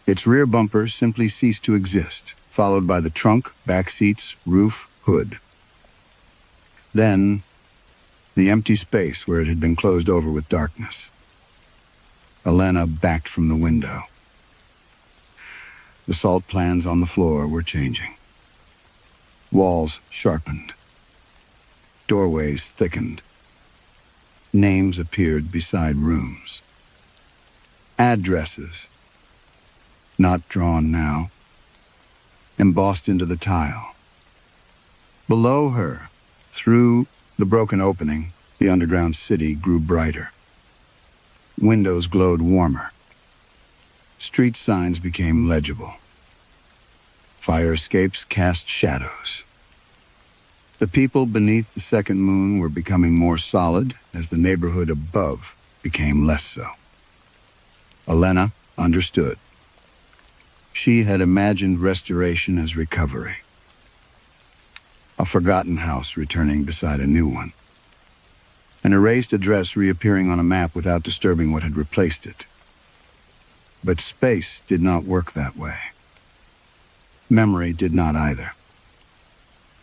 Its rear bumper simply ceased to exist, followed by the trunk, back seats, roof, hood. Then, the empty space where it had been closed over with darkness. Elena backed from the window. The salt plans on the floor were changing. Walls sharpened. Doorways thickened. Names appeared beside rooms. Addresses, not drawn now, embossed into the tile. Below her, through the broken opening, the underground city grew brighter. Windows glowed warmer. Street signs became legible. Fire escapes cast shadows. The people beneath the second moon were becoming more solid as the neighborhood above became less so. Elena understood. She had imagined restoration as recovery. A forgotten house returning beside a new one. An erased address reappearing on a map without disturbing what had replaced it. But space did not work that way. Memory did not either.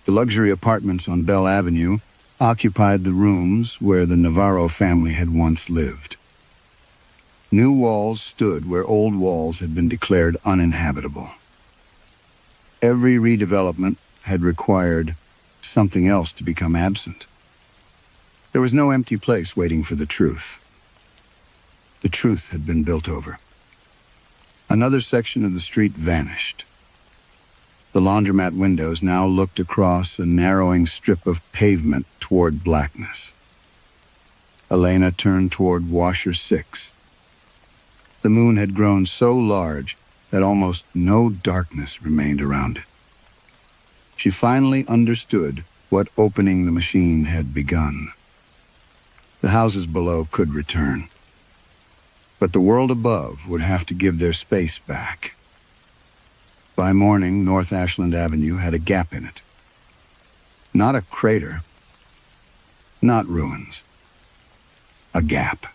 The luxury apartments on Bell Avenue occupied the rooms where the Navarro family had once lived. New walls stood where old walls had been declared uninhabitable. Every redevelopment had required something else to become absent. There was no empty place waiting for the truth. The truth had been built over. Another section of the street vanished. The laundromat windows now looked across a narrowing strip of pavement toward blackness. Elena turned toward Washer 6. The moon had grown so large that almost no darkness remained around it. She finally understood what opening the machine had begun. The houses below could return, but the world above would have to give their space back. By morning, North Ashland Avenue had a gap in it. Not a crater, not ruins, a gap.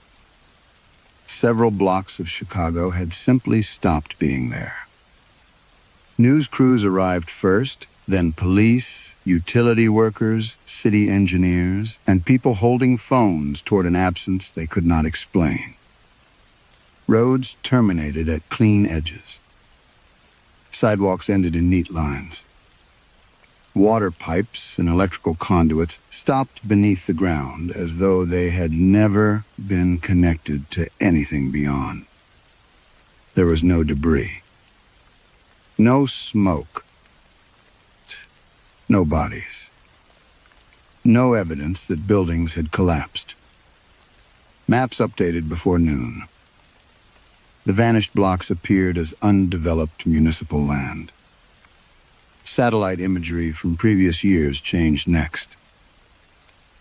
Several blocks of Chicago had simply stopped being there. News crews arrived first, then police, utility workers, city engineers, and people holding phones toward an absence they could not explain. Roads terminated at clean edges. Sidewalks ended in neat lines. Water pipes and electrical conduits stopped beneath the ground as though they had never been connected to anything beyond. There was no debris, no smoke, no bodies, no evidence that buildings had collapsed. Maps updated before noon. The vanished blocks appeared as undeveloped municipal land. Satellite imagery from previous years changed next.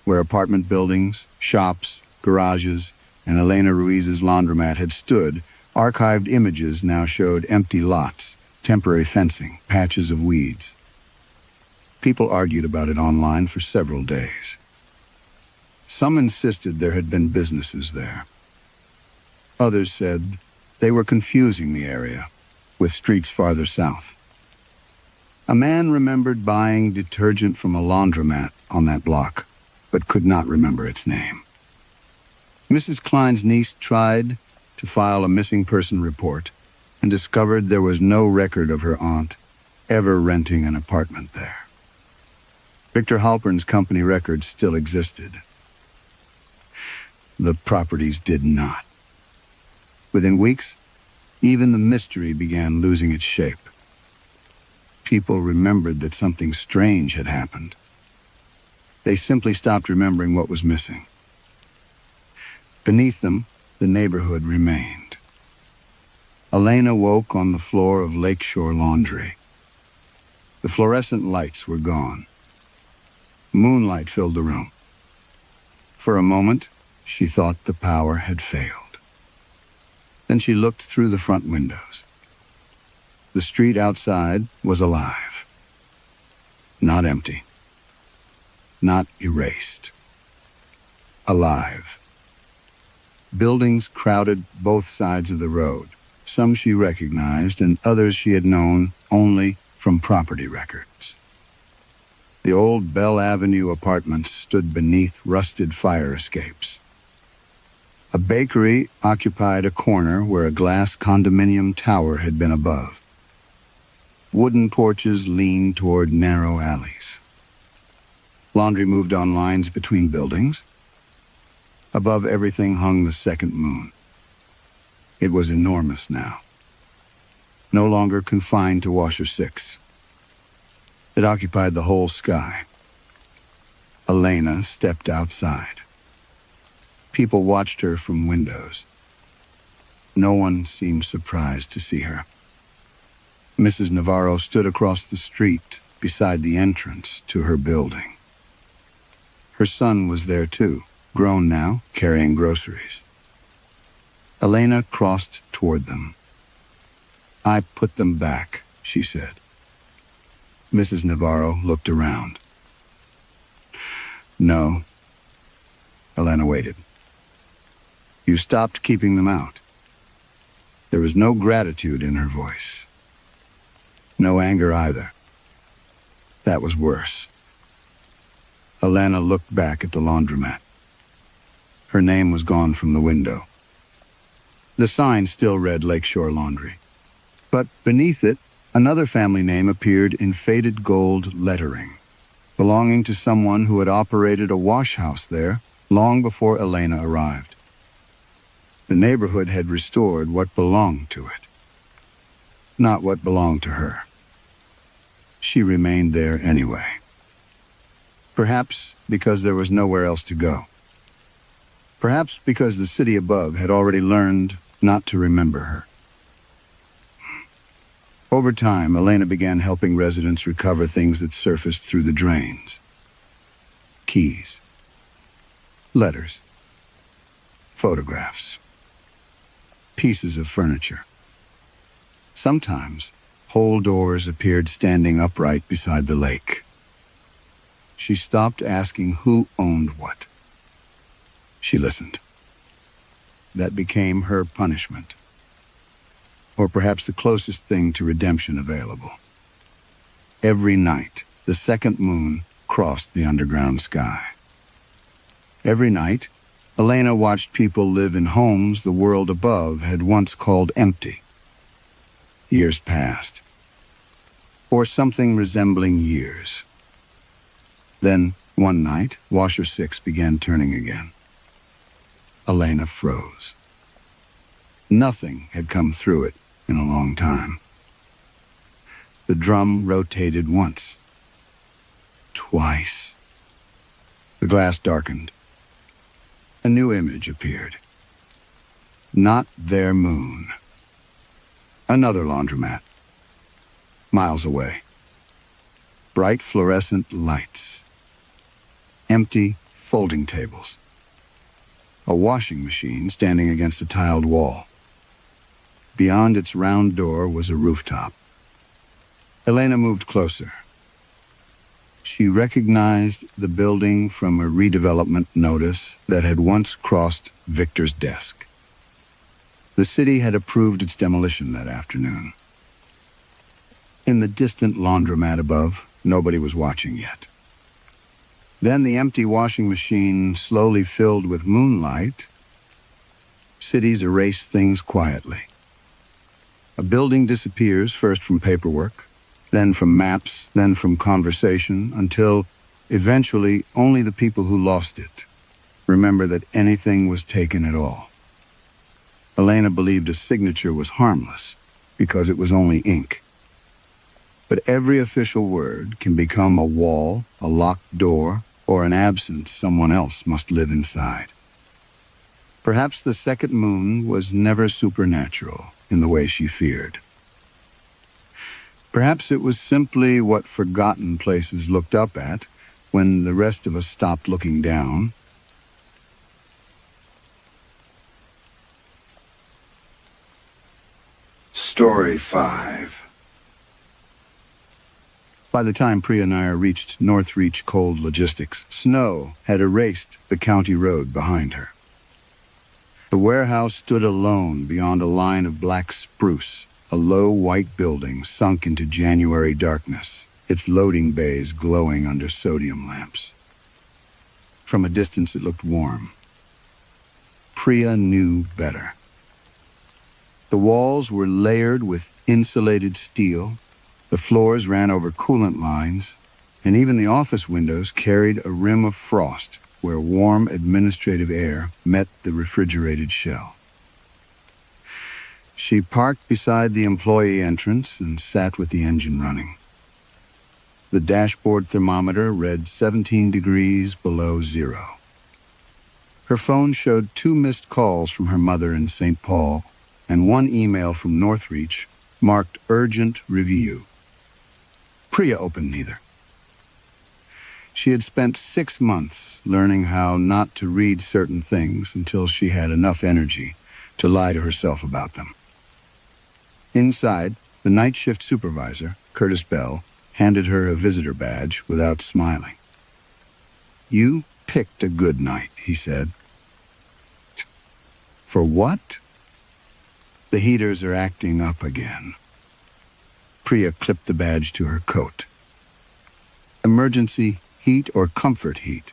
Where apartment buildings, shops, garages, and Elena Ruiz's laundromat had stood, archived images now showed empty lots, temporary fencing, patches of weeds. People argued about it online for several days. Some insisted there had been businesses there. Others said they were confusing the area with streets farther south. A man remembered buying detergent from a laundromat on that block, but could not remember its name. Mrs. Klein's niece tried to file a missing person report and discovered there was no record of her aunt ever renting an apartment there. Victor Halpern's company records still existed. The properties did not. Within weeks, even the mystery began losing its shape. People remembered that something strange had happened. They simply stopped remembering what was missing. Beneath them, the neighborhood remained. Elena woke on the floor of Lakeshore Laundry. The fluorescent lights were gone. Moonlight filled the room. For a moment, she thought the power had failed. Then she looked through the front windows. The street outside was alive. Not empty. Not erased. Alive. Buildings crowded both sides of the road. Some she recognized and others she had known only from property records. The old Bell Avenue apartments stood beneath rusted fire escapes. A bakery occupied a corner where a glass condominium tower had been above. Wooden porches leaned toward narrow alleys. Laundry moved on lines between buildings. Above everything hung the second moon. It was enormous now, no longer confined to Washer 6. It occupied the whole sky. Elena stepped outside. People watched her from windows. No one seemed surprised to see her. Mrs. Navarro stood across the street beside the entrance to her building. Her son was there too, grown now, carrying groceries. Elena crossed toward them. "I put them back," she said. Mrs. Navarro looked around. "No." Elena waited. "You stopped keeping them out." There was no gratitude in her voice. No anger either. That was worse. Elena looked back at the laundromat. Her name was gone from the window. The sign still read Lakeshore Laundry. But beneath it, another family name appeared in faded gold lettering, belonging to someone who had operated a wash house there long before Elena arrived. The neighborhood had restored what belonged to it, not what belonged to her. She remained there anyway. Perhaps because there was nowhere else to go. Perhaps because the city above had already learned not to remember her. Over time, Elena began helping residents recover things that surfaced through the drains. Keys. Letters. Photographs. Pieces of furniture. Sometimes, whole doors appeared standing upright beside the lake. She stopped asking who owned what. She listened. That became her punishment. Or perhaps the closest thing to redemption available. Every night, the second moon crossed the underground sky. Every night, Elena watched people live in homes the world above had once called empty. Years passed. Or something resembling years. Then, one night, Washer 6 began turning again. Elena froze. Nothing had come through it in a long time. The drum rotated once. Twice. The glass darkened. A new image appeared. Not their moon. Another laundromat. Miles away. Bright fluorescent lights. Empty folding tables. A washing machine standing against a tiled wall. Beyond its round door was a rooftop. Elena moved closer. She recognized the building from a redevelopment notice that had once crossed Victor's desk. The city had approved its demolition that afternoon. In the distant laundromat above, nobody was watching yet. Then the empty washing machine slowly filled with moonlight. Cities erase things quietly. A building disappears first from paperwork, then from maps, then from conversation, until eventually only the people who lost it remember that anything was taken at all. Elena believed a signature was harmless because it was only ink. But every official word can become a wall, a locked door, or an absence someone else must live inside. Perhaps the second moon was never supernatural in the way she feared. Perhaps it was simply what forgotten places looked up at when the rest of us stopped looking down. Story 5. By the time Priya Nair reached Northreach Cold Logistics, snow had erased the county road behind her. The warehouse stood alone beyond a line of black spruce, a low white building sunk into January darkness, its loading bays glowing under sodium lamps. From a distance it looked warm. Priya knew better. The walls were layered with insulated steel, the floors ran over coolant lines, and even the office windows carried a rim of frost where warm administrative air met the refrigerated shell. She parked beside the employee entrance and sat with the engine running. The dashboard thermometer read 17 degrees below zero. Her phone showed 2 missed calls from her mother in St. Paul and 1 email from Northreach marked urgent review. Priya opened neither. She had spent 6 months learning how not to read certain things until she had enough energy to lie to herself about them. Inside, the night shift supervisor, Curtis Bell, handed her a visitor badge without smiling. "You picked a good night," he said. "For what?" "The heaters are acting up again." Priya clipped the badge to her coat. "Emergency heat or comfort heat?"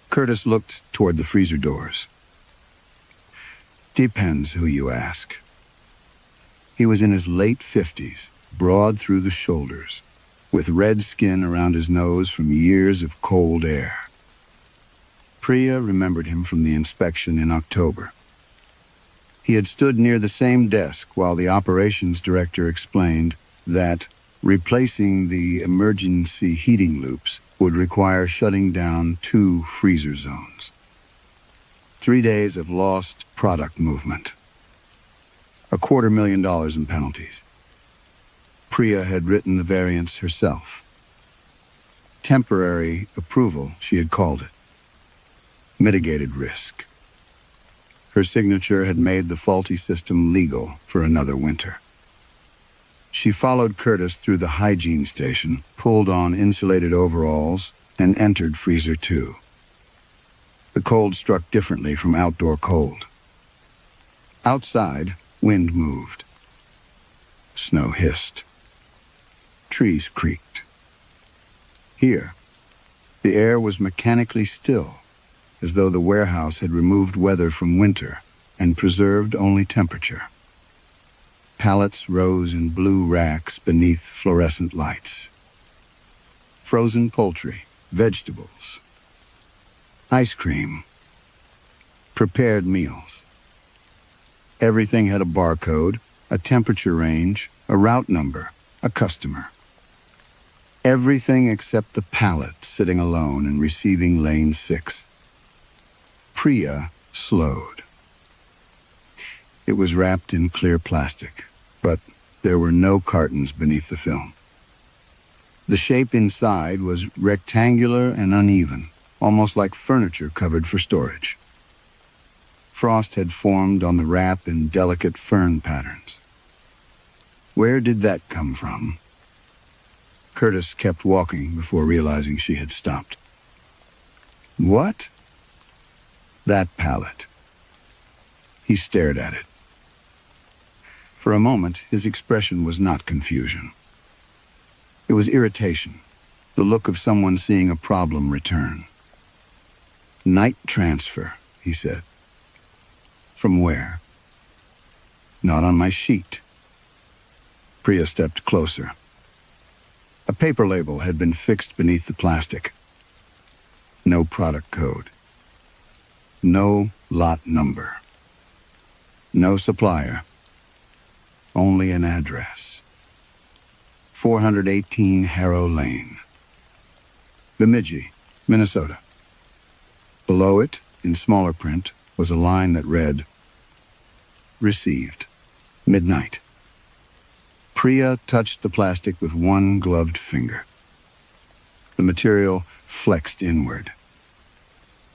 Curtis looked toward the freezer doors. "Depends who you ask." He was in his late 50s, broad through the shoulders, with red skin around his nose from years of cold air. Priya remembered him from the inspection in October. He had stood near the same desk while the operations director explained that replacing the emergency heating loops would require shutting down 2 freezer zones. 3 days of lost product movement. $250,000 in penalties. Priya had written the variance herself. Temporary approval, she had called it. Mitigated risk. Her signature had made the faulty system legal for another winter. She followed Curtis through the hygiene station, pulled on insulated overalls, and entered freezer 2. The cold struck differently from outdoor cold. Outside, wind moved. Snow hissed. Trees creaked. Here, the air was mechanically still, as though the warehouse had removed weather from winter and preserved only temperature. Pallets rose in blue racks beneath fluorescent lights. Frozen poultry, vegetables, ice cream, prepared meals. Everything had a barcode, a temperature range, a route number, a customer. Everything except the pallet sitting alone and receiving lane 6. Priya slowed. It was wrapped in clear plastic, but there were no cartons beneath the film. The shape inside was rectangular and uneven, almost like furniture covered for storage. Frost had formed on the wrap in delicate fern patterns. Where did that come from? Curtis kept walking before realizing she had stopped. What? That pallet. He stared at it. For a moment, his expression was not confusion. It was irritation, the look of someone seeing a problem return. Night transfer, he said. From where? Not on my sheet. Priya stepped closer. A paper label had been fixed beneath the plastic. No product code. No lot number. No supplier. Only an address. 418 Harrow Lane. Bemidji, Minnesota. Below it, in smaller print, was a line that read, Received. Midnight. Priya touched the plastic with one gloved finger. The material flexed inward.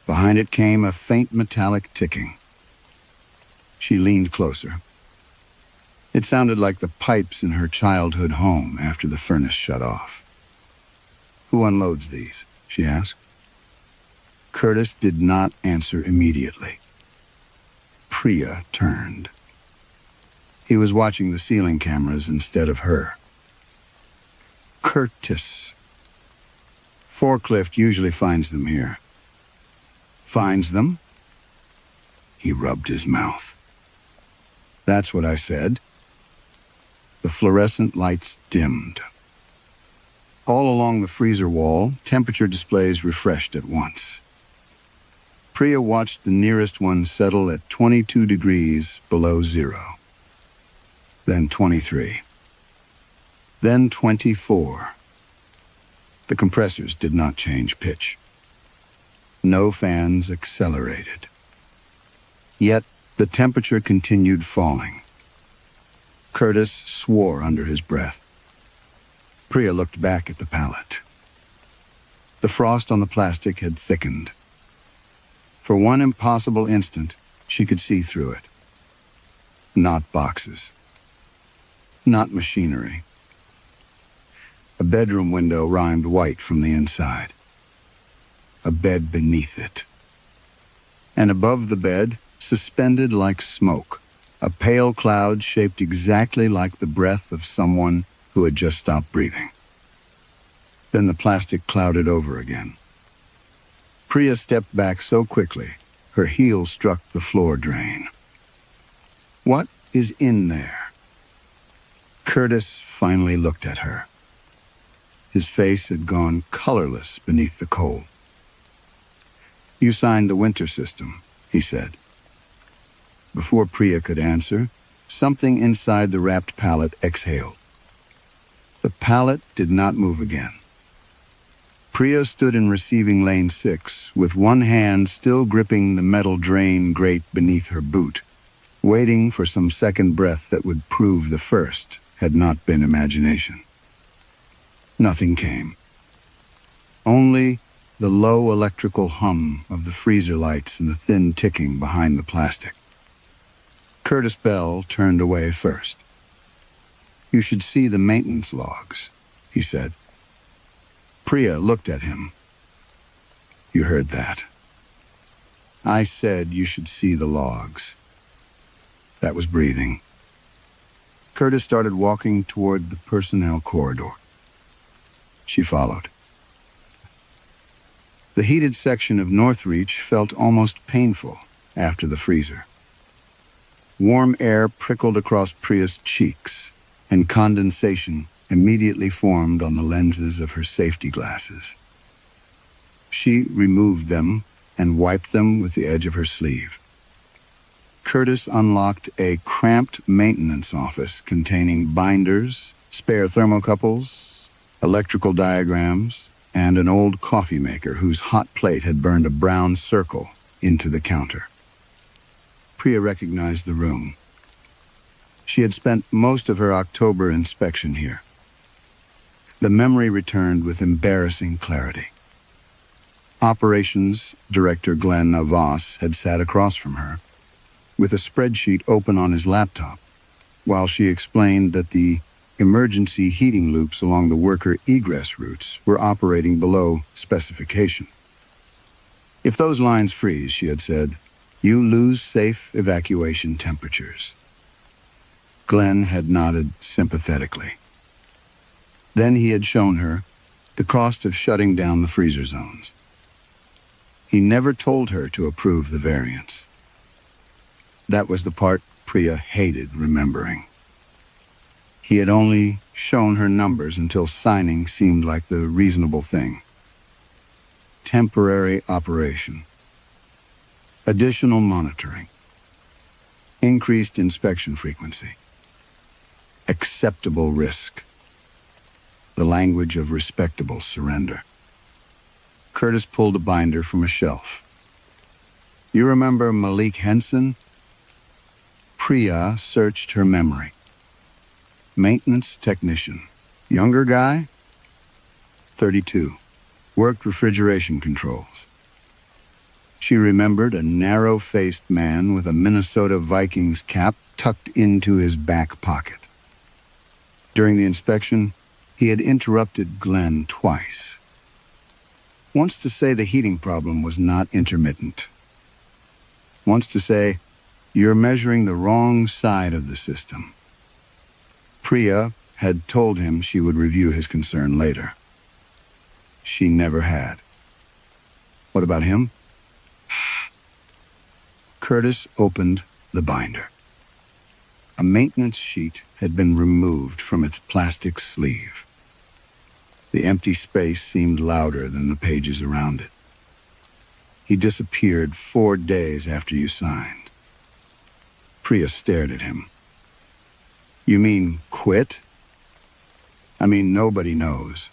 Behind it came a faint metallic ticking. She leaned closer. It sounded like the pipes in her childhood home after the furnace shut off. "Who unloads these?" she asked. Curtis did not answer immediately. Priya turned. He was watching the ceiling cameras instead of her. "Curtis. Forklift usually finds them here." "Finds them?" He rubbed his mouth. "That's what I said." The fluorescent lights dimmed. All along the freezer wall, temperature displays refreshed at once. Priya watched the nearest one settle at 22 degrees below zero. Then 23. Then 24. The compressors did not change pitch. No fans accelerated. Yet the temperature continued falling. Curtis swore under his breath. Priya looked back at the pallet. The frost on the plastic had thickened. For one impossible instant, she could see through it. Not boxes. Not machinery. A bedroom window rimed white from the inside. A bed beneath it. And above the bed, suspended like smoke, a pale cloud shaped exactly like the breath of someone who had just stopped breathing. Then the plastic clouded over again. Priya stepped back so quickly, her heel struck the floor drain. "What is in there?" Curtis finally looked at her. His face had gone colorless beneath the cold. "You signed the winter system," he said. Before Priya could answer, something inside the wrapped pallet exhaled. The pallet did not move again. Priya stood in receiving lane 6, with one hand still gripping the metal drain grate beneath her boot, waiting for some second breath that would prove the first had not been imagination. Nothing came. Only the low electrical hum of the freezer lights and the thin ticking behind the plastic. Curtis Bell turned away first. "You should see the maintenance logs," he said. Priya looked at him. "You heard that. I said you should see the logs." That was breathing. Curtis started walking toward the personnel corridor. She followed. The heated section of Northreach felt almost painful after the freezer. Warm air prickled across Priya's cheeks, and condensation immediately formed on the lenses of her safety glasses. She removed them and wiped them with the edge of her sleeve. Curtis unlocked a cramped maintenance office containing binders, spare thermocouples, electrical diagrams, and an old coffee maker whose hot plate had burned a brown circle into the counter. Priya recognized the room. She had spent most of her October inspection here. The memory returned with embarrassing clarity. Operations Director Glenn Avas had sat across from her, with a spreadsheet open on his laptop, while she explained that the emergency heating loops along the worker egress routes were operating below specification. "If those lines freeze," she had said, "you lose safe evacuation temperatures." Glenn had nodded sympathetically. Then he had shown her the cost of shutting down the freezer zones. He never told her to approve the variance. That was the part Priya hated remembering. He had only shown her numbers until signing seemed like the reasonable thing. Temporary operation. Additional monitoring. Increased inspection frequency. Acceptable risk. The language of respectable surrender. Curtis pulled a binder from a shelf. "You remember Malik Henson?" Priya searched her memory. Maintenance technician. Younger guy? 32. Worked refrigeration controls. She remembered a narrow-faced man with a Minnesota Vikings cap tucked into his back pocket. During the inspection, he had interrupted Glenn twice. Once to say the heating problem was not intermittent. Once to say, "You're measuring the wrong side of the system." Priya had told him she would review his concern later. She never had. What about him? Curtis opened the binder. A maintenance sheet had been removed from its plastic sleeve. The empty space seemed louder than the pages around it. He disappeared 4 days after you signed. Priya stared at him. You mean quit? I mean, nobody knows.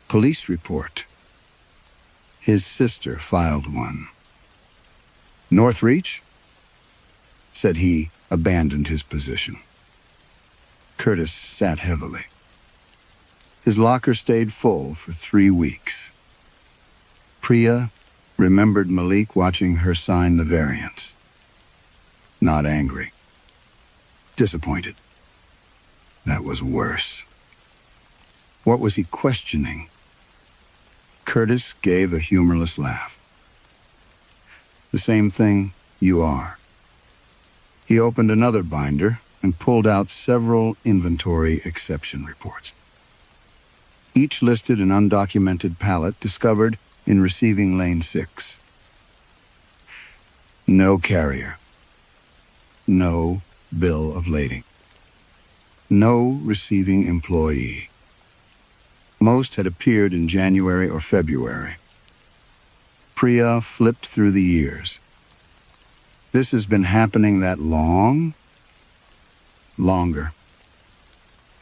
Police report. His sister filed one. Northreach? Said he abandoned his position. Curtis sat heavily. His locker stayed full for 3 weeks. Priya remembered Malik watching her sign the variance. Not angry. Disappointed. That was worse. What was he questioning? Curtis gave a humorless laugh. The same thing you are. He opened another binder and pulled out several inventory exception reports. Each listed an undocumented pallet discovered in receiving lane 6. No carrier. No bill of lading. No receiving employee. Most had appeared in January or February. Priya flipped through the years. This has been happening that long? Longer.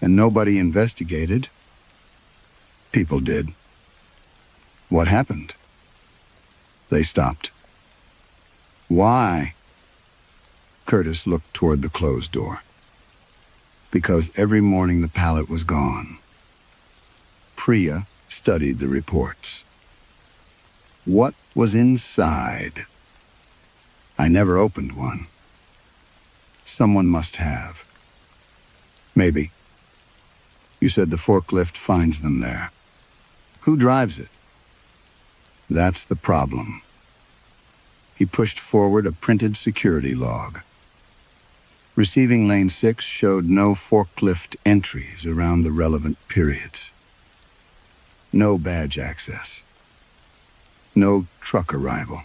And nobody investigated? People did. What happened? They stopped. Why? Curtis looked toward the closed door. Because every morning the pallet was gone. Priya studied the reports. What was inside? I never opened one. Someone must have. Maybe. You said the forklift finds them there. Who drives it? That's the problem. He pushed forward a printed security log. Receiving lane 6 showed no forklift entries around the relevant periods. No badge access. No truck arrival.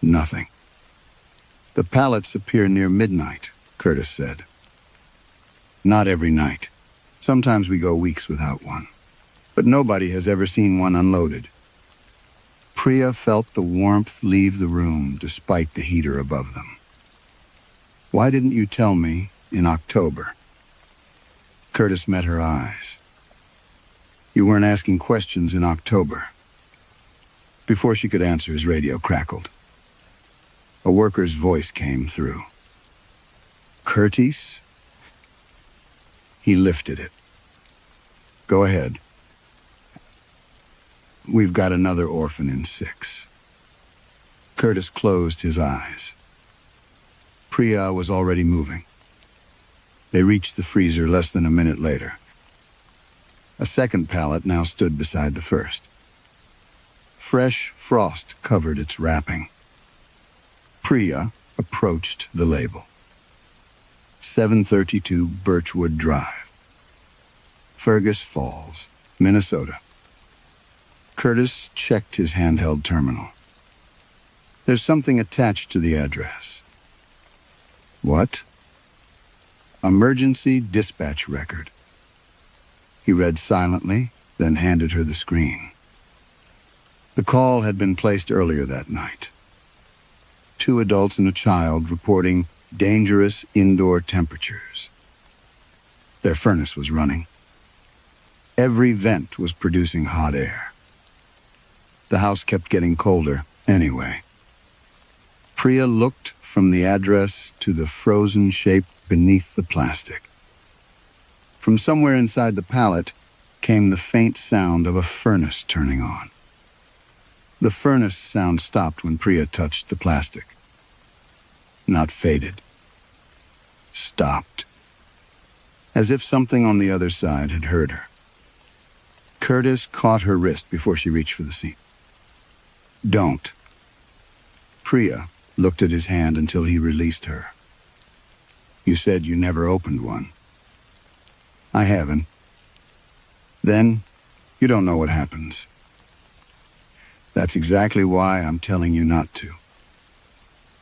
Nothing. The pallets appear near midnight, Curtis said. Not every night. Sometimes we go weeks without one. But nobody has ever seen one unloaded. Priya felt the warmth leave the room despite the heater above them. Why didn't you tell me in October? Curtis met her eyes. You weren't asking questions in October. Before she could answer, his radio crackled. A worker's voice came through. Curtis? He lifted it. Go ahead. We've got another orphan in 6. Curtis closed his eyes. Priya was already moving. They reached the freezer less than a minute later. A second pallet now stood beside the first. Fresh frost covered its wrapping. Priya approached the label. 732 Birchwood Drive. Fergus Falls, Minnesota. Curtis checked his handheld terminal. There's something attached to the address. What? Emergency dispatch record. He read silently, then handed her the screen. The call had been placed earlier that night. 2 adults and a child reporting dangerous indoor temperatures. Their furnace was running. Every vent was producing hot air. The house kept getting colder anyway. Priya looked from the address to the frozen shape beneath the plastic. From somewhere inside the pallet came the faint sound of a furnace turning on. The furnace sound stopped when Priya touched the plastic. Not faded, as if something on the other side had heard her. Curtis caught her wrist before she reached for the seat. "Don't." Priya looked at his hand until he released her. "You said you never opened one." "I haven't." "Then you don't know what happens." "That's exactly why I'm telling you not to."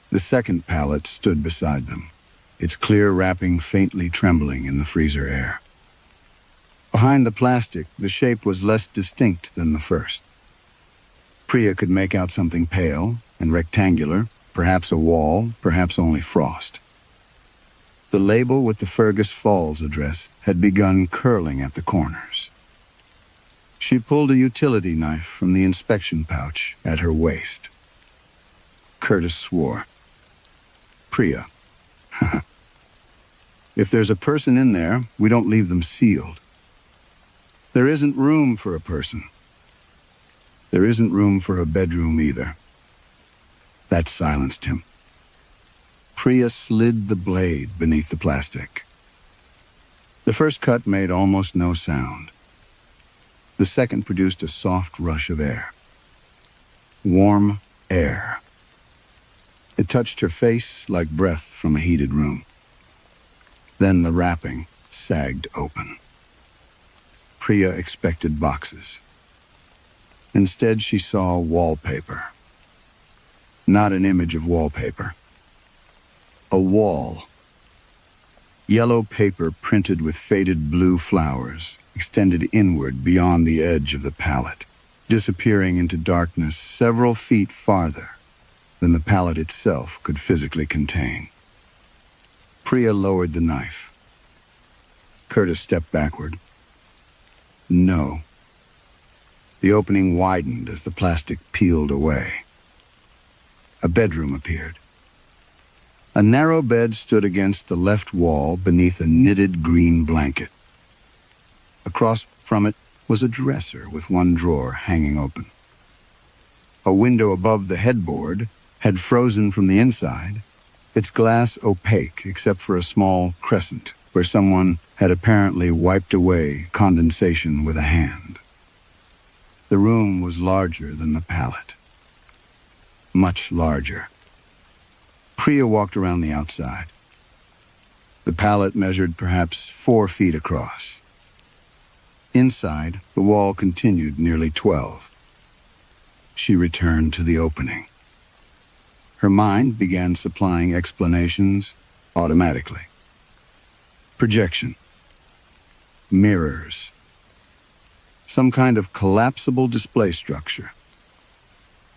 The second pallet stood beside them, its clear wrapping faintly trembling in the freezer air. Behind the plastic, the shape was less distinct than the first. Priya could make out something pale and rectangular, perhaps a wall, perhaps only frost. The label with the Fergus Falls address had begun curling at the corners. She pulled a utility knife from the inspection pouch at her waist. Curtis swore. "Priya, if there's a person in there, we don't leave them sealed. There isn't room for a person. There isn't room for a bedroom either." That silenced him. Priya slid the blade beneath the plastic. The first cut made almost no sound. The second produced a soft rush of air. Warm air. It touched her face like breath from a heated room. Then the wrapping sagged open. Priya expected boxes. Instead, she saw wallpaper. Not an image of wallpaper. A wall. Yellow paper printed with faded blue flowers extended inward beyond the edge of the pallet, disappearing into darkness several feet farther than the pallet itself could physically contain. Priya lowered the knife. Curtis stepped backward. No. The opening widened as the plastic peeled away. A bedroom appeared. A narrow bed stood against the left wall beneath a knitted green blanket. Across from it was a dresser with one drawer hanging open. A window above the headboard had frozen from the inside, its glass opaque except for a small crescent where someone had apparently wiped away condensation with a hand. The room was larger than the pallet. Much larger. Priya walked around the outside. The pallet measured perhaps 4 feet across. Inside, the wall continued nearly 12. She returned to the opening. Her mind began supplying explanations automatically. Projection. Mirrors. Some kind of collapsible display structure.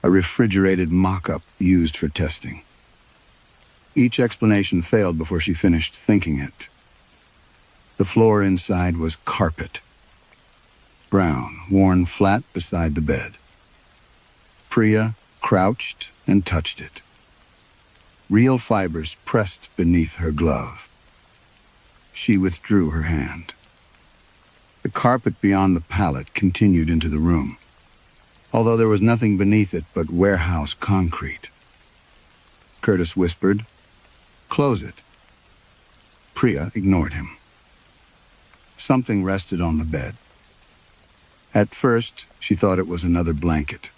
A refrigerated mock-up used for testing. Each explanation failed before she finished thinking it. The floor inside was carpet. Brown, worn flat beside the bed. Priya crouched and touched it. Real fibers pressed beneath her glove. She withdrew her hand. The carpet beyond the pallet continued into the room, although there was nothing beneath it but warehouse concrete. Curtis whispered, "Close it." Priya ignored him. Something rested on the bed. At first, she thought it was another blanket.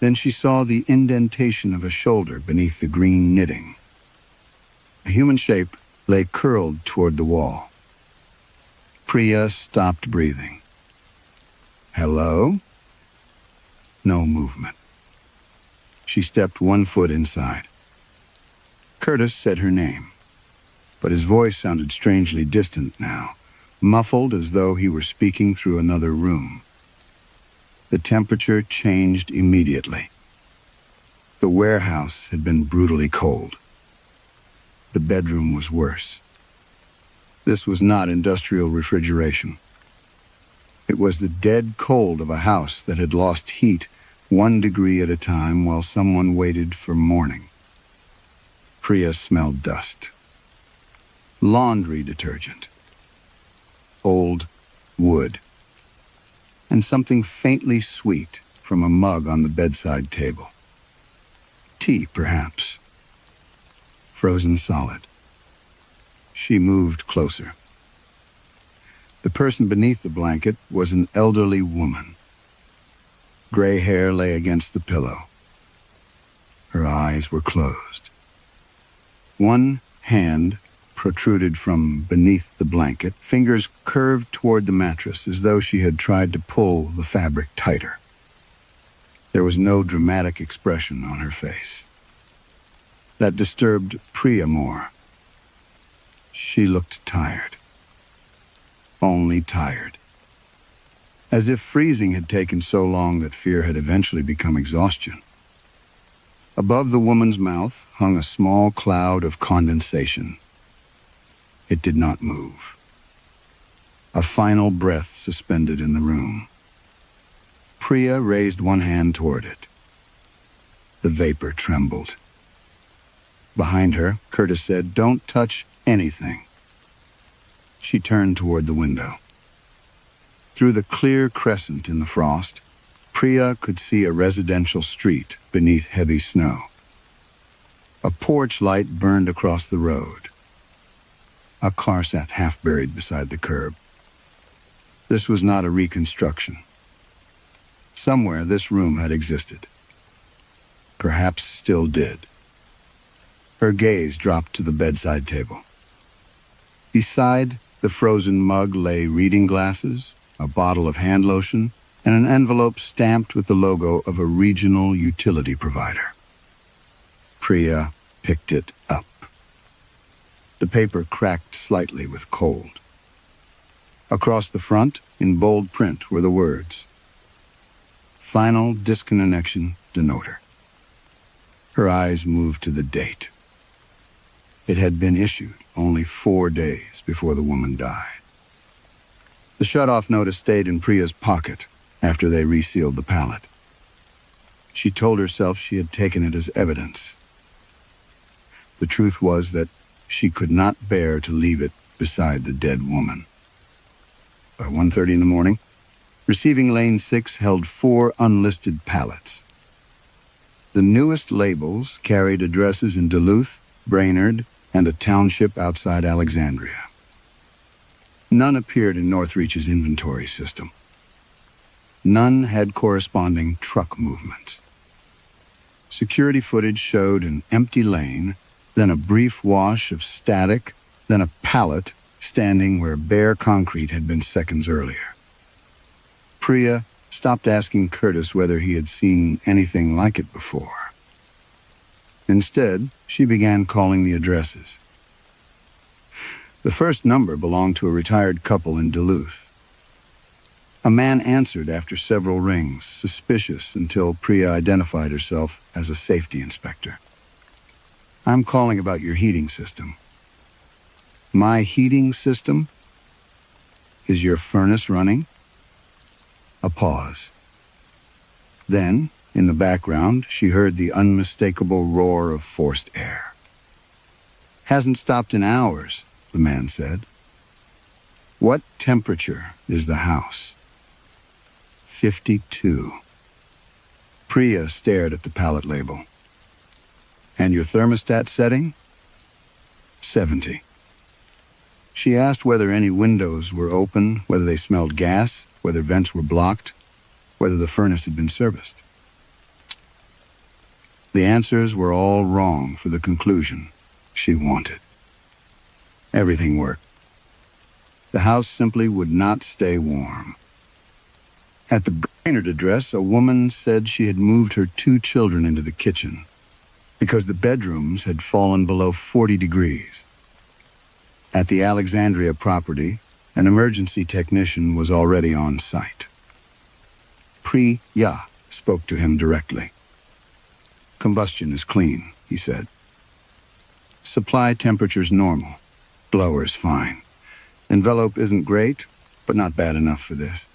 Then she saw the indentation of a shoulder beneath the green knitting. A human shape lay curled toward the wall. Priya stopped breathing. Hello? No movement. She stepped 1 foot inside. Curtis said her name, but his voice sounded strangely distant now, muffled as though he were speaking through another room. The temperature changed immediately. The warehouse had been brutally cold. The bedroom was worse. This was not industrial refrigeration. It was the dead cold of a house that had lost heat 1 degree at a time while someone waited for morning. Priya smelled dust. Laundry detergent. Old wood. And something faintly sweet from a mug on the bedside table. Tea, perhaps. Frozen solid. She moved closer. The person beneath the blanket was an elderly woman. Gray hair lay against the pillow. Her eyes were closed. One hand protruded from beneath the blanket, fingers curved toward the mattress as though she had tried to pull the fabric tighter. There was no dramatic expression on her face. That disturbed Priya more. She looked tired. Only tired. As if freezing had taken so long that fear had eventually become exhaustion. Above the woman's mouth hung a small cloud of condensation. It did not move. A final breath suspended in the room. Priya raised one hand toward it. The vapor trembled. Behind her, Curtis said, "Don't touch anything." She turned toward the window. Through the clear crescent in the frost, Priya could see a residential street beneath heavy snow. A porch light burned across the road. A car sat half buried beside the curb. This was not a reconstruction. Somewhere this room had existed. Perhaps still did. Her gaze dropped to the bedside table. Beside the frozen mug lay reading glasses, a bottle of hand lotion, and an envelope stamped with the logo of a regional utility provider. Priya picked it up. The paper cracked slightly with cold. Across the front, in bold print, were the words, "Final disconnection denoter." Her eyes moved to the date. It had been issued only 4 days before the woman died. The shut-off notice stayed in Priya's pocket after they resealed the pallet. She told herself she had taken it as evidence. The truth was that she could not bear to leave it beside the dead woman. By 1:30 in the morning, Receiving Lane 6 held 4 unlisted pallets. The newest labels carried addresses in Duluth, Brainerd, and a township outside Alexandria. None appeared in Northreach's inventory system. None had corresponding truck movements. Security footage showed an empty lane, then a brief wash of static, then a pallet standing where bare concrete had been seconds earlier. Priya stopped asking Curtis whether he had seen anything like it before. Instead, she began calling the addresses. The first number belonged to a retired couple in Duluth. A man answered after several rings, suspicious until Priya identified herself as a safety inspector. "I'm calling about your heating system." "My heating system? Is your furnace running?" A pause. Then, in the background, she heard the unmistakable roar of forced air. "Hasn't stopped in hours," the man said. "What temperature is the house?" 52. Priya stared at the pallet label. "And your thermostat setting?" 70. She asked whether any windows were open, whether they smelled gas, whether vents were blocked, whether the furnace had been serviced. The answers were all wrong for the conclusion she wanted. Everything worked. The house simply would not stay warm. At the Brainerd address, a woman said she had moved her 2 children into the kitchen because the bedrooms had fallen below 40 degrees. At the Alexandria property, an emergency technician was already on site. Priya spoke to him directly. "Combustion is clean," he said. "Supply temperature's normal. Blower's fine. Envelope isn't great, but not bad enough for this."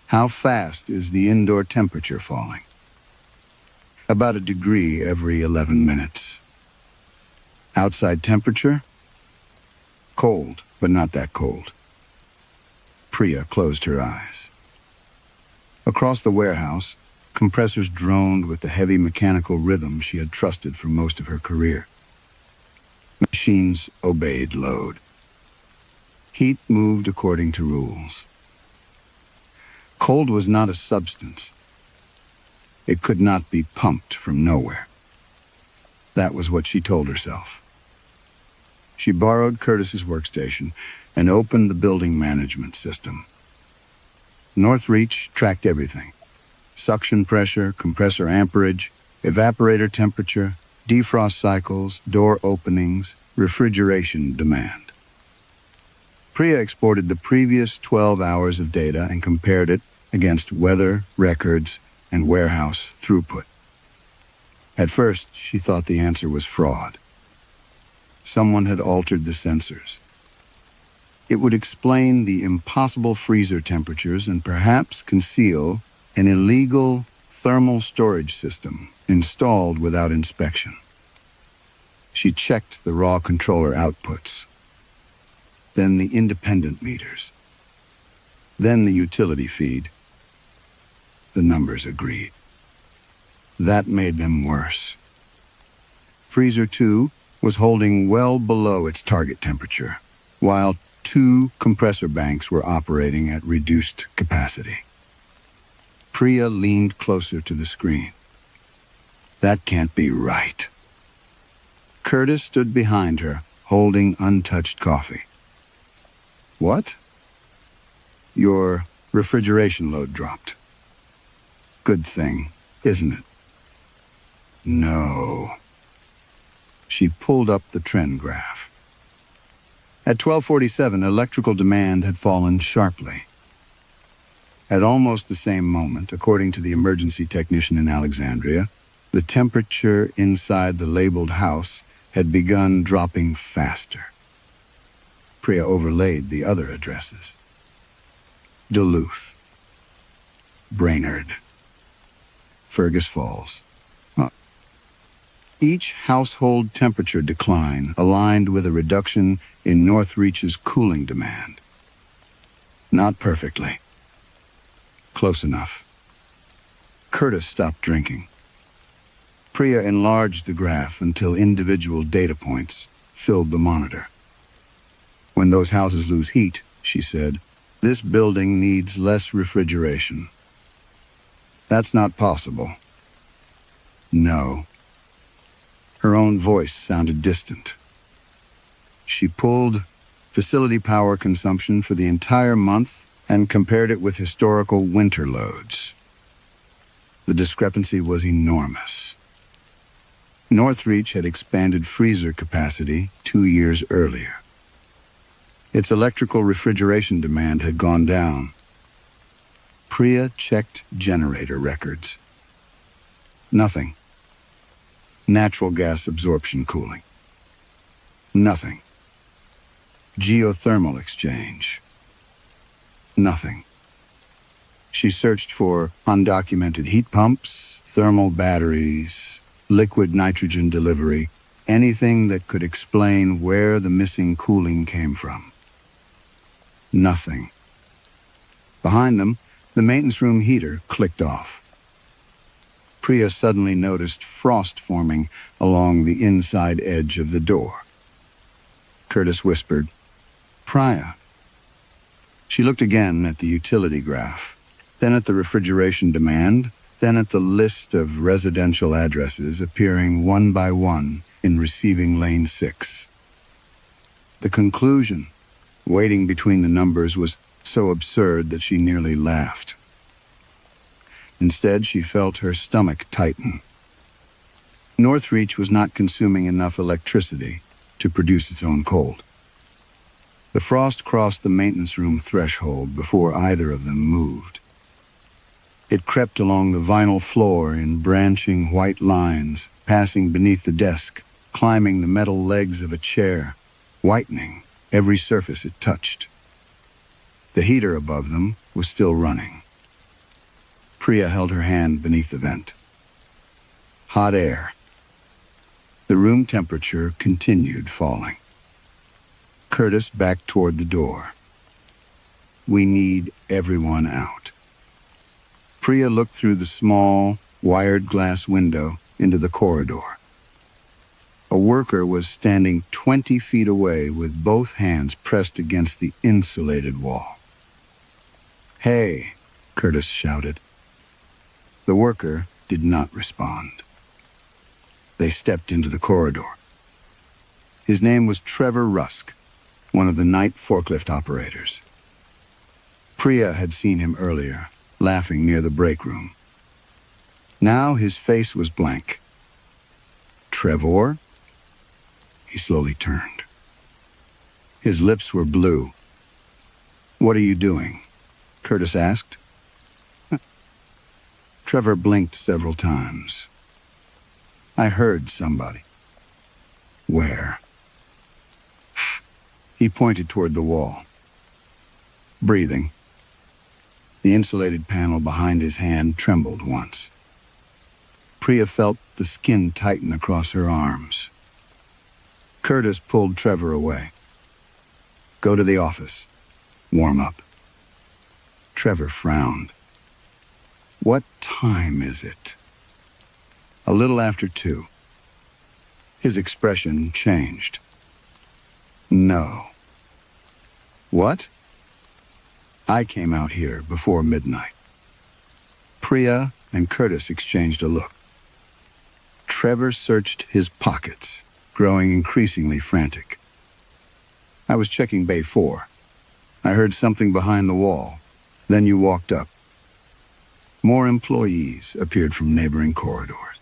"How fast is the indoor temperature falling?" "About a degree every 11 minutes. "Outside temperature?" "Cold, but not that cold." Priya closed her eyes. Across the warehouse, compressors droned with the heavy mechanical rhythm she had trusted for most of her career. Machines obeyed load. Heat moved according to rules. Cold was not a substance. It could not be pumped from nowhere. That was what she told herself. She borrowed Curtis's workstation and opened the building management system. Northreach tracked everything: suction pressure, compressor amperage, evaporator temperature, defrost cycles, door openings, refrigeration demand. Priya exported the previous 12 hours of data and compared it against weather, records, and warehouse throughput. At first, she thought the answer was fraud. Someone had altered the sensors. It would explain the impossible freezer temperatures and perhaps conceal an illegal thermal storage system installed without inspection. She checked the raw controller outputs, then the independent meters, then the utility feed. The numbers agreed. That made them worse. Freezer 2 was holding well below its target temperature, while 2 compressor banks were operating at reduced capacity. Priya leaned closer to the screen. That can't be right. Curtis stood behind her, holding untouched coffee. What? Your refrigeration load dropped. Good thing, isn't it? No. She pulled up the trend graph. At 12:47, electrical demand had fallen sharply. At almost the same moment, according to the emergency technician in Alexandria, the temperature inside the labeled house had begun dropping faster. Priya overlaid the other addresses: Duluth, Brainerd, Fergus Falls. Each household temperature decline aligned with a reduction in Northreach's cooling demand. Not perfectly. Close enough. Curtis stopped drinking. Priya enlarged the graph until individual data points filled the monitor. When those houses lose heat, she said, this building needs less refrigeration. That's not possible. No. Her own voice sounded distant. She pulled facility power consumption for the entire month and compared it with historical winter loads. The discrepancy was enormous. Northreach had expanded freezer capacity 2 years earlier. Its electrical refrigeration demand had gone down. Priya checked generator records. Nothing. Natural gas absorption cooling. Nothing. Geothermal exchange. Nothing. She searched for undocumented heat pumps, thermal batteries, liquid nitrogen delivery, anything that could explain where the missing cooling came from. Nothing. Behind them, the maintenance room heater clicked off. Priya suddenly noticed frost forming along the inside edge of the door. Curtis whispered, "Priya." She looked again at the utility graph, then at the refrigeration demand, then at the list of residential addresses appearing one by one in receiving lane 6. The conclusion, waiting between the numbers, was so absurd that she nearly laughed. Instead, she felt her stomach tighten. Northreach was not consuming enough electricity to produce its own cold. The frost crossed the maintenance room threshold before either of them moved. It crept along the vinyl floor in branching white lines, passing beneath the desk, climbing the metal legs of a chair, whitening every surface it touched. The heater above them was still running. Priya held her hand beneath the vent. Hot air. The room temperature continued falling. Curtis backed toward the door. We need everyone out. Priya looked through the small, wired glass window into the corridor. A A worker was standing 20 feet away with both hands pressed against the insulated wall. "Hey," Curtis shouted. The worker did not respond. They stepped into the corridor. His name was Trevor Rusk, one of the night forklift operators. Priya had seen him earlier, laughing near the break room. Now his face was blank. "Trevor?" He slowly turned. His lips were blue. "What are you doing?" Curtis asked. Trevor blinked several times. "I heard somebody." "Where?" He pointed toward the wall. "Breathing." The insulated panel behind his hand trembled once. Priya felt the skin tighten across her arms. Curtis pulled Trevor away. "Go to the office. Warm up." Trevor frowned. "What time is it?" "A little after 2. His expression changed. "No." "What?" "I came out here before midnight." Priya and Curtis exchanged a look. Trevor searched his pockets, growing increasingly frantic. "I was checking Bay 4. I heard something behind the wall. Then you walked up." More employees appeared from neighboring corridors.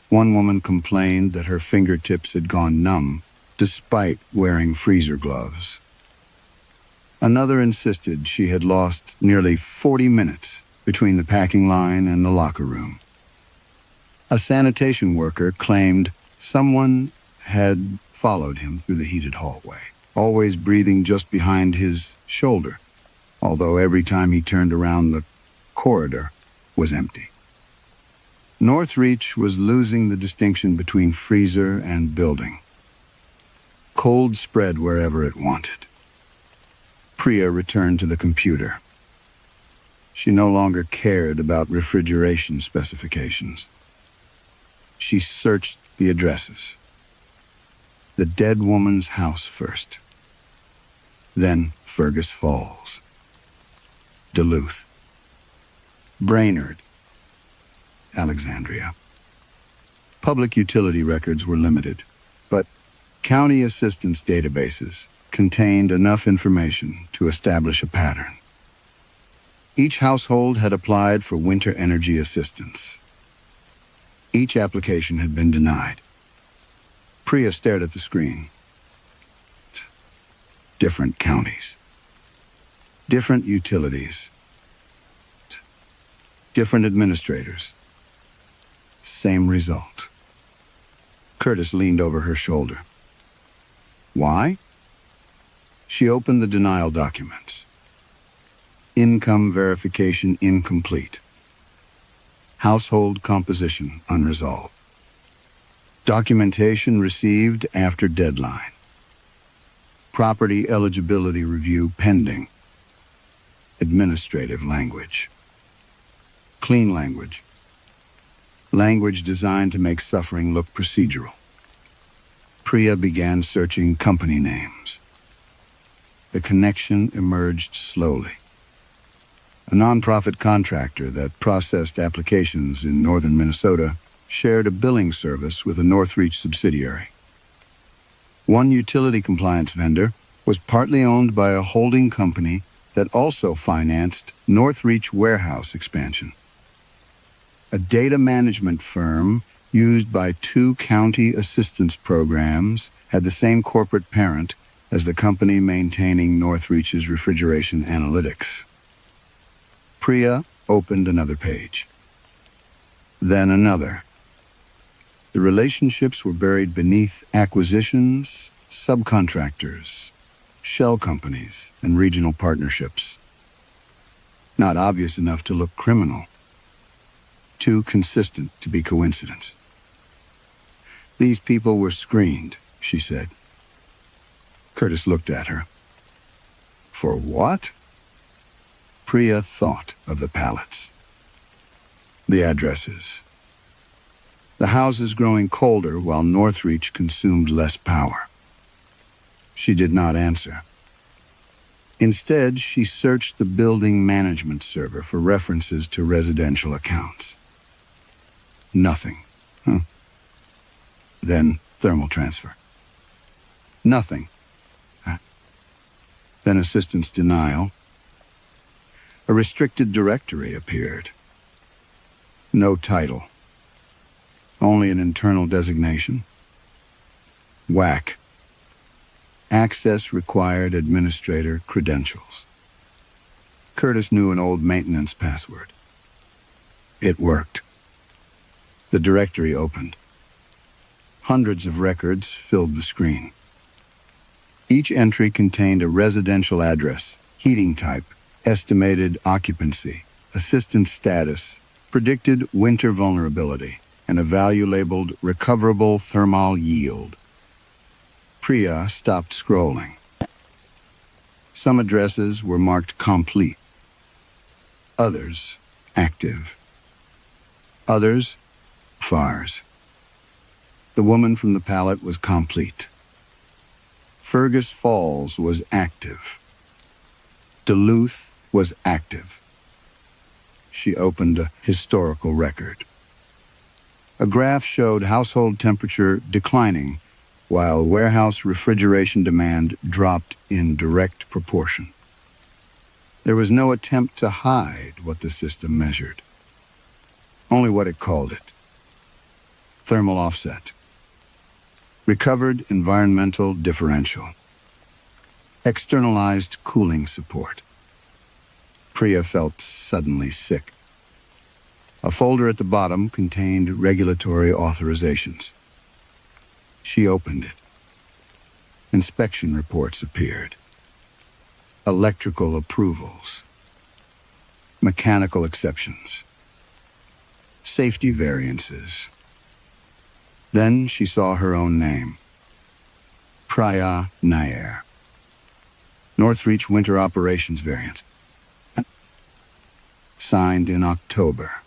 One woman complained that her fingertips had gone numb, despite wearing freezer gloves. Another insisted she had lost nearly 40 minutes between the packing line and the locker room. A sanitation worker claimed someone had followed him through the heated hallway, always breathing just behind his shoulder, although every time he turned around the corridor was empty. Northreach was losing the distinction between freezer and building. Cold spread wherever it wanted. Priya returned to the computer. She no longer cared about refrigeration specifications. She searched the addresses. The dead woman's house first. Then Fergus Falls. Duluth. Brainerd. Alexandria. Public utility records were limited, but county assistance databases contained enough information to establish a pattern. Each household had applied for winter energy assistance. Each application had been denied. Priya stared at the screen. Different counties. Different utilities. Different administrators. Same result. Curtis leaned over her shoulder. Why? She opened the denial documents. Income verification incomplete. Household composition unresolved. Documentation received after deadline. Property eligibility review pending. Administrative language. Clean language. Language designed to make suffering look procedural. Priya began searching company names. The connection emerged slowly. A nonprofit contractor that processed applications in northern Minnesota shared a billing service with a Northreach subsidiary. One utility compliance vendor was partly owned by a holding company that also financed Northreach warehouse expansion. A data management firm used by 2 county assistance programs had the same corporate parent as the company maintaining Northreach's refrigeration analytics. Priya opened another page. Then another. The relationships were buried beneath acquisitions, subcontractors, shell companies, and regional partnerships. Not obvious enough to look criminal. Too consistent to be coincidence. These people were screened, she said. Curtis looked at her. For what? Priya thought of the pallets. The addresses. the houses growing colder while Northreach consumed less power. She did not answer. Instead, she searched the building management server for references to residential accounts. Nothing. Then thermal transfer. Nothing. Then assistance denial. A restricted directory appeared. No title. Only an internal designation. WAC. Access required administrator credentials. Curtis knew an old maintenance password. It worked. The directory opened. Hundreds of records filled the screen. Each entry contained a residential address, heating type, estimated occupancy, assistance status, predicted winter vulnerability, and a value labeled recoverable thermal yield. Priya stopped scrolling. Some addresses were marked complete. Others, active. Others, FARS. The woman from the pallet was complete. Fergus Falls was active. Duluth was active. She opened a historical record. A graph showed household temperature declining, while warehouse refrigeration demand dropped in direct proportion. There was no attempt to hide what the system measured, only what it called it. Thermal offset. Recovered environmental differential. Externalized cooling support. Priya felt suddenly sick. A folder at the bottom contained regulatory authorizations. She opened it. Inspection reports appeared. Electrical approvals. Mechanical exceptions. Safety variances. Then she saw her own name. Priya Nair. Northreach Winter Operations Variance. Signed in October.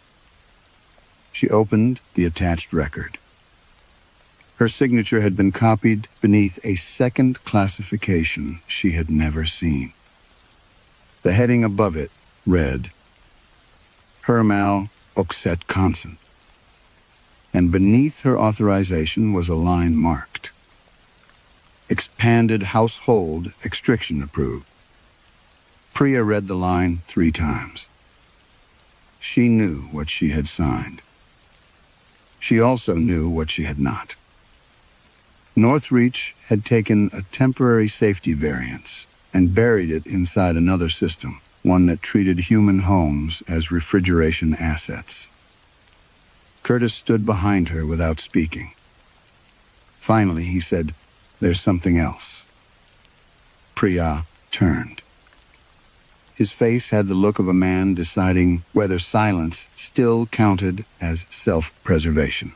She opened the attached record. Her signature had been copied beneath a second classification she had never seen. The heading above it read, Hermal Oxet Consent. And beneath her authorization was a line marked, Expanded Household Extriction Approved. Priya read the line 3 times. She knew what she had signed. She also knew what she had not. Northreach had taken a temporary safety variance and buried it inside another system, one that treated human homes as refrigeration assets. Curtis stood behind her without speaking. Finally, he said, There's something else. Priya turned. His face had the look of a man deciding whether silence still counted as self-preservation.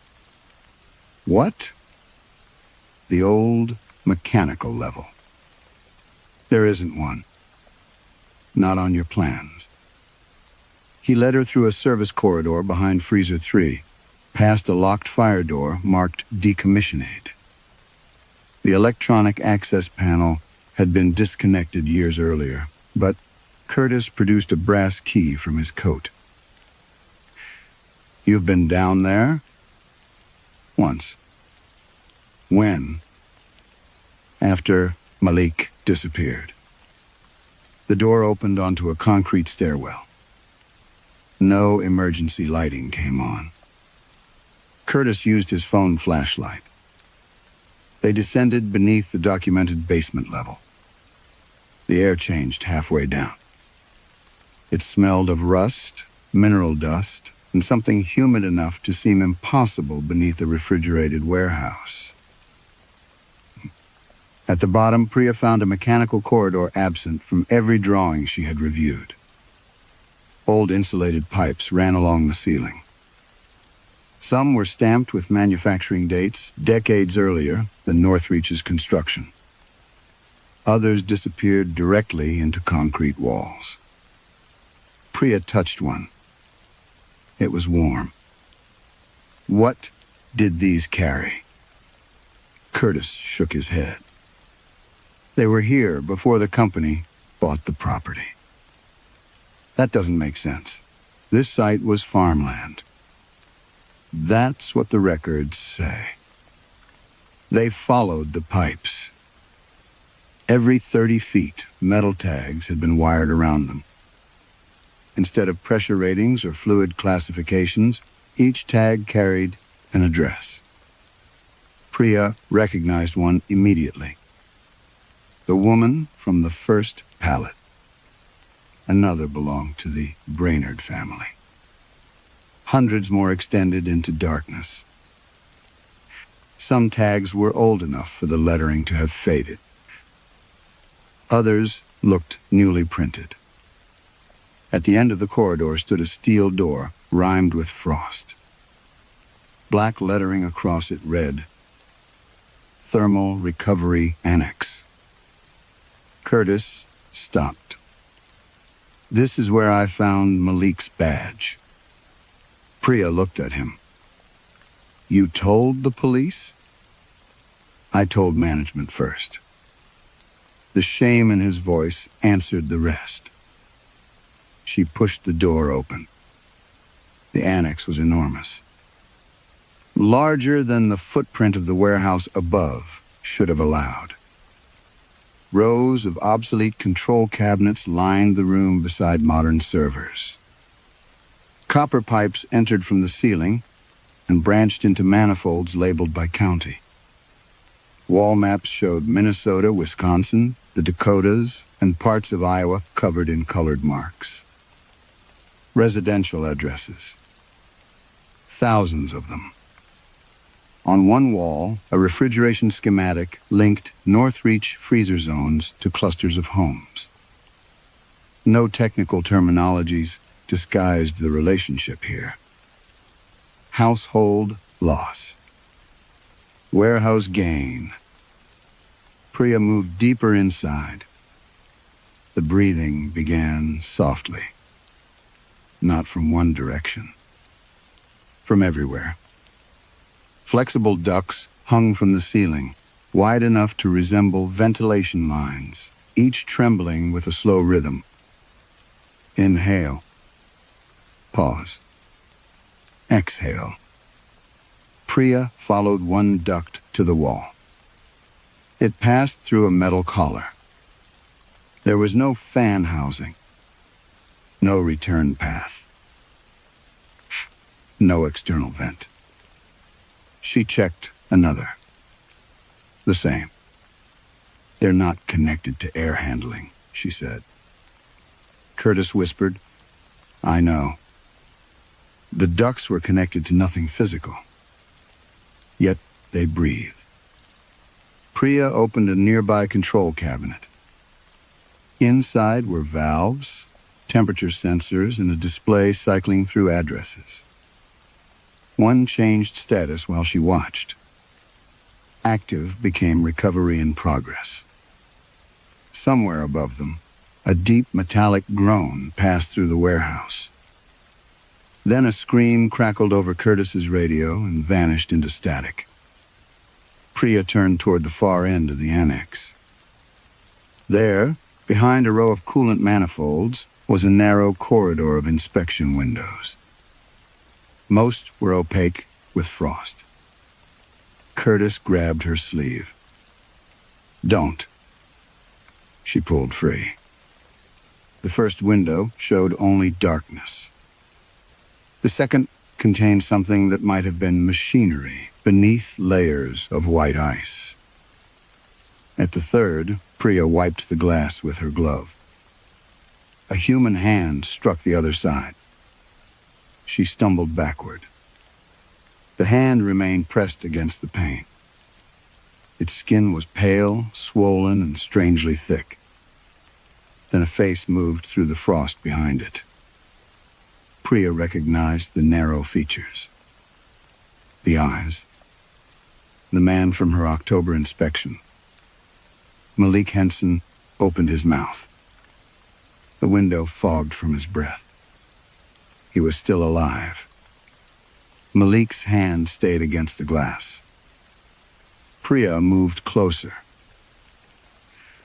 What? The old mechanical level. There isn't one. Not on your plans. He led her through a service corridor behind Freezer 3, past a locked fire door marked Decommission Aid. The electronic access panel had been disconnected years earlier, but Curtis produced a brass key from his coat. You've been down there? Once. When? After Malik disappeared. The door opened onto a concrete stairwell. No emergency lighting came on. Curtis used his phone flashlight. They descended beneath the documented basement level. The air changed halfway down. It smelled of rust, mineral dust, and something humid enough to seem impossible beneath a refrigerated warehouse. At the bottom, Priya found a mechanical corridor absent from every drawing she had reviewed. Old insulated pipes ran along the ceiling. Some were stamped with manufacturing dates decades earlier than Northreach's construction. Others disappeared directly into concrete walls. Priya touched one. It was warm. What did these carry? Curtis shook his head. They were here before the company bought the property. That doesn't make sense. This site was farmland. That's what the records say. They followed the pipes. Every 30 feet, metal tags had been wired around them. Instead of pressure ratings or fluid classifications, each tag carried an address. Priya recognized one immediately. The woman from the first pallet. Another belonged to the Brainerd family. Hundreds more extended into darkness. Some tags were old enough for the lettering to have faded. Others looked newly printed. At the end of the corridor stood a steel door rimed with frost. Black lettering across it read, Thermal Recovery Annex. Curtis stopped. This is where I found Malik's badge. Priya looked at him. You told the police? I told management first. The shame in his voice answered the rest. She pushed the door open. The annex was enormous. Larger than the footprint of the warehouse above should have allowed. Rows of obsolete control cabinets lined the room beside modern servers. Copper pipes entered from the ceiling and branched into manifolds labeled by county. Wall maps showed Minnesota, Wisconsin, the Dakotas, and parts of Iowa covered in colored marks. Residential addresses. Thousands of them. On one wall, a refrigeration schematic linked Northreach freezer zones to clusters of homes. No technical terminologies disguised the relationship here. Household loss. Warehouse gain. Priya moved deeper inside. The breathing began softly. Not from one direction. From everywhere. Flexible ducts hung from the ceiling, wide enough to resemble ventilation lines, each trembling with a slow rhythm. Inhale. Pause. Exhale. Priya followed one duct to the wall. It passed through a metal collar. There was no fan housing. No return path. No external vent. She checked another. The same. They're not connected to air handling, she said. Curtis whispered, I know. The ducts were connected to nothing physical. Yet they breathe. Priya opened a nearby control cabinet. Inside were valves, temperature sensors, and a display cycling through addresses. One changed status while she watched. Active became recovery in progress. Somewhere above them, a deep metallic groan passed through the warehouse. Then a scream crackled over Curtis's radio and vanished into static. Priya turned toward the far end of the annex. There, behind a row of coolant manifolds, was a narrow corridor of inspection windows. Most were opaque with frost. Curtis grabbed her sleeve. Don't. She pulled free. The first window showed only darkness. The second contained something that might have been machinery beneath layers of white ice. At the third, Priya wiped the glass with her glove. A human hand struck the other side. She stumbled backward. The hand remained pressed against the pane. Its skin was pale, swollen, and strangely thick. Then a face moved through the frost behind it. Priya recognized the narrow features. The eyes. The man from her October inspection. Malik Henson opened his mouth. The window fogged from his breath. He was still alive. Malik's hand stayed against the glass. Priya moved closer.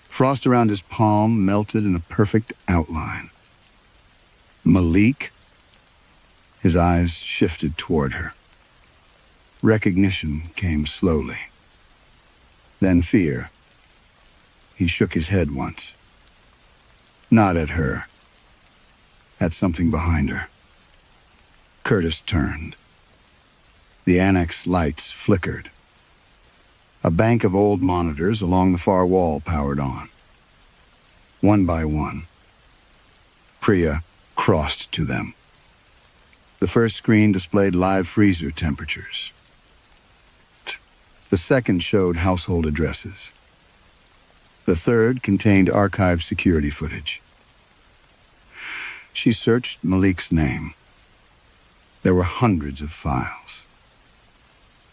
Frost around his palm melted in a perfect outline. Malik? His eyes shifted toward her. Recognition came slowly. Then fear. He shook his head once. Not at her. At something behind her. Curtis turned. The annex lights flickered. A bank of old monitors along the far wall powered on. One by one, Priya crossed to them. The first screen displayed live freezer temperatures. The second showed household addresses. The third contained archived security footage. She searched Malik's name. There were hundreds of files.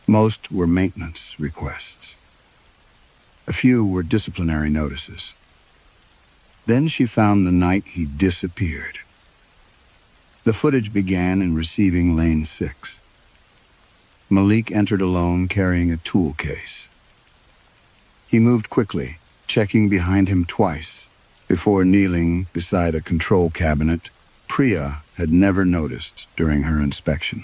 Most were maintenance requests. A few were disciplinary notices. Then she found the night he disappeared. The footage began in receiving lane 6. Malik entered alone carrying a tool case. He moved quickly, checking behind him twice, before kneeling beside a control cabinet Priya had never noticed during her inspection.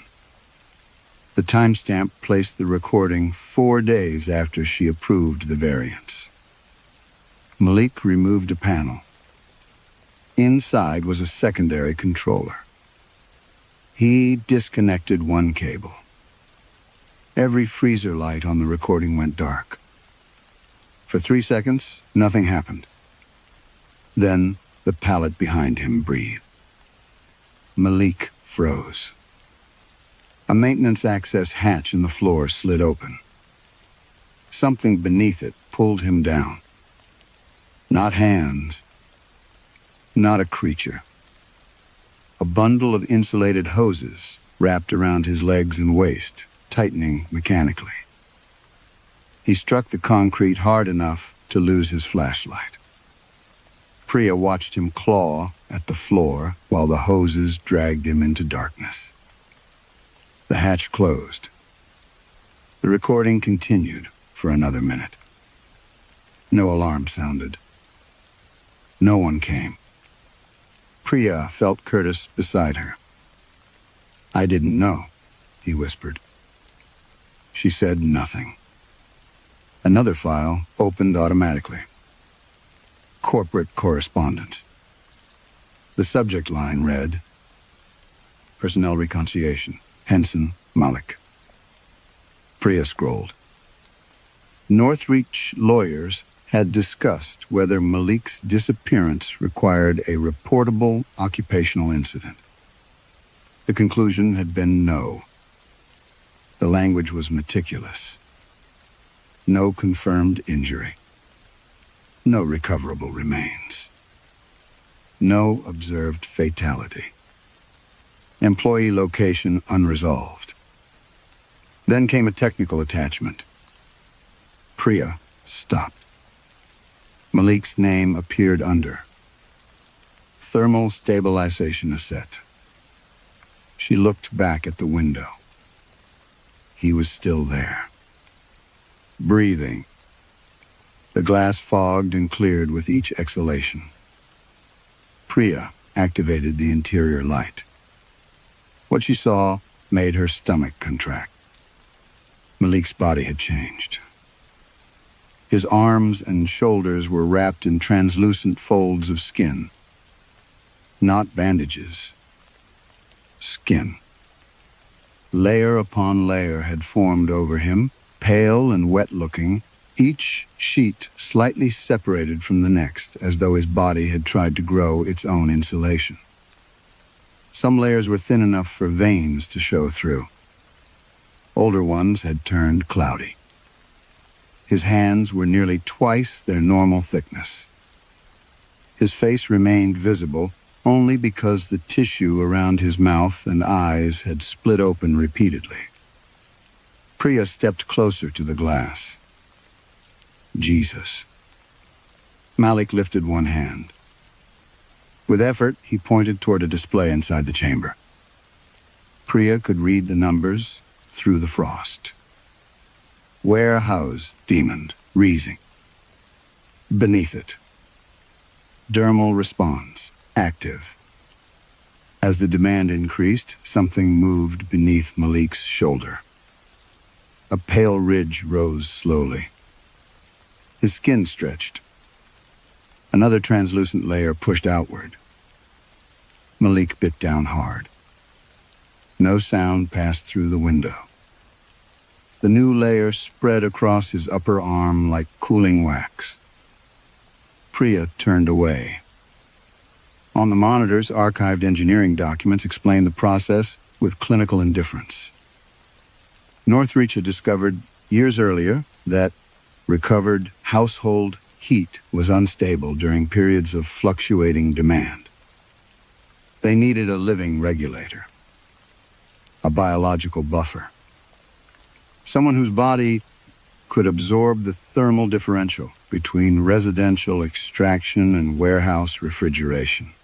The timestamp placed the recording 4 days after she approved the variance. Malik removed a panel. Inside was a secondary controller. He disconnected one cable. Every freezer light on the recording went dark. For 3 seconds, nothing happened. Then the pallet behind him breathed. Malik froze. A maintenance access hatch in the floor slid open. Something beneath it pulled him down. Not hands. Not a creature. A bundle of insulated hoses wrapped around his legs and waist, tightening mechanically. He struck the concrete hard enough to lose his flashlight. Priya watched him claw at the floor while the hoses dragged him into darkness. The hatch closed. The recording continued for another minute. No alarm sounded. No one came. Priya felt Curtis beside her. "I didn't know," he whispered. She said nothing. Another file opened automatically. Corporate correspondence. The subject line read, "Personnel reconciliation. Henson, Malik." Priya scrolled. Northreach lawyers had discussed whether Malik's disappearance required a reportable occupational incident. The conclusion had been no. The language was meticulous. No confirmed injury. No recoverable remains. No observed fatality. Employee location unresolved. Then came a technical attachment. Priya stopped. Malik's name appeared under. Thermal stabilization asset. She looked back at the window. He was still there. Breathing. The glass fogged and cleared with each exhalation. Priya activated the interior light. What she saw made her stomach contract. Malik's body had changed. His arms and shoulders were wrapped in translucent folds of skin. Not bandages. Skin. Layer upon layer had formed over him, pale and wet-looking, each sheet slightly separated from the next, as though his body had tried to grow its own insulation. Some layers were thin enough for veins to show through. Older ones had turned cloudy. His hands were nearly twice their normal thickness. His face remained visible only because the tissue around his mouth and eyes had split open repeatedly. Priya stepped closer to the glass. Jesus. Malik lifted one hand. With effort, he pointed toward a display inside the chamber. Priya could read the numbers through the frost. Warehouse demoned, reeling. Beneath it, dermal response, active. As the demand increased, something moved beneath Malik's shoulder. A pale ridge rose slowly. His skin stretched. Another translucent layer pushed outward. Malik bit down hard. No sound passed through the window. The new layer spread across his upper arm like cooling wax. Priya turned away. On the monitors, archived engineering documents explained the process with clinical indifference. Northreach had discovered years earlier that recovered household heat was unstable during periods of fluctuating demand. They needed a living regulator, a biological buffer, someone whose body could absorb the thermal differential between residential extraction and warehouse refrigeration.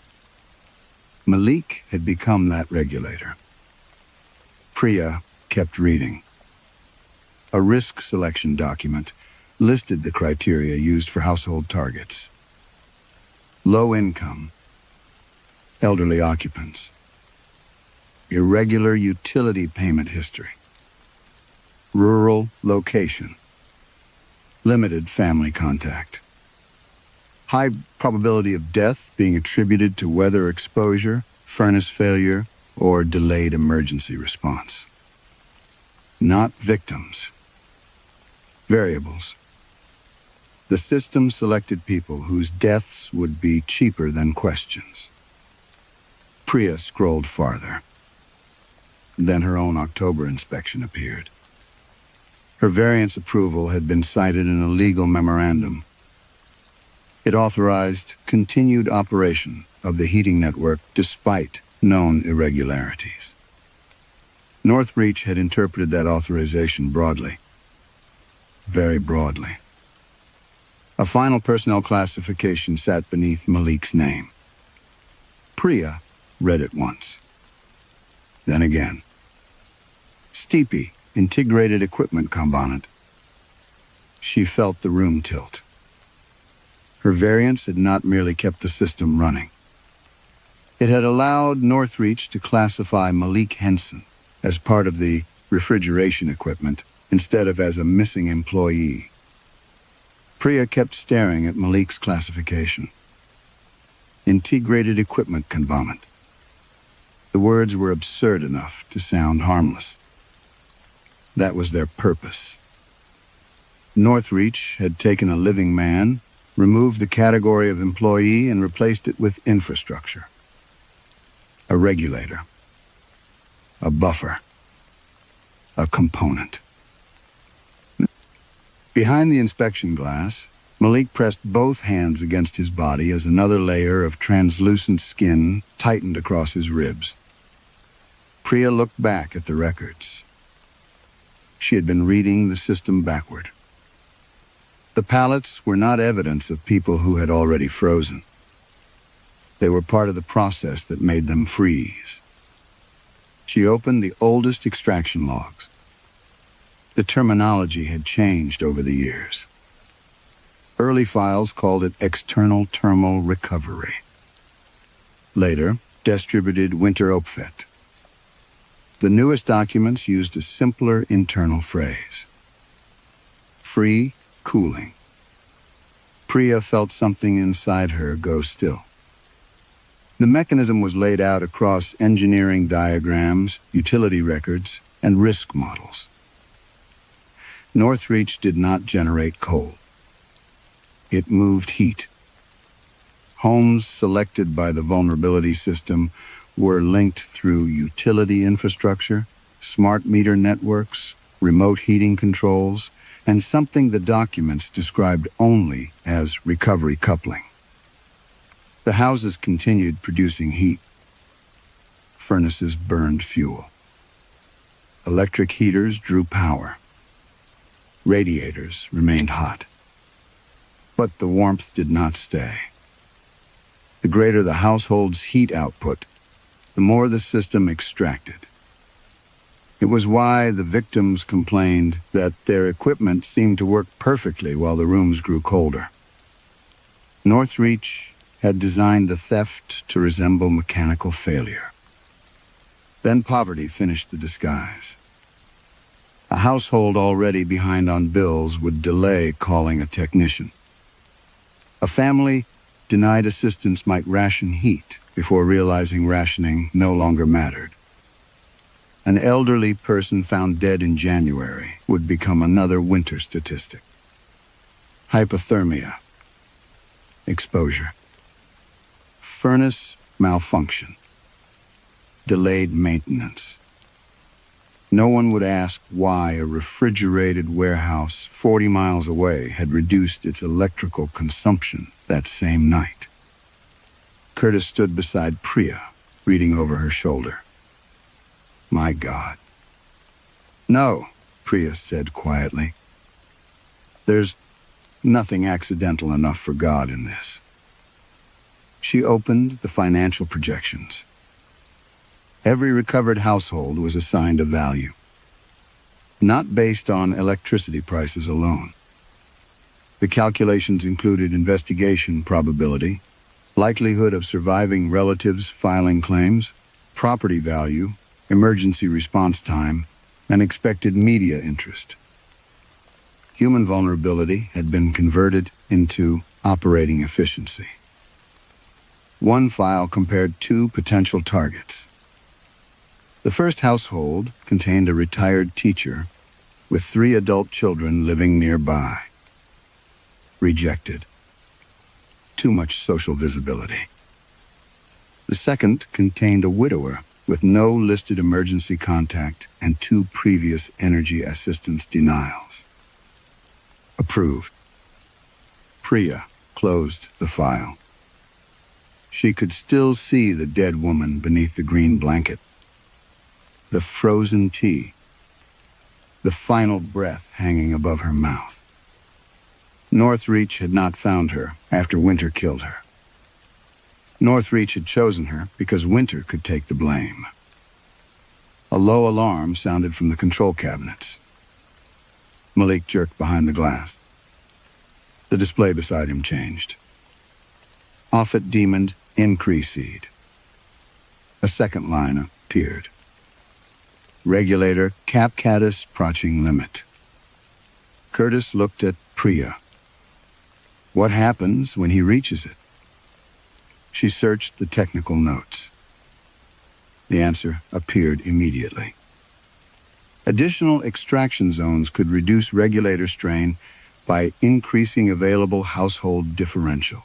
Malik had become that regulator. Priya kept reading. A risk selection document listed the criteria used for household targets. Low income, elderly occupants, irregular utility payment history, rural location, limited family contact, high probability of death being attributed to weather exposure, furnace failure, or delayed emergency response. Not victims, variables. The system selected people whose deaths would be cheaper than questions. Priya scrolled farther. Then her own October inspection appeared. Her variance approval had been cited in a legal memorandum. It authorized continued operation of the heating network despite known irregularities. Northreach had interpreted that authorization broadly. Very broadly. A final personnel classification sat beneath Malik's name. Priya read it once. Then again. Steepy, integrated equipment component. She felt the room tilt. Her variance had not merely kept the system running. It had allowed Northreach to classify Malik Henson as part of the refrigeration equipment instead of as a missing employee. Priya kept staring at Malik's classification. Integrated equipment component. The words were absurd enough to sound harmless. That was their purpose. Northreach had taken a living man, removed the category of employee, and replaced it with infrastructure. A regulator. A buffer. A component. Behind the inspection glass, Malik pressed both hands against his body as another layer of translucent skin tightened across his ribs. Priya looked back at the records. She had been reading the system backward. The pallets were not evidence of people who had already frozen. They were part of the process that made them freeze. She opened the oldest extraction logs. The terminology had changed over the years. Early files called it external thermal recovery. Later, distributed winter opfet. The newest documents used a simpler internal phrase. Free cooling. Priya felt something inside her go still. The mechanism was laid out across engineering diagrams, utility records, and risk models. Northreach did not generate coal. It moved heat. Homes selected by the vulnerability system were linked through utility infrastructure, smart meter networks, remote heating controls, and something the documents described only as recovery coupling. The houses continued producing heat. Furnaces burned fuel. Electric heaters drew power. Radiators remained hot. But the warmth did not stay. The greater the household's heat output, the more the system extracted. It was why the victims complained that their equipment seemed to work perfectly while the rooms grew colder. Northreach had designed the theft to resemble mechanical failure. Then poverty finished the disguise. A household already behind on bills would delay calling a technician. A family denied assistance might ration heat before realizing rationing no longer mattered. An elderly person found dead in January would become another winter statistic. Hypothermia, exposure, furnace malfunction, delayed maintenance. No one would ask why a refrigerated warehouse 40 miles away had reduced its electrical consumption that same night. Curtis stood beside Priya, reading over her shoulder. My God. No, Priya said quietly. There's nothing accidental enough for God in this. She opened the financial projections. Every recovered household was assigned a value, not based on electricity prices alone. The calculations included investigation probability, likelihood of surviving relatives filing claims, property value, emergency response time, and expected media interest. Human vulnerability had been converted into operating efficiency. One file compared two potential targets. The first household contained a retired teacher with 3 adult children living nearby. Rejected. Too much social visibility. The second contained a widower with no listed emergency contact and 2 previous energy assistance denials. Approved. Priya closed the file. She could still see the dead woman beneath the green blanket. The frozen tea. The final breath hanging above her mouth. Northreach had not found her after winter killed her. Northreach had chosen her because winter could take the blame. A low alarm sounded from the control cabinets. Malik jerked behind the glass. The display beside him changed. Offit demoned increase seed. A second line appeared. Regulator cap catus proching limit. Curtis looked at Priya. What happens when he reaches it? She searched the technical notes. The answer appeared immediately. Additional extraction zones could reduce regulator strain by increasing available household differential.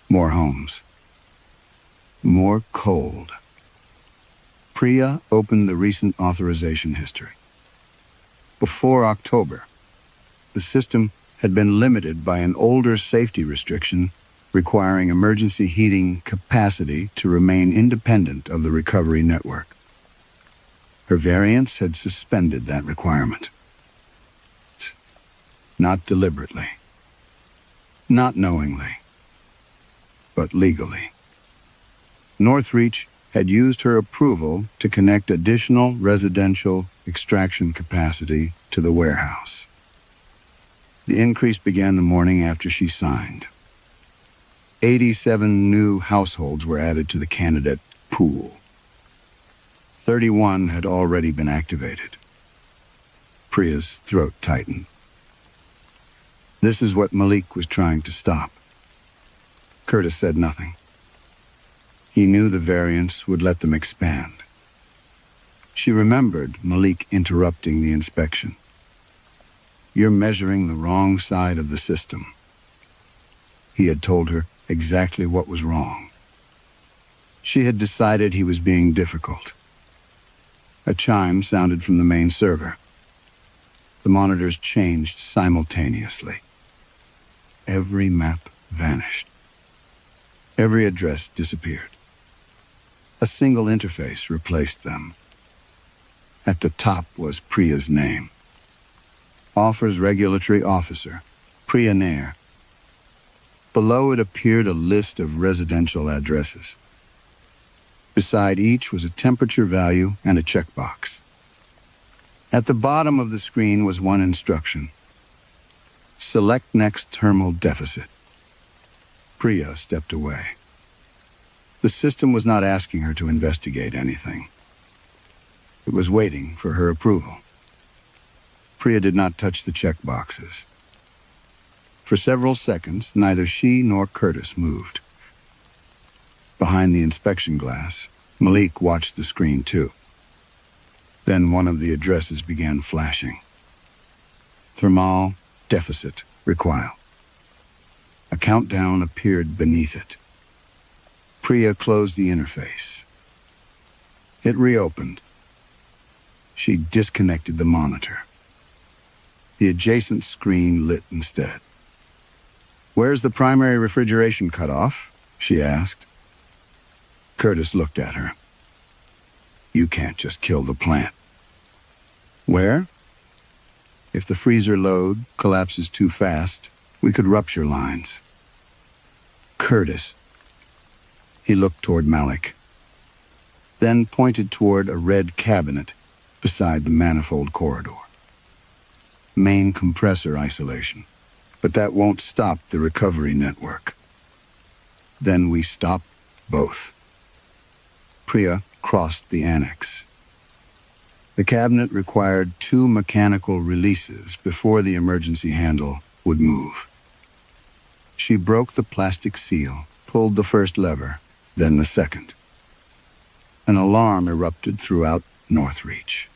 More homes. More cold. Priya opened the recent authorization history. Before October, the system had been limited by an older safety restriction requiring emergency heating capacity to remain independent of the recovery network. Her variants had suspended that requirement. Not deliberately, not knowingly, but legally. Northreach had used her approval to connect additional residential extraction capacity to the warehouse. The increase began the morning after she signed. 87 new households were added to the candidate pool. 31 had already been activated. Priya's throat tightened. This is what Malik was trying to stop. Curtis said nothing. He knew the variants would let them expand. She remembered Malik interrupting the inspection. You're measuring the wrong side of the system. He had told her exactly what was wrong. She had decided he was being difficult. A chime sounded from the main server. The monitors changed simultaneously. Every map vanished. Every address disappeared. A single interface replaced them. At the top was Priya's name. Offers Regulatory Officer, Priya Nair. Below it appeared a list of residential addresses. Beside each was a temperature value and a checkbox. At the bottom of the screen was one instruction: select next thermal deficit. Priya stepped away. The system was not asking her to investigate anything. It was waiting for her approval. Priya did not touch the checkboxes. For several seconds, neither she nor Curtis moved. Behind the inspection glass, Malik watched the screen too. Then one of the addresses began flashing. Thermal deficit require. A countdown appeared beneath it. Priya closed the interface. It reopened. She disconnected the monitor. The adjacent screen lit instead. "Where's the primary refrigeration cutoff?" she asked. Curtis looked at her. "You can't just kill the plant." "Where?" "If the freezer load collapses too fast, we could rupture lines." "Curtis." He looked toward Malik, then pointed toward a red cabinet beside the manifold corridor. "Main compressor isolation, but that won't stop the recovery network." "Then we stop both." Priya crossed the annex. The cabinet required 2 mechanical releases before the emergency handle would move. She broke the plastic seal, pulled the first lever, then the second. An alarm erupted throughout Northreach.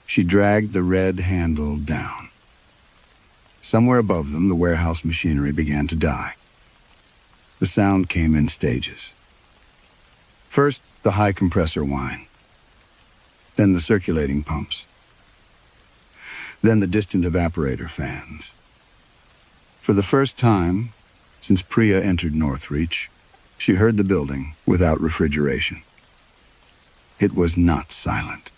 She dragged the red handle down. Somewhere above them, the warehouse machinery began to die. The sound came in stages. First, the high compressor whine. Then the circulating pumps. Then the distant evaporator fans. For the first time since Priya entered Northreach, she heard the building without refrigeration. It was not silent.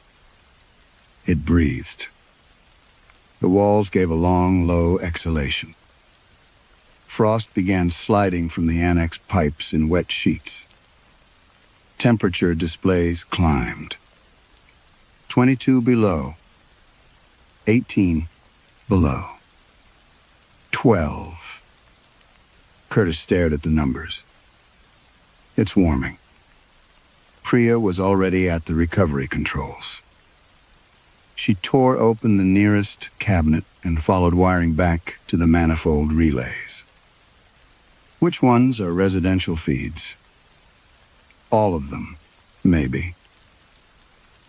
It breathed. The walls gave a long, low exhalation. Frost began sliding from the annex pipes in wet sheets. Temperature displays climbed. 22 below. 18 below. 12. Curtis stared at the numbers. It's warming. Priya was already at the recovery controls. She tore open the nearest cabinet and followed wiring back to the manifold relays. Which ones are residential feeds? All of them, maybe.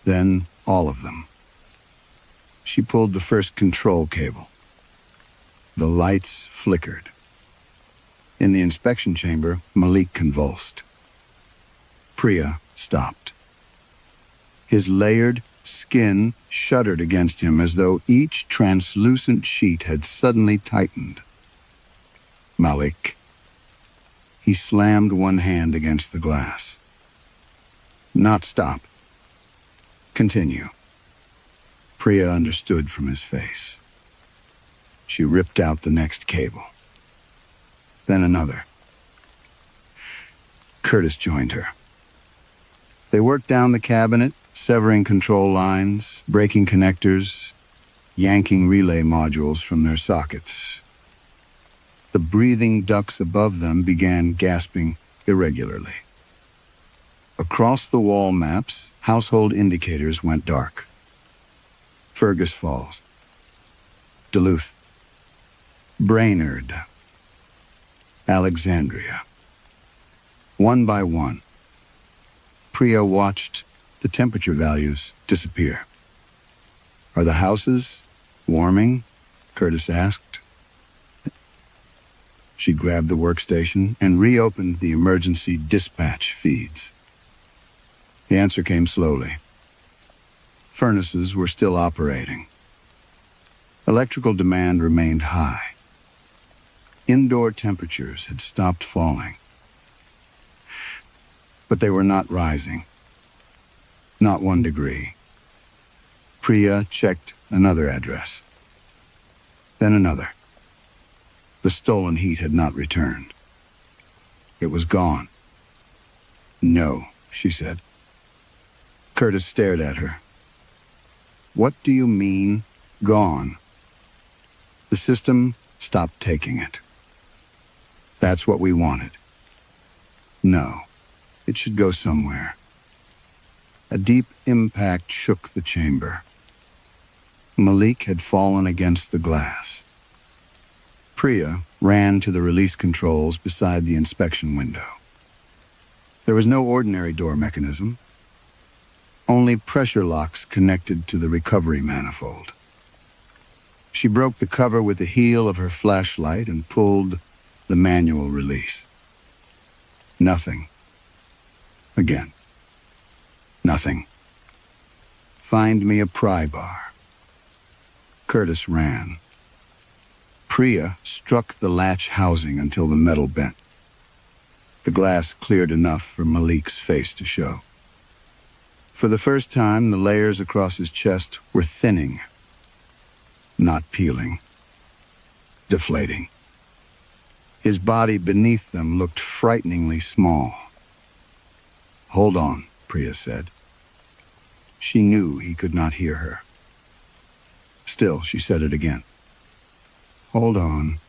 Then all of them. She pulled the first control cable. The lights flickered. In the inspection chamber, Malik convulsed. Priya stopped. His layered skin shuddered against him as though each translucent sheet had suddenly tightened. "Malik." He slammed one hand against the glass. "Not stop. Continue." Priya understood from his face. She ripped out the next cable. Then another. Curtis joined her. They worked down the cabinet, severing control lines, breaking connectors, yanking relay modules from their sockets. The breathing ducts above them began gasping irregularly. Across the wall maps, household indicators went dark. Fergus Falls, Duluth, Brainerd, Alexandria. One by one, Priya watched the temperature values disappear. "Are the houses warming?" Curtis asked. She grabbed the workstation and reopened the emergency dispatch feeds. The answer came slowly. Furnaces were still operating. Electrical demand remained high. Indoor temperatures had stopped falling. But they were not rising. Not 1 degree. Priya checked another address. Then another. The stolen heat had not returned. It was gone. "No," she said. Curtis stared at her. What do you mean, gone? The system stopped taking it. That's what we wanted. No, it should go somewhere. A deep impact shook the chamber. Malik had fallen against the glass. Priya ran to the release controls beside the inspection window. There was no ordinary door mechanism, only pressure locks connected to the recovery manifold. She broke the cover with the heel of her flashlight and pulled the manual release. Nothing. Again. Nothing. Find me a pry bar. Curtis ran. Priya struck the latch housing until the metal bent. The glass cleared enough for Malik's face to show. For the first time, the layers across his chest were thinning, not peeling, deflating. His body beneath them looked frighteningly small. "Hold on," Priya said. She knew he could not hear her. Still, she said it again. "Hold on."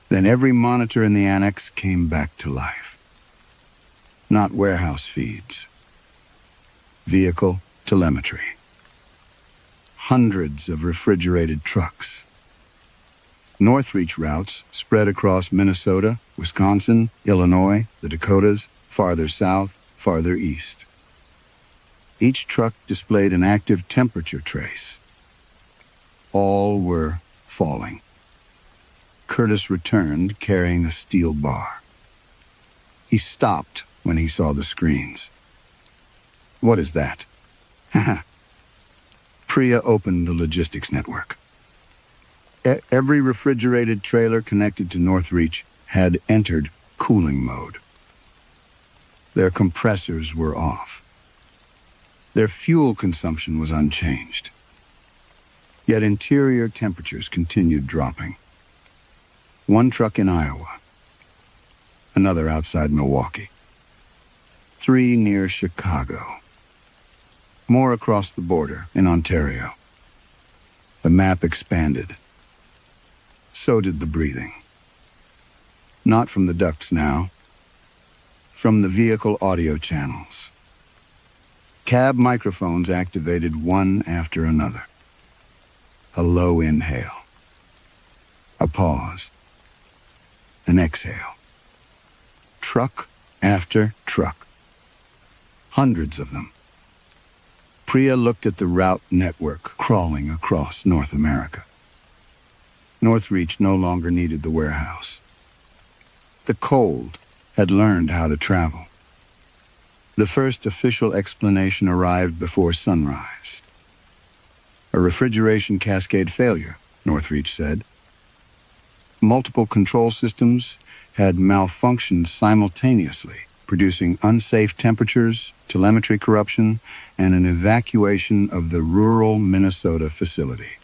Then every monitor in the annex came back to life. Not warehouse feeds. Vehicle telemetry. Hundreds of refrigerated trucks. Northreach routes spread across Minnesota, Wisconsin, Illinois, the Dakotas, farther south, farther east. Each truck displayed an active temperature trace. All were falling. Curtis returned, carrying a steel bar. He stopped when he saw the screens. "What is that?" Priya opened the logistics network. Every refrigerated trailer connected to Northreach had entered cooling mode. Their compressors were off. Their fuel consumption was unchanged. Yet interior temperatures continued dropping. One truck in Iowa, another outside Milwaukee, 3 near Chicago, more across the border in Ontario. The map expanded. So did the breathing. Not from the ducts now, from the vehicle audio channels. Cab microphones activated one after another. A low inhale. A pause. An exhale. Truck after truck. Hundreds of them. Priya looked at the route network crawling across North America. Northreach no longer needed the warehouse. The cold had learned how to travel. The first official explanation arrived before sunrise. A refrigeration cascade failure, Northreach said. Multiple control systems had malfunctioned simultaneously, producing unsafe temperatures, telemetry corruption, and an evacuation of the rural Minnesota facility.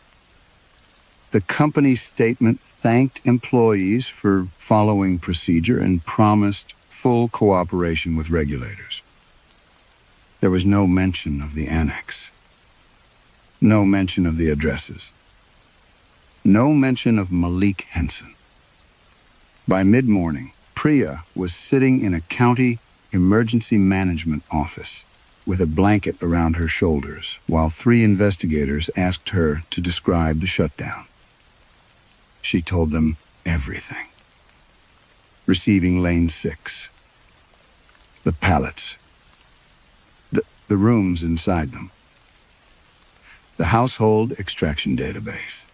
The company's statement thanked employees for following procedure and promised full cooperation with regulators. There was no mention of the annex. No mention of the addresses. No mention of Malik Henson. By mid-morning, Priya was sitting in a county emergency management office with a blanket around her shoulders while 3 investigators asked her to describe the shutdown. She told them everything. Receiving lane 6. The pallets. The rooms inside them. The household extraction database.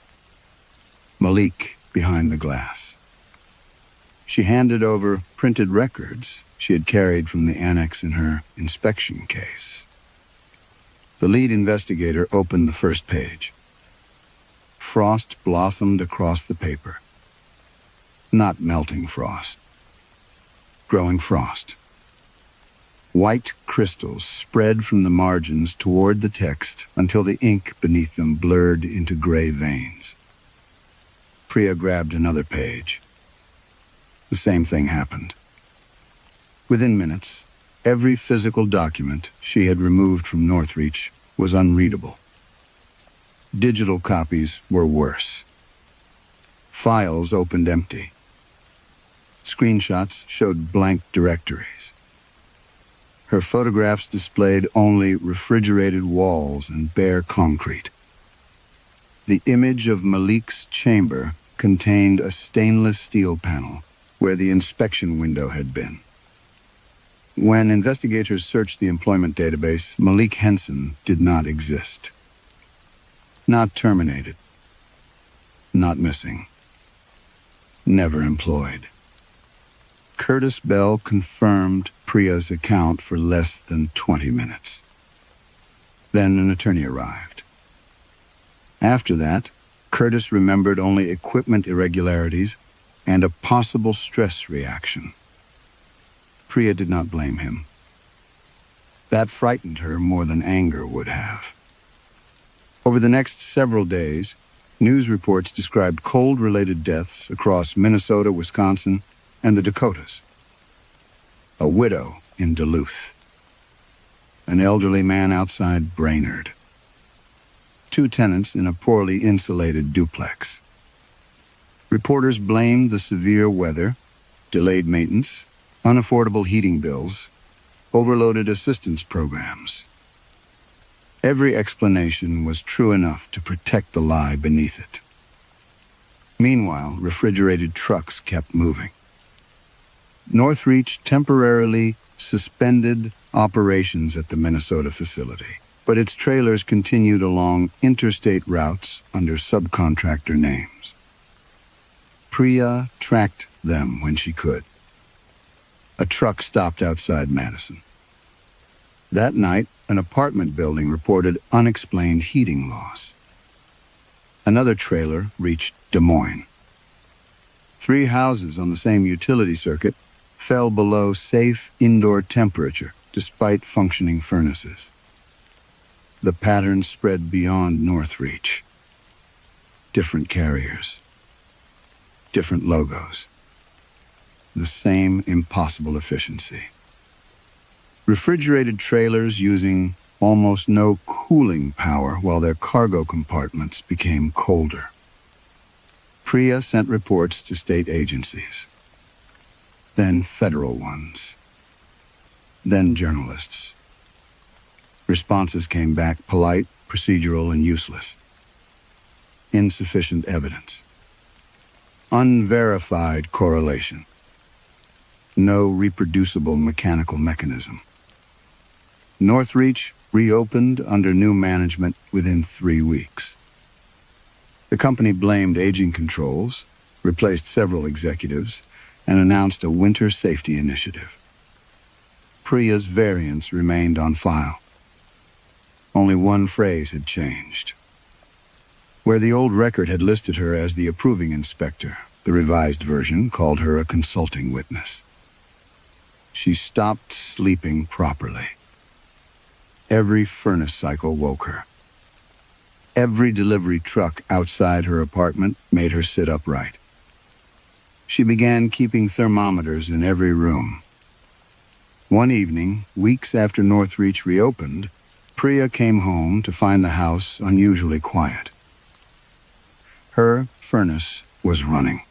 Malik behind the glass. She handed over printed records she had carried from the annex in her inspection case. The lead investigator opened the first page. Frost blossomed across the paper. Not melting frost. Growing frost. White crystals spread from the margins toward the text until the ink beneath them blurred into gray veins. Priya grabbed another page. The same thing happened. Within minutes, every physical document she had removed from Northreach was unreadable. Digital copies were worse. Files opened empty. Screenshots showed blank directories. Her photographs displayed only refrigerated walls and bare concrete. The image of Malik's chamber contained a stainless steel panel where the inspection window had been. When investigators searched the employment database, Malik Henson did not exist. Not terminated. Not missing. Never employed. Curtis Bell confirmed Priya's account for less than 20 minutes. Then an attorney arrived. After that, Curtis remembered only equipment irregularities and a possible stress reaction. Priya did not blame him. That frightened her more than anger would have. Over the next several days, news reports described cold-related deaths across Minnesota, Wisconsin, and the Dakotas. A widow in Duluth. An elderly man outside Brainerd. 2 tenants in a poorly insulated duplex. Reporters blamed the severe weather, delayed maintenance, unaffordable heating bills, overloaded assistance programs. Every explanation was true enough to protect the lie beneath it. Meanwhile, refrigerated trucks kept moving. Northreach temporarily suspended operations at the Minnesota facility, but its trailers continued along interstate routes under subcontractor names. Priya tracked them when she could. A truck stopped outside Madison. That night, an apartment building reported unexplained heating loss. Another trailer reached Des Moines. 3 houses on the same utility circuit fell below safe indoor temperature despite functioning furnaces. The pattern spread beyond Northreach. Different carriers. Different logos. The same impossible efficiency. Refrigerated trailers using almost no cooling power while their cargo compartments became colder. Priya sent reports to state agencies. Then federal ones. Then journalists. Responses came back polite, procedural, and useless. Insufficient evidence. Unverified correlation. No reproducible mechanical mechanism. Northreach reopened under new management within 3 weeks. The company blamed aging controls, replaced several executives, and announced a winter safety initiative. Priya's variance remained on file. Only one phrase had changed. Where the old record had listed her as the approving inspector, the revised version called her a consulting witness. She stopped sleeping properly. Every furnace cycle woke her. Every delivery truck outside her apartment made her sit upright. She began keeping thermometers in every room. One evening, weeks after Northreach reopened, Priya came home to find the house unusually quiet. Her furnace was running.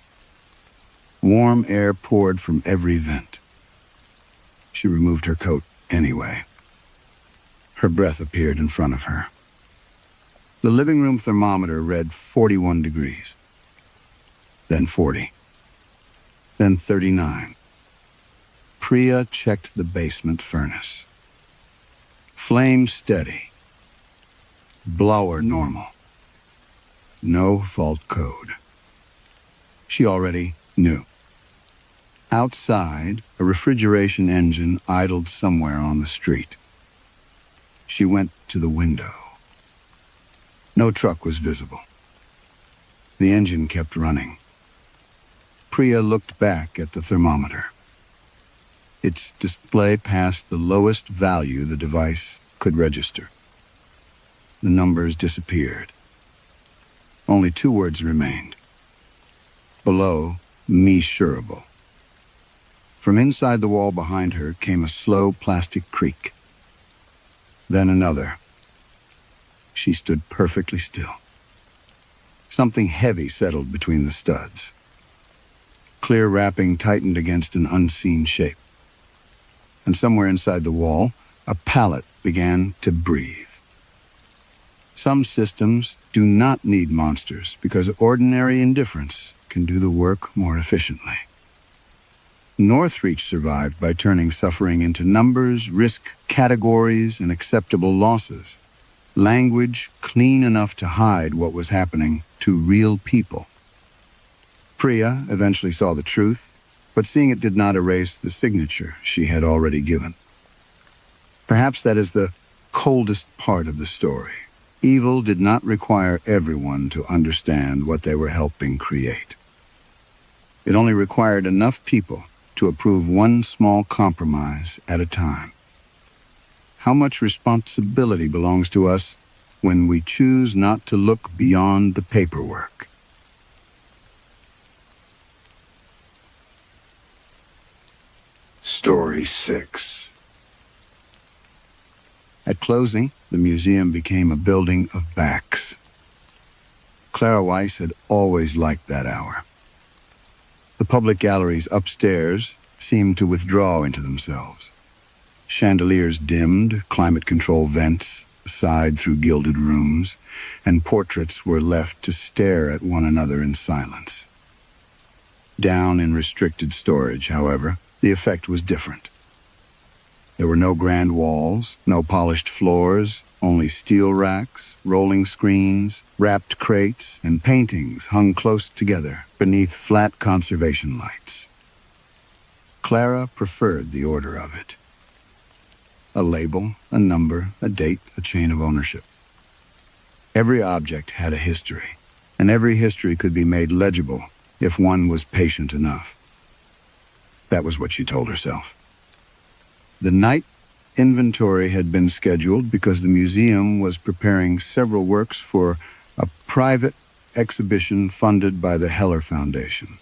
Warm air poured from every vent. She removed her coat anyway. Her breath appeared in front of her. The living room thermometer read 41 degrees. Then 40. Then 39. Priya checked the basement furnace. Flame steady. Blower normal. No fault code. She already knew. Outside, a refrigeration engine idled somewhere on the street. She went to the window. No truck was visible. The engine kept running. Priya looked back at the thermometer. Its display passed the lowest value the device could register. The numbers disappeared. Only 2 words remained. Below, measurable. From inside the wall behind her came a slow plastic creak. Then another. She stood perfectly still. Something heavy settled between the studs. Clear wrapping tightened against an unseen shape. And somewhere inside the wall, a pallet began to breathe. Some systems do not need monsters because ordinary indifference can do the work more efficiently. Northreach survived by turning suffering into numbers, risk categories, and acceptable losses. Language clean enough to hide what was happening to real people. Priya eventually saw the truth, but seeing it did not erase the signature she had already given. Perhaps that is the coldest part of the story. Evil did not require everyone to understand what they were helping create. It only required enough people to approve one small compromise at a time. How much responsibility belongs to us when we choose not to look beyond the paperwork? Story 6. At closing, the museum became a building of backs. Clara Weiss had always liked that hour. The public galleries upstairs seemed to withdraw into themselves. Chandeliers dimmed, climate control vents sighed through gilded rooms, and portraits were left to stare at one another in silence. Down in restricted storage, however, the effect was different. There were no grand walls, no polished floors, only steel racks, rolling screens, wrapped crates, and paintings hung close together beneath flat conservation lights. Clara preferred the order of it. A label, a number, a date, a chain of ownership. Every object had a history, and every history could be made legible if one was patient enough. That was what she told herself. The night inventory had been scheduled because the museum was preparing several works for a private exhibition funded by the Heller Foundation.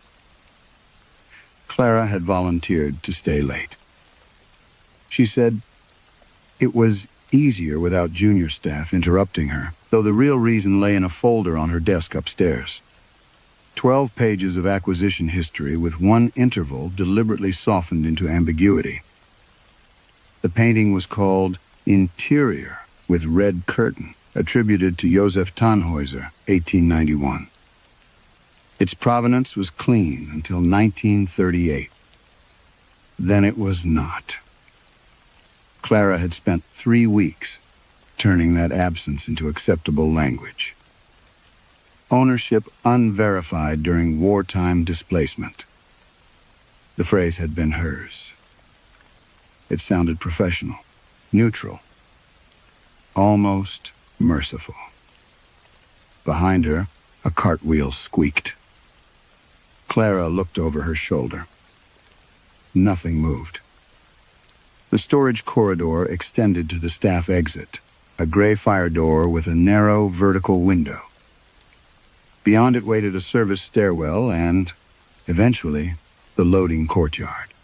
Clara had volunteered to stay late. She said it was easier without junior staff interrupting her, though the real reason lay in a folder on her desk upstairs. 12 pages of acquisition history with one interval deliberately softened into ambiguity. The painting was called Interior with Red Curtain, attributed to Josef Tannhäuser, 1891. Its provenance was clean until 1938. Then it was not. Clara had spent 3 weeks turning that absence into acceptable language. Ownership unverified during wartime displacement. The phrase had been hers. It sounded professional, neutral, almost merciful. Behind her, a cartwheel squeaked. Clara looked over her shoulder. Nothing moved. The storage corridor extended to the staff exit, a gray fire door with a narrow vertical window. Beyond it waited a service stairwell and, eventually, the loading courtyard.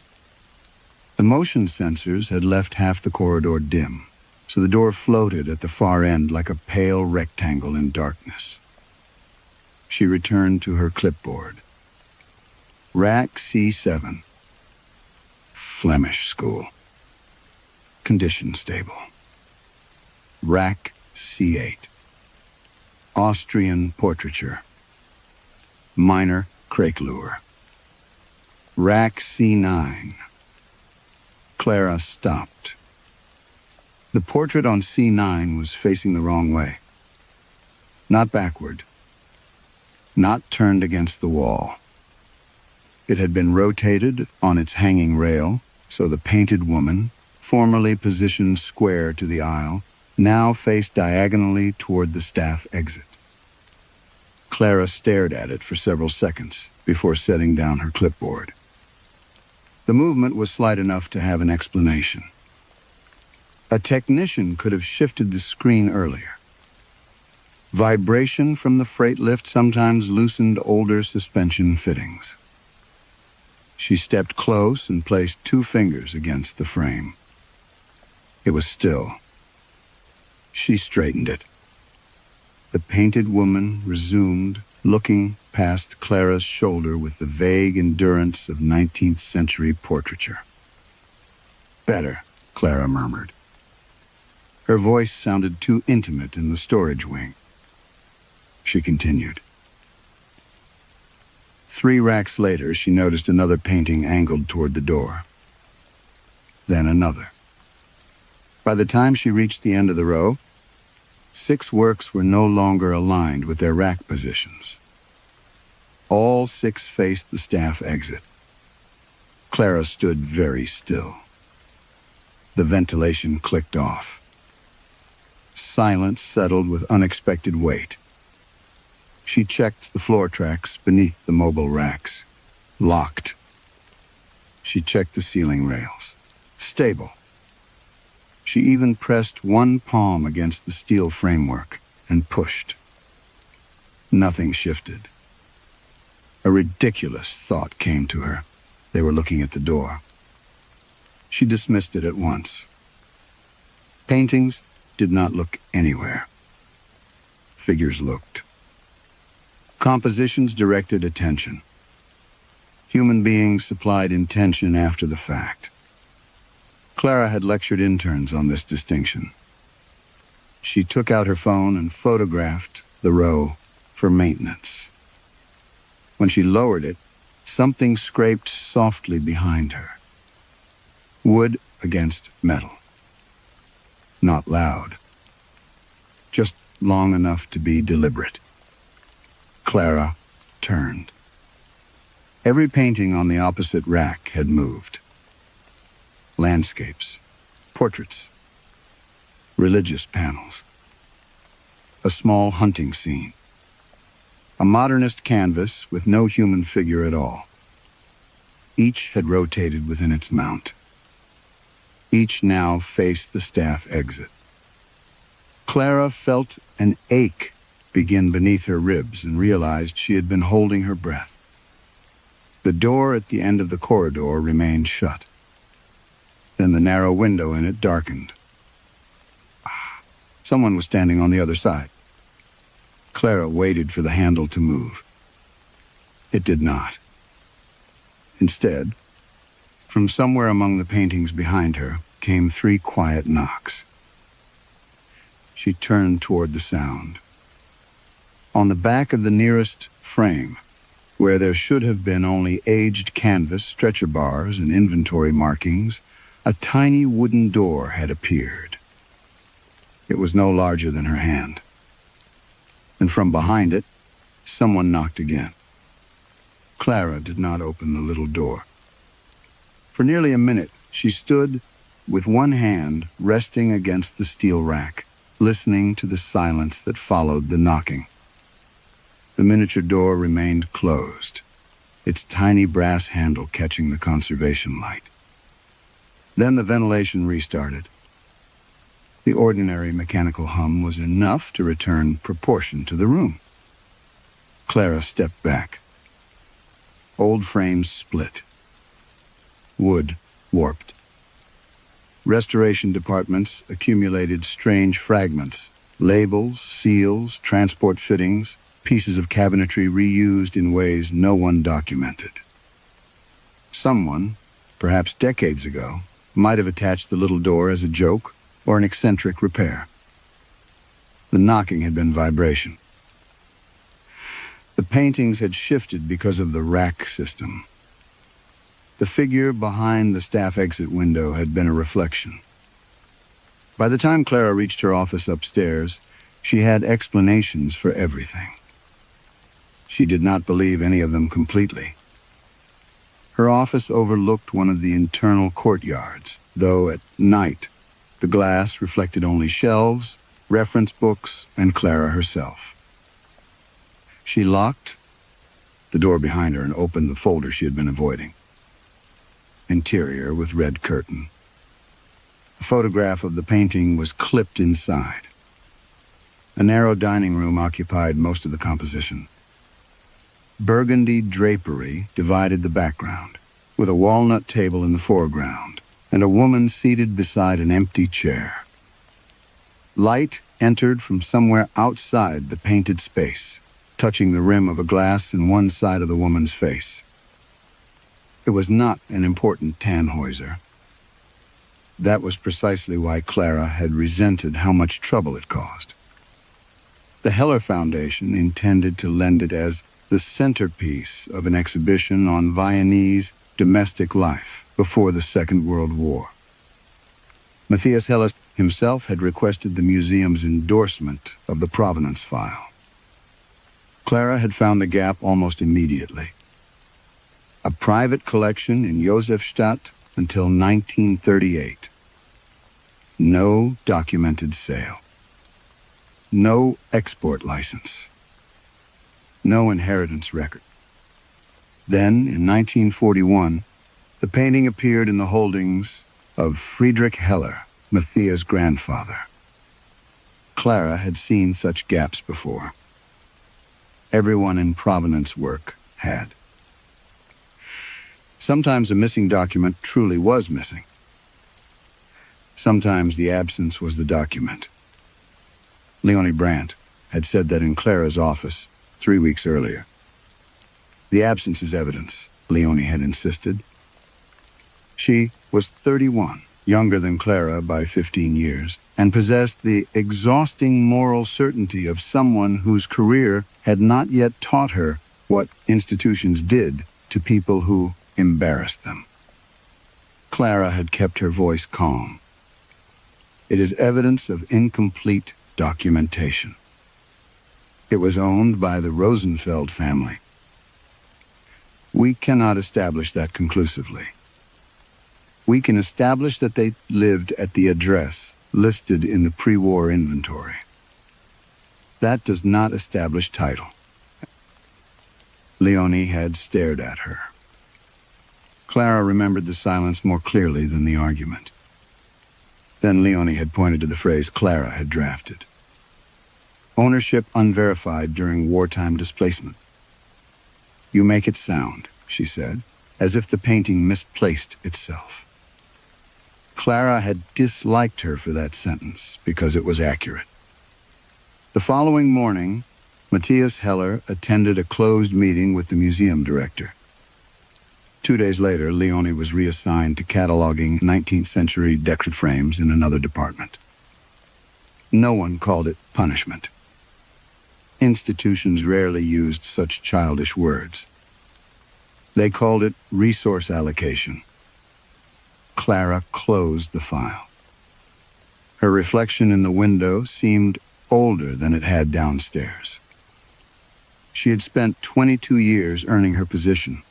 The motion sensors had left half the corridor dim, so the door floated at the far end like a pale rectangle in darkness. She returned to her clipboard. Rack C7. Flemish school. Condition stable. Rack C8. Austrian portraiture. Minor crake-lure. Rack C9. Clara stopped. The portrait on C9 was facing the wrong way. Not backward. Not turned against the wall. It had been rotated on its hanging rail, so the painted woman, formerly positioned square to the aisle, now faced diagonally toward the staff exit. Clara stared at it for several seconds before setting down her clipboard. The movement was slight enough to have an explanation. A technician could have shifted the screen earlier. Vibration from the freight lift sometimes loosened older suspension fittings. She stepped close and placed 2 fingers against the frame. It was still. She straightened it. The painted woman resumed looking past Clara's shoulder with the vague endurance of 19th century portraiture. "Better," Clara murmured. Her voice sounded too intimate in the storage wing. She continued. 3 racks later, she noticed another painting angled toward the door. Then another. By the time she reached the end of the row, 6 works were no longer aligned with their rack positions. All 6 faced the staff exit. Clara stood very still. The ventilation clicked off. Silence settled with unexpected weight. She checked the floor tracks beneath the mobile racks. Locked. She checked the ceiling rails. Stable. She even pressed one palm against the steel framework and pushed. Nothing shifted. A ridiculous thought came to her. They were looking at the door. She dismissed it at once. Paintings did not look anywhere. Figures looked. Compositions directed attention. Human beings supplied intention after the fact. Clara had lectured interns on this distinction. She took out her phone and photographed the row for maintenance. When she lowered it, something scraped softly behind her. Wood against metal. Not loud. Just long enough to be deliberate. Clara turned. Every painting on the opposite rack had moved. Landscapes, portraits, religious panels, a small hunting scene, a modernist canvas with no human figure at all. Each had rotated within its mount. Each now faced the staff exit. Clara felt an ache begin beneath her ribs and realized she had been holding her breath. The door at the end of the corridor remained shut. Then the narrow window in it darkened. Someone was standing on the other side. Clara waited for the handle to move. It did not. Instead, from somewhere among the paintings behind her came 3 quiet knocks. She turned toward the sound. On the back of the nearest frame, where there should have been only aged canvas, stretcher bars, and inventory markings, a tiny wooden door had appeared. It was no larger than her hand. And from behind it, someone knocked again. Clara did not open the little door. For nearly a minute, she stood with one hand resting against the steel rack, listening to the silence that followed the knocking. The miniature door remained closed, its tiny brass handle catching the conservation light. Then the ventilation restarted. The ordinary mechanical hum was enough to return proportion to the room. Clara stepped back. Old frames split. Wood warped. Restoration departments accumulated strange fragments, labels, seals, transport fittings, pieces of cabinetry reused in ways no one documented. Someone, perhaps decades ago, might have attached the little door as a joke or an eccentric repair. The knocking had been vibration. The paintings had shifted because of the rack system. The figure behind the staff exit window had been a reflection. By the time Clara reached her office upstairs, she had explanations for everything. She did not believe any of them completely. Her office overlooked one of the internal courtyards, though at night, the glass reflected only shelves, reference books, and Clara herself. She locked the door behind her and opened the folder she had been avoiding. Interior with red curtain. A photograph of the painting was clipped inside. A narrow dining room occupied most of the composition. Burgundy drapery divided the background, with a walnut table in the foreground and a woman seated beside an empty chair. Light entered from somewhere outside the painted space, touching the rim of a glass in one side of the woman's face. It was not an important Tannhäuser. That was precisely why Clara had resented how much trouble it caused. The Heller Foundation intended to lend it as the centerpiece of an exhibition on Viennese domestic life before the Second World War. Matthias Heller himself had requested the museum's endorsement of the provenance file. Clara had found the gap almost immediately. A private collection in Josefstadt until 1938. No documented sale. No export license. No inheritance record. Then, in 1941, the painting appeared in the holdings of Friedrich Heller, Matthias' grandfather. Clara had seen such gaps before. Everyone in provenance work had. Sometimes a missing document truly was missing. Sometimes the absence was the document. Leonie Brandt had said that in Clara's office 3 weeks earlier. The absence is evidence, Leonie had insisted. She was 31, younger than Clara by 15 years, and possessed the exhausting moral certainty of someone whose career had not yet taught her what institutions did to people who embarrassed them. Clara had kept her voice calm. It is evidence of incomplete documentation. It was owned by the Rosenfeld family. We cannot establish that conclusively. We can establish that they lived at the address listed in the pre-war inventory. That does not establish title. Leonie had stared at her. Clara remembered the silence more clearly than the argument. Then Leonie had pointed to the phrase Clara had drafted. Ownership unverified during wartime displacement. You make it sound, she said, as if the painting misplaced itself. Clara had disliked her for that sentence because it was accurate. The following morning, Matthias Heller attended a closed meeting with the museum director. 2 days later, Leonie was reassigned to cataloging 19th century decorative frames in another department. No one called it punishment. Institutions rarely used such childish words. They called it resource allocation. Clara closed the file. Her reflection in the window seemed older than it had downstairs. She had spent 22 years earning her position.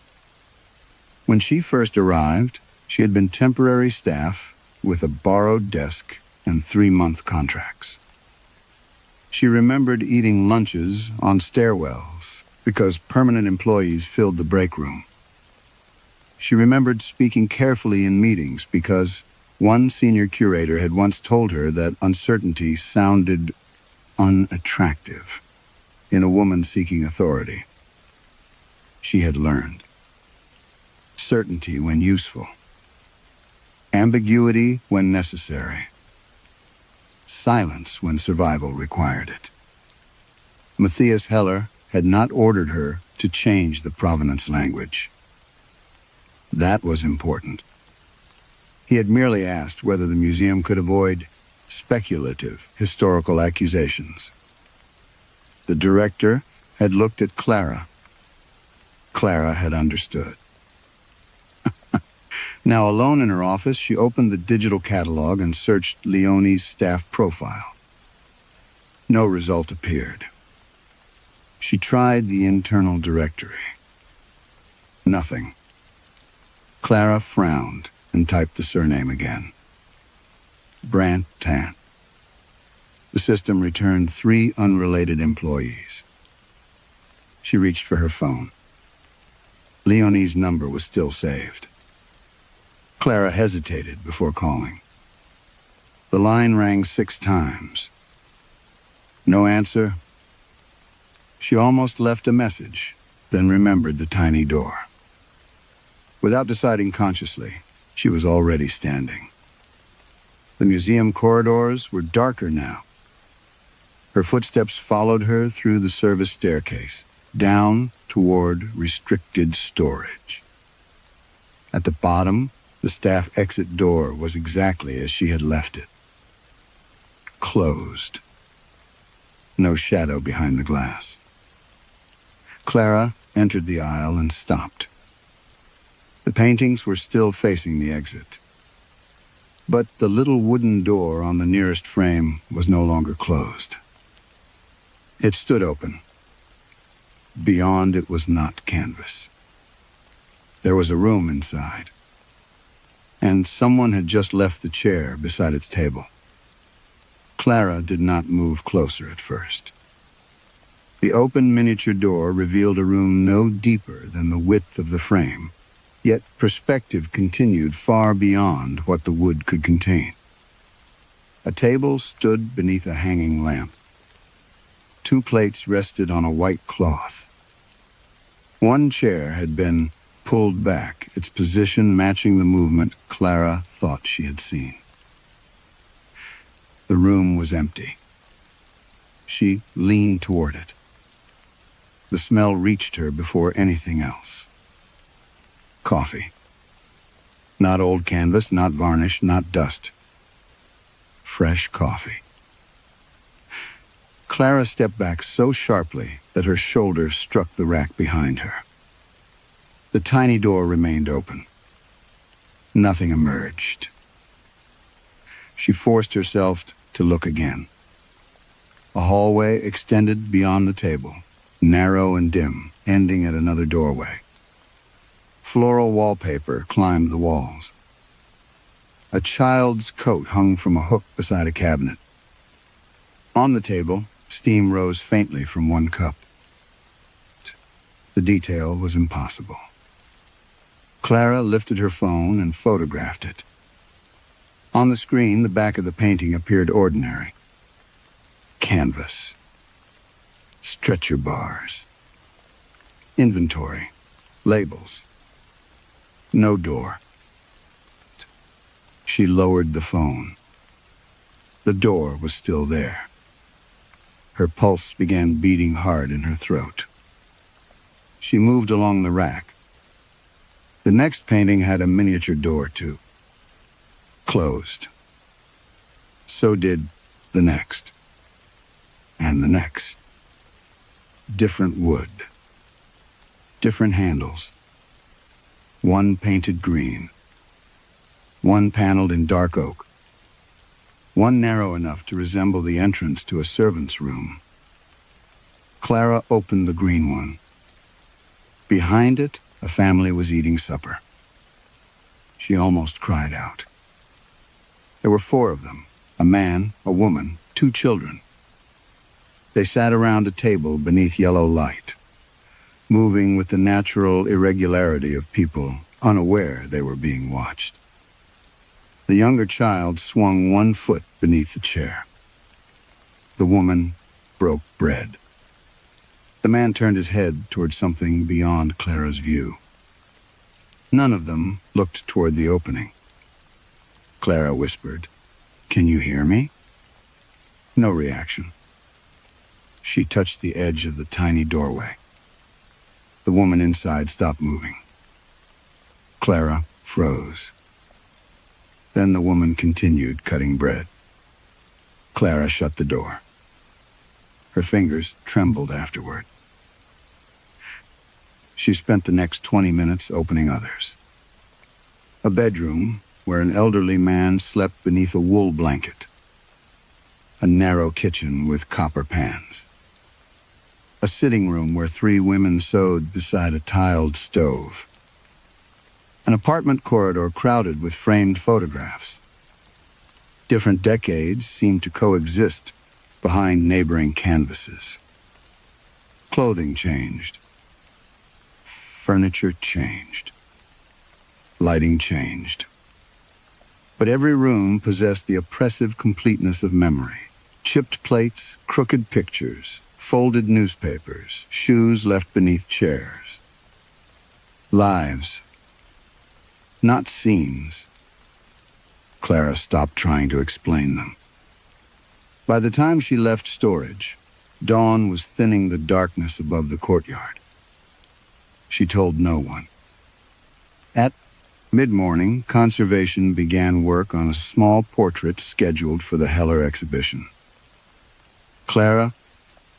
When she first arrived, she had been temporary staff with a borrowed desk and 3-month contracts. She remembered eating lunches on stairwells because permanent employees filled the break room. She remembered speaking carefully in meetings because one senior curator had once told her that uncertainty sounded unattractive in a woman seeking authority. She had learned. Certainty when useful. Ambiguity when necessary. Silence when survival required it. Matthias Heller had not ordered her to change the provenance language. That was important. He had merely asked whether the museum could avoid speculative historical accusations. The director had looked at Clara. Clara had understood. Now alone in her office, she opened the digital catalog and searched Leonie's staff profile. No result appeared. She tried the internal directory. Nothing. Clara frowned and typed the surname again. Brandt Tan. The system returned 3 unrelated employees. She reached for her phone. Leonie's number was still saved. Clara hesitated before calling. The line rang 6 times. No answer. She almost left a message, then remembered the tiny door. Without deciding consciously, she was already standing. The museum corridors were darker now. Her footsteps followed her through the service staircase, down toward restricted storage. At the bottom, the staff exit door was exactly as she had left it. Closed. No shadow behind the glass. Clara entered the aisle and stopped. The paintings were still facing the exit. But the little wooden door on the nearest frame was no longer closed. It stood open. Beyond it was not canvas. There was a room inside, and someone had just left the chair beside its table. Clara did not move closer at first. The open miniature door revealed a room no deeper than the width of the frame, yet perspective continued far beyond what the wood could contain. A table stood beneath a hanging lamp. 2 plates rested on a white cloth. One chair had been pulled back, its position matching the movement Clara thought she had seen. The room was empty. She leaned toward it. The smell reached her before anything else. Coffee. Not old canvas, not varnish, not dust. Fresh coffee. Clara stepped back so sharply that her shoulder struck the rack behind her. The tiny door remained open. Nothing emerged. She forced herself to look again. A hallway extended beyond the table, narrow and dim, ending at another doorway. Floral wallpaper climbed the walls. A child's coat hung from a hook beside a cabinet. On the table, steam rose faintly from one cup. The detail was impossible. Clara lifted her phone and photographed it. On the screen, the back of the painting appeared ordinary. Canvas. Stretcher bars. Inventory. Labels. No door. She lowered the phone. The door was still there. Her pulse began beating hard in her throat. She moved along the rack. The next painting had a miniature door, too. Closed. So did the next. And the next. Different wood. Different handles. One painted green. One paneled in dark oak. One narrow enough to resemble the entrance to a servant's room. Clara opened the green one. Behind it, a family was eating supper. She almost cried out. There were 4 of them, a man, a woman, 2 children. They sat around a table beneath yellow light, moving with the natural irregularity of people unaware they were being watched. The younger child swung 1 foot beneath the chair. The woman broke bread. The man turned his head toward something beyond Clara's view. None of them looked toward the opening. Clara whispered, "Can you hear me?" No reaction. She touched the edge of the tiny doorway. The woman inside stopped moving. Clara froze. Then the woman continued cutting bread. Clara shut the door. Her fingers trembled afterward. She spent the next 20 minutes opening others. A bedroom where an elderly man slept beneath a wool blanket. A narrow kitchen with copper pans. A sitting room where 3 women sewed beside a tiled stove. An apartment corridor crowded with framed photographs. Different decades seemed to coexist behind neighboring canvases. Clothing changed. Furniture changed. Lighting changed. But every room possessed the oppressive completeness of memory. Chipped plates, crooked pictures, folded newspapers, shoes left beneath chairs. Lives. Not scenes. Clara stopped trying to explain them. By the time she left storage, dawn was thinning the darkness above the courtyard. She told no one. At mid-morning, conservation began work on a small portrait scheduled for the Heller exhibition. Clara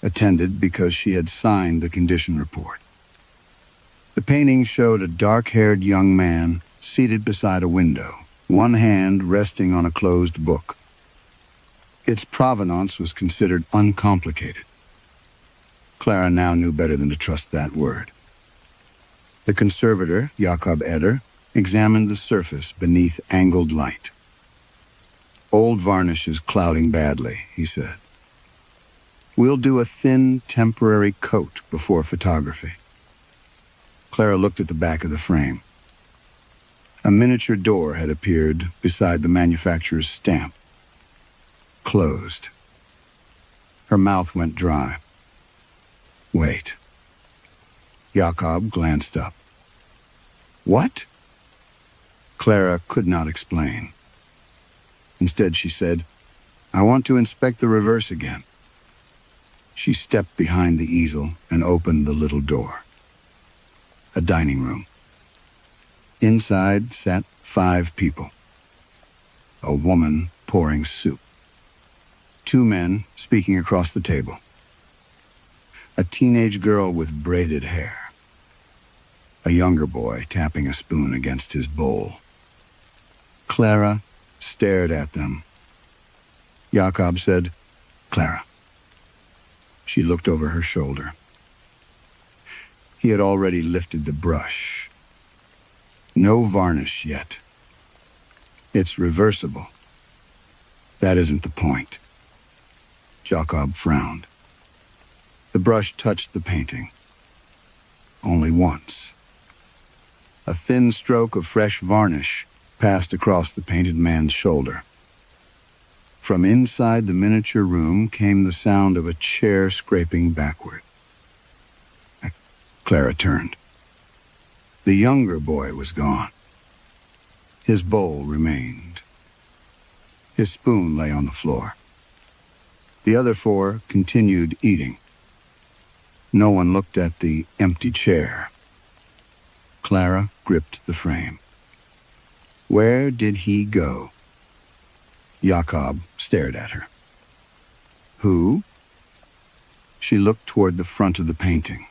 attended because she had signed the condition report. The painting showed a dark-haired young man seated beside a window, one hand resting on a closed book. Its provenance was considered uncomplicated. Clara now knew better than to trust that word. The conservator, Jakob Eder, examined the surface beneath angled light. "Old varnish is clouding badly," he said. "We'll do a thin, temporary coat before photography." Clara looked at the back of the frame. A miniature door had appeared beside the manufacturer's stamp. Closed. Her mouth went dry. "Wait." Jakob glanced up. "What?" Clara could not explain. Instead, she said, "I want to inspect the reverse again." She stepped behind the easel and opened the little door. A dining room. Inside sat 5 people. A woman pouring soup. 2 men speaking across the table. A teenage girl with braided hair. A younger boy tapping a spoon against his bowl. Clara stared at them. Jakob said, "Clara." She looked over her shoulder. He had already lifted the brush. "No varnish yet. It's reversible." "That isn't the point." Jakob frowned. The brush touched the painting. Only once. A thin stroke of fresh varnish passed across the painted man's shoulder. From inside the miniature room came the sound of a chair scraping backward. Clara turned. The younger boy was gone. His bowl remained. His spoon lay on the floor. The other 4 continued eating. No one looked at the empty chair. Clara gripped the frame. Where did he go? Jakob stared at her. Who? She looked toward the front of the painting.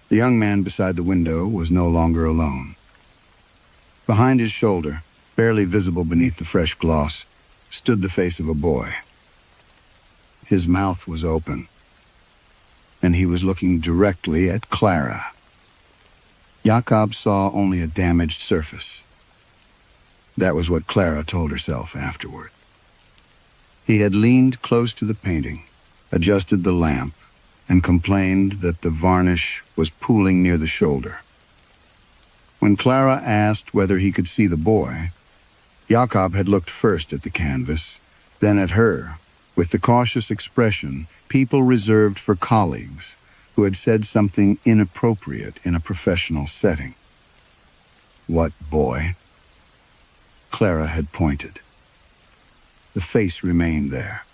The young man beside the window was no longer alone. Behind his shoulder, barely visible beneath the fresh gloss, stood the face of a boy. His mouth was open, and he was looking directly at Clara. Jakob saw only a damaged surface. That was what Clara told herself afterward. He had leaned close to the painting, adjusted the lamp, and complained that the varnish was pooling near the shoulder. When Clara asked whether he could see the boy, Jakob had looked first at the canvas, then at her, with the cautious expression people reserved for colleagues who had said something inappropriate in a professional setting. What boy? Clara had pointed. The face remained there.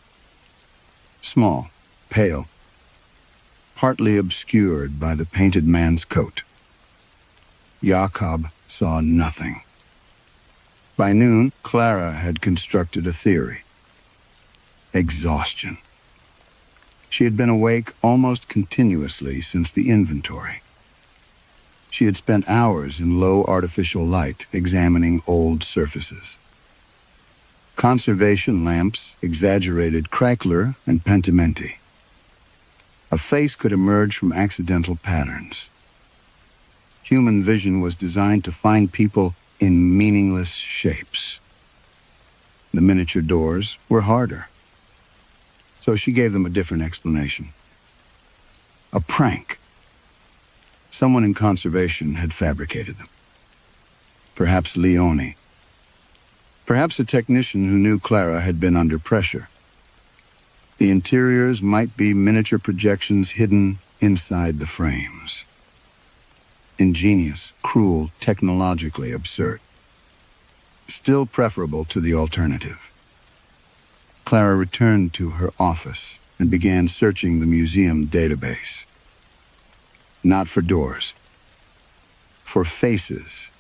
Small, pale, partly obscured by the painted man's coat. Jakob saw nothing. By noon, Clara had constructed a theory. Exhaustion. She had been awake almost continuously since the inventory. She had spent hours in low artificial light examining old surfaces. Conservation lamps exaggerated crackler and pentimenti. A face could emerge from accidental patterns. Human vision was designed to find people in meaningless shapes. The miniature doors were harder. So she gave them a different explanation. A prank. Someone in conservation had fabricated them. Perhaps Leanh. Perhaps a technician who knew Clara had been under pressure. The interiors might be miniature projections hidden inside the frames. Ingenious, cruel, technologically absurd. Still preferable to the alternative. Clara returned to her office and began searching the museum database. Not for doors, for faces.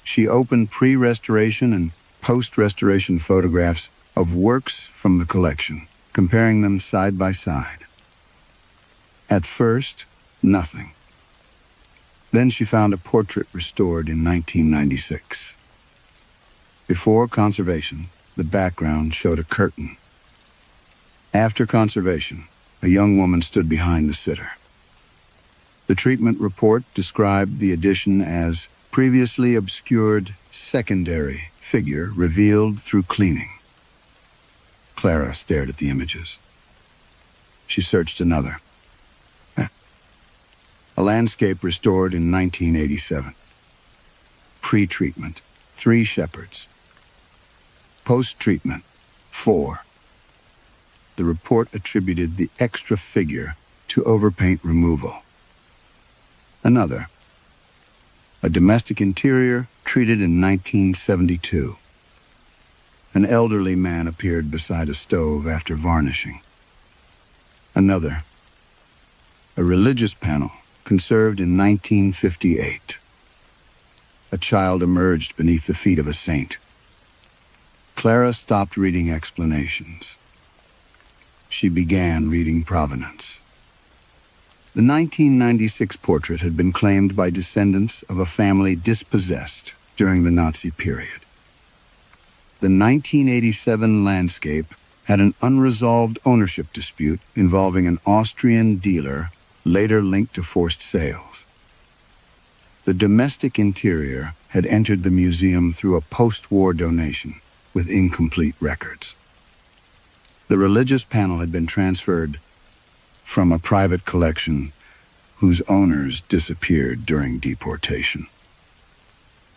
She opened pre-restoration and post-restoration photographs of works from the collection, comparing them side by side. At first, nothing. Then she found a portrait restored in 1996. Before conservation, the background showed a curtain. After conservation, a young woman stood behind the sitter. The treatment report described the addition as previously obscured secondary figure revealed through cleaning. Clara stared at the images. She searched another. A landscape restored in 1987. Pre-treatment, 3 shepherds. Post-treatment, 4. The report attributed the extra figure to overpaint removal. Another. A domestic interior treated in 1972. An elderly man appeared beside a stove after varnishing. Another. A religious panel conserved in 1958. A child emerged beneath the feet of a saint. Clara stopped reading explanations. She began reading provenance. The 1996 portrait had been claimed by descendants of a family dispossessed during the Nazi period. The 1987 landscape had an unresolved ownership dispute involving an Austrian dealer later linked to forced sales. The domestic interior had entered the museum through a post-war donation with incomplete records. The religious panel had been transferred from a private collection whose owners disappeared during deportation.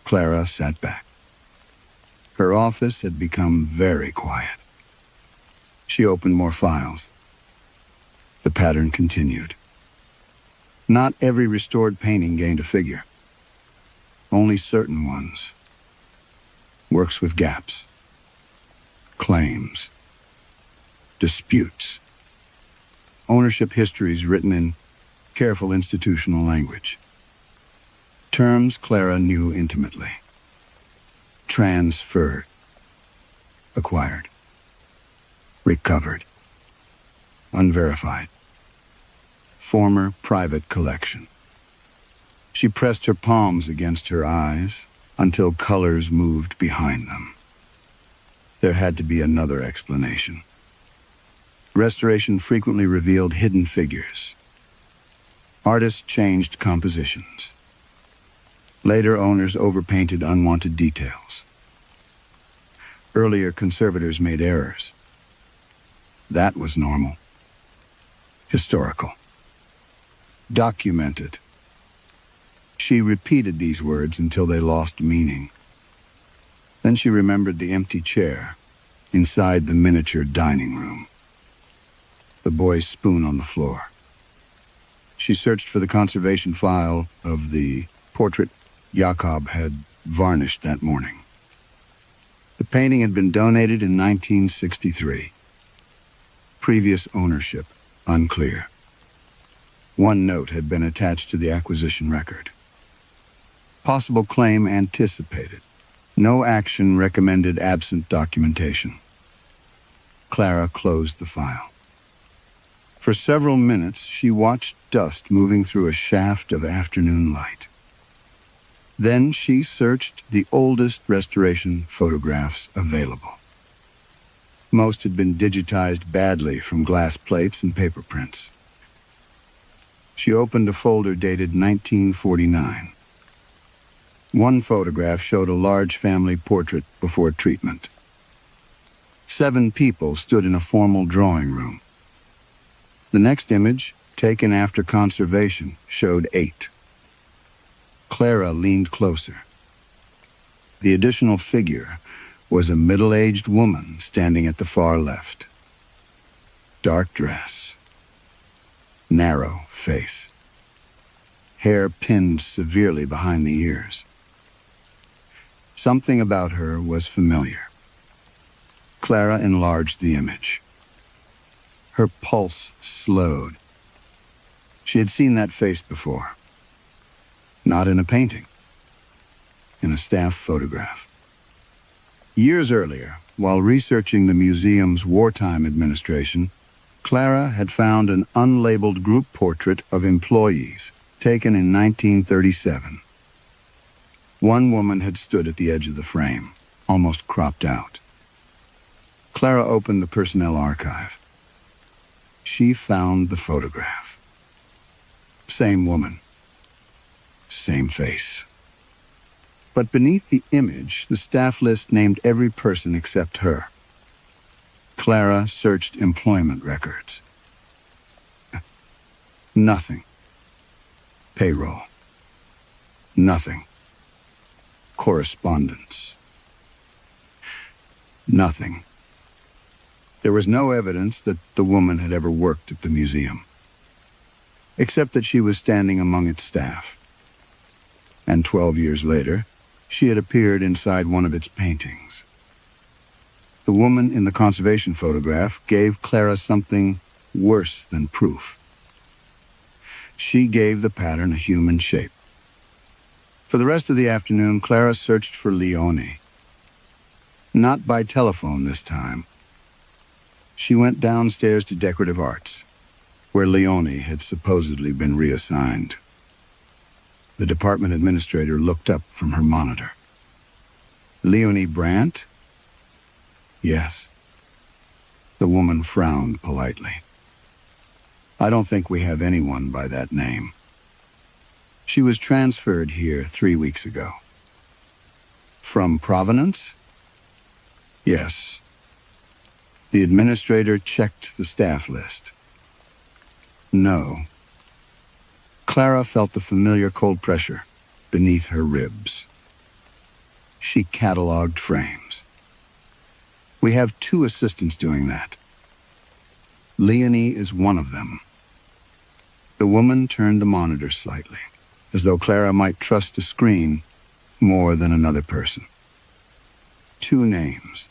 Clara sat back. Her office had become very quiet. She opened more files. The pattern continued. Not every restored painting gained a figure. Only certain ones. Works with gaps. Claims. Disputes. Ownership histories written in careful institutional language. Terms Clara knew intimately. Transferred. Acquired. Recovered. Unverified. Former private collection. She pressed her palms against her eyes until colors moved behind them. There had to be another explanation. Restoration frequently revealed hidden figures. Artists changed compositions. Later owners overpainted unwanted details. Earlier conservators made errors. That was normal. Historical. Documented. She repeated these words until they lost meaning. Then she remembered the empty chair inside the miniature dining room. The boy's spoon on the floor. She searched for the conservation file of the portrait Jakob had varnished that morning. The painting had been donated in 1963. Previous ownership unclear. One note had been attached to the acquisition record. Possible claim anticipated. No action recommended absent documentation. Clara closed the file. For several minutes, she watched dust moving through a shaft of afternoon light. Then she searched the oldest restoration photographs available. Most had been digitized badly from glass plates and paper prints. She opened a folder dated 1949. One photograph showed a large family portrait before treatment. 7 people stood in a formal drawing room. The next image, taken after conservation, showed 8. Clara leaned closer. The additional figure was a middle-aged woman standing at the far left. Dark dress. Narrow face. Hair pinned severely behind the ears. Something about her was familiar. Clara enlarged the image. Her pulse slowed. She had seen that face before. Not in a painting. In a staff photograph. Years earlier, while researching the museum's wartime administration, Clara had found an unlabeled group portrait of employees taken in 1937. One woman had stood at the edge of the frame, almost cropped out. Clara opened the personnel archive. She found the photograph. Same woman. Same face. But beneath the image, the staff list named every person except her. Clara searched employment records. Nothing. Payroll. Nothing. Correspondence. Nothing. There was no evidence that the woman had ever worked at the museum, except that she was standing among its staff. And 12 years later, she had appeared inside one of its paintings. The woman in the conservation photograph gave Clara something worse than proof. She gave the pattern a human shape. For the rest of the afternoon, Clara searched for Leanh. Not by telephone this time. She went downstairs to decorative arts, where Leanh had supposedly been reassigned. The department administrator looked up from her monitor. Leonie Brandt? Yes. The woman frowned politely. I don't think we have anyone by that name. She was transferred here 3 weeks ago. From Provenance? Yes. The administrator checked the staff list. No. Clara felt the familiar cold pressure beneath her ribs. She cataloged frames. We have 2 assistants doing that. Leonie is one of them. The woman turned the monitor slightly, as though Clara might trust a screen more than another person. 2 names.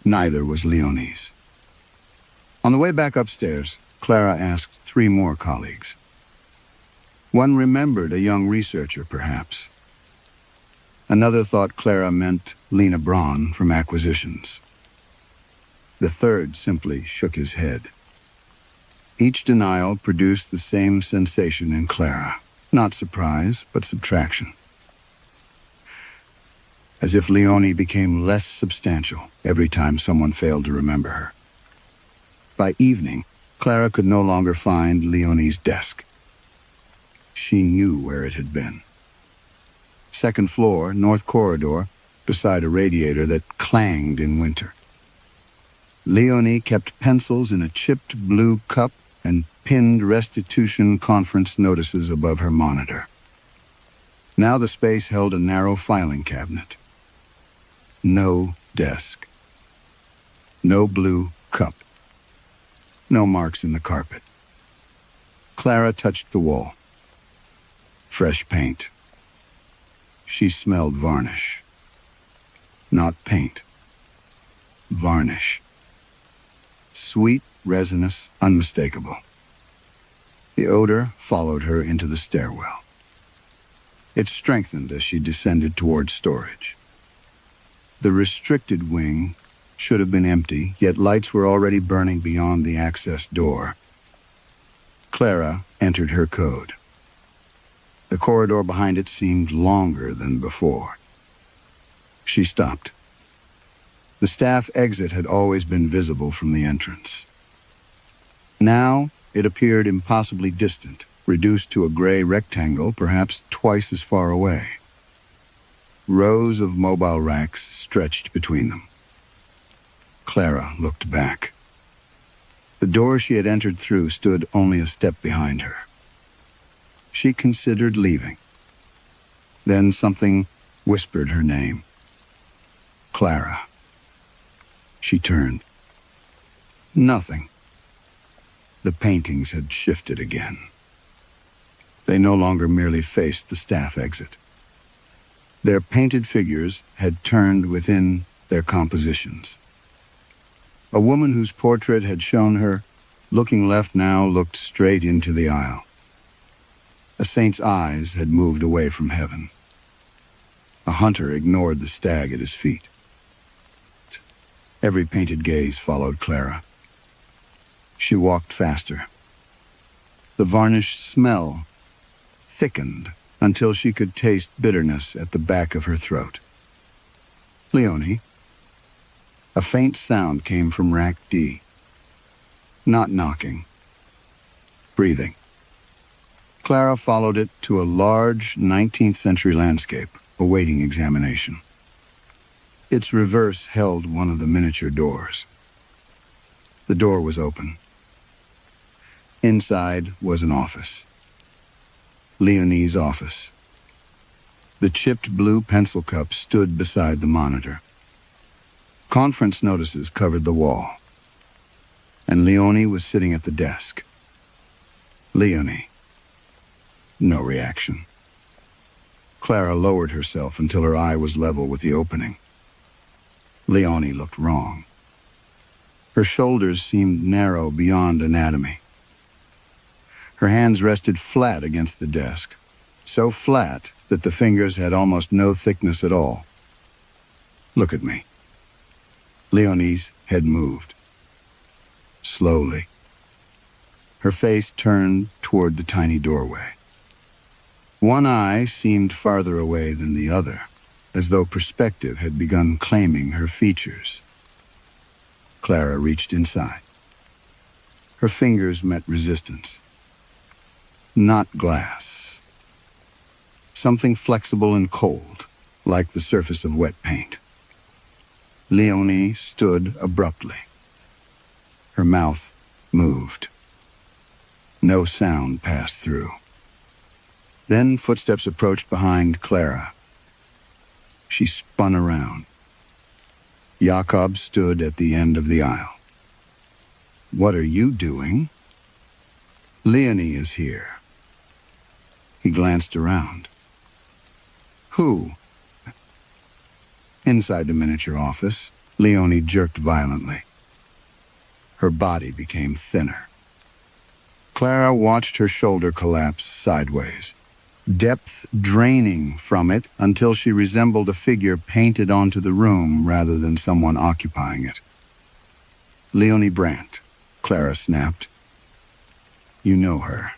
Neither was Leonie's. On the way back upstairs, Clara asked 3 more colleagues. One remembered a young researcher, perhaps. Another thought Clara meant Lena Braun from Acquisitions. The third simply shook his head. Each denial produced the same sensation in Clara. Not surprise, but subtraction. As if Leonie became less substantial every time someone failed to remember her. By evening, Clara could no longer find Leonie's desk. She knew where it had been. 2nd floor, north corridor, beside a radiator that clanged in winter. Leonie kept pencils in a chipped blue cup and pinned restitution conference notices above her monitor. Now the space held a narrow filing cabinet. No desk. No blue cup. No marks in the carpet. Clara touched the wall. Fresh paint. She smelled varnish. Not paint. Varnish. Sweet, resinous, unmistakable. The odor followed her into the stairwell. It strengthened as she descended toward storage. The restricted wing should have been empty, yet lights were already burning beyond the access door. Clara entered her code. The corridor behind it seemed longer than before. She stopped. The staff exit had always been visible from the entrance. Now it appeared impossibly distant, reduced to a gray rectangle perhaps twice as far away. Rows of mobile racks stretched between them. Clara looked back. The door she had entered through stood only a step behind her. She considered leaving. Then something whispered her name. Clara. She turned. Nothing. The paintings had shifted again. They no longer merely faced the staff exit. Their painted figures had turned within their compositions, A woman whose portrait had shown her, looking left now, looked straight into the aisle. A saint's eyes had moved away from heaven. A hunter ignored the stag at his feet. Every painted gaze followed Clara. She walked faster. The varnish smell thickened until she could taste bitterness at the back of her throat. Leonie. A faint sound came from rack D. Not knocking. Breathing. Clara followed it to a large 19th century landscape awaiting examination. Its reverse held one of the miniature doors. The door was open. Inside was an office. Leonie's office. The chipped blue pencil cup stood beside the monitor. Conference notices covered the wall. And Leonie was sitting at the desk. Leonie. No reaction. Clara lowered herself until her eye was level with the opening. Leonie looked wrong. Her shoulders seemed narrow beyond anatomy. Her hands rested flat against the desk, so flat that the fingers had almost no thickness at all. Look at me. Leonie's head moved. Slowly. Her face turned toward the tiny doorway. One eye seemed farther away than the other, as though perspective had begun claiming her features. Clara reached inside. Her fingers met resistance. Not glass. Something flexible and cold, like the surface of wet paint. Leonie stood abruptly. Her mouth moved. No sound passed through. Then footsteps approached behind Clara. She spun around. Jakob stood at the end of the aisle. What are you doing? Leonie is here. He glanced around. Who? Inside the miniature office, Leonie jerked violently. Her body became thinner. Clara watched her shoulder collapse sideways, depth draining from it until she resembled a figure painted onto the room rather than someone occupying it. Leonie Brandt, Clara snapped. You know her.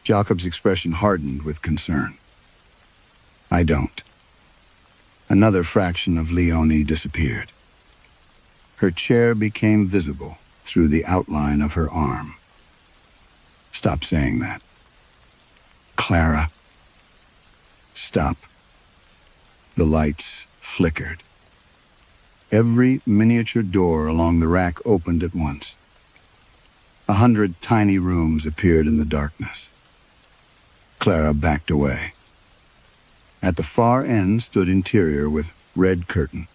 Jacob's expression hardened with concern. I don't. Another fraction of Leonie disappeared. Her chair became visible through the outline of her arm. Stop saying that. Clara. Stop. The lights flickered. Every miniature door along the rack opened at once. 100 tiny rooms appeared in the darkness. Clara backed away. At the far end stood interior with red curtain.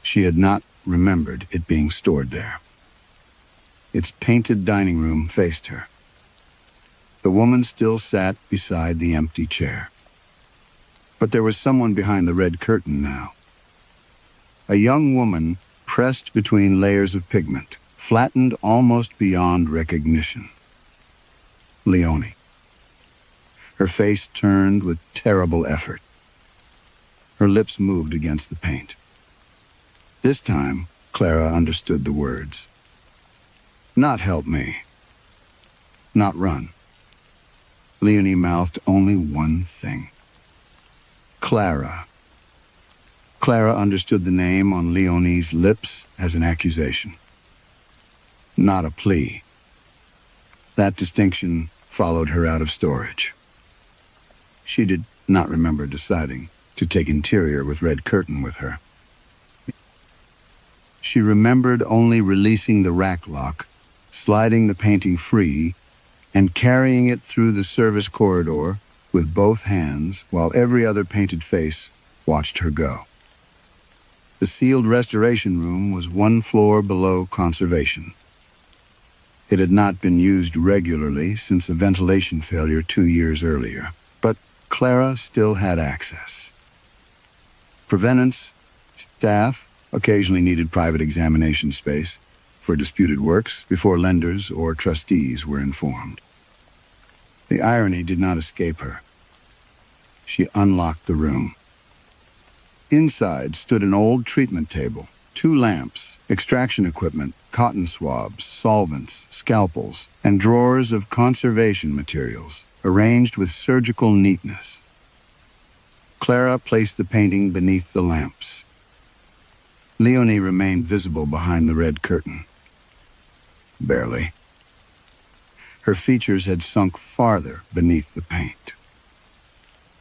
She had not remembered it being stored there. Its painted dining room faced her. The woman still sat beside the empty chair. But there was someone behind the red curtain now. A young woman pressed between layers of pigment, flattened almost beyond recognition. Leonie. Her face turned with terrible effort. Her lips moved against the paint. This time, Clara understood the words. Not help me. Not run. Leonie mouthed only one thing. Clara. Clara understood the name on Leonie's lips as an accusation. Not a plea. That distinction followed her out of storage. She did not remember deciding to take interior with red curtain with her. She remembered only releasing the rack lock, sliding the painting free, and carrying it through the service corridor with both hands while every other painted face watched her go. The sealed restoration room was one floor below conservation. It had not been used regularly since a ventilation failure 2 years earlier, but Clara still had access. Preventance staff occasionally needed private examination space for disputed works before lenders or trustees were informed. The irony did not escape her. She unlocked the room. Inside stood an old treatment table, 2 lamps, extraction equipment, cotton swabs, solvents, scalpels, and drawers of conservation materials, arranged with surgical neatness. Clara placed the painting beneath the lamps. Leonie remained visible behind the red curtain. Barely. Her features had sunk farther beneath the paint.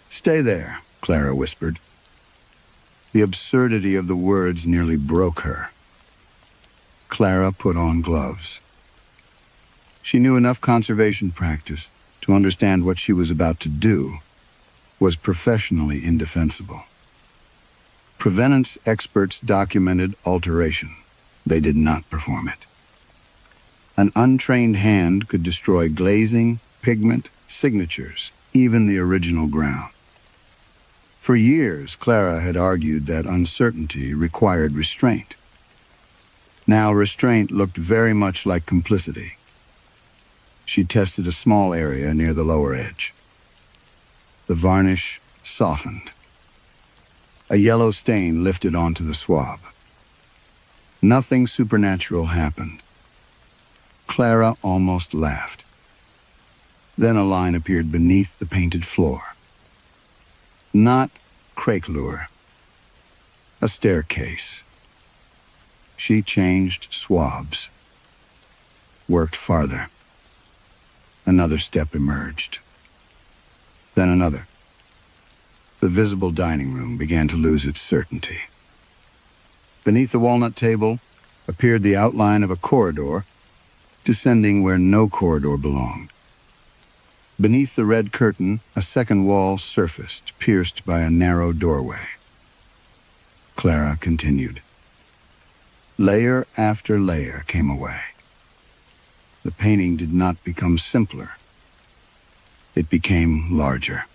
"Stay there," Clara whispered. The absurdity of the words nearly broke her. Clara put on gloves. She knew enough conservation practice to understand what she was about to do was professionally indefensible. Provenance experts documented alteration. They did not perform it. An untrained hand could destroy glazing, pigment, signatures, even the original ground. For years, Clara had argued that uncertainty required restraint. Now restraint looked very much like complicity. She tested a small area near the lower edge. The varnish softened. A yellow stain lifted onto the swab. Nothing supernatural happened. Clara almost laughed. Then a line appeared beneath the painted floor. Not craquelure. A staircase. She changed swabs. Worked farther. Another step emerged. Then another. The visible dining room began to lose its certainty. Beneath the walnut table appeared the outline of a corridor, descending where no corridor belonged. Beneath the red curtain, a second wall surfaced, pierced by a narrow doorway. Clara continued. Layer after layer came away. The painting did not become simpler. It became larger.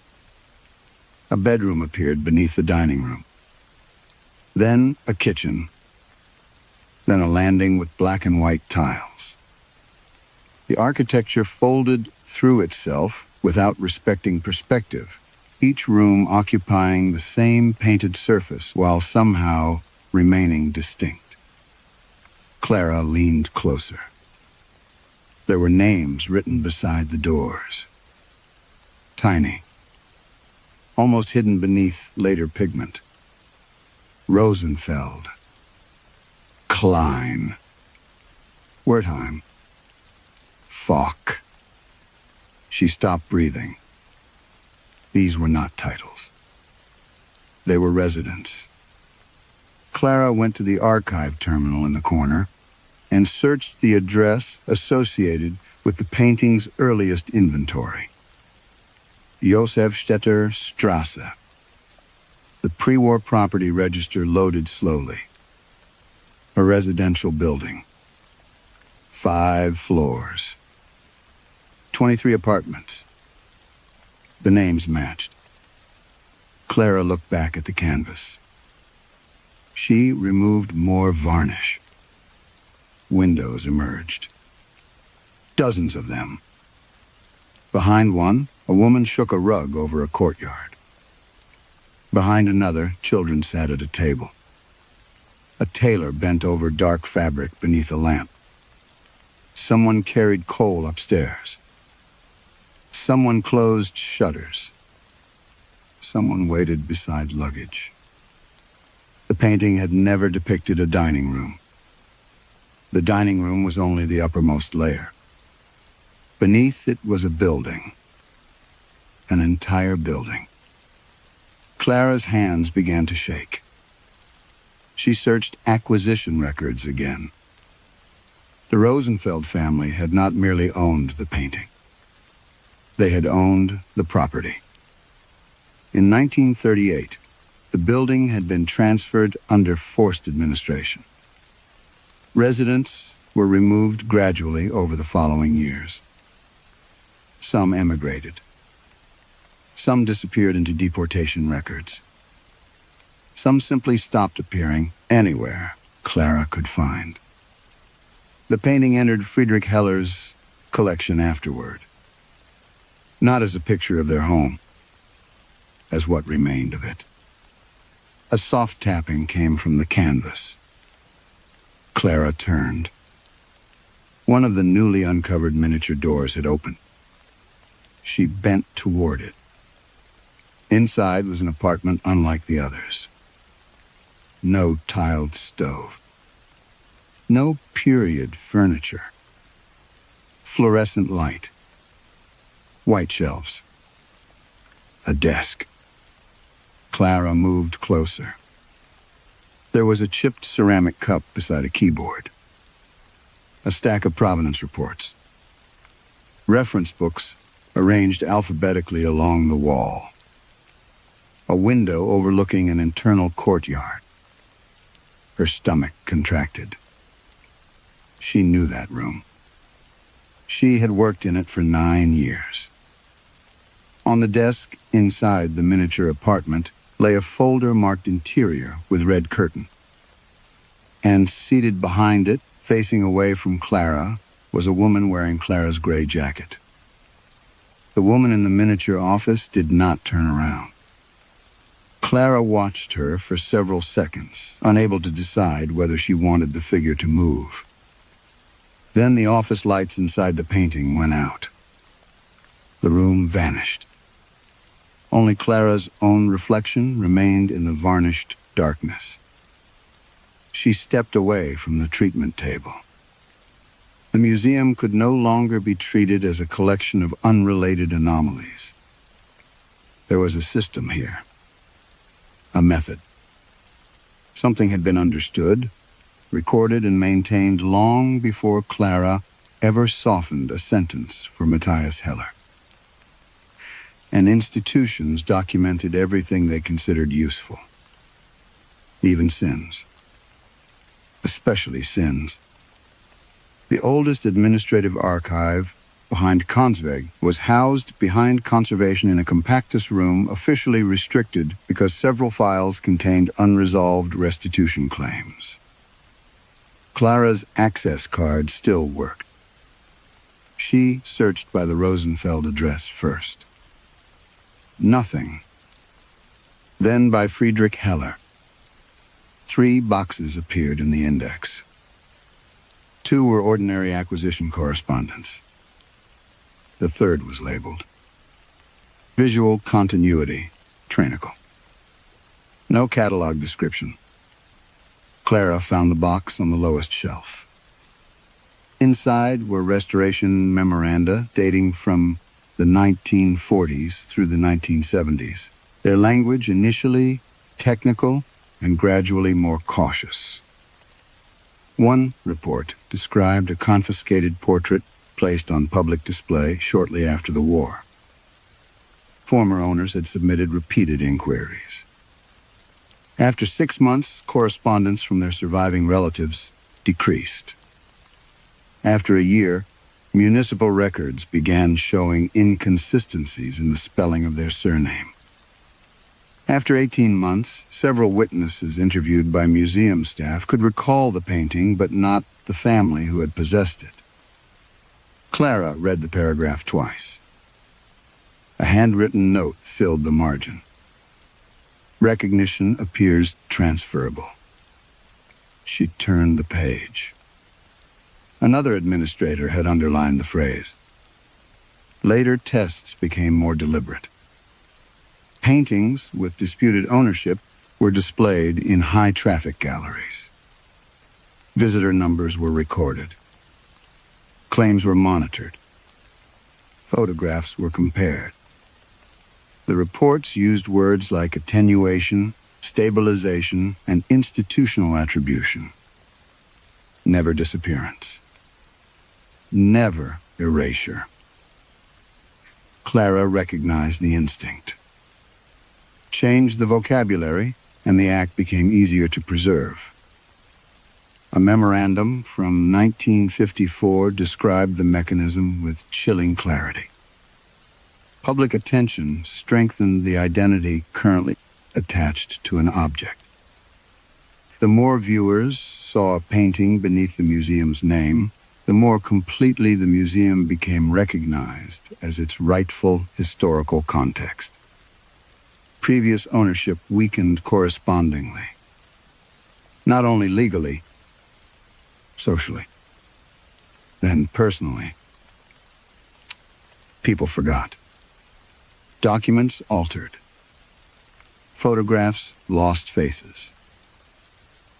A bedroom appeared beneath the dining room. Then a kitchen. Then a landing with black and white tiles. The architecture folded through itself without respecting perspective, each room occupying the same painted surface while somehow remaining distinct. Clara leaned closer. There were names written beside the doors. Tiny. Almost hidden beneath later pigment. Rosenfeld. Klein. Wertheim. Falk. She stopped breathing. These were not titles. They were residents. Clara went to the archive terminal in the corner and searched the address associated with the painting's earliest inventory. Josefstädter Strasse. The pre-war property register loaded slowly. A residential building. 5 floors. 23 apartments. The names matched. Clara looked back at the canvas. She removed more varnish. Windows emerged. Dozens of them. Behind one, a woman shook a rug over a courtyard. Behind another, children sat at a table. A tailor bent over dark fabric beneath a lamp. Someone carried coal upstairs. Someone closed shutters. Someone waited beside luggage. The painting had never depicted a dining room. The dining room was only the uppermost layer. Beneath it was a building. An entire building. Clara's hands began to shake. She searched acquisition records again. The Rosenfeld family had not merely owned the painting. They had owned the property. In 1938, the building had been transferred under forced administration. Residents were removed gradually over the following years. Some emigrated. Some disappeared into deportation records. Some simply stopped appearing anywhere Clara could find. The painting entered Friedrich Heller's collection afterward, not as a picture of their home, as what remained of it. A soft tapping came from the canvas. Clara turned. One of the newly uncovered miniature doors had opened. She bent toward it. Inside was an apartment unlike the others. No tiled stove. No period furniture. Fluorescent light. White shelves. A desk. Clara moved closer. There was a chipped ceramic cup beside a keyboard. A stack of provenance reports. Reference books arranged alphabetically along the wall. A window overlooking an internal courtyard. Her stomach contracted. She knew that room. She had worked in it for 9 years. On the desk inside the miniature apartment lay a folder marked interior with red curtain. And seated behind it, facing away from Clara, was a woman wearing Clara's gray jacket. The woman in the miniature office did not turn around. Clara watched her for several seconds, unable to decide whether she wanted the figure to move. Then the office lights inside the painting went out. The room vanished. Only Clara's own reflection remained in the varnished darkness. She stepped away from the treatment table. The museum could no longer be treated as a collection of unrelated anomalies. There was a system here. A method. Something had been understood, recorded and maintained long before Clara ever softened a sentence for Matthias Heller. And institutions documented everything they considered useful. Even sins. Especially sins. The oldest administrative archive, behind Konsveg, was housed behind conservation in a compactus room officially restricted because several files contained unresolved restitution claims. Clara's access card still worked. She searched by the Rosenfeld address first. Nothing. Then by Friedrich Heller. 3 boxes appeared in the index. 2 were ordinary acquisition correspondence. The 3rd was labeled Visual Continuity, Trainical. No catalog description. Clara found the box on the lowest shelf. Inside were restoration memoranda dating from the 1940s through the 1970s. Their language initially technical and gradually more cautious. One report described a confiscated portrait placed on public display shortly after the war. Former owners had submitted repeated inquiries. After 6 months, correspondence from their surviving relatives decreased. After a year, municipal records began showing inconsistencies in the spelling of their surname. After 18 months, several witnesses interviewed by museum staff could recall the painting, but not the family who had possessed it. Clara read the paragraph twice. A handwritten note filled the margin. Recognition appears transferable. She turned the page. Another administrator had underlined the phrase. Later tests became more deliberate. Paintings with disputed ownership were displayed in high-traffic galleries. Visitor numbers were recorded. Claims were monitored. Photographs were compared. The reports used words like attenuation, stabilization, and institutional attribution. Never disappearance. Never erasure. Clara recognized the instinct. Changed the vocabulary, and the act became easier to preserve. A memorandum from 1954 described the mechanism with chilling clarity. Public attention strengthened the identity currently attached to an object. The more viewers saw a painting beneath the museum's name, the more completely the museum became recognized as its rightful historical context. Previous ownership weakened correspondingly, not only legally, socially, then personally. People forgot. Documents altered. Photographs lost faces.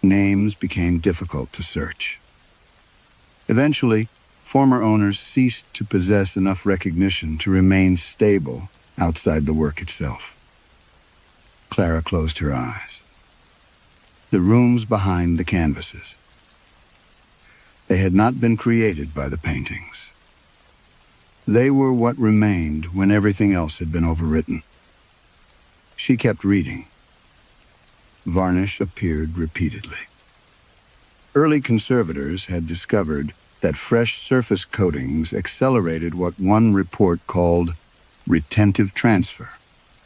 Names became difficult to search. Eventually, former owners ceased to possess enough recognition to remain stable outside the work itself. Clara closed her eyes. The rooms behind the canvases. They had not been created by the paintings. They were what remained when everything else had been overwritten. She kept reading. Varnish appeared repeatedly. Early conservators had discovered that fresh surface coatings accelerated what one report called retentive transfer.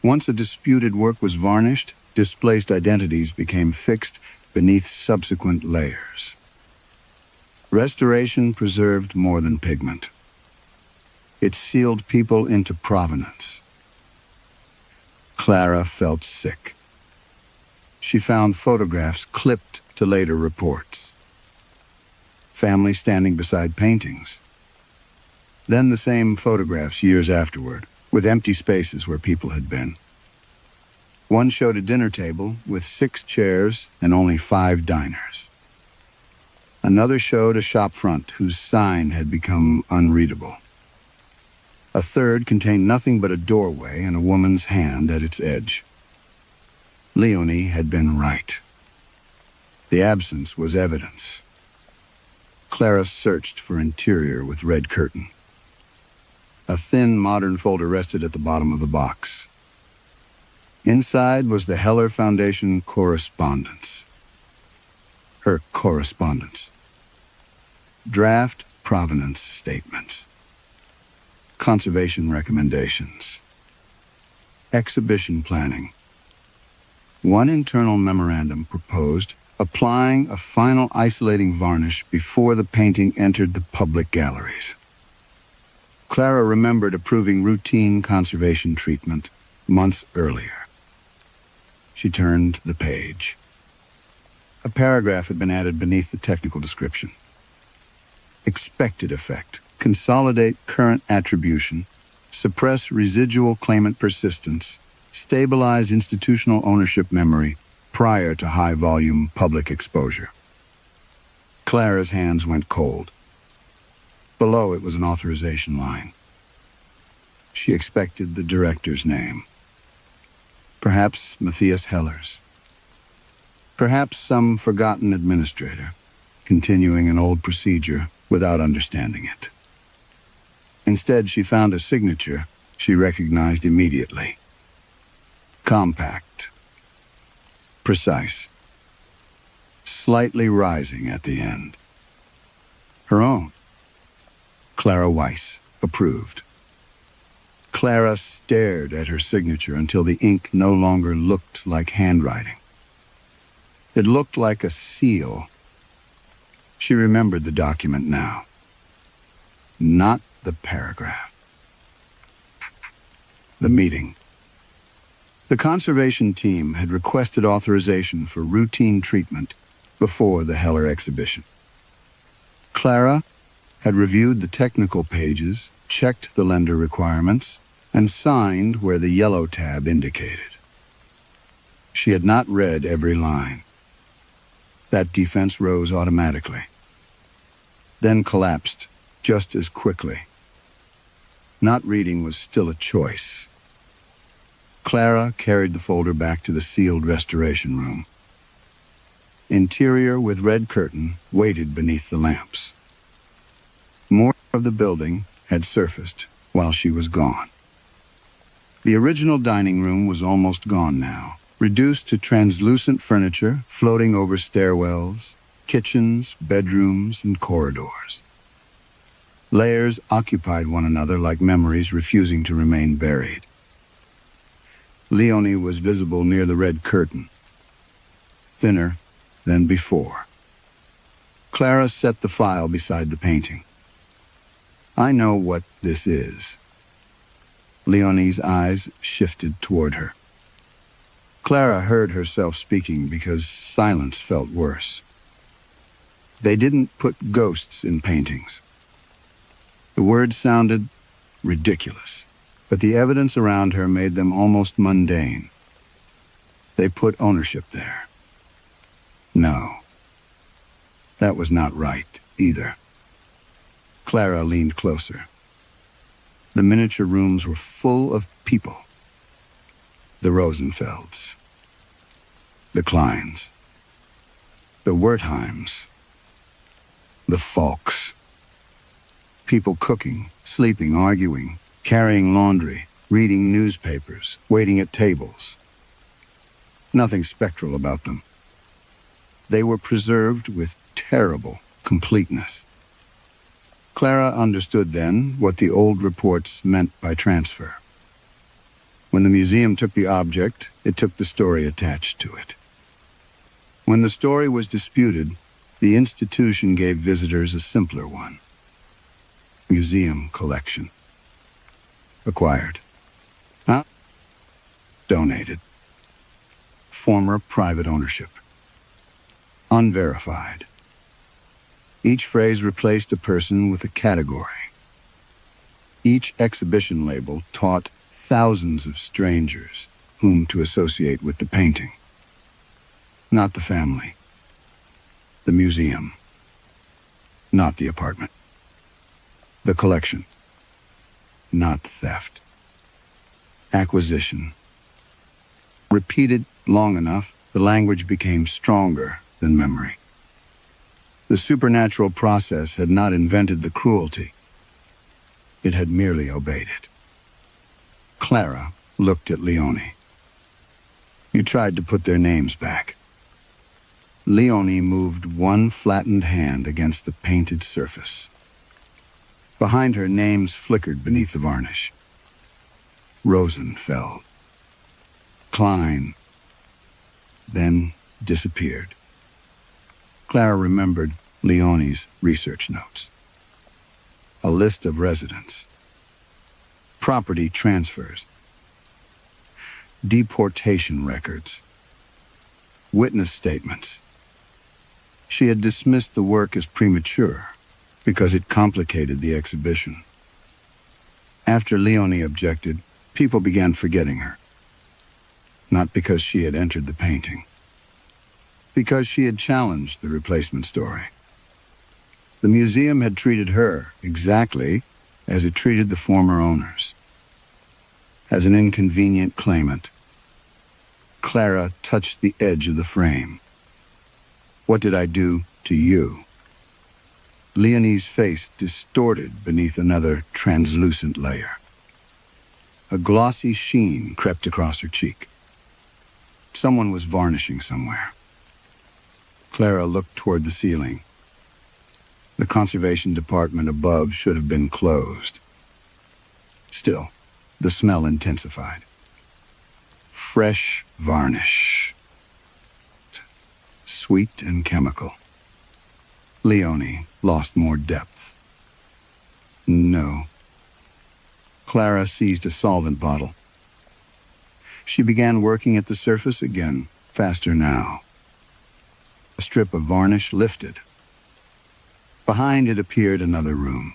Once a disputed work was varnished, displaced identities became fixed beneath subsequent layers. Restoration preserved more than pigment. It sealed people into provenance. Clara felt sick. She found photographs clipped to later reports. Families standing beside paintings. Then the same photographs years afterward, with empty spaces where people had been. One showed a dinner table with 6 chairs and only 5 diners. Another showed a shop front whose sign had become unreadable. A third contained nothing but a doorway and a woman's hand at its edge. Leanh had been right. The absence was evidence. Clara searched for interior with red curtain. A thin modern folder rested at the bottom of the box. Inside was the Heller Foundation correspondence. Her correspondence. Draft provenance statements. Conservation recommendations. Exhibition planning. One internal memorandum proposed applying a final isolating varnish before the painting entered the public galleries. Clara remembered approving routine conservation treatment months earlier. She turned the page. A paragraph had been added beneath the technical description. Expected effect: consolidate current attribution, suppress residual claimant persistence, stabilize institutional ownership memory prior to high-volume public exposure. Clara's hands went cold. Below it was an authorization line. She expected the director's name. Perhaps Matthias Heller's. Perhaps some forgotten administrator, continuing an old procedure without understanding it. Instead, she found a signature she recognized immediately. Compact. Precise. Slightly rising at the end. Her own. Clara Weiss, approved. Clara stared at her signature until the ink no longer looked like handwriting. It looked like a seal. She remembered the document now. Not the paragraph. The meeting. The conservation team had requested authorization for routine treatment before the Heller exhibition. Clara had reviewed the technical pages, checked the lender requirements, and signed where the yellow tab indicated. She had not read every line. That defense rose automatically, then collapsed just as quickly. Not reading was still a choice. Clara carried the folder back to the sealed restoration room. Interior with red curtain waited beneath the lamps. More of the building had surfaced while she was gone. The original dining room was almost gone now, reduced to translucent furniture floating over stairwells, kitchens, bedrooms, and corridors. Layers occupied one another like memories refusing to remain buried. Leanh was visible near the red curtain. Thinner, than before. Clara set the file beside the painting. I know what this is. Leonie's eyes shifted toward her. Clara heard herself speaking because silence felt worse. They didn't put ghosts in paintings. The words sounded ridiculous, but the evidence around her made them almost mundane. They put ownership there. No, that was not right either. Clara leaned closer. The miniature rooms were full of people. The Rosenfelds, the Kleins, the Wertheims, the Falks. People cooking, sleeping, arguing, carrying laundry, reading newspapers, waiting at tables. Nothing spectral about them. They were preserved with terrible completeness. Clara understood then what the old reports meant by transfer. When the museum took the object, it took the story attached to it. When the story was disputed, the institution gave visitors a simpler one. Museum collection. Acquired. Huh? Donated. Former private ownership. Unverified. Each phrase replaced a person with a category. Each exhibition label taught thousands of strangers whom to associate with the painting. Not the family. The museum. Not the apartment. The collection. Not theft. Acquisition. Repeated long enough, the language became stronger than memory. The supernatural process had not invented the cruelty. It had merely obeyed it. Clara looked at Leonie. You tried to put their names back. Leonie moved one flattened hand against the painted surface. Behind her, names flickered beneath the varnish. Rosenfeld. Klein. Then disappeared. Clara remembered Leonie's research notes. A list of residents. Property transfers. Deportation records. Witness statements. She had dismissed the work as premature because it complicated the exhibition. After Leonie objected, people began forgetting her. Not because she had entered the painting. Because she had challenged the replacement story. The museum had treated her exactly as it treated the former owners. As an inconvenient claimant, Clara touched the edge of the frame. What did I do to you? Leonie's face distorted beneath another translucent layer. A glossy sheen crept across her cheek. Someone was varnishing somewhere. Clara looked toward the ceiling. The conservation department above should have been closed. Still, the smell intensified. Fresh varnish. Sweet and chemical. Leonie lost more depth. No. Clara seized a solvent bottle. She began working at the surface again, faster now. A strip of varnish lifted. Behind it appeared another room.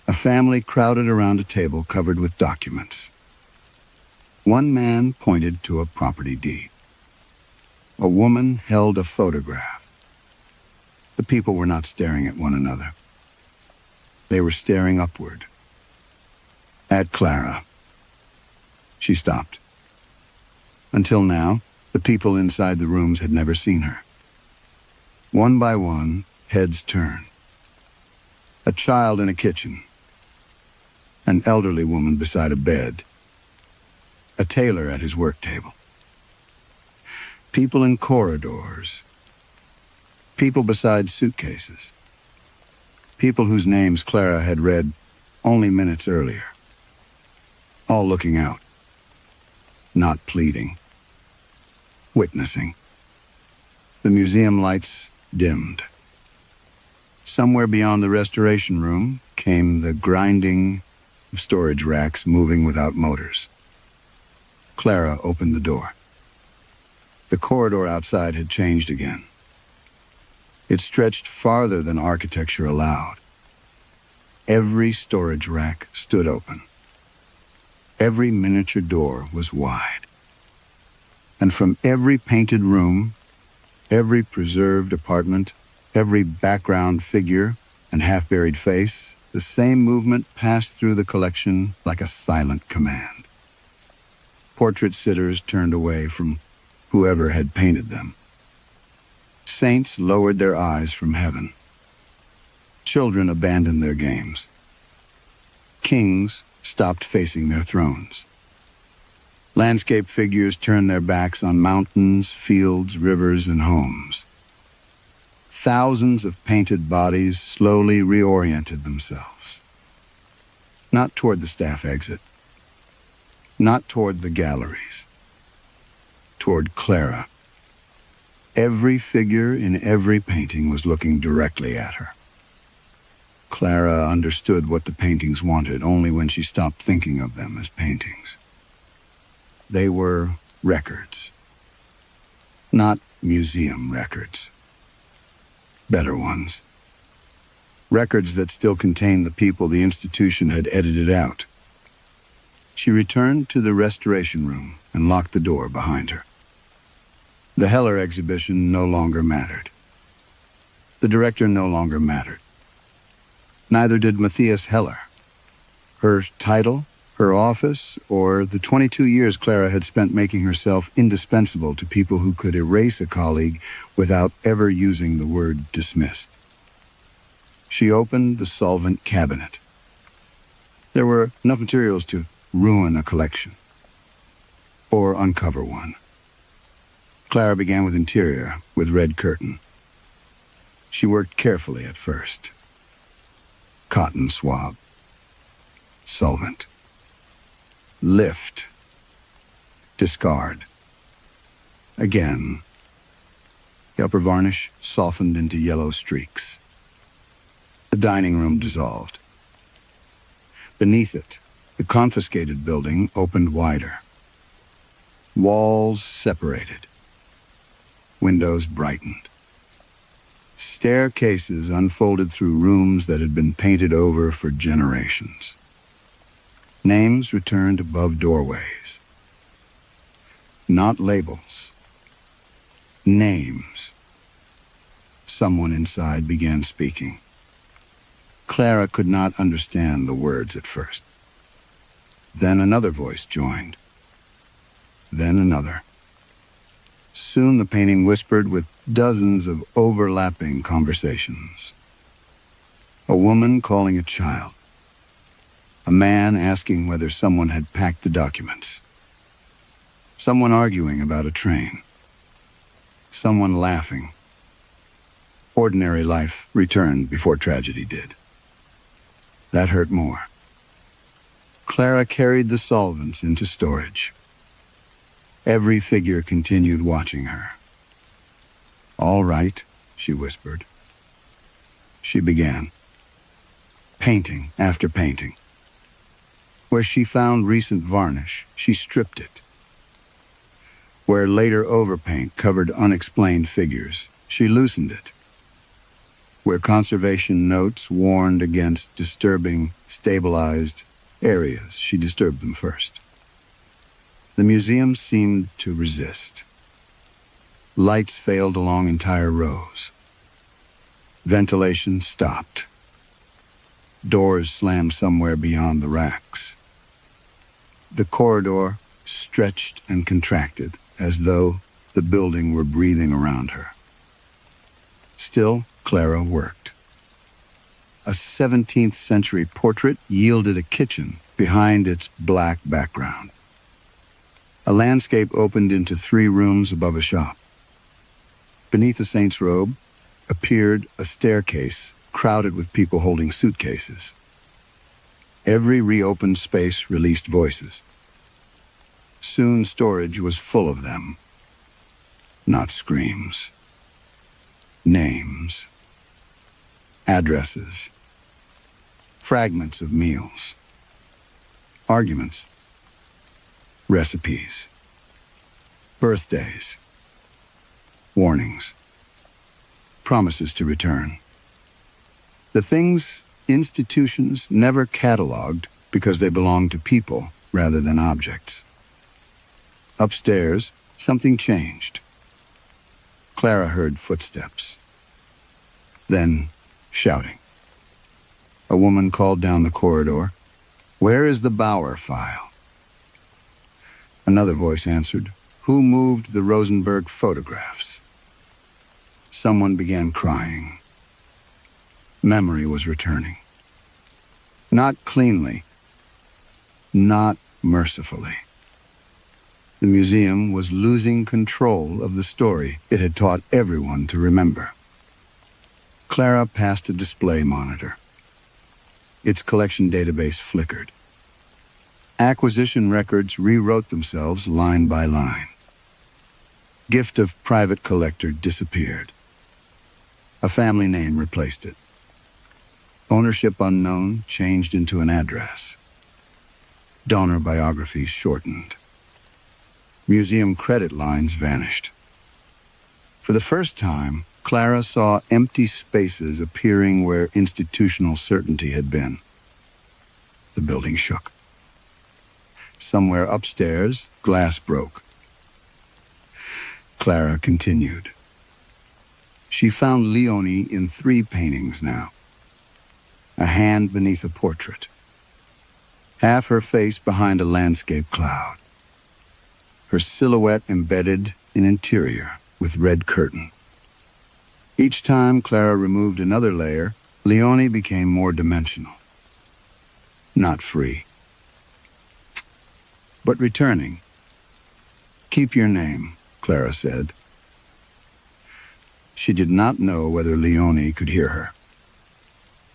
A family crowded around a table covered with documents. One man pointed to a property deed. A woman held a photograph. The people were not staring at one another. They were staring upward. At Clara. She stopped. Until now, the people inside the rooms had never seen her. One by one, heads turned. A child in a kitchen. An elderly woman beside a bed. A tailor at his work table. People in corridors. People beside suitcases. People whose names Clara had read only minutes earlier. All looking out. Not pleading. Witnessing. The museum lights dimmed. Somewhere beyond the restoration room came the grinding of storage racks moving without motors. Clara opened the door. The corridor outside had changed again. It stretched farther than architecture allowed. Every storage rack stood open. Every miniature door was wide. And from every painted room, every preserved apartment, every background figure and half-buried face, the same movement passed through the collection like a silent command. Portrait sitters turned away from whoever had painted them. Saints lowered their eyes from heaven. Children abandoned their games. Kings stopped facing their thrones. Landscape figures turned their backs on mountains, fields, rivers, and homes. Thousands of painted bodies slowly reoriented themselves. Not toward the staff exit. Not toward the galleries. Toward Clara. Every figure in every painting was looking directly at her. Clara understood what the paintings wanted only when she stopped thinking of them as paintings. They were records. Not museum records. Better ones. Records that still contained the people the institution had edited out. She returned to the restoration room and locked the door behind her. The Heller exhibition no longer mattered. The director no longer mattered. Neither did Matthias Heller. Her title, her office, or the 22 years Clara had spent making herself indispensable to people who could erase a colleague without ever using the word dismissed. She opened the solvent cabinet. There were enough materials to ruin a collection, or uncover one. Clara began with interior, with red curtain. She worked carefully at first. Cotton swab. Solvent. Lift. Discard. Again. The upper varnish softened into yellow streaks. The dining room dissolved. Beneath it, the confiscated building opened wider. Walls separated. Windows brightened. Staircases unfolded through rooms that had been painted over for generations. Names returned above doorways. Not labels. Names. Someone inside began speaking. Clara could not understand the words at first. Then another voice joined. Then another. Soon the painting whispered with dozens of overlapping conversations. A woman calling a child. A man asking whether someone had packed the documents. Someone arguing about a train. Someone laughing. Ordinary life returned before tragedy did. That hurt more. Clara carried the solvents into storage. Every figure continued watching her. "All right," she whispered. She began. Painting after painting. Where she found recent varnish, she stripped it. Where later overpaint covered unexplained figures, she loosened it. Where conservation notes warned against disturbing, stabilized areas, she disturbed them first. The museum seemed to resist. Lights failed along entire rows. Ventilation stopped. Doors slammed somewhere beyond the racks. The corridor stretched and contracted as though the building were breathing around her. Still, Clara worked. A 17th century portrait yielded a kitchen behind its black background. A landscape opened into 3 rooms above a shop. Beneath a saint's robe appeared a staircase crowded with people holding suitcases. Every reopened space released voices. Soon storage was full of them, not screams. Names, addresses, fragments of meals, arguments, recipes, birthdays, warnings, promises to return. The things institutions never cataloged because they belonged to people rather than objects. Upstairs, something changed. Clara heard footsteps. Then, shouting. A woman called down the corridor, "Where is the Bauer file?" Another voice answered, "Who moved the Rosenberg photographs?" Someone began crying. Memory was returning. Not cleanly, not mercifully. The museum was losing control of the story it had taught everyone to remember. Clara passed a display monitor. Its collection database flickered. Acquisition records rewrote themselves line by line. Gift of private collector disappeared. A family name replaced it. Ownership unknown changed into an address. Donor biographies shortened. Museum credit lines vanished. For the first time, Clara saw empty spaces appearing where institutional certainty had been. The building shook. Somewhere upstairs, glass broke. Clara continued. She found Leanh in 3 paintings now. A hand beneath a portrait. Half her face behind a landscape cloud. Her silhouette embedded in interior with red curtain. Each time Clara removed another layer, Leanh became more dimensional. Not free, but returning. "Keep your name," Clara said. She did not know whether Leanh could hear her.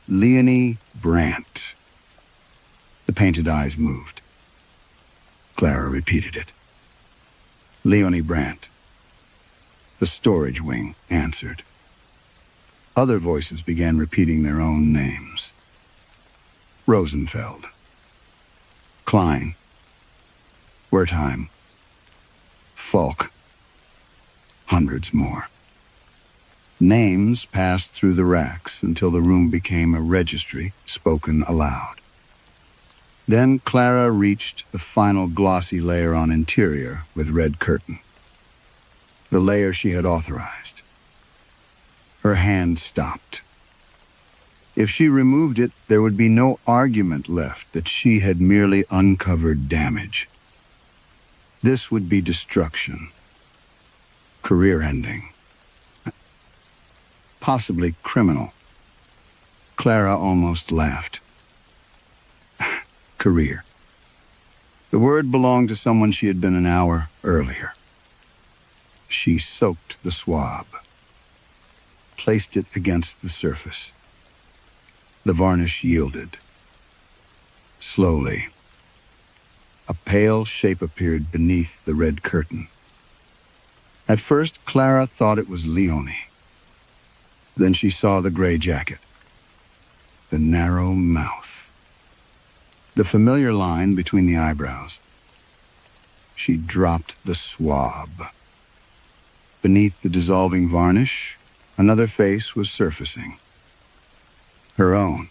Leonie Brandt. The painted eyes moved. Clara repeated it. Leonie Brandt. The storage wing answered. Other voices began repeating their own names. Rosenfeld. Klein. Wertheim. Falk. Hundreds more. Names passed through the racks until the room became a registry spoken aloud. Then Clara reached the final glossy layer on interior with red curtain. The layer she had authorized. Her hand stopped. If she removed it, there would be no argument left that she had merely uncovered damage. This would be destruction. Career ending. Possibly criminal. Clara almost laughed. Career. The word belonged to someone she had been an hour earlier. She soaked the swab, placed it against the surface. The varnish yielded. Slowly, a pale shape appeared beneath the red curtain. At first, Clara thought it was Leonie. Then she saw the gray jacket, the narrow mouth, the familiar line between the eyebrows. She dropped the swab. Beneath the dissolving varnish, another face was surfacing. Her own.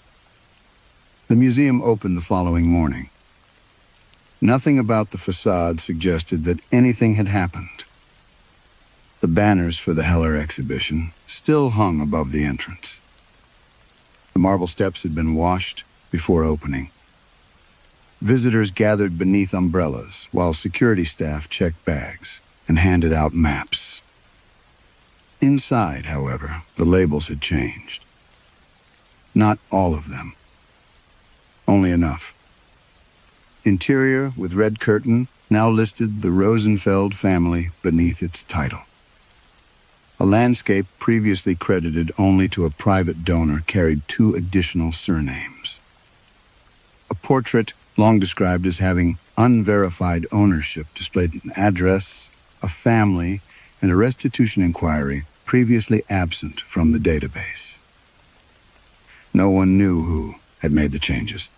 The museum opened the following morning. Nothing about the facade suggested that anything had happened. The banners for the Heller exhibition still hung above the entrance. The marble steps had been washed before opening. Visitors gathered beneath umbrellas while security staff checked bags and handed out maps. Inside, however, the labels had changed. Not all of them. Only enough. Interior with red curtain now listed the Rosenfeld family beneath its title. A landscape previously credited only to a private donor carried 2 additional surnames. A portrait long described as having unverified ownership displayed an address, a family, and a restitution inquiry previously absent from the database. No one knew who had made the changes.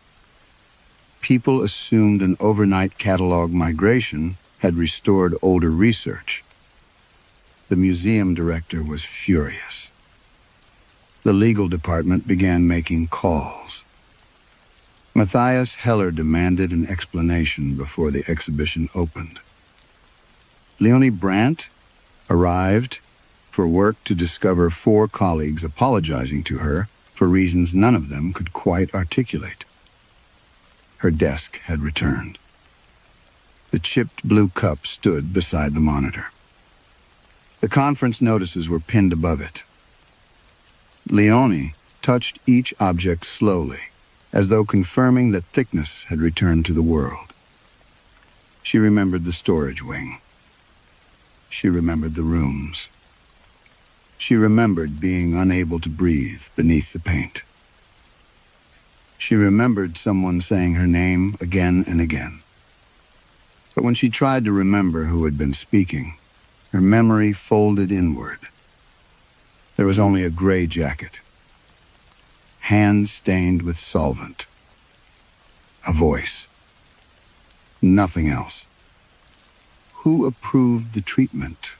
People assumed an overnight catalog migration had restored older research. The museum director was furious. The legal department began making calls. Matthias Heller demanded an explanation before the exhibition opened. Leonie Brandt arrived for work to discover 4 colleagues apologizing to her for reasons none of them could quite articulate. Her desk had returned. The chipped blue cup stood beside the monitor. The conference notices were pinned above it. Leonie touched each object slowly, as though confirming that thickness had returned to the world. She remembered the storage wing. She remembered the rooms. She remembered being unable to breathe beneath the paint. She remembered someone saying her name again and again. But when she tried to remember who had been speaking, her memory folded inward. There was only a gray jacket, hands stained with solvent, a voice, nothing else. Who approved the treatment?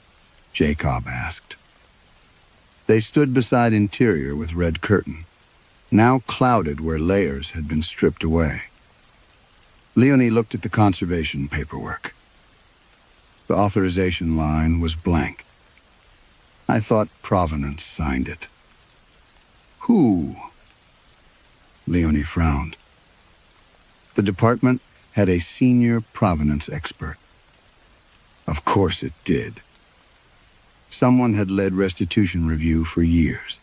Jacob asked. They stood beside interior with red curtain, now clouded where layers had been stripped away. Leonie looked at the conservation paperwork. The authorization line was blank. I thought Provenance signed it. Who? Leonie frowned. The department had a senior provenance expert. Of course it did. Someone had led restitution review for years.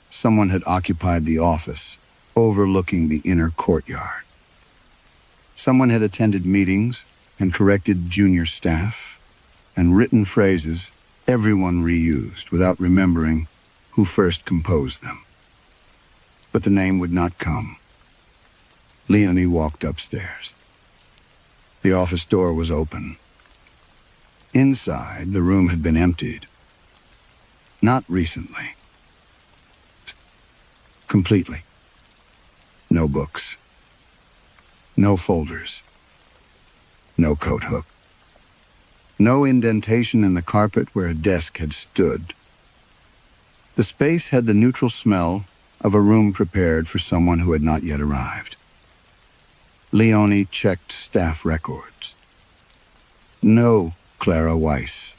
Someone had occupied the office, overlooking the inner courtyard. Someone had attended meetings and corrected junior staff, and written phrases everyone reused without remembering who first composed them. But the name would not come. Leonie walked upstairs. The office door was open. Inside, the room had been emptied. Not recently. Completely. No books. No folders. No coat hook. No indentation in the carpet where a desk had stood. The space had the neutral smell of a room prepared for someone who had not yet arrived. Leonie checked staff records. No Clara Weiss.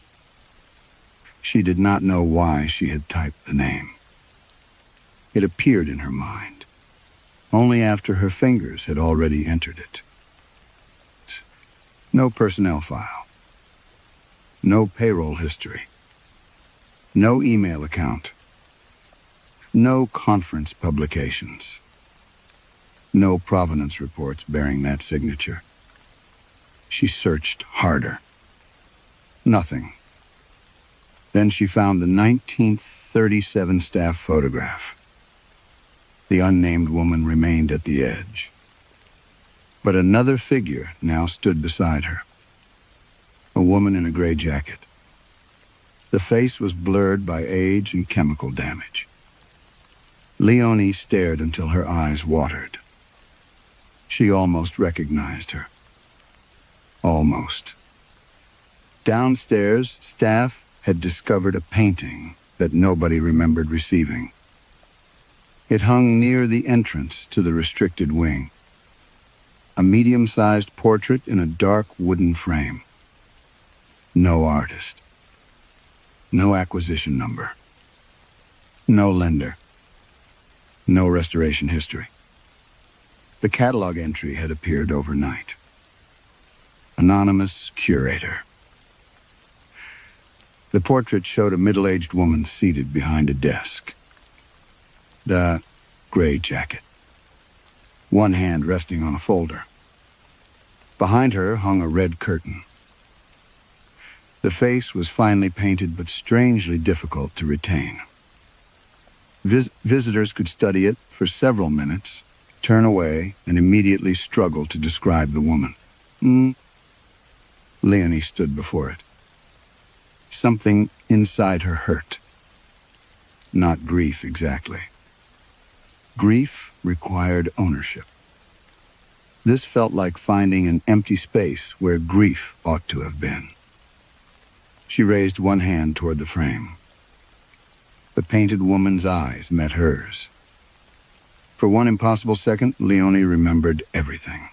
She did not know why she had typed the name. It appeared in her mind, only after her fingers had already entered it. No personnel file. No payroll history. No email account. No conference publications. No provenance reports bearing that signature. She searched harder. Nothing. Then she found the 1937 staff photograph. The unnamed woman remained at the edge. But another figure now stood beside her. A woman in a gray jacket. The face was blurred by age and chemical damage. Leonie stared until her eyes watered. She almost recognized her. Almost. Downstairs, staff had discovered a painting that nobody remembered receiving. It hung near the entrance to the restricted wing. A medium-sized portrait in a dark wooden frame. No artist. No acquisition number. No lender. No restoration history. The catalog entry had appeared overnight. Anonymous curator. The portrait showed a middle-aged woman seated behind a desk. The gray jacket. One hand resting on a folder. Behind her hung a red curtain. The face was finely painted but strangely difficult to retain. Visitors could study it for several minutes, turn away, and immediately struggle to describe the woman. Leonie stood before it. Something inside her hurt. Not grief exactly. Grief required ownership. This felt like finding an empty space where grief ought to have been. She raised one hand toward the frame. The painted woman's eyes met hers. For one impossible second, Leonie remembered everything.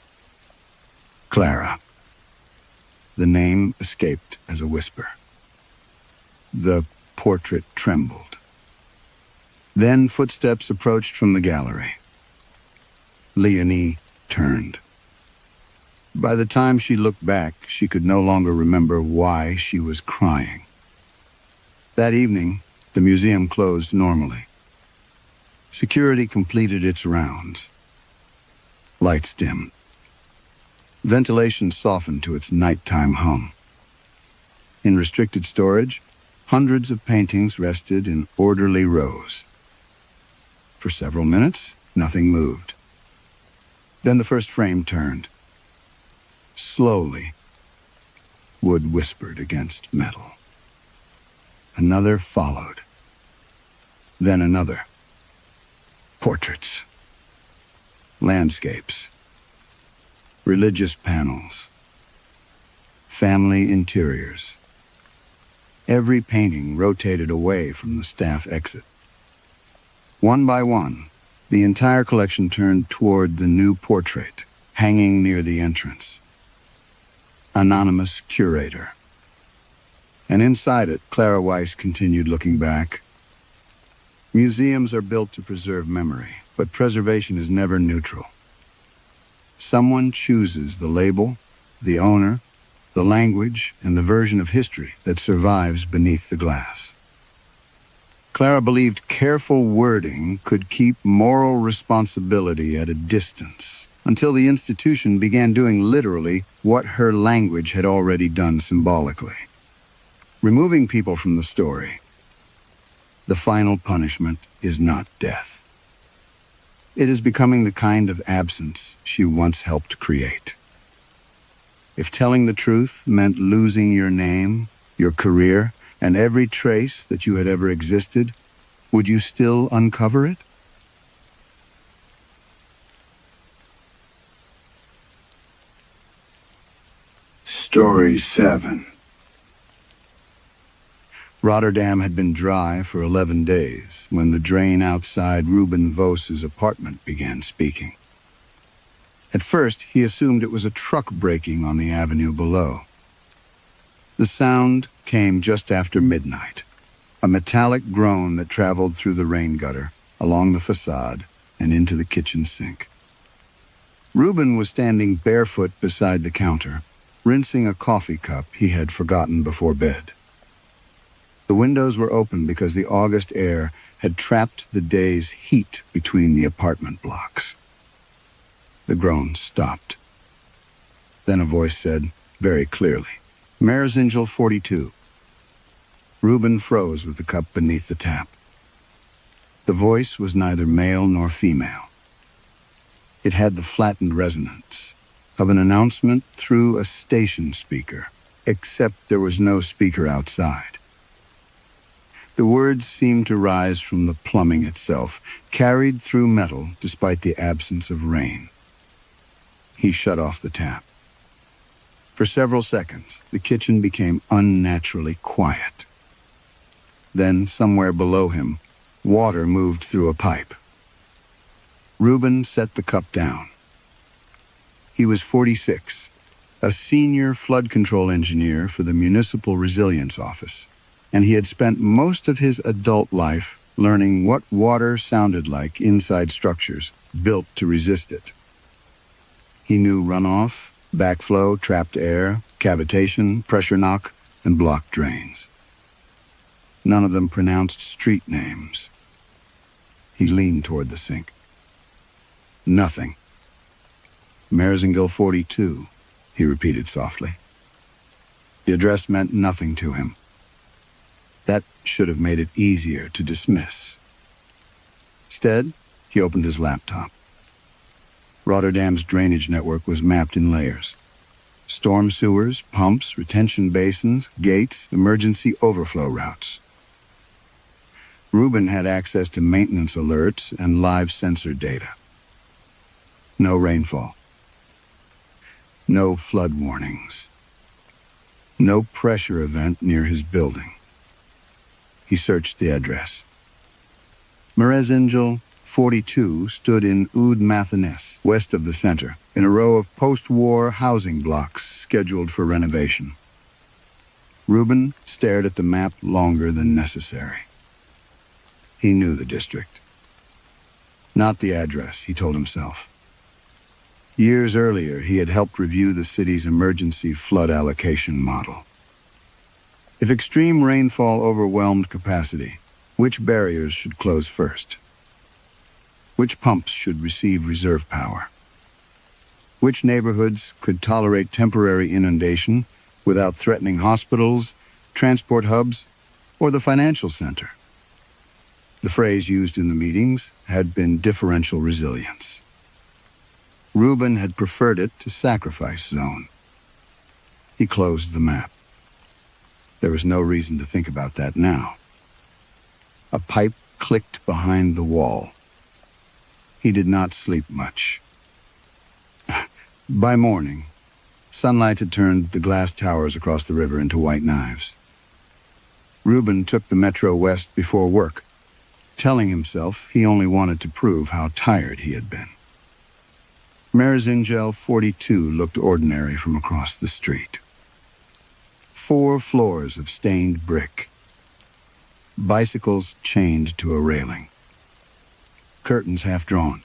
Clara. The name escaped as a whisper. The portrait trembled. Then footsteps approached from the gallery. Leonie turned. By the time she looked back, she could no longer remember why she was crying. That evening, the museum closed normally. Security completed its rounds. Lights dimmed. Ventilation softened to its nighttime hum. In restricted storage, hundreds of paintings rested in orderly rows. For several minutes, nothing moved. Then the first frame turned. Slowly, wood whispered against metal. Another followed. Then another. Portraits. Landscapes. Religious panels. Family interiors. Every painting rotated away from the staff exit. One by one, the entire collection turned toward the new portrait, hanging near the entrance. Anonymous curator. And inside it, Clara Weiss continued looking back. Museums are built to preserve memory, but preservation is never neutral. Someone chooses the label, the owner, the language, and the version of history that survives beneath the glass. Clara believed careful wording could keep moral responsibility at a distance, until the institution began doing literally what her language had already done symbolically. Removing people from the story. The final punishment is not death. It is becoming the kind of absence she once helped create. If telling the truth meant losing your name, your career, and every trace that you had ever existed, would you still uncover it? Story 7. Rotterdam had been dry for 11 days when the drain outside Ruben Vos's apartment began speaking. At first, he assumed it was a truck braking on the avenue below. The sound came just after midnight, a metallic groan that traveled through the rain gutter, along the facade, and into the kitchen sink. Ruben was standing barefoot beside the counter, rinsing a coffee cup he had forgotten before bed. The windows were open because the August air had trapped the day's heat between the apartment blocks. The groan stopped. Then a voice said, very clearly, Resignation 42. Ruben froze with the cup beneath the tap. The voice was neither male nor female. It had the flattened resonance of an announcement through a station speaker, except there was no speaker outside. The words seemed to rise from the plumbing itself, carried through metal despite the absence of rain. He shut off the tap. For several seconds, the kitchen became unnaturally quiet. Then, somewhere below him, water moved through a pipe. Ruben set the cup down. He was 46, a senior flood control engineer for the Municipal Resilience Office, and he had spent most of his adult life learning what water sounded like inside structures built to resist it. He knew runoff, backflow, trapped air, cavitation, pressure knock, and blocked drains. None of them pronounced street names. He leaned toward the sink. Nothing. Resignation 42, he repeated softly. The address meant nothing to him. That should have made it easier to dismiss. Instead, he opened his laptop. Rotterdam's drainage network was mapped in layers. Storm sewers, pumps, retention basins, gates, emergency overflow routes. Reuben had access to maintenance alerts and live sensor data. No rainfall. No flood warnings. No pressure event near his building. He searched the address. Resignation 42 stood in Oud Mathanes, west of the center, in a row of post-war housing blocks scheduled for renovation. Reuben stared at the map longer than necessary. He knew the district. Not the address, he told himself. Years earlier, he had helped review the city's emergency flood allocation model. If extreme rainfall overwhelmed capacity, which barriers should close first? Which pumps should receive reserve power? Which neighborhoods could tolerate temporary inundation without threatening hospitals, transport hubs, or the financial center? The phrase used in the meetings had been differential resilience. Reuben had preferred it to sacrifice zone. He closed the map. There was no reason to think about that now. A pipe clicked behind the wall. He did not sleep much. By morning, sunlight had turned the glass towers across the river into white knives. Reuben took the Metro West before work, telling himself he only wanted to prove how tired he had been. Resignation 42 looked ordinary from across the street. 4 floors of stained brick. Bicycles chained to a railing. Curtains half drawn.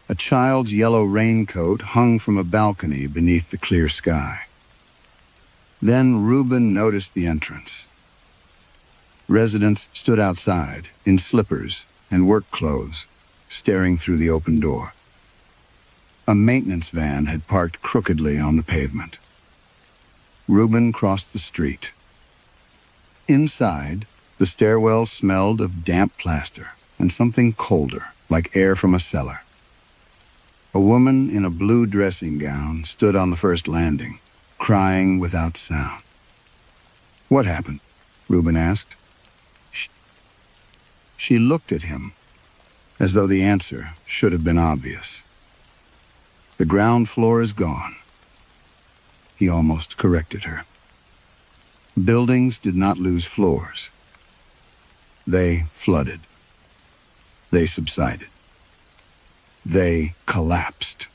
A child's yellow raincoat hung from a balcony beneath the clear sky. Then Reuben noticed the entrance. Residents stood outside in slippers and work clothes, staring through the open door. A maintenance van had parked crookedly on the pavement. Reuben crossed the street. Inside, the stairwell smelled of damp plaster and something colder, like air from a cellar. A woman in a blue dressing gown stood on the first landing, crying without sound. "What happened?" Reuben asked. She looked at him, as though the answer should have been obvious. "The ground floor is gone." He almost corrected her. Buildings did not lose floors. They flooded. They subsided. They collapsed.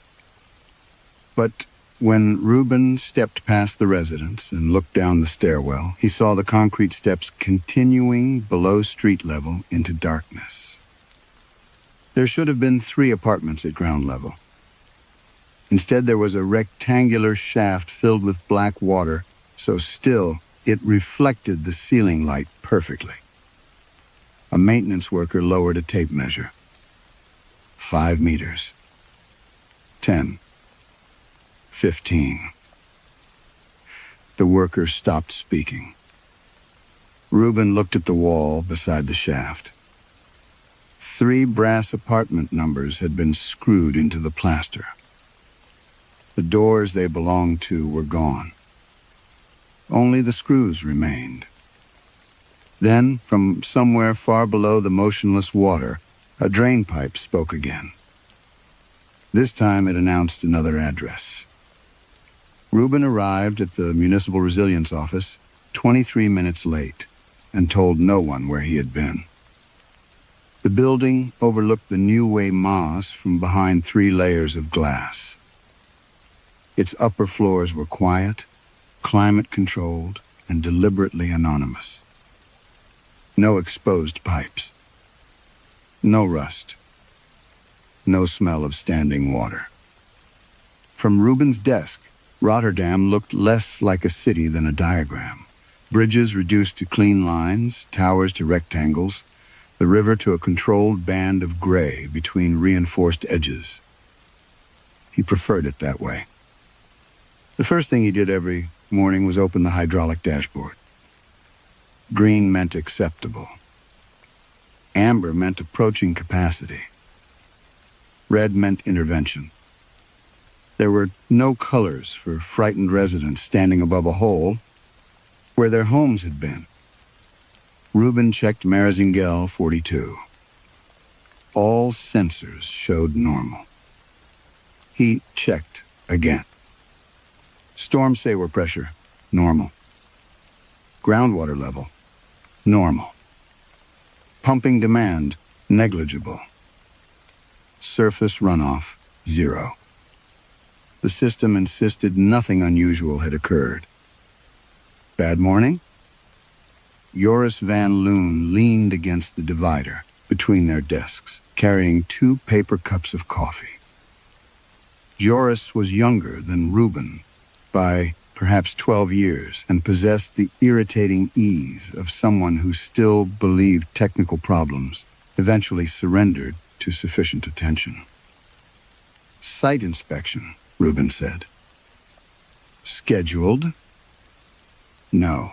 But when Reuben stepped past the residence and looked down the stairwell, he saw the concrete steps continuing below street level into darkness. There should have been 3 apartments at ground level. Instead, there was a rectangular shaft filled with black water, so still it reflected the ceiling light perfectly. A maintenance worker lowered a tape measure. 5 meters. 10. 15. The worker stopped speaking. Reuben looked at the wall beside the shaft. 3 brass apartment numbers had been screwed into the plaster. The doors they belonged to were gone. Only the screws remained. Then, from somewhere far below the motionless water, a drain pipe spoke again. This time it announced another address. Reuben arrived at the Municipal Resilience Office 23 minutes late and told no one where he had been. The building overlooked the New Way Maas from behind 3 layers of glass. Its upper floors were quiet, climate-controlled, and deliberately anonymous. No exposed pipes. No rust. No smell of standing water. From Reuben's desk, Rotterdam looked less like a city than a diagram. Bridges reduced to clean lines, towers to rectangles, the river to a controlled band of gray between reinforced edges. He preferred it that way. The first thing he did every morning was open the hydraulic dashboard. Green meant acceptable. Amber meant approaching capacity. Red meant intervention. There were no colors for frightened residents standing above a hole where their homes had been. Reuben checked Marizingel 42. All sensors showed normal. He checked again. Storm sawer pressure, normal. Groundwater level, normal. Pumping demand, negligible. Surface runoff, 0. The system insisted nothing unusual had occurred. Bad morning? Joris van Loon leaned against the divider between their desks, carrying 2 paper cups of coffee. Joris was younger than Reuben by perhaps 12 years and possessed the irritating ease of someone who still believed technical problems eventually surrendered to sufficient attention. Site inspection, Reuben said. Scheduled? No.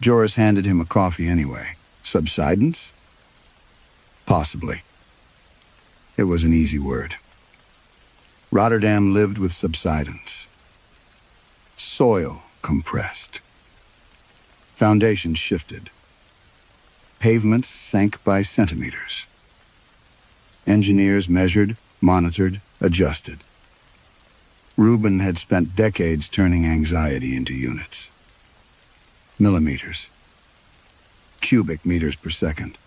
Joris handed him a coffee anyway. Subsidence? Possibly. It was an easy word. Rotterdam lived with subsidence. Soil compressed. Foundations shifted. Pavements sank by centimeters. Engineers measured, monitored, adjusted. Reuben had spent decades turning anxiety into units. Millimeters. Cubic meters per second.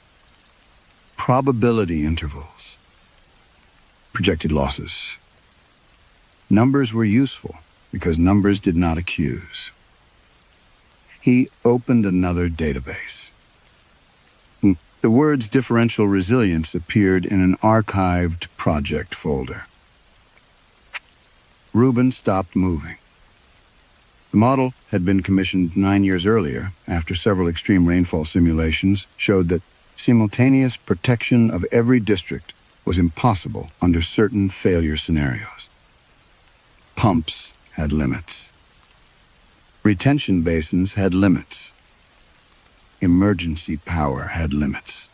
Probability intervals. Projected losses. Numbers were useful because numbers did not accuse. He opened another database. The words differential resilience appeared in an archived project folder. Reuben stopped moving. The model had been commissioned 9 years earlier after several extreme rainfall simulations showed that simultaneous protection of every district was impossible under certain failure scenarios. Pumps had limits. Retention basins had limits. Emergency power had limits.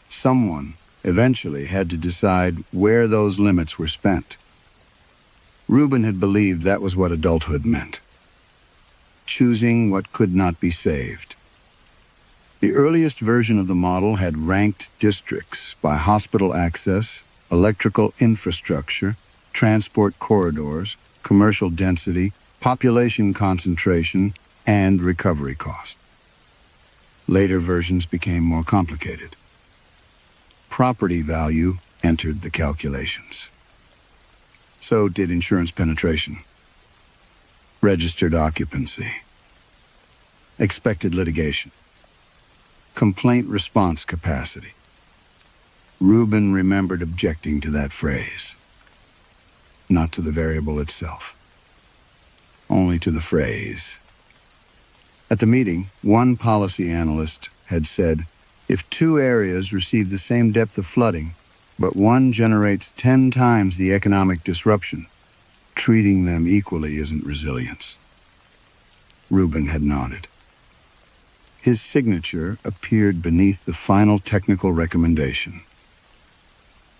Someone eventually had to decide where those limits were spent. Reuben had believed that was what adulthood meant. Choosing what could not be saved. The earliest version of the model had ranked districts by hospital access, electrical infrastructure, transport corridors, commercial density, population concentration, and recovery cost. Later versions became more complicated. Property value entered the calculations. So did insurance penetration, registered occupancy, expected litigation, complaint response capacity. Reuben remembered objecting to that phrase, not to the variable itself, only to the phrase. At the meeting, one policy analyst had said, if 2 areas receive the same depth of flooding, but one generates 10 times the economic disruption, treating them equally isn't resilience. Reuben had nodded. His signature appeared beneath the final technical recommendation.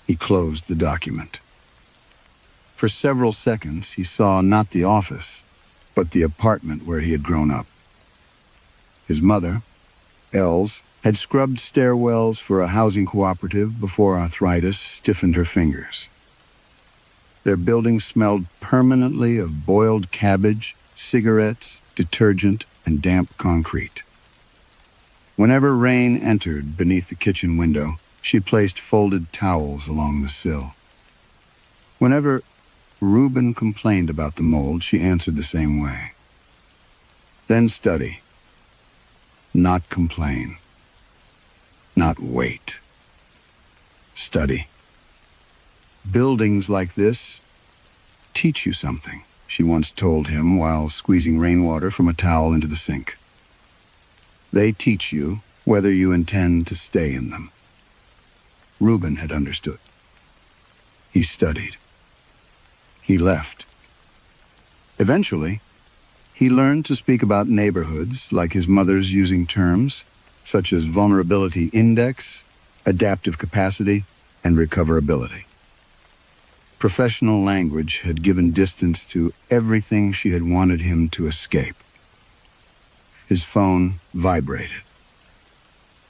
He closed the document. For several seconds, he saw not the office, but the apartment where he had grown up. His mother, Els, had scrubbed stairwells for a housing cooperative before arthritis stiffened her fingers. Their building smelled permanently of boiled cabbage, cigarettes, detergent, and damp concrete. Whenever rain entered beneath the kitchen window, she placed folded towels along the sill. Whenever Reuben complained about the mold, she answered the same way. Then study. Not complain. Not wait. Study. Buildings like this teach you something, she once told him while squeezing rainwater from a towel into the sink. They teach you whether you intend to stay in them. Reuben had understood. He studied. He left. Eventually, he learned to speak about neighborhoods like his mother's, using terms such as vulnerability index, adaptive capacity, and recoverability. Professional language had given distance to everything she had wanted him to escape. His phone vibrated.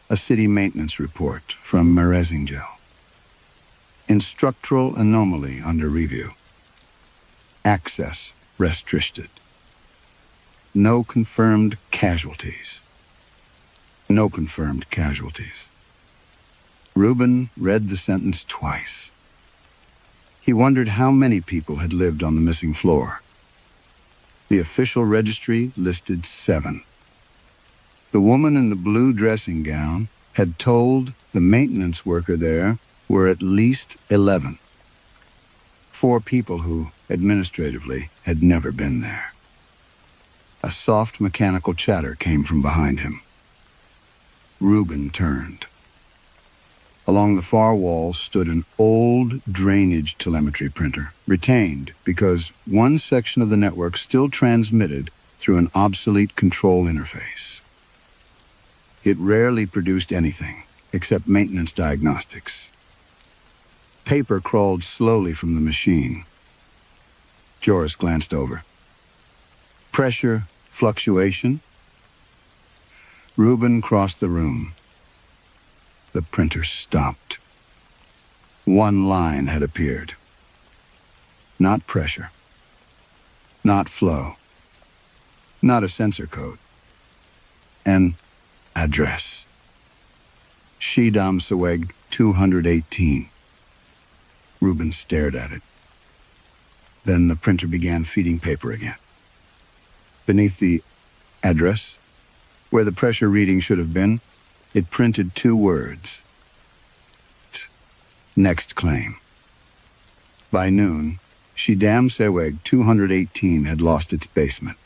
A city maintenance report from Resignation. Instructional anomaly under review. Access restricted. No confirmed casualties. No confirmed casualties. Reuben read the sentence twice. He wondered how many people had lived on the missing floor. The official registry listed 7. The woman in the blue dressing gown had told the maintenance worker there were at least 11. 4 people who, administratively, had never been there. A soft mechanical chatter came from behind him. Reuben turned. Along the far wall stood an old drainage telemetry printer, retained because one section of the network still transmitted through an obsolete control interface. It rarely produced anything except maintenance diagnostics. Paper crawled slowly from the machine. Joris glanced over. Pressure fluctuation. Reuben crossed the room. The printer stopped. One line had appeared. Not pressure. Not flow. Not a sensor code. An address. Schiedam Seweg 218. Reuben stared at it. Then the printer began feeding paper again. Beneath the address, where the pressure reading should have been, it printed 2 words. Next claim. By noon, Schiedam Seweg 218 had lost its basement.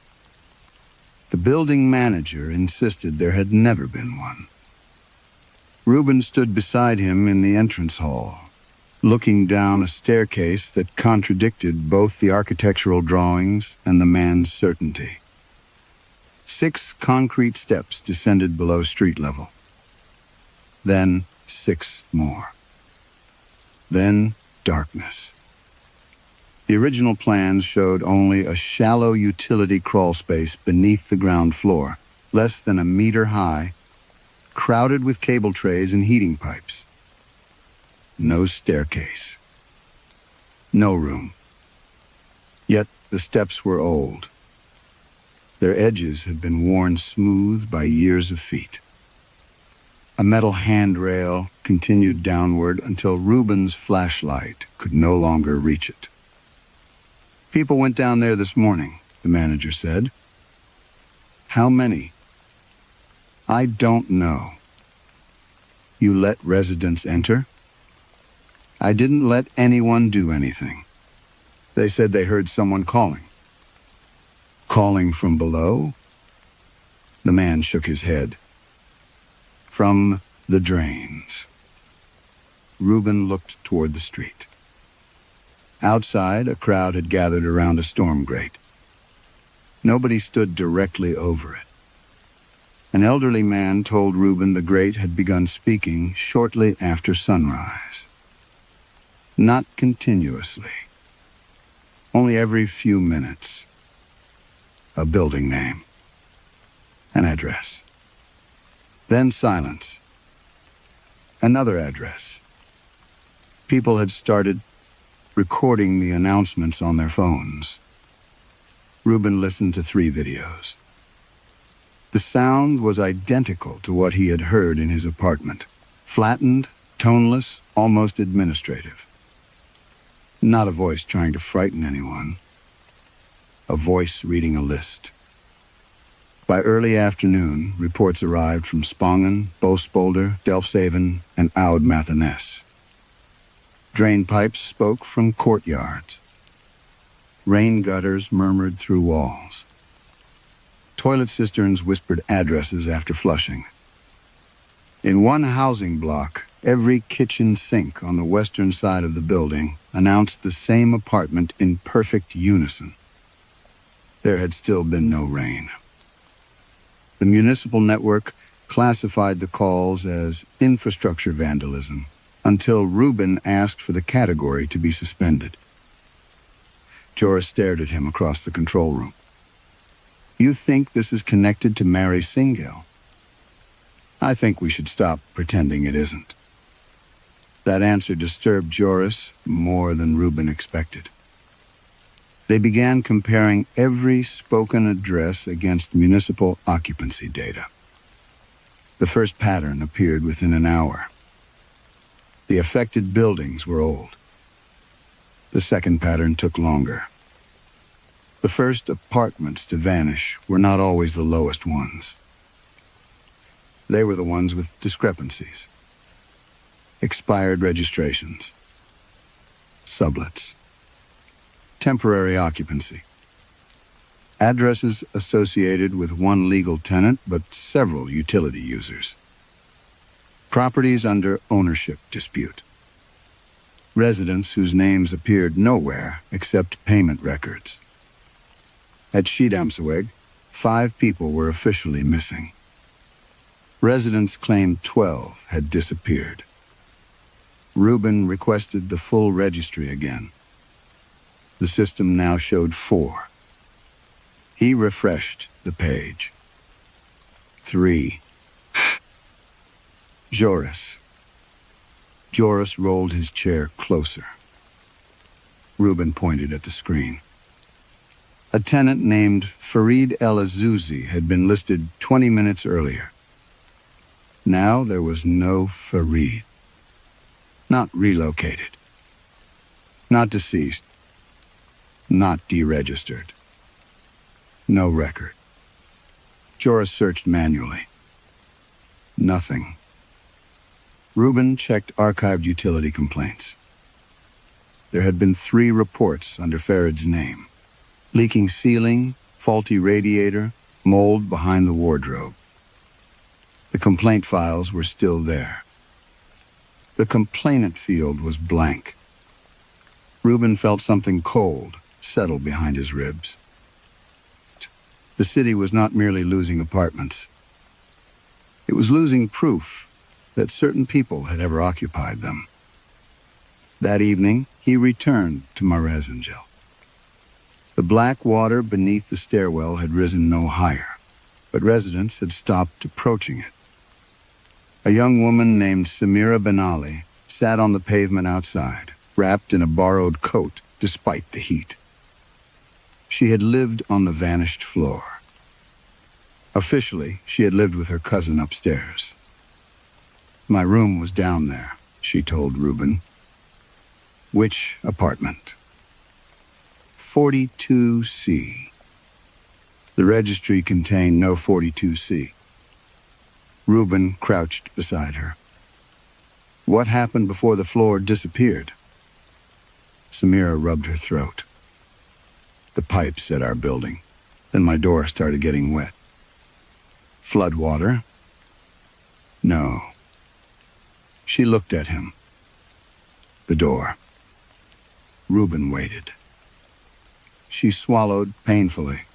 The building manager insisted there had never been one. Reuben stood beside him in the entrance hall, looking down a staircase that contradicted both the architectural drawings and the man's certainty. 6 concrete steps descended below street level. Then 6 more. Then darkness. The original plans showed only a shallow utility crawl space beneath the ground floor, less than 1 meter high, crowded with cable trays and heating pipes. No staircase. No room. Yet the steps were old. Their edges had been worn smooth by years of feet. A metal handrail continued downward until Reuben's flashlight could no longer reach it. People went down there this morning, the manager said. How many? I don't know. You let residents enter? I didn't let anyone do anything. They said they heard someone calling. Calling from below? The man shook his head. From the drains. Reuben looked toward the street. Outside, a crowd had gathered around a storm grate. Nobody stood directly over it. An elderly man told Reuben the grate had begun speaking shortly after sunrise. Not continuously. Only every few minutes. A building name. An address. Then silence. Another address. People had started recording the announcements on their phones. Reuben listened to 3 videos. The sound was identical to what he had heard in his apartment. Flattened, toneless, almost administrative. Not a voice trying to frighten anyone. A voice reading a list. By early afternoon, reports arrived from Spangen, Bospolder, Delfshaven, and Oud-Matheness. Drain pipes spoke from courtyards. Rain gutters murmured through walls. Toilet cisterns whispered addresses after flushing. In one housing block, every kitchen sink on the western side of the building announced the same apartment in perfect unison. There had still been no rain. The municipal network classified the calls as infrastructure vandalism until Reuben asked for the category to be suspended. Joris stared at him across the control room. You think this is connected to Mary Singel? I think we should stop pretending it isn't. That answer disturbed Joris more than Reuben expected. They began comparing every spoken address against municipal occupancy data. The first pattern appeared within an hour. The affected buildings were old. The second pattern took longer. The first apartments to vanish were not always the lowest ones. They were the ones with discrepancies. Expired registrations. Sublets. Temporary occupancy. Addresses associated with one legal tenant but several utility users. Properties under ownership dispute. Residents whose names appeared nowhere except payment records. At Schiedamseweg, 5 people were officially missing. Residents claimed 12 had disappeared. Reuben requested the full registry again. The system now showed 4. He refreshed the page. 3. Joris. Joris rolled his chair closer. Reuben pointed at the screen. A tenant named Farid El Azouzi had been listed 20 minutes earlier. Now there was no Farid. Not relocated. Not deceased. Not deregistered. No record. Joris searched manually. Nothing. Reuben checked archived utility complaints. There had been 3 reports under Farid's name. Leaking ceiling, faulty radiator, mold behind the wardrobe. The complaint files were still there. The complainant field was blank. Reuben felt something cold settle behind his ribs. The city was not merely losing apartments. It was losing proof that certain people had ever occupied them. That evening, he returned to Maresangel. The black water beneath the stairwell had risen no higher, but residents had stopped approaching it. A young woman named Samira Benali sat on the pavement outside, wrapped in a borrowed coat despite the heat. She had lived on the vanished floor. Officially, she had lived with her cousin upstairs. My room was down there, she told Reuben. Which apartment? 42C. The registry contained no 42C. Reuben crouched beside her. What happened before the floor disappeared? Samira rubbed her throat. The pipes at our building. Then my door started getting wet. Flood water? No. She looked at him. The door. Reuben waited. She swallowed painfully.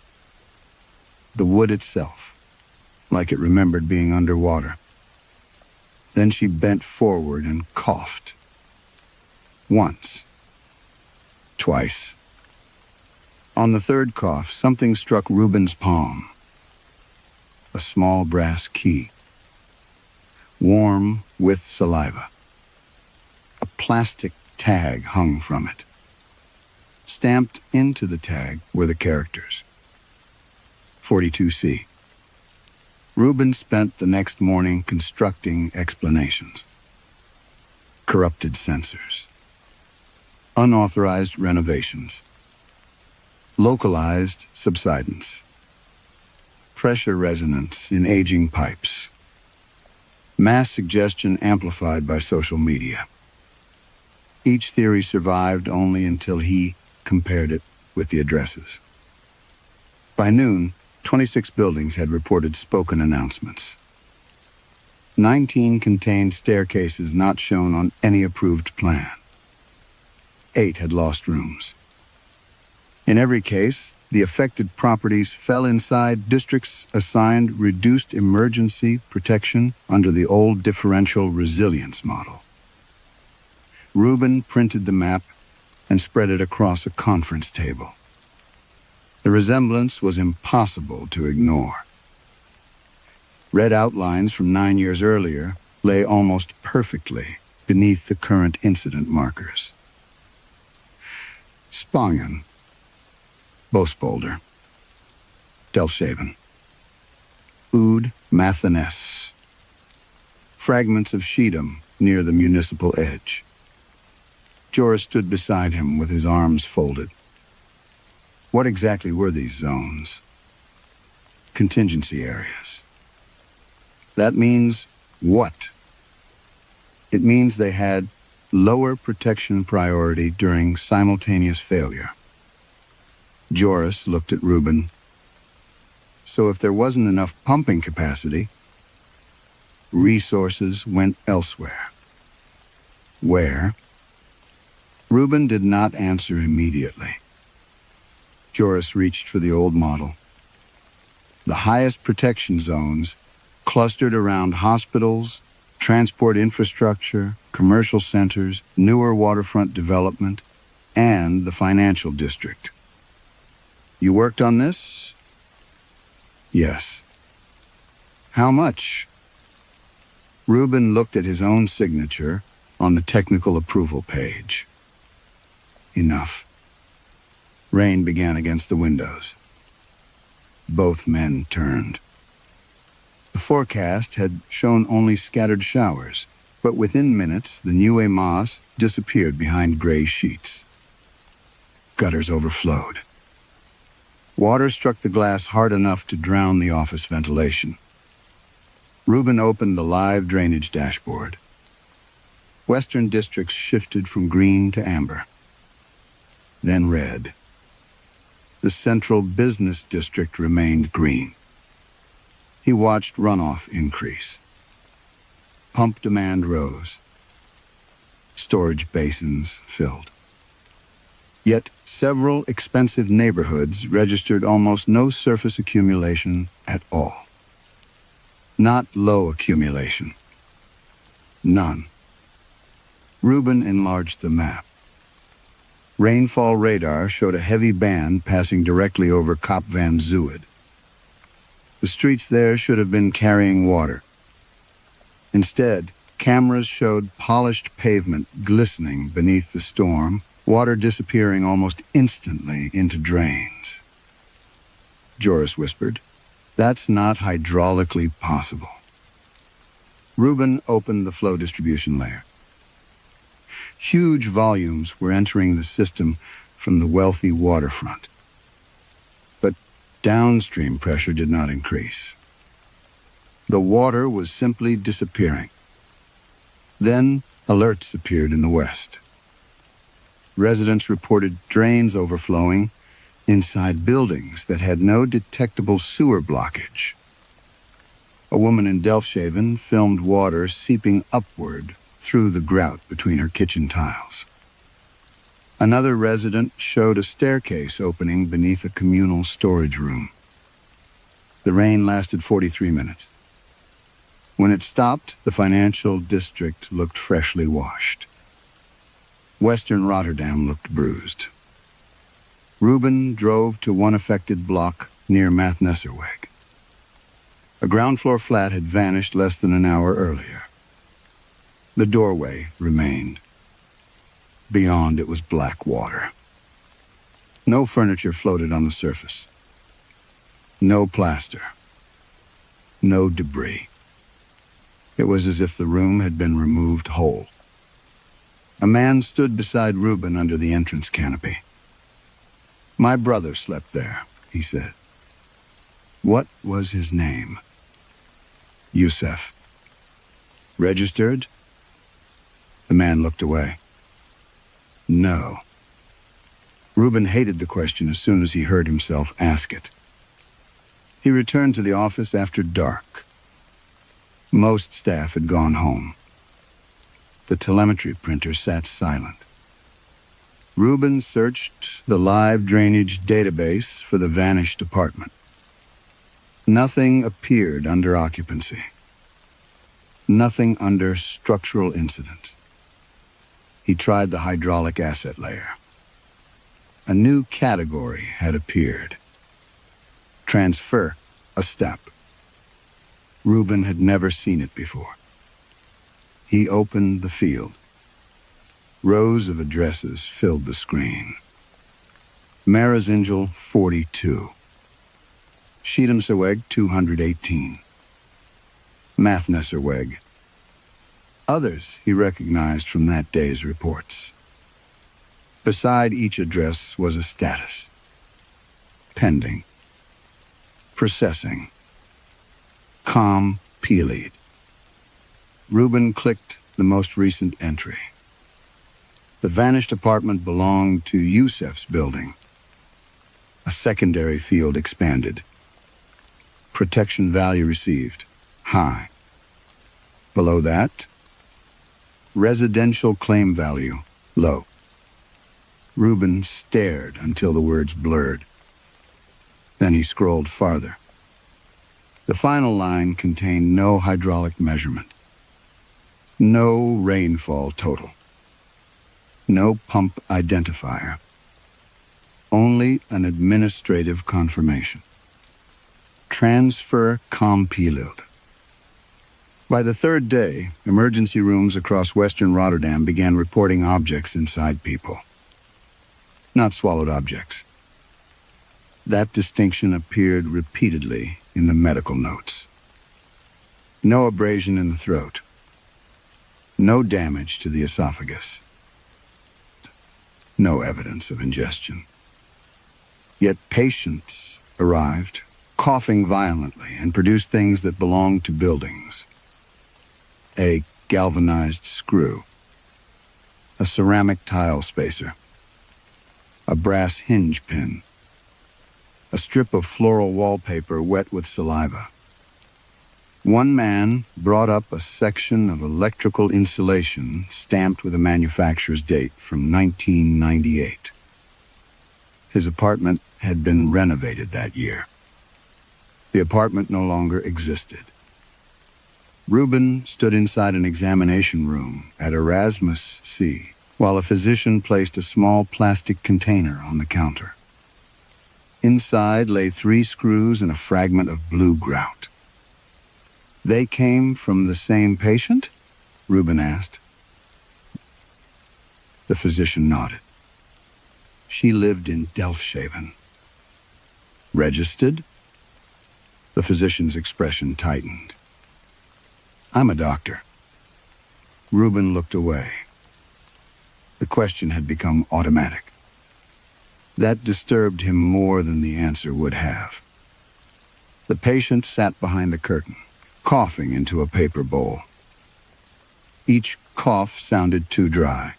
The wood itself, like it remembered being underwater. Then she bent forward and coughed. Once. Twice. On the third cough, something struck Reuben's palm. A small brass key. Warm with saliva. A plastic tag hung from it. Stamped into the tag were the characters. 42C. Reuben spent the next morning constructing explanations. Corrupted sensors. Unauthorized renovations. Localized subsidence. Pressure resonance in aging pipes. Mass suggestion amplified by social media. Each theory survived only until he compared it with the addresses. By noon, 26 buildings had reported spoken announcements. 19 contained staircases not shown on any approved plan. 8 had lost rooms. In every case, the affected properties fell inside districts assigned reduced emergency protection under the old differential resilience model. Reuben printed the map and spread it across a conference table. The resemblance was impossible to ignore. Red outlines from 9 years earlier lay almost perfectly beneath the current incident markers. Spangen, Bosbolder, Delfshaven, Oud Matheness, fragments of Schiedam near the municipal edge. Joris stood beside him with his arms folded. What exactly were these zones? Contingency areas. That means what? It means they had lower protection priority during simultaneous failure. Joris looked at Ruben. So if there wasn't enough pumping capacity, resources went elsewhere. Where? Ruben did not answer immediately. Joris reached for the old model. The highest protection zones clustered around hospitals, transport infrastructure, commercial centers, newer waterfront development, and the financial district. You worked on this? Yes. How much? Ruben looked at his own signature on the technical approval page. Enough. Rain began against the windows. Both men turned. The forecast had shown only scattered showers, but within minutes the Nieuwe Maas disappeared behind gray sheets. Gutters overflowed. Water struck the glass hard enough to drown the office ventilation. Ruben opened the live drainage dashboard. Western districts shifted from green to amber, then red. The central business district remained green. He watched runoff increase. Pump demand rose. Storage basins filled. Yet several expensive neighborhoods registered almost no surface accumulation at all. Not low accumulation. None. Ruben enlarged the map. Rainfall radar showed a heavy band passing directly over Kop van Zuid. The streets there should have been carrying water. Instead, cameras showed polished pavement glistening beneath the storm, water disappearing almost instantly into drains. Joris whispered, "That's not hydraulically possible." Ruben opened the flow distribution layer. Huge volumes were entering the system from the wealthy waterfront. But downstream pressure did not increase. The water was simply disappearing. Then alerts appeared in the west. Residents reported drains overflowing inside buildings that had no detectable sewer blockage. A woman in Delfshaven filmed water seeping upward through the grout between her kitchen tiles. Another resident showed a staircase opening beneath a communal storage room. The rain lasted 43 minutes. When it stopped, the financial district looked freshly washed. Western Rotterdam looked bruised. Ruben drove to one affected block near Mathnesserweg. A ground floor flat had vanished less than an hour earlier. The doorway remained. Beyond it was black water. No furniture floated on the surface. No plaster. No debris. It was as if the room had been removed whole. A man stood beside Ruben under the entrance canopy. "My brother slept there," he said. "What was his name?" "Youssef." "Registered?" The man looked away. "No." Ruben hated the question as soon as he heard himself ask it. He returned to the office after dark. Most staff had gone home. The telemetry printer sat silent. Ruben searched the live drainage database for the vanished apartment. Nothing appeared under occupancy. Nothing under structural incidents. He tried the hydraulic asset layer. A new category had appeared. Transfer a step. Reuben had never seen it before. He opened the field. Rows of addresses filled the screen. Marazingel, 42. Schiedamseweg, 218. Mathnesserweg. Others he recognized from that day's reports. Beside each address was a status. Pending. Processing. Com Peeled. Reuben clicked the most recent entry. The vanished apartment belonged to Yusef's building. A secondary field expanded. Protection value received. High. Below that, residential claim value. Low. Reuben stared until the words blurred. Then he scrolled farther. The final line contained no hydraulic measurement. No rainfall total. No pump identifier. Only an administrative confirmation. Transfer compiled. By the third day, emergency rooms across western Rotterdam began reporting objects inside people. Not swallowed objects. That distinction appeared repeatedly in the medical notes. No abrasion in the throat. No damage to the esophagus. No evidence of ingestion. Yet patients arrived, coughing violently, and produced things that belonged to buildings. A galvanized screw. A ceramic tile spacer. A brass hinge pin. A strip of floral wallpaper wet with saliva. One man brought up a section of electrical insulation stamped with a manufacturer's date from 1998. His apartment had been renovated that year. The apartment no longer existed. Reuben stood inside an examination room at Erasmus C, while a physician placed a small plastic container on the counter. Inside lay 3 screws and a fragment of blue grout. They came from the same patient? Reuben asked. The physician nodded. She lived in Delfshaven. Registered? The physician's expression tightened. I'm a doctor. Reuben looked away. The question had become automatic. That disturbed him more than the answer would have. The patient sat behind the curtain, coughing into a paper bowl. Each cough sounded too dry.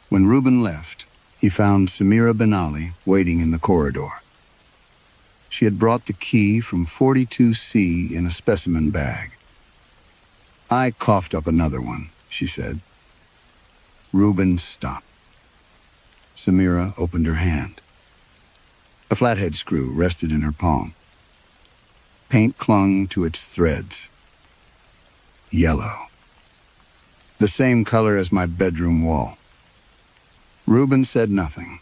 When Reuben left, he found Samira Benali waiting in the corridor. She had brought the key from 42C in a specimen bag. I coughed up another one, she said. Reuben stopped. Samira opened her hand. A flathead screw rested in her palm. Paint clung to its threads. Yellow. The same color as my bedroom wall. Reuben said nothing.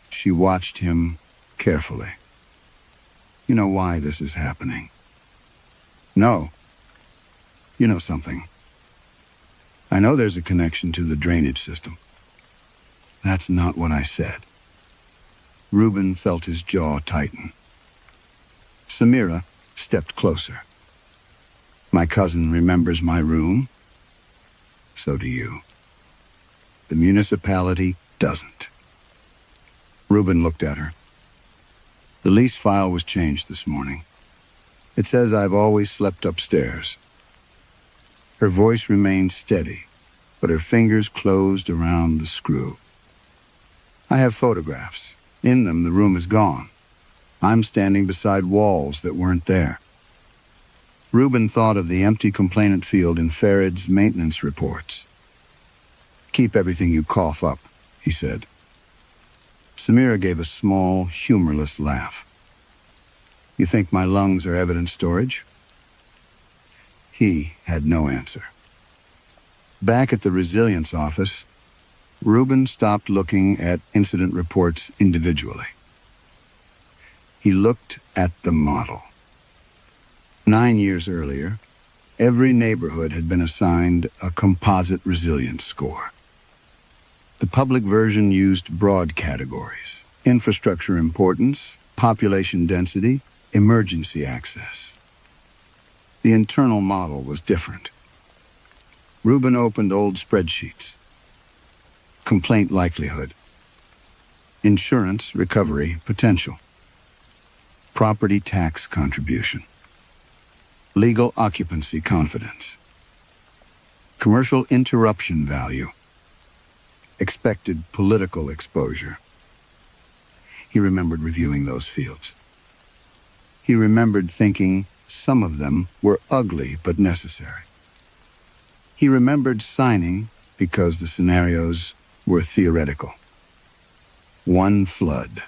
She watched him carefully. You know why this is happening? No. You know something. I know there's a connection to the drainage system. That's not what I said. Reuben felt his jaw tighten. Samira stepped closer. My cousin remembers my room. So do you. The municipality doesn't. Reuben looked at her. The lease file was changed this morning. It says I've always slept upstairs. Her voice remained steady, but her fingers closed around the screw. I have photographs. In them, the room is gone. I'm standing beside walls that weren't there. Reuben thought of the empty complainant field in Farid's maintenance reports. Keep everything you cough up, he said. Samira gave a small, humorless laugh. You think my lungs are evidence storage? He had no answer. Back at the resilience office, Reuben stopped looking at incident reports individually. He looked at the model. 9 years earlier, every neighborhood had been assigned a composite resilience score. The public version used broad categories: infrastructure importance, population density, emergency access. The internal model was different. Reuben opened old spreadsheets. Complaint likelihood, insurance recovery potential, property tax contribution, legal occupancy confidence, commercial interruption value, expected political exposure. He remembered reviewing those fields. He remembered thinking some of them were ugly but necessary. He remembered signing because the scenarios were theoretical. One flood,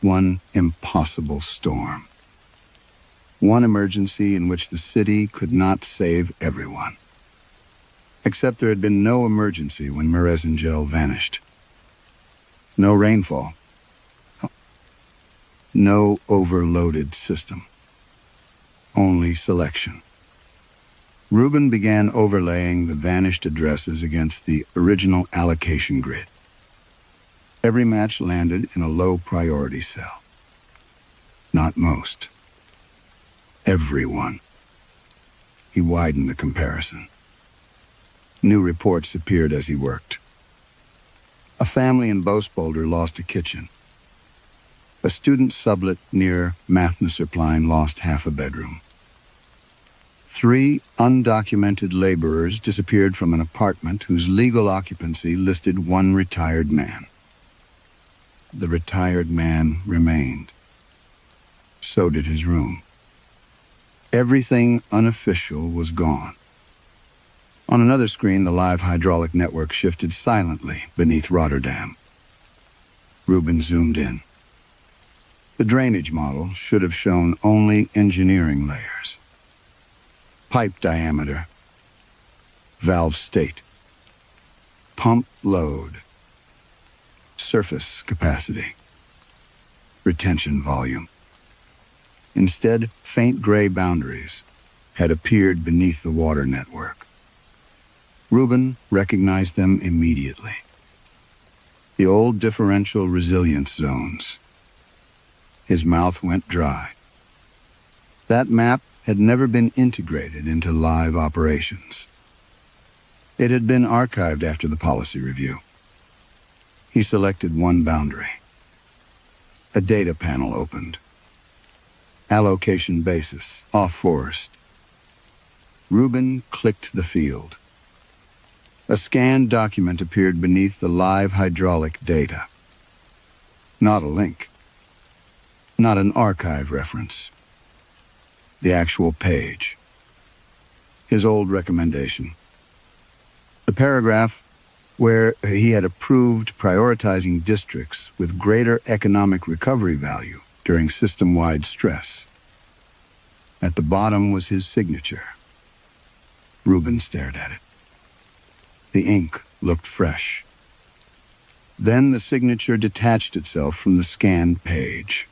one impossible storm, one emergency in which the city could not save everyone. Except there had been no emergency when Merezingel vanished. No rainfall. No overloaded system. Only selection. Reuben began overlaying the vanished addresses against the original allocation grid. Every match landed in a low priority cell. Not most. Everyone. He widened the comparison. New reports appeared as he worked. A family in Boasboulder lost a kitchen. A student sublet near Mathnaserplein lost half a bedroom. 3 undocumented laborers disappeared from an apartment whose legal occupancy listed 1 retired man. The retired man remained. So did his room. Everything unofficial was gone. On another screen, the live hydraulic network shifted silently beneath Rotterdam. Reuben zoomed in. The drainage model should have shown only engineering layers. Pipe diameter, valve state, pump load, surface capacity, retention volume. Instead, faint gray boundaries had appeared beneath the water network. Reuben recognized them immediately. The old differential resilience zones. His mouth went dry. That map had never been integrated into live operations. It had been archived after the policy review. He selected one boundary. A data panel opened. Allocation basis, off-forest. Reuben clicked the field. A scanned document appeared beneath the live hydraulic data. Not a link. Not an archive reference. The actual page. His old recommendation. The paragraph where he had approved prioritizing districts with greater economic recovery value during system-wide stress. At the bottom was his signature. Reuben stared at it. The ink looked fresh. Then the signature detached itself from the scanned page.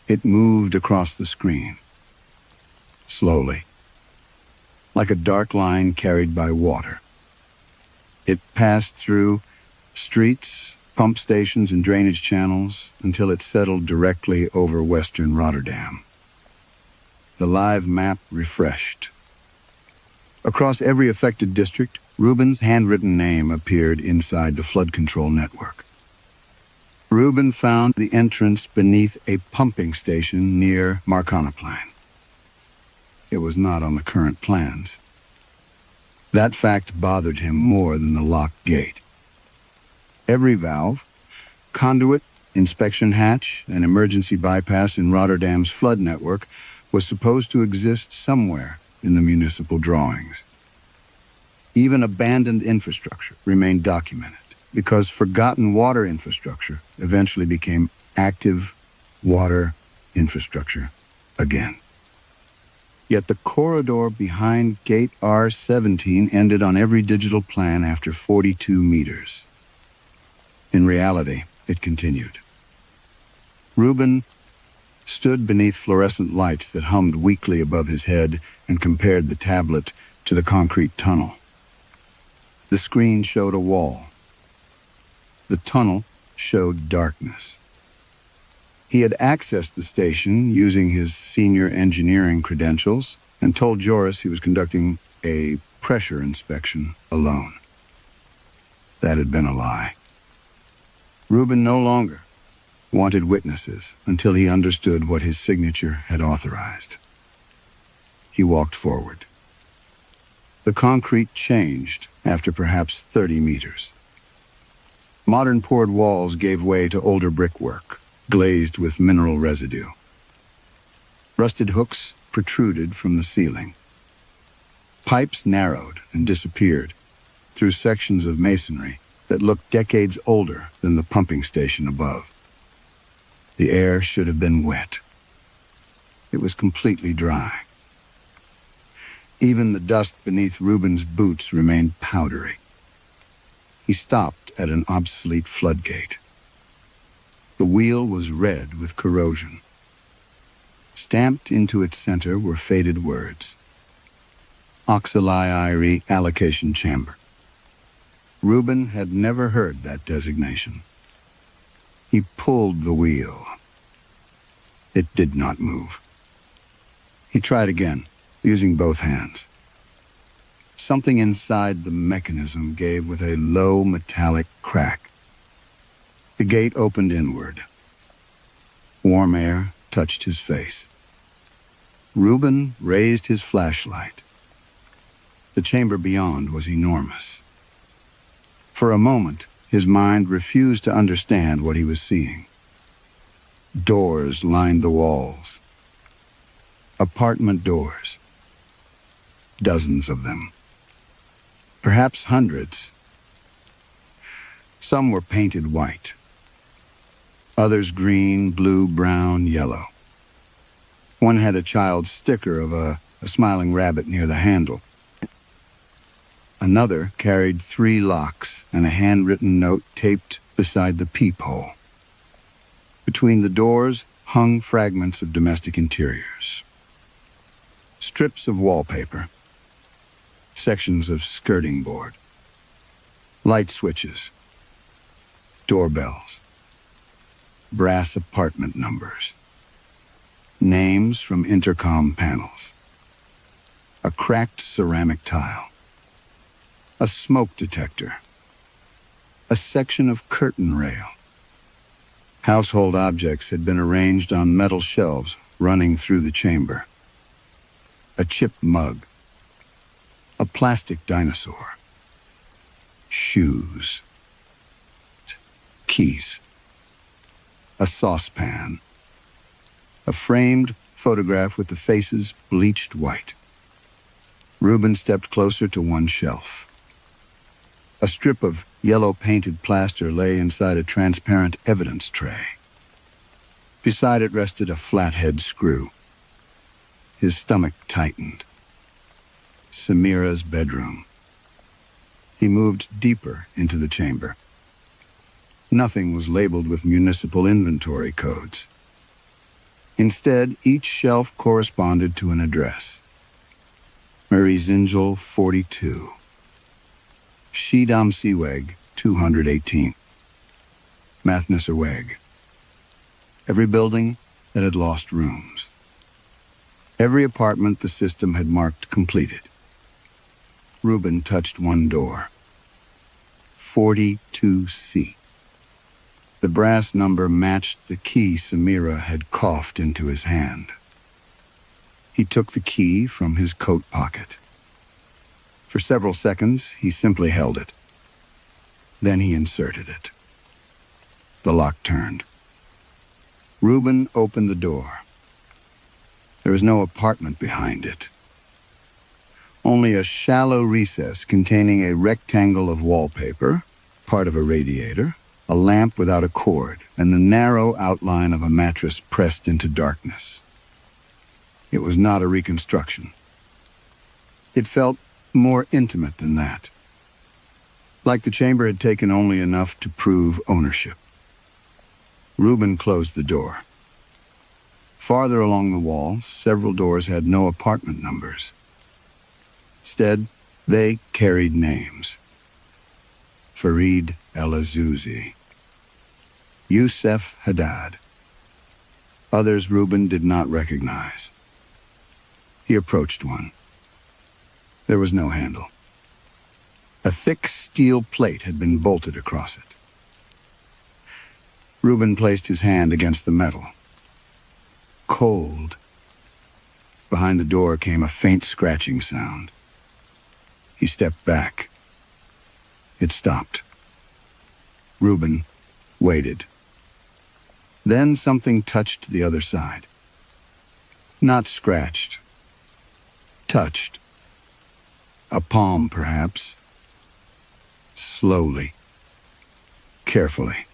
It moved across the screen. Slowly. Like a dark line carried by water. It passed through streets, pump stations, and drainage channels until it settled directly over western Rotterdam. The live map refreshed. Across every affected district, Reuben's handwritten name appeared inside the flood control network. Reuben found the entrance beneath a pumping station near Marconaplein. It was not on the current plans. That fact bothered him more than the locked gate. Every valve, conduit, inspection hatch, and emergency bypass in Rotterdam's flood network was supposed to exist somewhere in the municipal drawings. Even abandoned infrastructure remained documented because forgotten water infrastructure eventually became active water infrastructure again. Yet the corridor behind gate R17 ended on every digital plan after 42 meters. In reality, it continued. Reuben stood beneath fluorescent lights that hummed weakly above his head and compared the tablet to the concrete tunnel. The screen showed a wall. The tunnel showed darkness. He had accessed the station using his senior engineering credentials and told Joris he was conducting a pressure inspection alone. That had been a lie. Reuben no longer wanted witnesses until he understood what his signature had authorized. He walked forward. The concrete changed after perhaps 30 meters. Modern poured walls gave way to older brickwork, glazed with mineral residue. Rusted hooks protruded from the ceiling. Pipes narrowed and disappeared through sections of masonry that looked decades older than the pumping station above. The air should have been wet. It was completely dry. Even the dust beneath Reuben's boots remained powdery. He stopped at an obsolete floodgate. The wheel was red with corrosion. Stamped into its center were faded words. Auxiliary Allocation Chamber. Reuben had never heard that designation. He pulled the wheel. It did not move. He tried again, using both hands. Something inside the mechanism gave with a low metallic crack. The gate opened inward. Warm air touched his face. Reuben raised his flashlight. The chamber beyond was enormous. For a moment, his mind refused to understand what he was seeing. Doors lined the walls. Apartment doors. Dozens of them. Perhaps hundreds. Some were painted white. Others green, blue, brown, yellow. One had a child's sticker of a smiling rabbit near the handle. Another carried 3 locks and a handwritten note taped beside the peephole. Between the doors hung fragments of domestic interiors. Strips of wallpaper. Sections of skirting board. Light switches. Doorbells. Brass apartment numbers. Names from intercom panels. A cracked ceramic tile. A smoke detector. A section of curtain rail. Household objects had been arranged on metal shelves running through the chamber. A chipped mug. A plastic dinosaur. Shoes. Keys. A saucepan. A framed photograph with the faces bleached white. Reuben stepped closer to one shelf. A strip of yellow-painted plaster lay inside a transparent evidence tray. Beside it rested a flathead screw. His stomach tightened. Samira's bedroom. He moved deeper into the chamber. Nothing was labeled with municipal inventory codes. Instead, each shelf corresponded to an address. Mary Zingel, 42. Schiedam Seeweg, 218. Mathnisserweg. Every building that had lost rooms. Every apartment the system had marked completed. Reuben touched one door. 42C. The brass number matched the key Samira had coughed into his hand. He took the key from his coat pocket. For several seconds, he simply held it. Then he inserted it. The lock turned. Reuben opened the door. There was no apartment behind it. Only a shallow recess containing a rectangle of wallpaper, part of a radiator, a lamp without a cord, and the narrow outline of a mattress pressed into darkness. It was not a reconstruction. It felt more intimate than that, like the chamber had taken only enough to prove ownership. Reuben closed the door. Farther along the wall, several doors had no apartment numbers. Instead, they carried names. Farid El-Azouzi, Youssef Haddad. Others Reuben did not recognize. He approached one. There was no handle. A thick steel plate had been bolted across it. Reuben placed his hand against the metal. Cold. Behind the door came a faint scratching sound. He stepped back. It stopped. Reuben waited. Then something touched the other side. Not scratched. Touched. A palm, perhaps. Slowly. Carefully.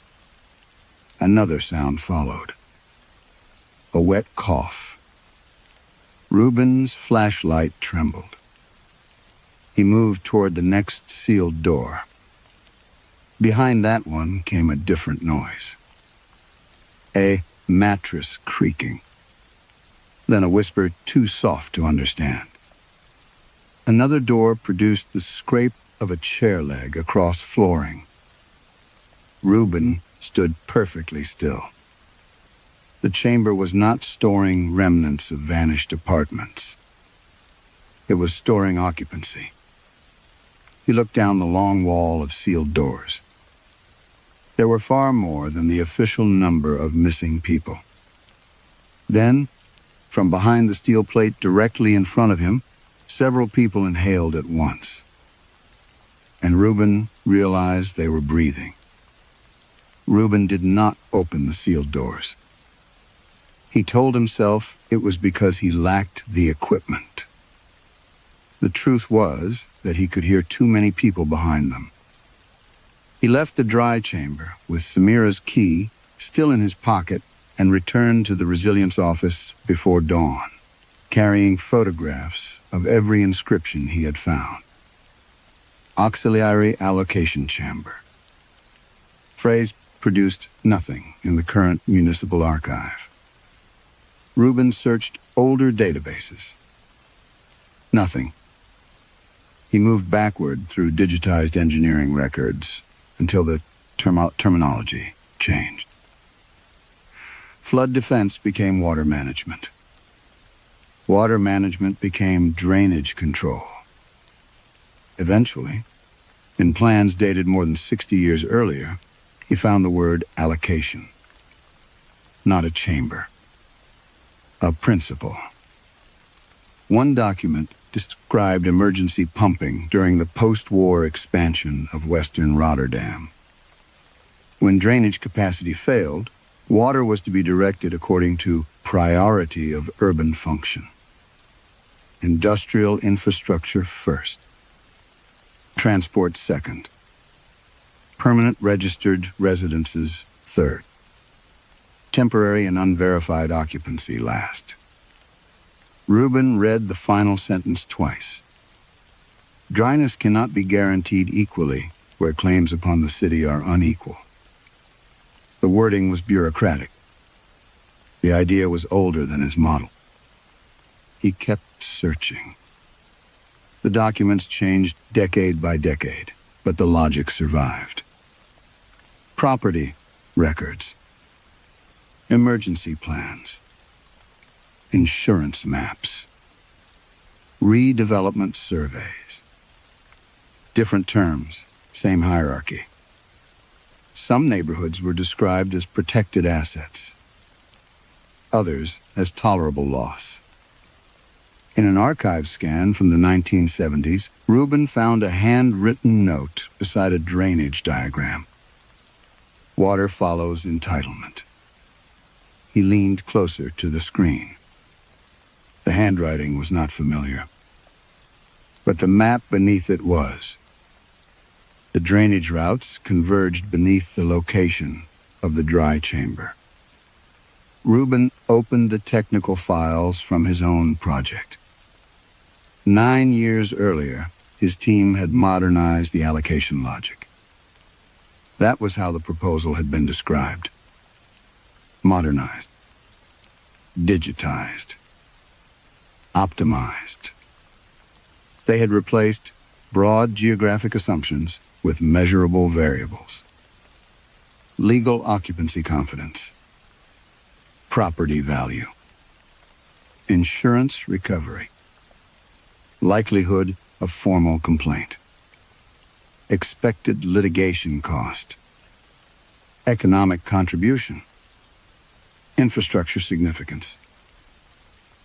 Another sound followed. A wet cough. Reuben's flashlight trembled. He moved toward the next sealed door. Behind that one came a different noise. A mattress creaking. Then a whisper too soft to understand. Another door produced the scrape of a chair leg across flooring. Reuben stood perfectly still. The chamber was not storing remnants of vanished apartments. It was storing occupancy. He looked down the long wall of sealed doors. There were far more than the official number of missing people. Then, from behind the steel plate directly in front of him, several people inhaled at once. And Reuben realized they were breathing. Reuben did not open the sealed doors. He told himself it was because he lacked the equipment. The truth was that he could hear too many people behind them. He left the dry chamber with Samira's key still in his pocket and returned to the Resilience office before dawn, carrying photographs of every inscription he had found. Auxiliary Allocation Chamber. Phrase produced nothing in the current municipal archive. Reuben searched older databases. Nothing. He moved backward through digitized engineering records until the terminology changed. Flood defense became water management. Water management became drainage control. Eventually, in plans dated more than 60 years earlier, he found the word allocation. Not a chamber. A principle. One document described emergency pumping during the post-war expansion of Western Rotterdam. When drainage capacity failed, water was to be directed according to priority of urban function. Industrial infrastructure first. Transport second. Permanent registered residences third. Temporary and unverified occupancy last. Reuben read the final sentence twice. Dryness cannot be guaranteed equally where claims upon the city are unequal. The wording was bureaucratic. The idea was older than his model. He kept searching. The documents changed decade by decade, but the logic survived. Property records. Emergency plans. Insurance maps. Redevelopment surveys. Different terms, same hierarchy. Some neighborhoods were described as protected assets. Others as tolerable loss. In an archive scan from the 1970s, Reuben found a handwritten note beside a drainage diagram. Water follows entitlement. He leaned closer to the screen. The handwriting was not familiar, but the map beneath it was. The drainage routes converged beneath the location of the dry chamber. Reuben opened the technical files from his own project. 9 years earlier, his team had modernized the allocation logic. That was how the proposal had been described. Modernized, digitized, optimized. They had replaced broad geographic assumptions with measurable variables. Legal occupancy confidence, property value, insurance recovery, likelihood of formal complaint, expected litigation cost, economic contribution, infrastructure significance.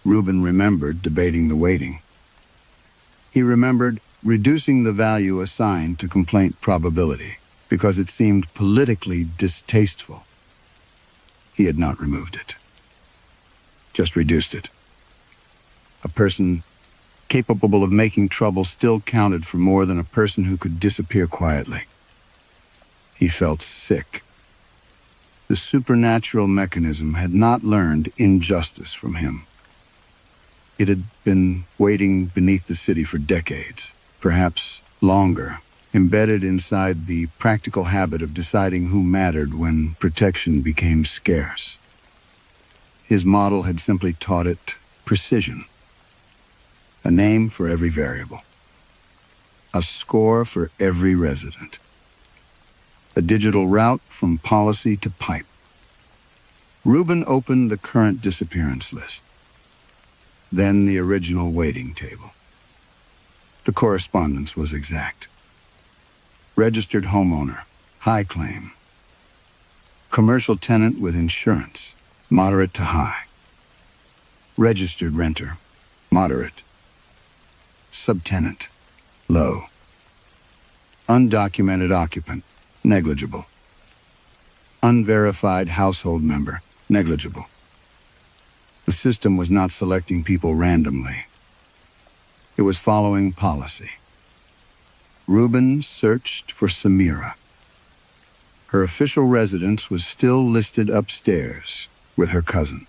Reuben remembered debating the weighting. He remembered reducing the value assigned to complaint probability because it seemed politically distasteful. He had not removed it, just reduced it. A person capable of making trouble still counted for more than a person who could disappear quietly. He felt sick. The supernatural mechanism had not learned injustice from him. It had been waiting beneath the city for decades, perhaps longer, embedded inside the practical habit of deciding who mattered when protection became scarce. His model had simply taught it precision. A name for every variable. A score for every resident. A digital route from policy to pipe. Reuben opened the current disappearance list. Then the original waiting table. The correspondence was exact. Registered homeowner, high claim. Commercial tenant with insurance, moderate to high. Registered renter, moderate. Subtenant, low. Undocumented occupant, negligible. Unverified household member, negligible. The system was not selecting people randomly. It was following policy. Reuben searched for Samira. Her official residence was still listed upstairs with her cousin.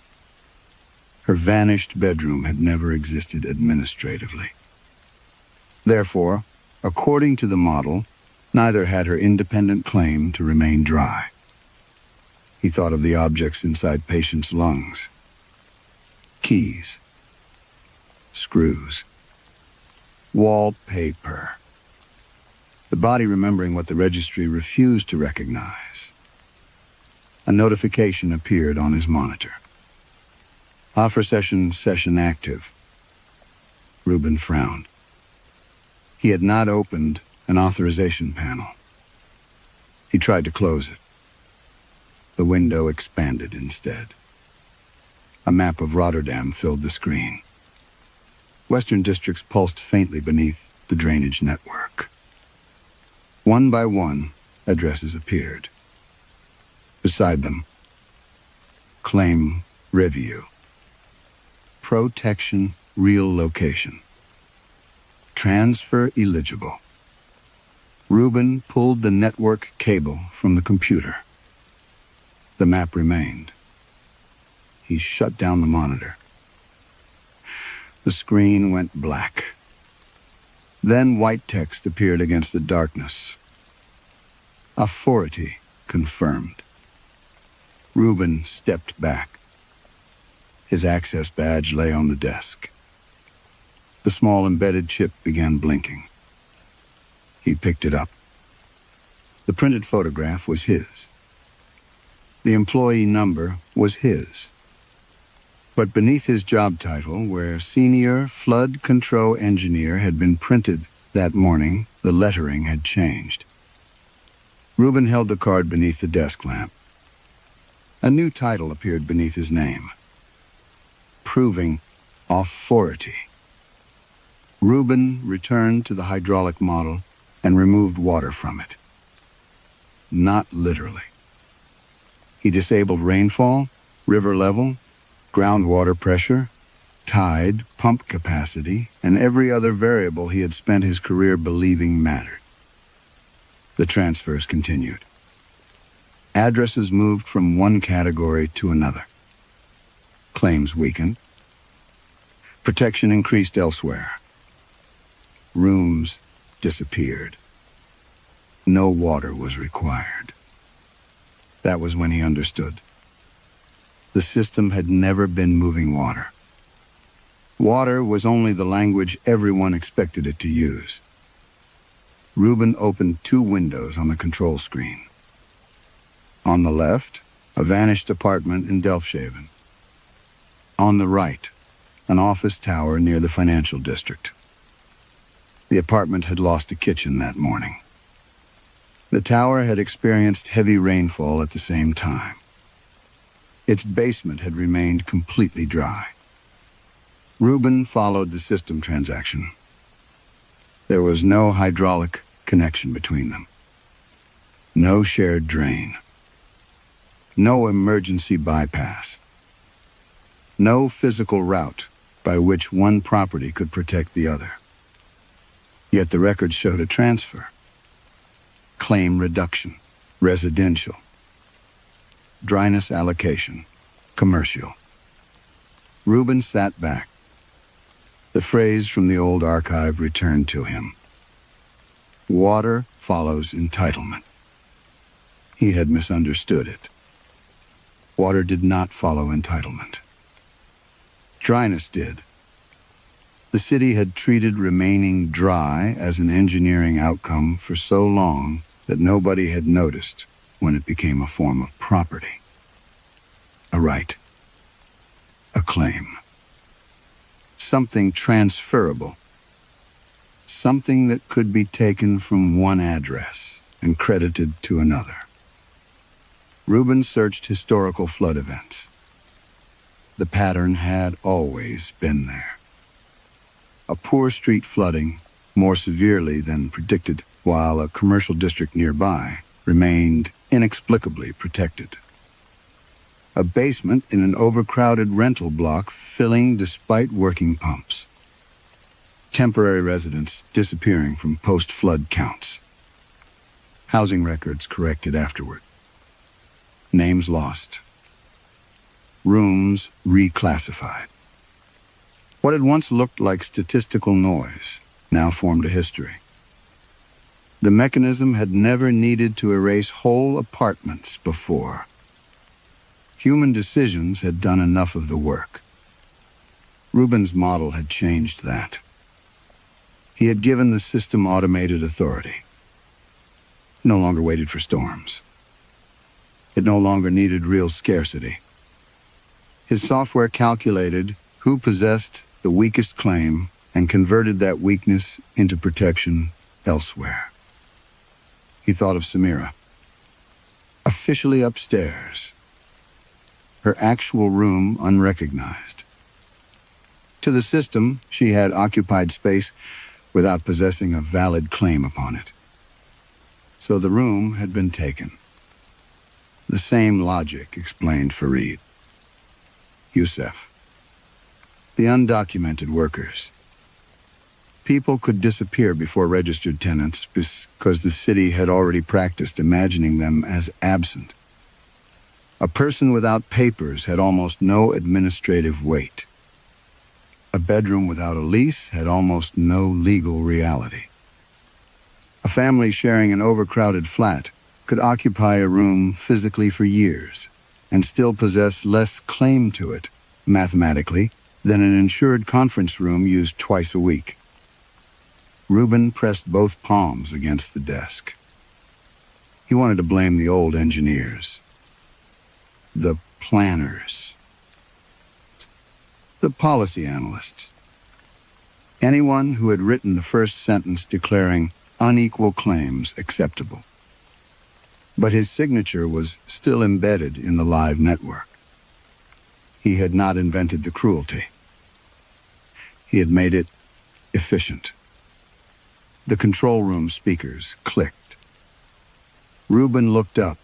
Her vanished bedroom had never existed administratively. Therefore, according to the model, neither had her independent claim to remain dry. He thought of the objects inside patients' lungs. Keys, screws, wallpaper. The body remembering what the registry refused to recognize. A notification appeared on his monitor. Offer session active. Reuben frowned. He had not opened an authorization panel. He tried to close it. The window expanded instead. A map of Rotterdam filled the screen. Western districts pulsed faintly beneath the drainage network. One by one, addresses appeared. Beside them, claim review. Protection real location. Transfer eligible. Reuben pulled the network cable from the computer. The map remained. He shut down the monitor. The screen went black. Then white text appeared against the darkness. Authority confirmed. Reuben stepped back. His access badge lay on the desk. The small embedded chip began blinking. He picked it up. The printed photograph was his. The employee number was his. But beneath his job title, where Senior Flood Control Engineer had been printed that morning, the lettering had changed. Reuben held the card beneath the desk lamp. A new title appeared beneath his name. Proving authority. Reuben returned to the hydraulic model and removed water from it. Not literally. He disabled rainfall, river level, groundwater pressure, tide, pump capacity, and every other variable he had spent his career believing mattered. The transfers continued. Addresses moved from one category to another. Claims weakened. Protection increased elsewhere. Rooms disappeared. No water was required. That was when he understood. The system had never been moving water. Water was only the language everyone expected it to use. Reuben opened 2 windows on the control screen. On the left, a vanished apartment in Delfshaven. On the right, an office tower near the financial district. The apartment had lost a kitchen that morning. The tower had experienced heavy rainfall at the same time. Its basement had remained completely dry. Reuben followed the system transaction. There was no hydraulic connection between them. No shared drain. No emergency bypass. No physical route by which one property could protect the other. Yet the records showed a transfer. Claim reduction, residential. Dryness allocation, commercial. Reuben sat back. The phrase from the old archive returned to him. Water follows entitlement. He had misunderstood it. Water did not follow entitlement. Dryness did. The city had treated remaining dry as an engineering outcome for so long that nobody had noticed when it became a form of property. A right. A claim. Something transferable. Something that could be taken from one address and credited to another. Reuben searched historical flood events. The pattern had always been there. A poor street flooding more severely than predicted, while a commercial district nearby remained inexplicably protected. A basement in an overcrowded rental block filling despite working pumps. Temporary residents disappearing from post-flood counts. Housing records corrected afterward. Names lost. Rooms reclassified. What had once looked like statistical noise now formed a history. The mechanism had never needed to erase whole apartments before. Human decisions had done enough of the work. Reuben's model had changed that. He had given the system automated authority. It no longer waited for storms. It no longer needed real scarcity. His software calculated who possessed the weakest claim and converted that weakness into protection elsewhere. He thought of Samira. Officially upstairs. Her actual room unrecognized. To the system, she had occupied space without possessing a valid claim upon it. So the room had been taken. The same logic explained Farid. Youssef. The undocumented workers. People could disappear before registered tenants because the city had already practiced imagining them as absent. A person without papers had almost no administrative weight. A bedroom without a lease had almost no legal reality. A family sharing an overcrowded flat could occupy a room physically for years and still possess less claim to it, mathematically, than an insured conference room used twice a week. Reuben pressed both palms against the desk. He wanted to blame the old engineers. The planners. The policy analysts. Anyone who had written the first sentence declaring unequal claims acceptable. But his signature was still embedded in the live network. He had not invented the cruelty. He had made it efficient. The control room speakers clicked. Reuben looked up.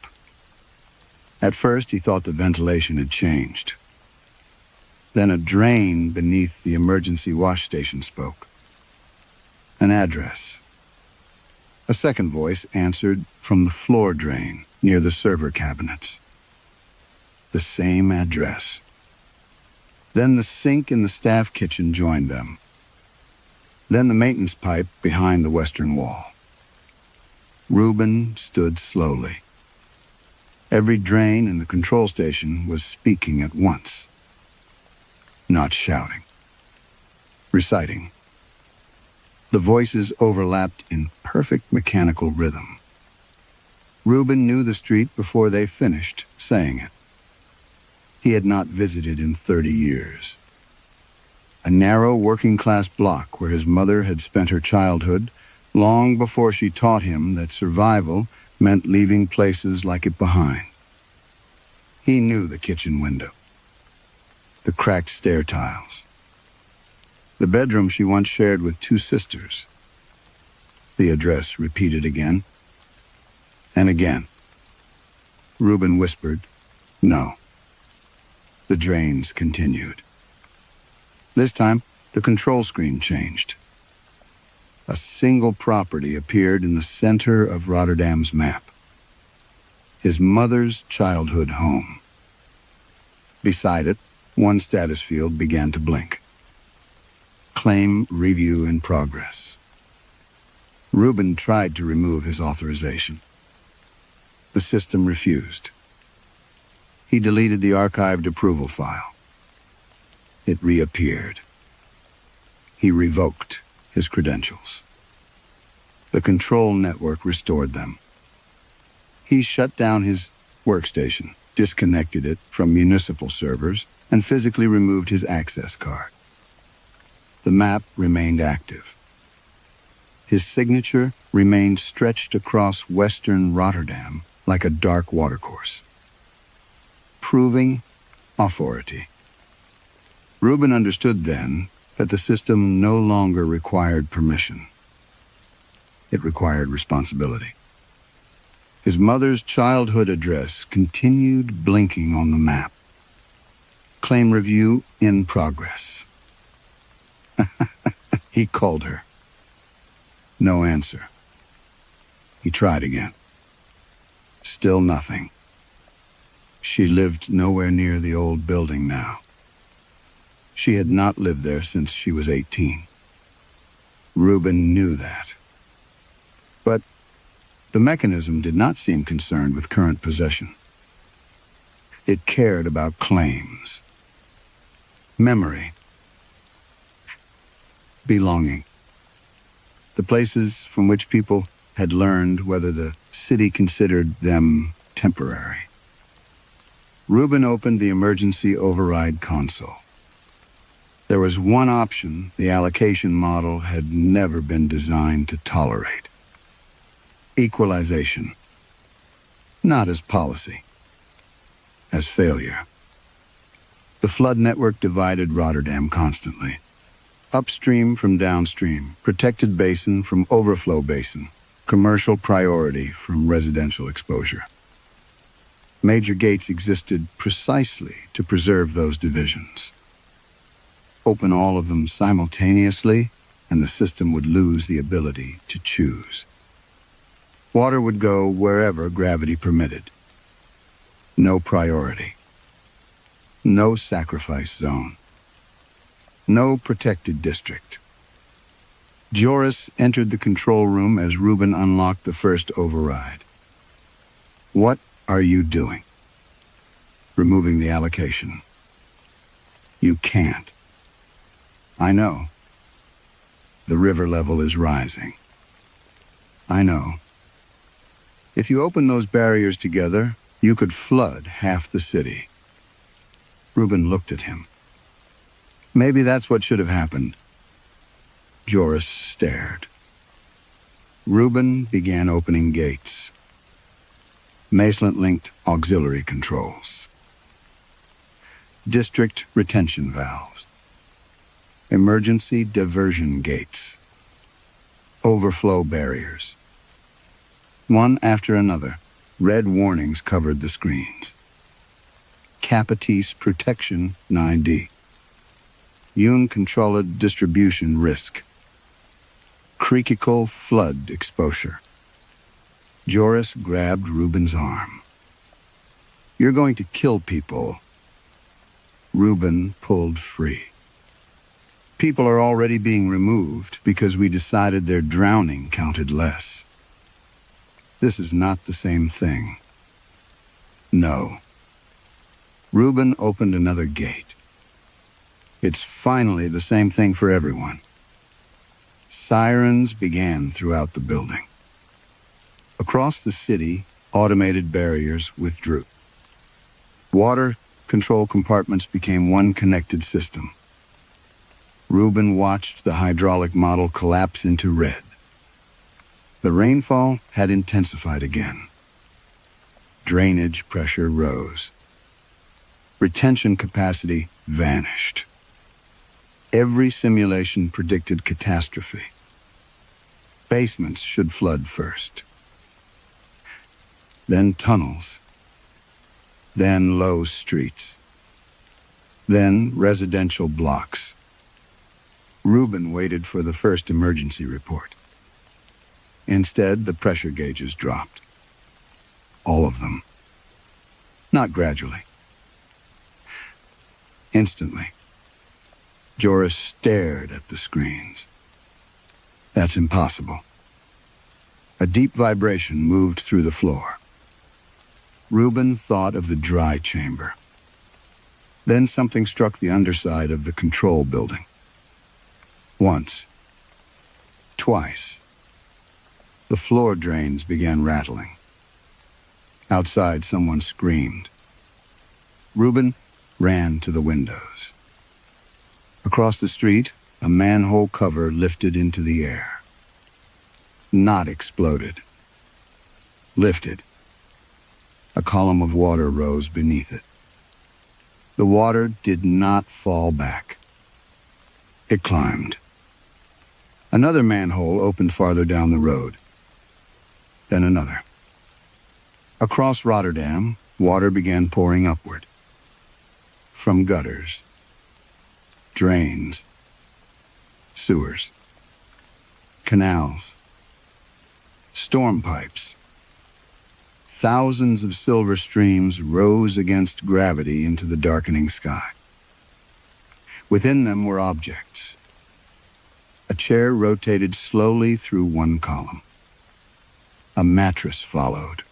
At first, he thought the ventilation had changed. Then a drain beneath the emergency wash station spoke. An address. A second voice answered from the floor drain near the server cabinets. The same address. Then the sink in the staff kitchen joined them. Then the maintenance pipe behind the western wall. Reuben stood slowly. Every drain in the control station was speaking at once. Not shouting. Reciting. The voices overlapped in perfect mechanical rhythm. Reuben knew the street before they finished saying it. He had not visited in 30 years. A narrow working-class block where his mother had spent her childhood, long before she taught him that survival meant leaving places like it behind. He knew the kitchen window, the cracked stair tiles, the bedroom she once shared with two sisters. The address repeated again and again. Reuben whispered, "No." The drains continued. This time, the control screen changed. A single property appeared in the center of Rotterdam's map. His mother's childhood home. Beside it, one status field began to blink. Claim review in progress. Reuben tried to remove his authorization. The system refused. He deleted the archived approval file. It reappeared. He revoked his credentials. The control network restored them. He shut down his workstation, disconnected it from municipal servers, and physically removed his access card. The map remained active. His signature remained stretched across western Rotterdam like a dark watercourse, proving authority. Reuben understood then that the system no longer required permission. It required responsibility. His mother's childhood address continued blinking on the map. Claim review in progress. He called her. No answer. He tried again. Still nothing. She lived nowhere near the old building now. She had not lived there since she was 18. Reuben knew that. But the mechanism did not seem concerned with current possession. It cared about claims, memory, belonging, the places from which people had learned whether the city considered them temporary. Reuben opened the emergency override console. There was one option the allocation model had never been designed to tolerate: equalization. Not as policy, as failure. The flood network divided Rotterdam constantly. Upstream from downstream, protected basin from overflow basin, commercial priority from residential exposure. Major gates existed precisely to preserve those divisions. Open all of them simultaneously, and the system would lose the ability to choose. Water would go wherever gravity permitted. No priority. No sacrifice zone. No protected district. Joris entered the control room as Reuben unlocked the first override. "What are you doing?" "Removing the allocation." "You can't." "I know. The river level is rising." "I know. If you open those barriers together, you could flood half the city." Reuben looked at him. "Maybe that's what should have happened." Joris stared. Reuben began opening gates. Macelant-linked auxiliary controls. District retention valves. Emergency diversion gates. Overflow barriers. One after another, red warnings covered the screens. Capitis protection 9D. Uncontrolled distribution risk. Critical flood exposure. Joris grabbed Reuben's arm. "You're going to kill people." Reuben pulled free. People are already being removed because we decided their drowning counted less. This is not the same thing. No. Reuben opened another gate. It's finally the same thing for everyone. Sirens began throughout the building. Across the city, automated barriers withdrew. Water control compartments became one connected system. Reuben watched the hydraulic model collapse into red. The rainfall had intensified again. Drainage pressure rose. Retention capacity vanished. Every simulation predicted catastrophe. Basements should flood first. Then tunnels. Then low streets. Then residential blocks. Reuben waited for the first emergency report. Instead, the pressure gauges dropped. All of them. Not gradually. Instantly. Joris stared at the screens. That's impossible. A deep vibration moved through the floor. Reuben thought of the dry chamber. Then something struck the underside of the control building. Once. Twice. The floor drains began rattling. Outside, someone screamed. Reuben ran to the windows. Across the street, a manhole cover lifted into the air. Not exploded. Lifted. A column of water rose beneath it. The water did not fall back. It climbed. Another manhole opened farther down the road. Then another. Across Rotterdam, water began pouring upward. From gutters, drains, sewers, canals, storm pipes. Thousands of silver streams rose against gravity into the darkening sky. Within them were objects. A chair rotated slowly through one column. A mattress followed.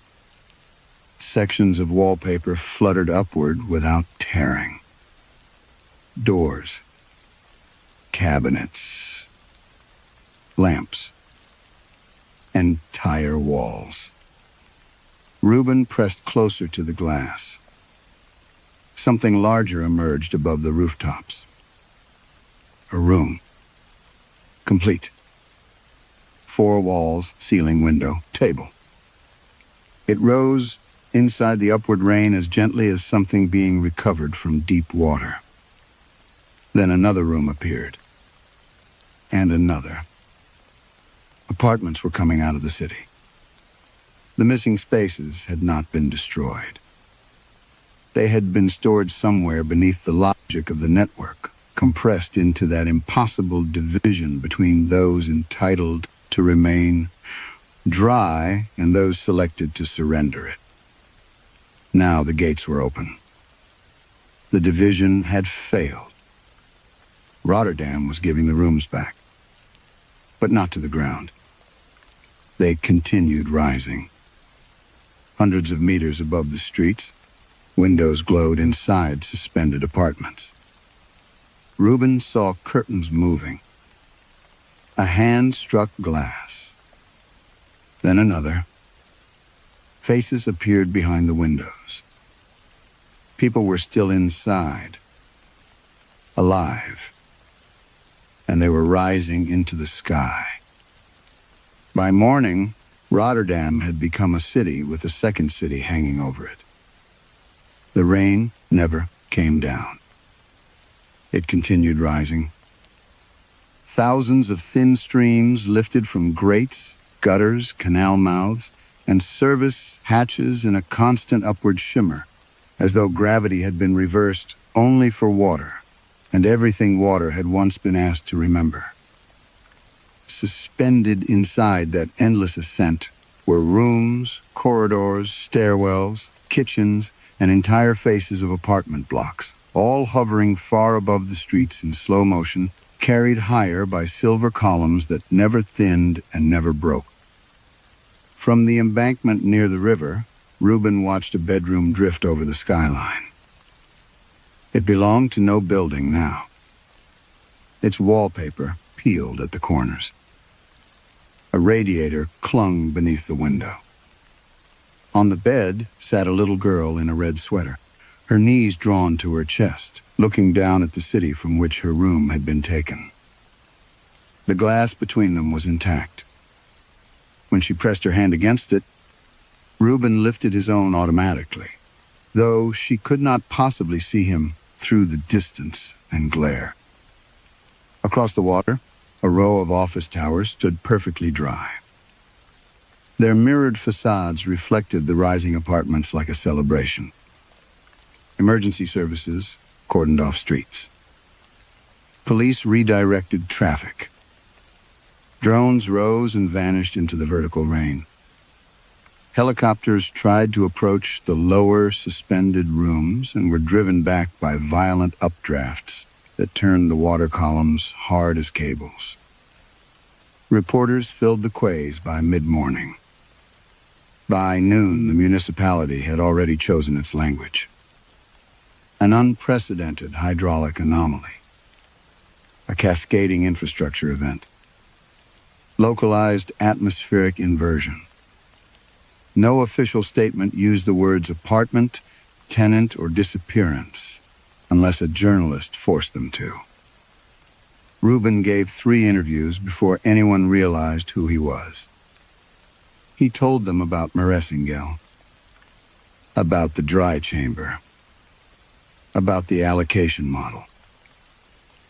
Sections of wallpaper fluttered upward without tearing. Doors, cabinets, lamps, entire walls. Reuben pressed closer to the glass. Something larger emerged above the rooftops. A room. Complete. 4 walls, ceiling, window, table. It rose inside the upward rain as gently as something being recovered from deep water. Then another room appeared. And another. Apartments were coming out of the city. The missing spaces had not been destroyed. They had been stored somewhere beneath the logic of the network, compressed into that impossible division between those entitled to remain dry and those selected to surrender it. Now the gates were open. The division had failed. Rotterdam was giving the rooms back, but not to the ground. They continued rising. Hundreds of meters above the streets, windows glowed inside suspended apartments. Reuben saw curtains moving. A hand struck glass. Then another. Faces appeared behind the windows. People were still inside, alive, and they were rising into the sky. By morning, Rotterdam had become a city with a second city hanging over it. The rain never came down. It continued rising. Thousands of thin streams lifted from grates, gutters, canal mouths, and service hatches in a constant upward shimmer, as though gravity had been reversed only for water, and everything water had once been asked to remember. Suspended inside that endless ascent were rooms, corridors, stairwells, kitchens, and entire faces of apartment blocks, all hovering far above the streets in slow motion, carried higher by silver columns that never thinned and never broke. From the embankment near the river, Reuben watched a bedroom drift over the skyline. It belonged to no building now. Its wallpaper peeled at the corners. A radiator clung beneath the window. On the bed sat a little girl in a red sweater, her knees drawn to her chest, looking down at the city from which her room had been taken. The glass between them was intact. When she pressed her hand against it, Reuben lifted his own automatically, though she could not possibly see him through the distance and glare. Across the water, a row of office towers stood perfectly dry. Their mirrored facades reflected the rising apartments like a celebration. Emergency services cordoned off streets. Police redirected traffic. Drones rose and vanished into the vertical rain. Helicopters tried to approach the lower suspended rooms and were driven back by violent updrafts that turned the water columns hard as cables. Reporters filled the quays by mid-morning. By noon, the municipality had already chosen its language. An unprecedented hydraulic anomaly. A cascading infrastructure event. Localized atmospheric inversion. No official statement used the words apartment, tenant, or disappearance, unless a journalist forced them to. Reuben gave 3 interviews before anyone realized who he was. He told them about Narration, about the dry chamber, about the allocation model,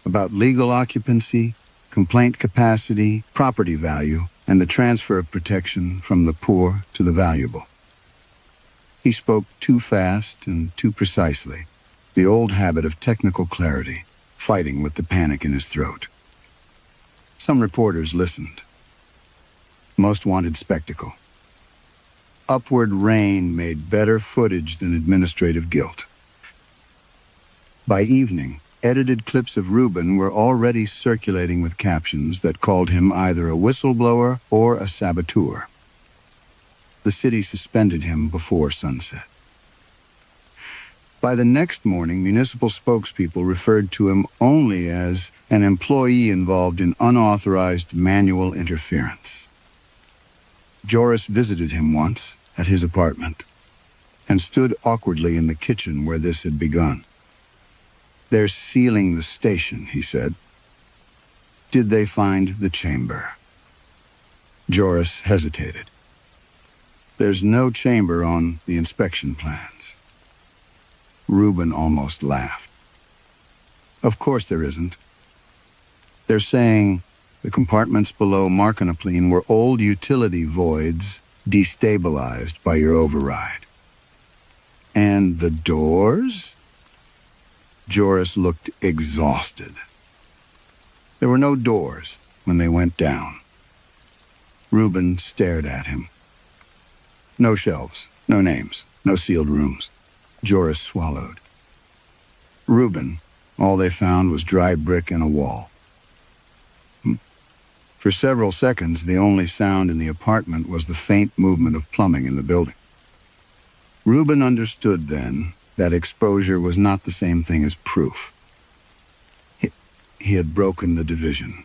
about legal occupancy, complaint capacity, property value, and the transfer of protection from the poor to the valuable. He spoke too fast and too precisely, the old habit of technical clarity, fighting with the panic in his throat. Some reporters listened. Most wanted spectacle. Upward rain made better footage than administrative guilt. By evening, edited clips of Reuben were already circulating with captions that called him either a whistleblower or a saboteur. The city suspended him before sunset. By the next morning, municipal spokespeople referred to him only as an employee involved in unauthorized manual interference. Joris visited him once at his apartment and stood awkwardly in the kitchen where this had begun. "They're sealing the station," he said. "Did they find the chamber?" Joris hesitated. "There's no chamber on the inspection plans." Reuben almost laughed. "Of course there isn't. They're saying the compartments below Markinapleen were old utility voids destabilized by your override." "And the doors?" Joris looked exhausted. "There were no doors when they went down." Reuben stared at him. "No shelves, no names, no sealed rooms." Joris swallowed. "Reuben, all they found was dry brick and a wall." For several seconds, the only sound in the apartment was the faint movement of plumbing in the building. Reuben understood then that exposure was not the same thing as proof. He had broken the division.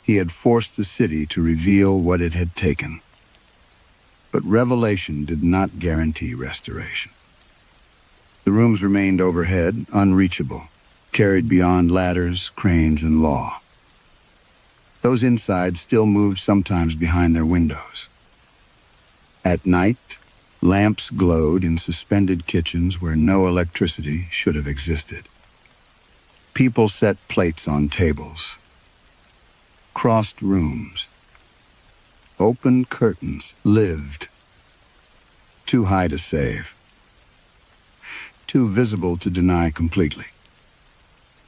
He had forced the city to reveal what it had taken. But revelation did not guarantee restoration. The rooms remained overhead, unreachable, carried beyond ladders, cranes, and law. Those inside still moved sometimes behind their windows. At night, lamps glowed in suspended kitchens where no electricity should have existed. People set plates on tables. Crossed rooms. Open curtains lived. Too high to save. Too visible to deny completely.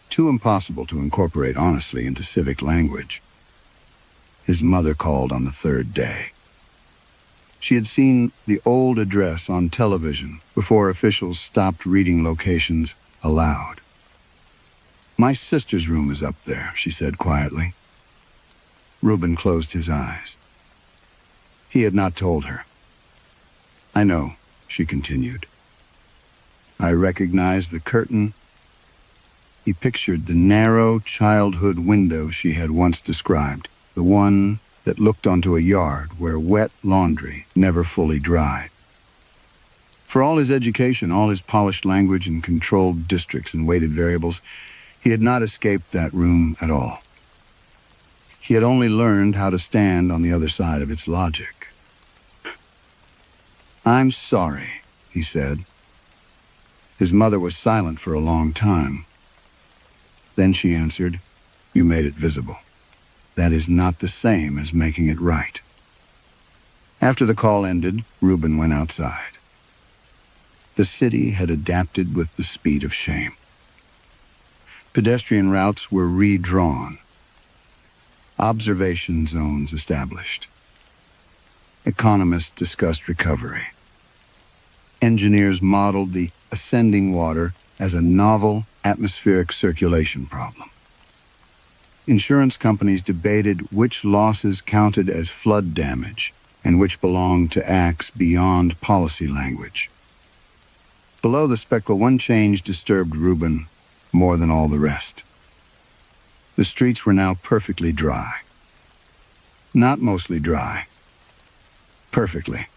Too impossible to incorporate honestly into civic language. His mother called on the 3rd day. She had seen the old address on television before officials stopped reading locations aloud. "My sister's room is up there," she said quietly. Reuben closed his eyes. He had not told her. "I know," she continued. "I recognized the curtain." He pictured the narrow childhood window she had once described, the one that looked onto a yard where wet laundry never fully dried. For all his education, all his polished language and controlled districts and weighted variables, he had not escaped that room at all. He had only learned how to stand on the other side of its logic. "I'm sorry," he said. His mother was silent for a long time. Then she answered, "You made it visible. That is not the same as making it right." After the call ended, Reuben went outside. The city had adapted with the speed of shame. Pedestrian routes were redrawn. Observation zones established. Economists discussed recovery. Engineers modeled the ascending water as a novel atmospheric circulation problem. Insurance companies debated which losses counted as flood damage and which belonged to acts beyond policy language. Below the speckle, one change disturbed Reuben more than all the rest. The streets were now perfectly dry. Not mostly dry. Perfectly.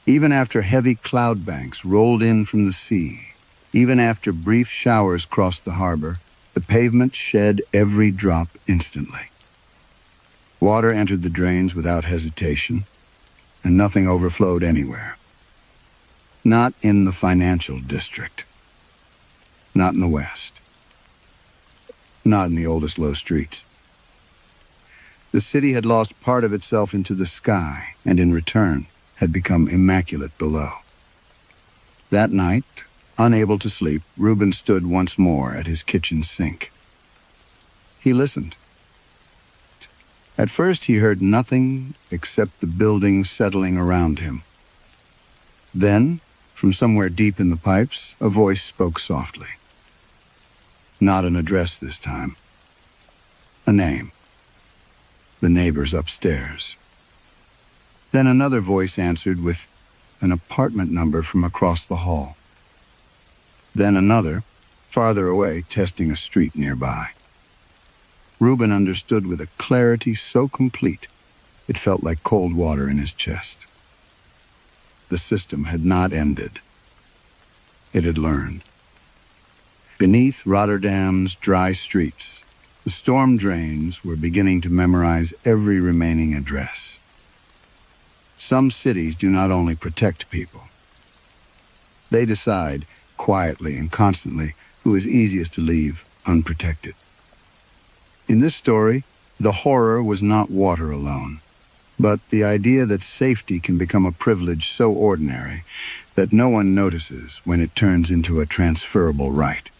Even after heavy cloud banks rolled in from the sea, even after brief showers crossed the harbor, the pavement shed every drop instantly. Water entered the drains without hesitation, and nothing overflowed anywhere. Not in the financial district. Not in the West. Not in the oldest low streets. The city had lost part of itself into the sky, and in return had become immaculate below. That night, unable to sleep, Reuben stood once more at his kitchen sink. He listened. At first he heard nothing except the buildings settling around him. Then, from somewhere deep in the pipes, a voice spoke softly. Not an address this time. A name. The neighbors upstairs. Then another voice answered with an apartment number from across the hall. Then another, farther away, testing a street nearby. Reuben understood with a clarity so complete, it felt like cold water in his chest. The system had not ended. It had learned. Beneath Rotterdam's dry streets, the storm drains were beginning to memorize every remaining address. Some cities do not only protect people. They decide, quietly and constantly, who is easiest to leave unprotected. In this story, the horror was not water alone, but the idea that safety can become a privilege so ordinary that no one notices when it turns into a transferable right.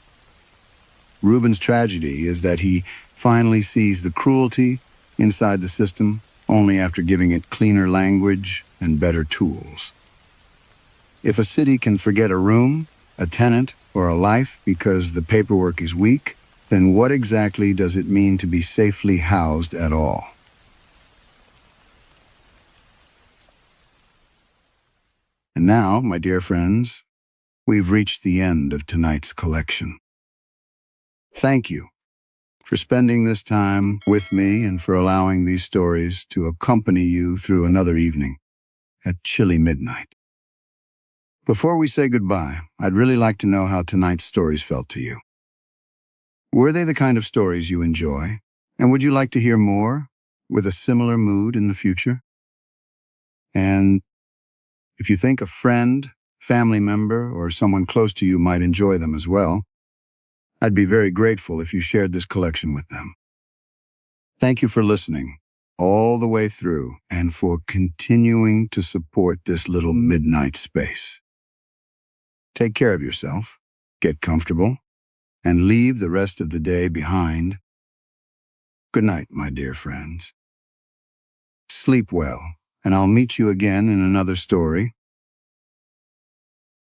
Reuben's tragedy is that he finally sees the cruelty inside the system only after giving it cleaner language and better tools. If a city can forget a room, a tenant, or a life because the paperwork is weak, then what exactly does it mean to be safely housed at all? And now, my dear friends, we've reached the end of tonight's collection. Thank you for spending this time with me and for allowing these stories to accompany you through another evening at chilly midnight. Before we say goodbye, I'd really like to know how tonight's stories felt to you. Were they the kind of stories you enjoy? And would you like to hear more with a similar mood in the future? And if you think a friend, family member, or someone close to you might enjoy them as well, I'd be very grateful if you shared this collection with them. Thank you for listening all the way through and for continuing to support this little midnight space. Take care of yourself, get comfortable, and leave the rest of the day behind. Good night, my dear friends. Sleep well, and I'll meet you again in another story